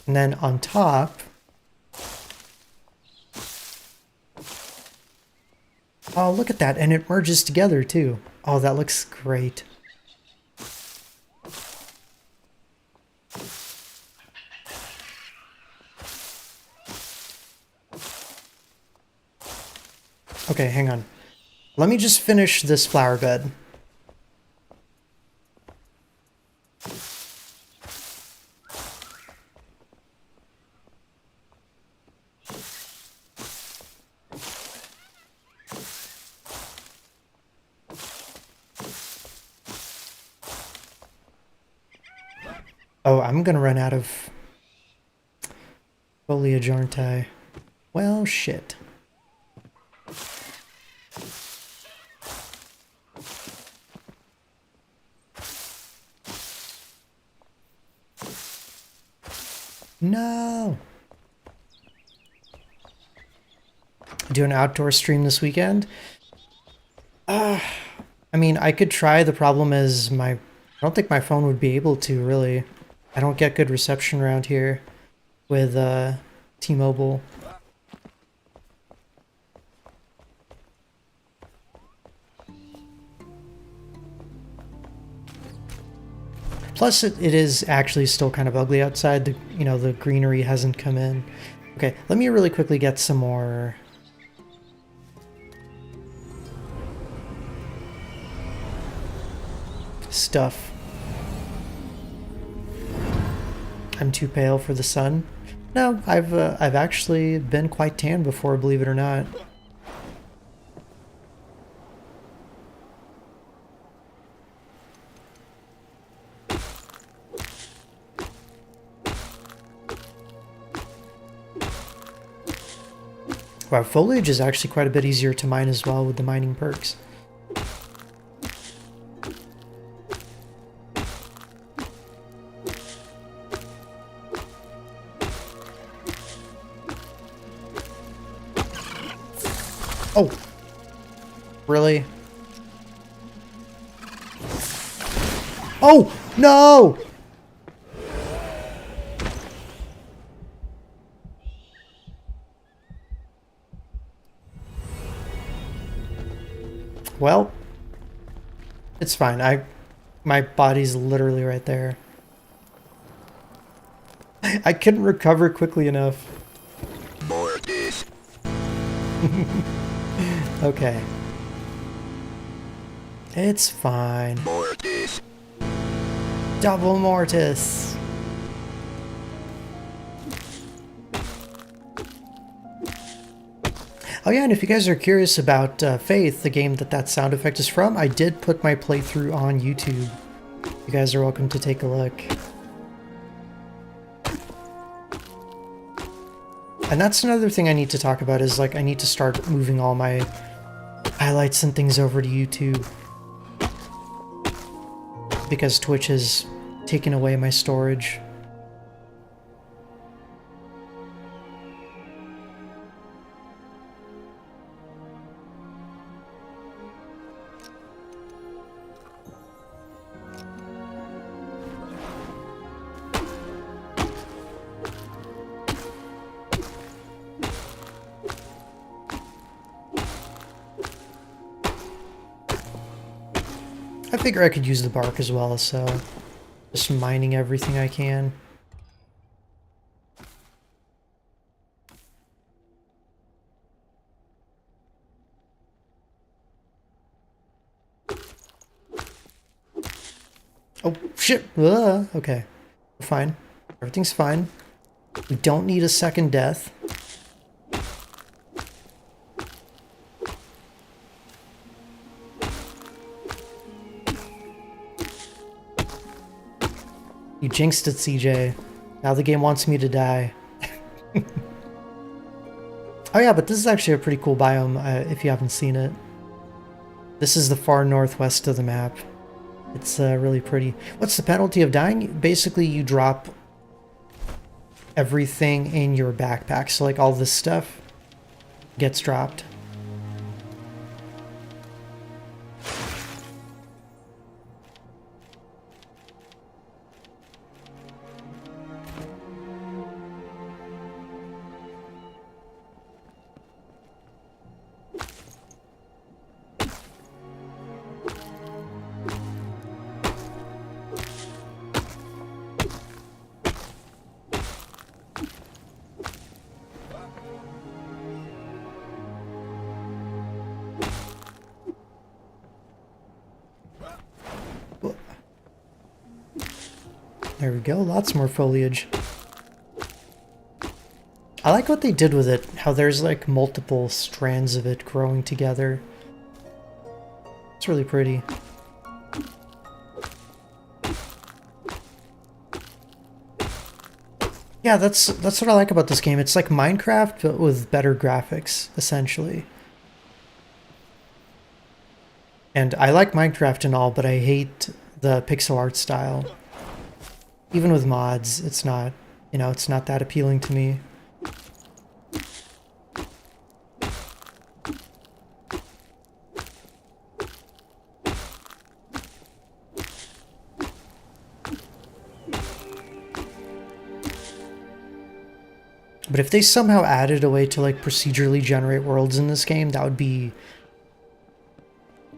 And then on top... Oh, look at that, and it merges together too. Oh, that looks great. Okay, hang on. Let me just finish this flower bed. Oh, I'm gonna run out of foliage, aren't I? Well, shit. No! Do an outdoor stream this weekend? I mean, I could try. The problem is I don't think my phone would be able to, really. I don't get good reception around here with T-Mobile. Plus, it is actually still kind of ugly outside. The greenery hasn't come in. Okay, let me really quickly get some more stuff. I'm too pale for the sun. No, I've actually been quite tan before, believe it or not. Wow, foliage is actually quite a bit easier to mine as well with the mining perks. Oh! Really? Oh! No! Well, it's fine. My body's literally right there. I couldn't recover quickly enough. Okay. It's fine. Double mortis. Oh yeah, and if you guys are curious about Faith, the game that sound effect is from, I did put my playthrough on YouTube. You guys are welcome to take a look. And that's another thing I need to talk about is like I need to start moving all my highlights and things over to YouTube. Because Twitch has taken away my storage. I figure I could use the bark as well, so just mining everything I can. Oh, shit! Okay. We're fine. Everything's fine. We don't need a second death. You jinxed it, CJ. Now the game wants me to die. Oh yeah, but this is actually a pretty cool biome, if you haven't seen it. This is the far northwest of the map. It's really pretty. What's the penalty of dying? Basically, you drop everything in your backpack. So like all this stuff gets dropped. There we go, lots more foliage. I like what they did with it, how there's like multiple strands of it growing together. It's really pretty. Yeah, that's what I like about this game. It's like Minecraft, but with better graphics, essentially. And I like Minecraft and all, but I hate the pixel art style. Even with mods, it's not, you know, it's not that appealing to me. But if they somehow added a way to like procedurally generate worlds in this game, that'd be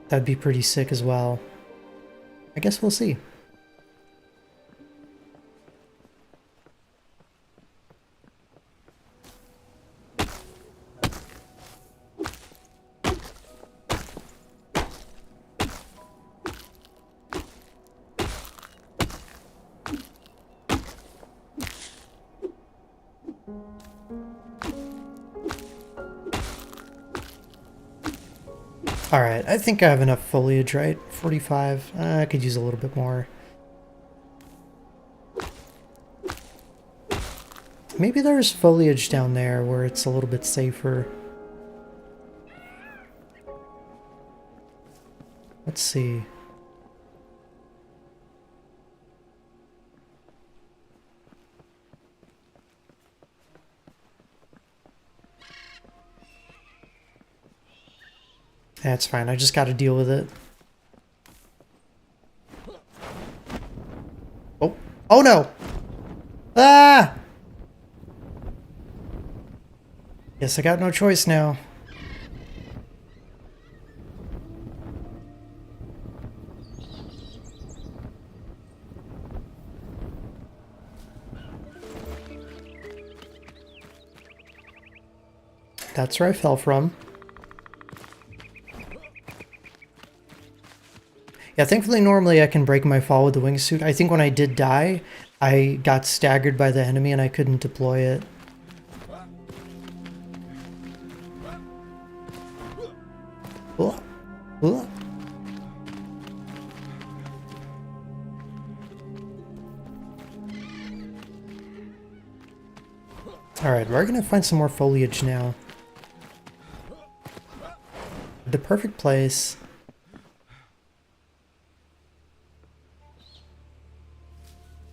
pretty sick as well. I guess we'll see. Alright, I think I have enough foliage, right? 45. I could use a little bit more. Maybe there's foliage down there where it's a little bit safer. Let's see. That's fine, I just gotta deal with it. Oh. Oh no! Ah! Guess I got no choice now. That's where I fell from. Yeah, thankfully normally I can break my fall with the wingsuit. I think when I did die, I got staggered by the enemy and I couldn't deploy it. Oh. Oh. Alright, we're gonna find some more foliage now. The perfect place.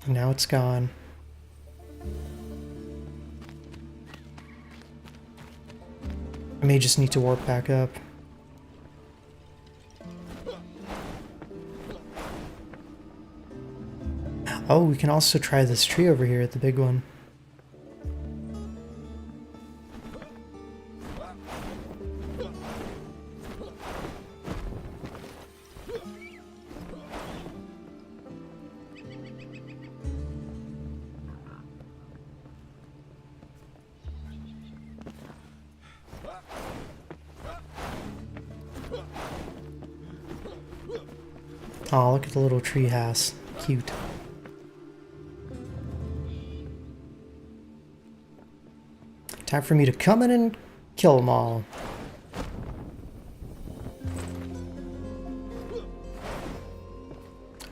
And now it's gone. I may just need to warp back up. Oh, we can also try this tree over here at the big one. Oh, look at the little tree house. Cute. Time for me to come in and kill them all.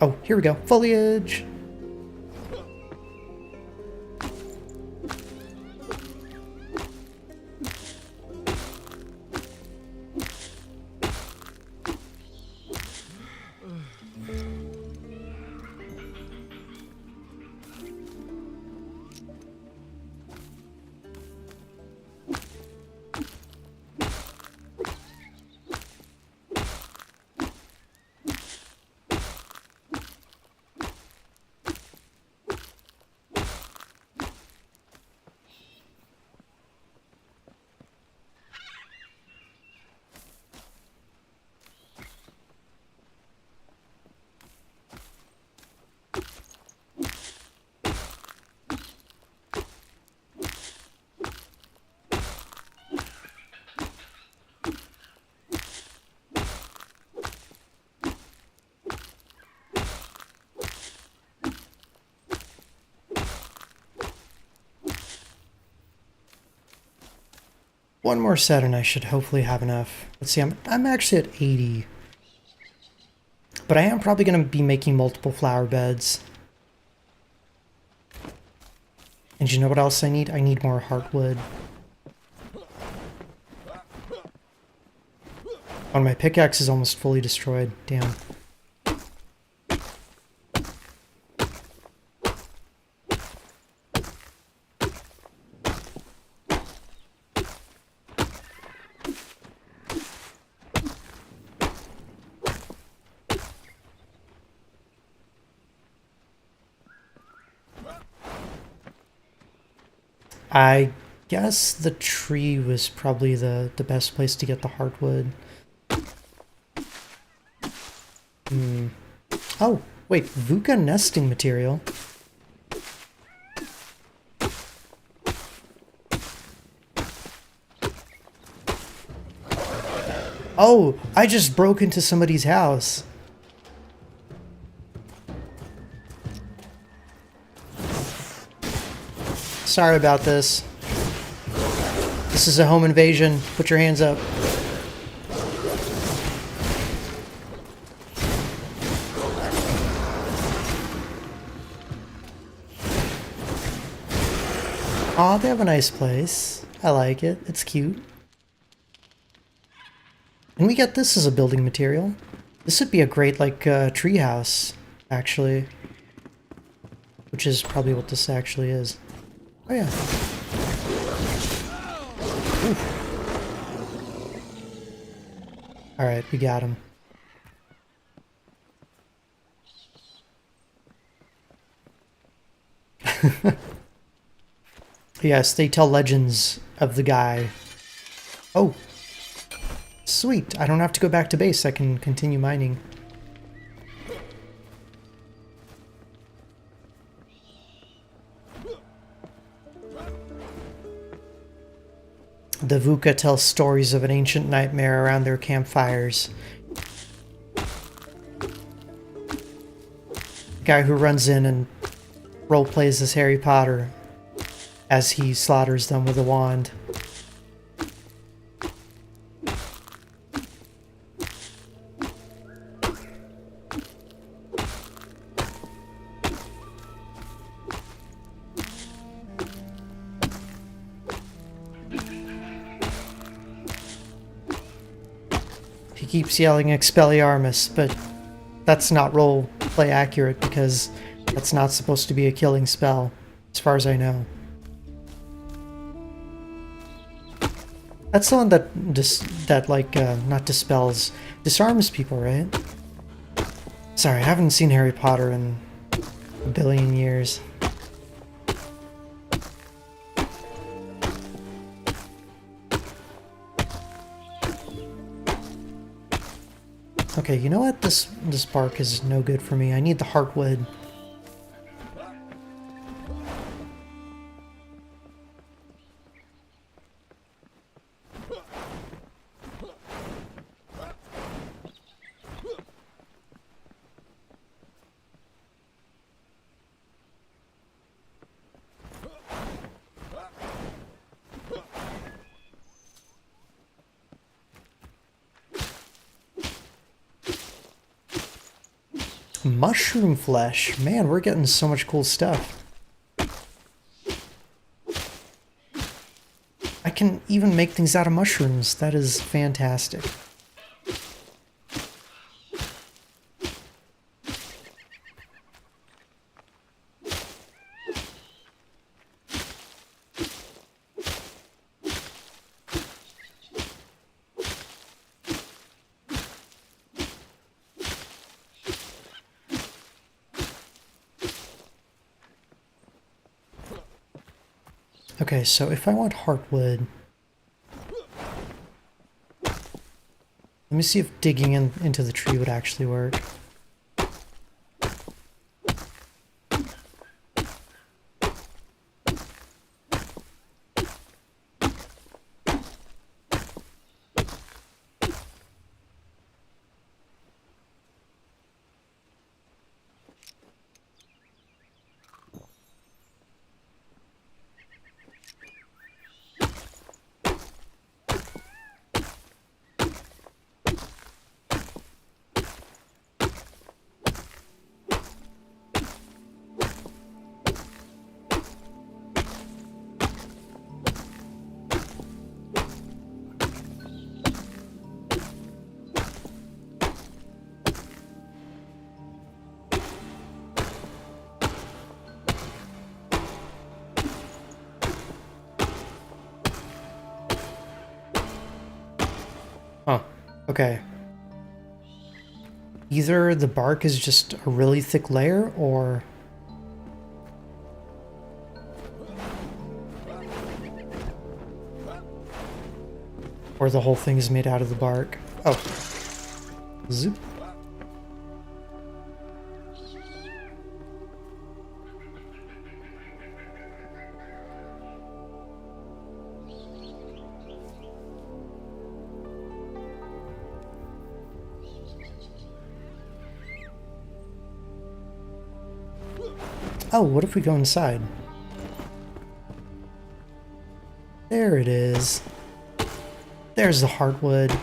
Oh, here we go. Foliage! One more set and I should hopefully have enough. Let's see, I'm actually at 80. But I am probably going to be making multiple flower beds. And you know what else I need? I need more heartwood. Oh, my pickaxe is almost fully destroyed. Damn. I guess the tree was probably the best place to get the hardwood. Oh, wait, Vuka nesting material. Oh, I just broke into somebody's house. Sorry about this. This is a home invasion. Put your hands up. Aw, they have a nice place. I like it. It's cute. And we get this as a building material. This would be a great, like, tree house, actually. Which is probably what this actually is. Oh, yeah. Ooh. Alright, we got him. Yes, they tell legends of the guy. Oh. Sweet. I don't have to go back to base. I can continue mining. The Vuka tell stories of an ancient nightmare around their campfires. The guy who runs in and roleplays as Harry Potter as he slaughters them with a wand. He keeps yelling Expelliarmus, but that's not role play accurate because that's not supposed to be a killing spell, as far as I know. That's the one that not dispels, disarms people, right? Sorry, I haven't seen Harry Potter in a billion years. Okay, you know what? This bark is no good for me. I need the heartwood. Mushroom flesh. Man, we're getting so much cool stuff. I can even make things out of mushrooms. That is fantastic. Okay, so if I want heartwood, let me see if digging into the tree would actually work. Huh. Okay. Either the bark is just a really thick layer, or the whole thing is made out of the bark. Oh. Zoop. Oh, what if we go inside? There it is. There's the heartwood.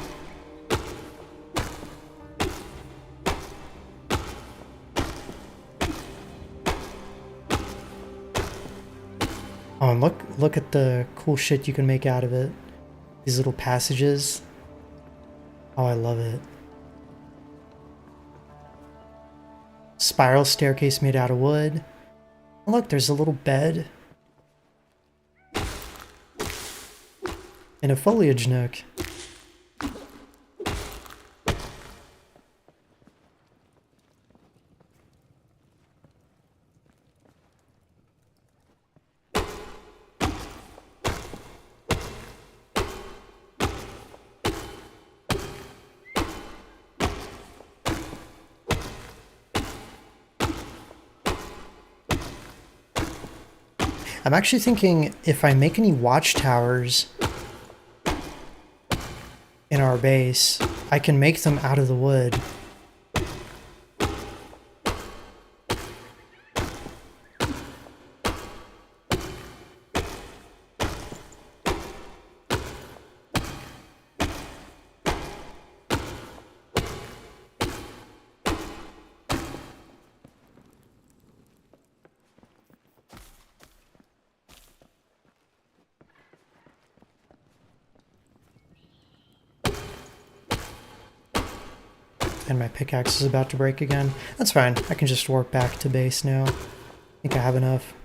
Oh, and look at the cool shit you can make out of it. These little passages. Oh, I love it. Spiral staircase made out of wood. Look, there's a little bed. In a foliage nook. I'm actually thinking if I make any watchtowers in our base, I can make them out of the wood. And my pickaxe is about to break again. That's fine. I can just warp back to base now. I think I have enough.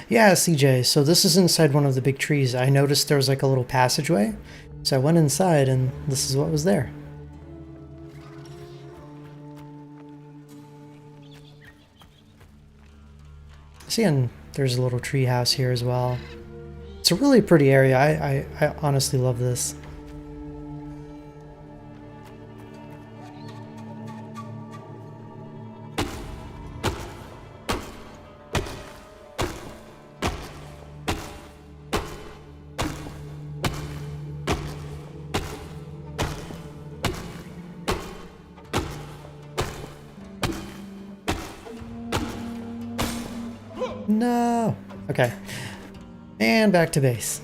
Yeah, CJ, so this is inside one of the big trees. I noticed there was like a little passageway, so I went inside and this is what was there. See, and there's a little tree house here as well. It's a really pretty area. I honestly love this. No. Okay. And back to base.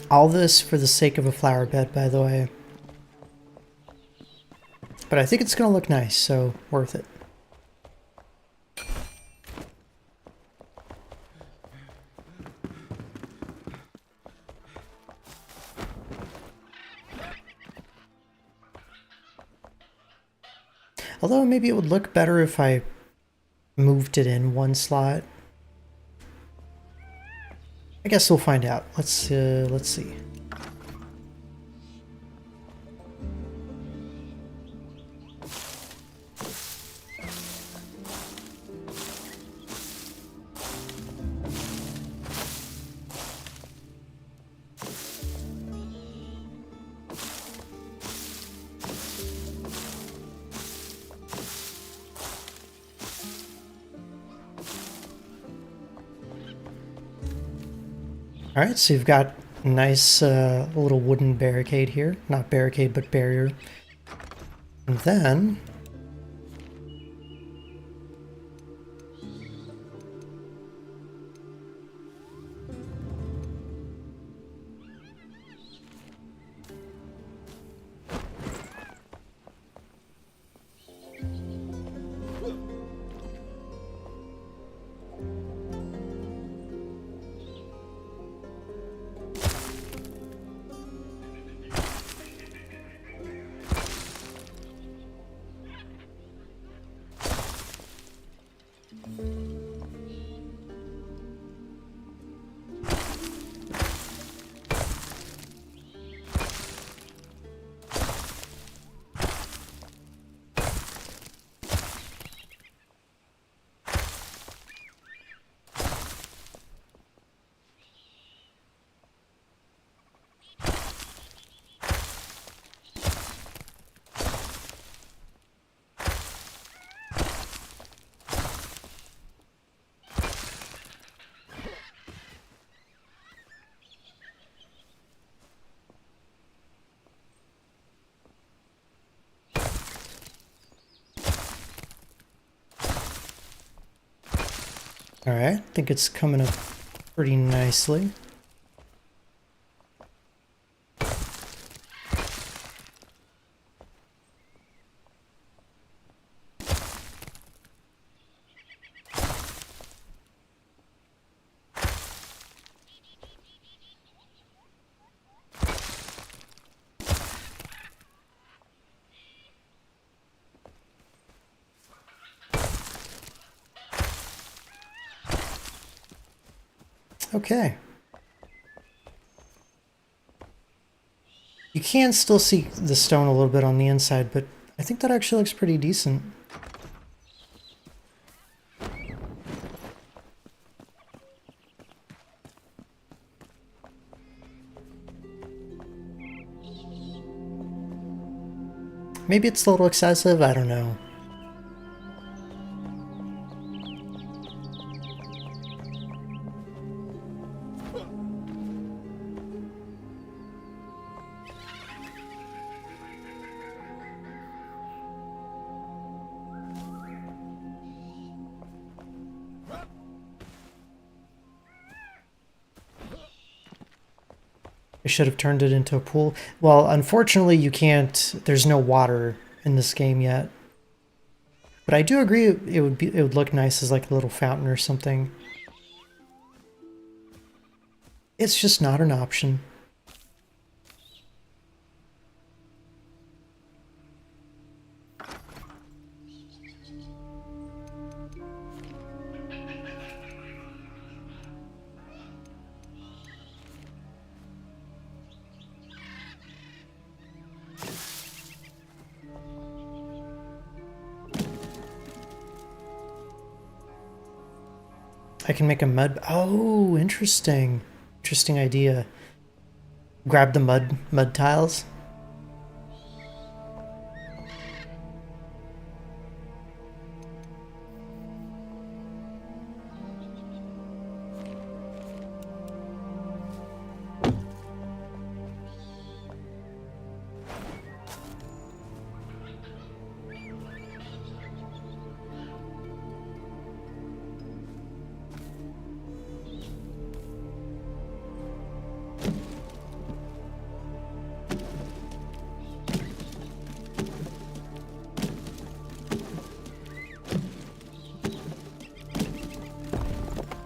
All this for the sake of a flower bed, by the way. But I think it's gonna look nice, so worth it. Although maybe it would look better if I moved it in one slot. I guess we'll find out. Let's see. Alright, so you've got a nice little wooden barricade here. Not barricade, but barrier. And then... Alright, I think it's coming up pretty nicely. Okay. You can still see the stone a little bit on the inside, but I think that actually looks pretty decent. Maybe it's a little excessive, I don't know. I should have turned it into a pool. Well, unfortunately you can't, there's no water in this game yet. But I do agree it would look nice as like a little fountain or something. It's just not an option. I can make a mud. Oh, interesting. Interesting idea. Grab the mud tiles.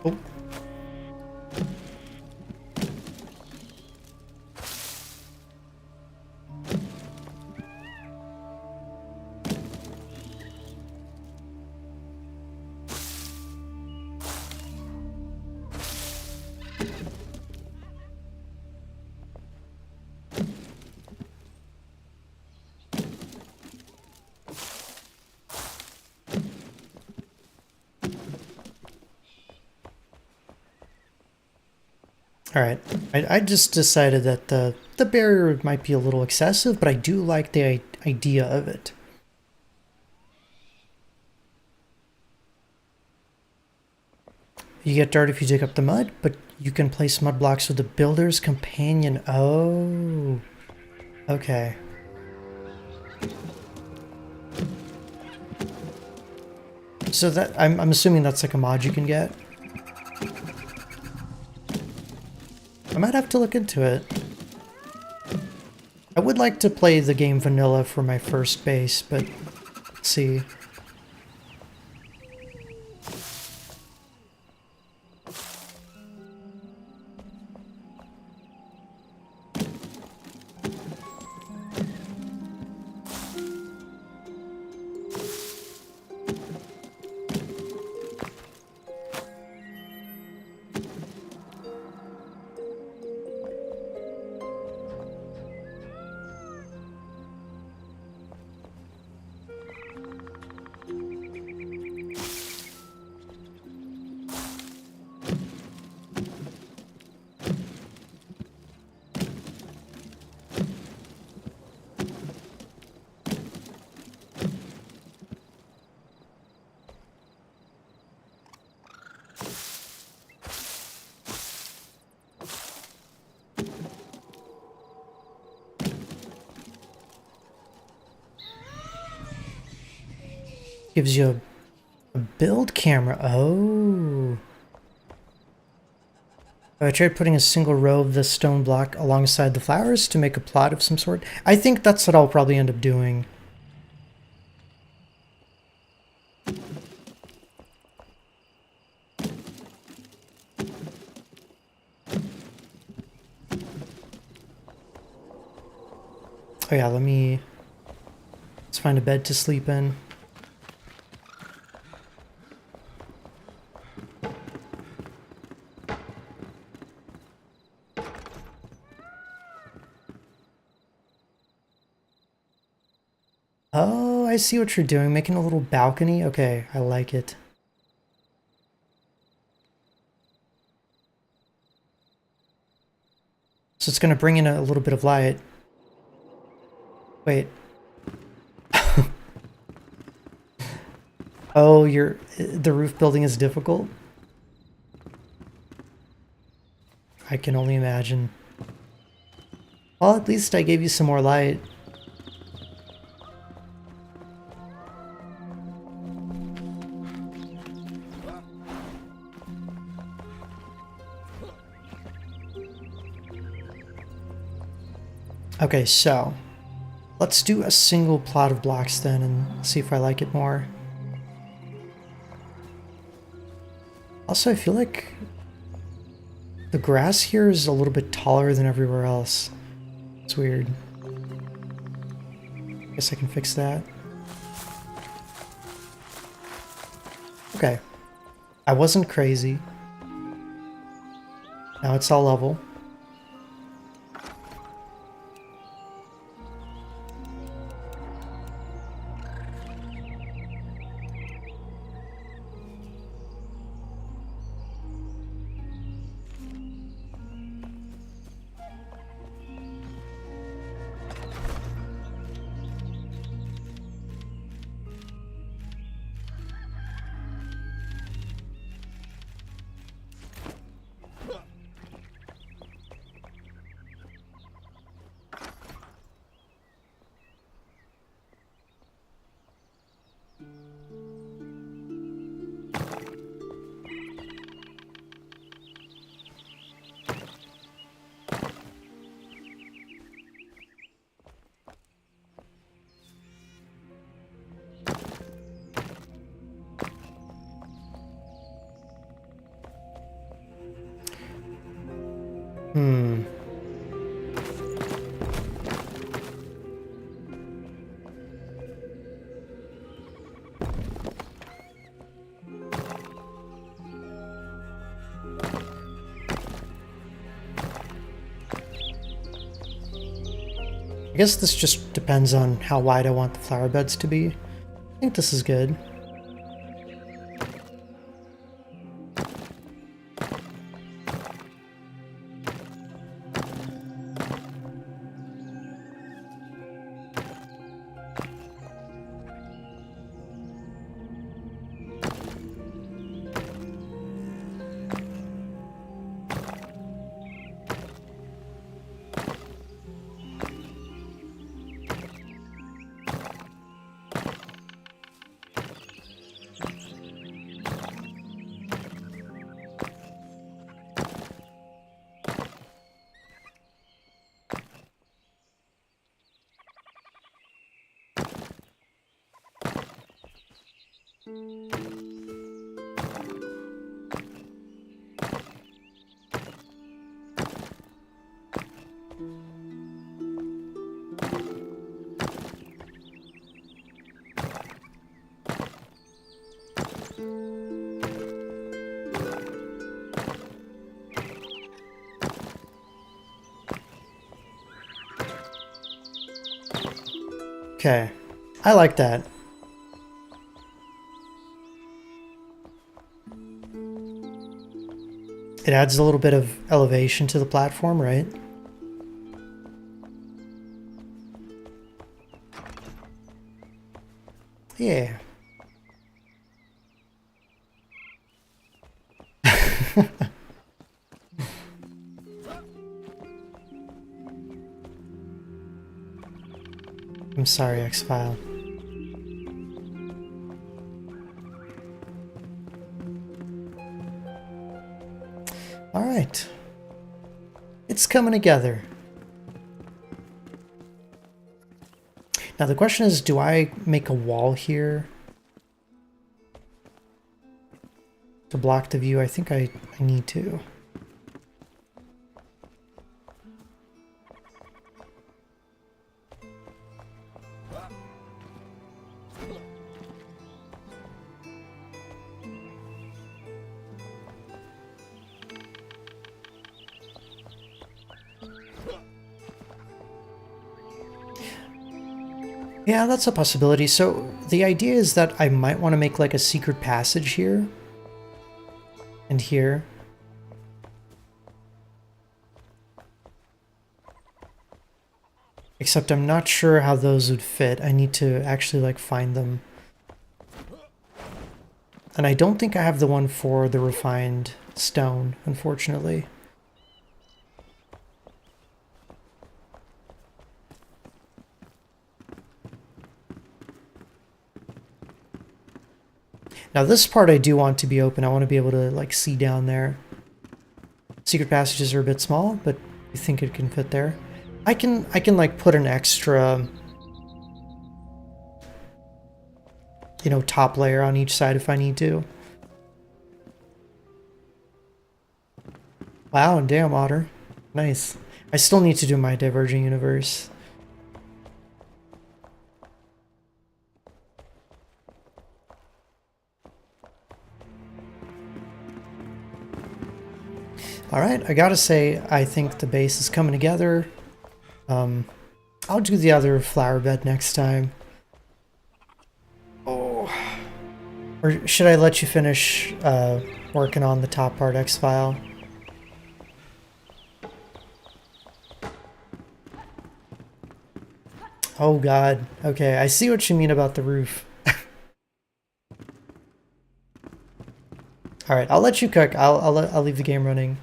Oh. All right, I just decided that the barrier might be a little excessive, but I do like the idea of it. You get dirt if you dig up the mud, but you can place mud blocks with the builder's companion. Oh, okay. So that I'm assuming that's like a mod you can get. I might have to look into it. I would like to play the game vanilla for my first base, but let's see. Gives you a build camera. Oh. I tried putting a single row of the stone block alongside the flowers to make a plot of some sort. I think that's what I'll probably end up doing. Oh yeah, let's find a bed to sleep in. Oh, I see what you're doing. Making a little balcony. Okay, I like it. So it's going to bring in a little bit of light. Wait. Oh, the roof building is difficult? I can only imagine. Well, at least I gave you some more light. Okay, so let's do a single plot of blocks then and see if I like it more. Also, I feel like the grass here is a little bit taller than everywhere else. It's weird. Guess I can fix that. Okay. I wasn't crazy. Now it's all level. Hmm. I guess this just depends on how wide I want the flower beds to be. I think this is good. Okay, I like that. It adds a little bit of elevation to the platform, right? Yeah. I'm sorry, X-File. All right. It's coming together. Now the question is, do I make a wall here to block the view? I think I need to. Yeah, that's a possibility. So the idea is that I might want to make like a secret passage here and here. Except I'm not sure how those would fit. I need to actually like find them. And I don't think I have the one for the refined stone, unfortunately. Now this part I do want to be open. I want to be able to like see down there. Secret passages are a bit small, but I think it can fit there. I can like put an extra, you know, top layer on each side if I need to. Wow, damn otter. Nice. I still need to do my diverging universe. Alright, I gotta say, I think the base is coming together. I'll do the other flower bed next time. Oh. Or should I let you finish working on the top part X-File? Oh god. Okay, I see what you mean about the roof. Alright, I'll let you cook. I'll leave the game running.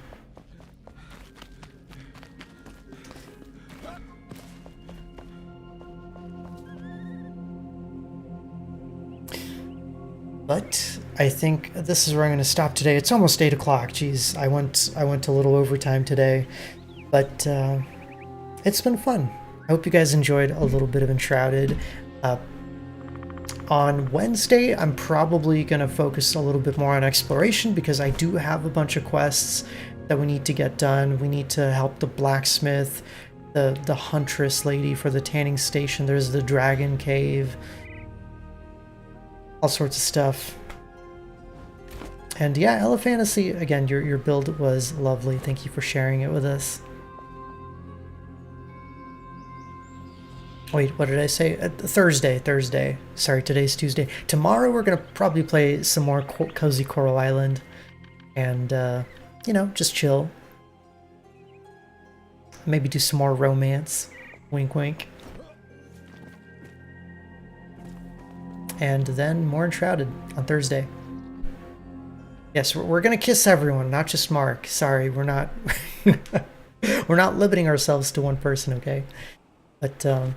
But I think this is where I'm going to stop today. It's almost 8 o'clock. Jeez, I went a little overtime today, but it's been fun. I hope you guys enjoyed a little bit of Enshrouded. On Wednesday, I'm probably going to focus a little bit more on exploration because I do have a bunch of quests that we need to get done. We need to help the blacksmith, the huntress lady for the tanning station. There's the dragon cave. All sorts of stuff. And yeah, Ella Fantasy, again, your build was lovely. Thank you for sharing it with us. Wait, what did I say? Thursday. Sorry, today's Tuesday. Tomorrow we're going to probably play some more Cozy Coral Island. And, you know, just chill. Maybe do some more romance. Wink, wink. And then more Enshrouded on Thursday. Yes, we're gonna kiss everyone, not just Mark. Sorry, we're not we're not limiting ourselves to one person, okay? But all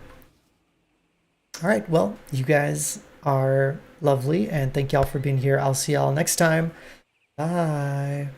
right, well, you guys are lovely, and thank y'all for being here. I'll see y'all next time. Bye.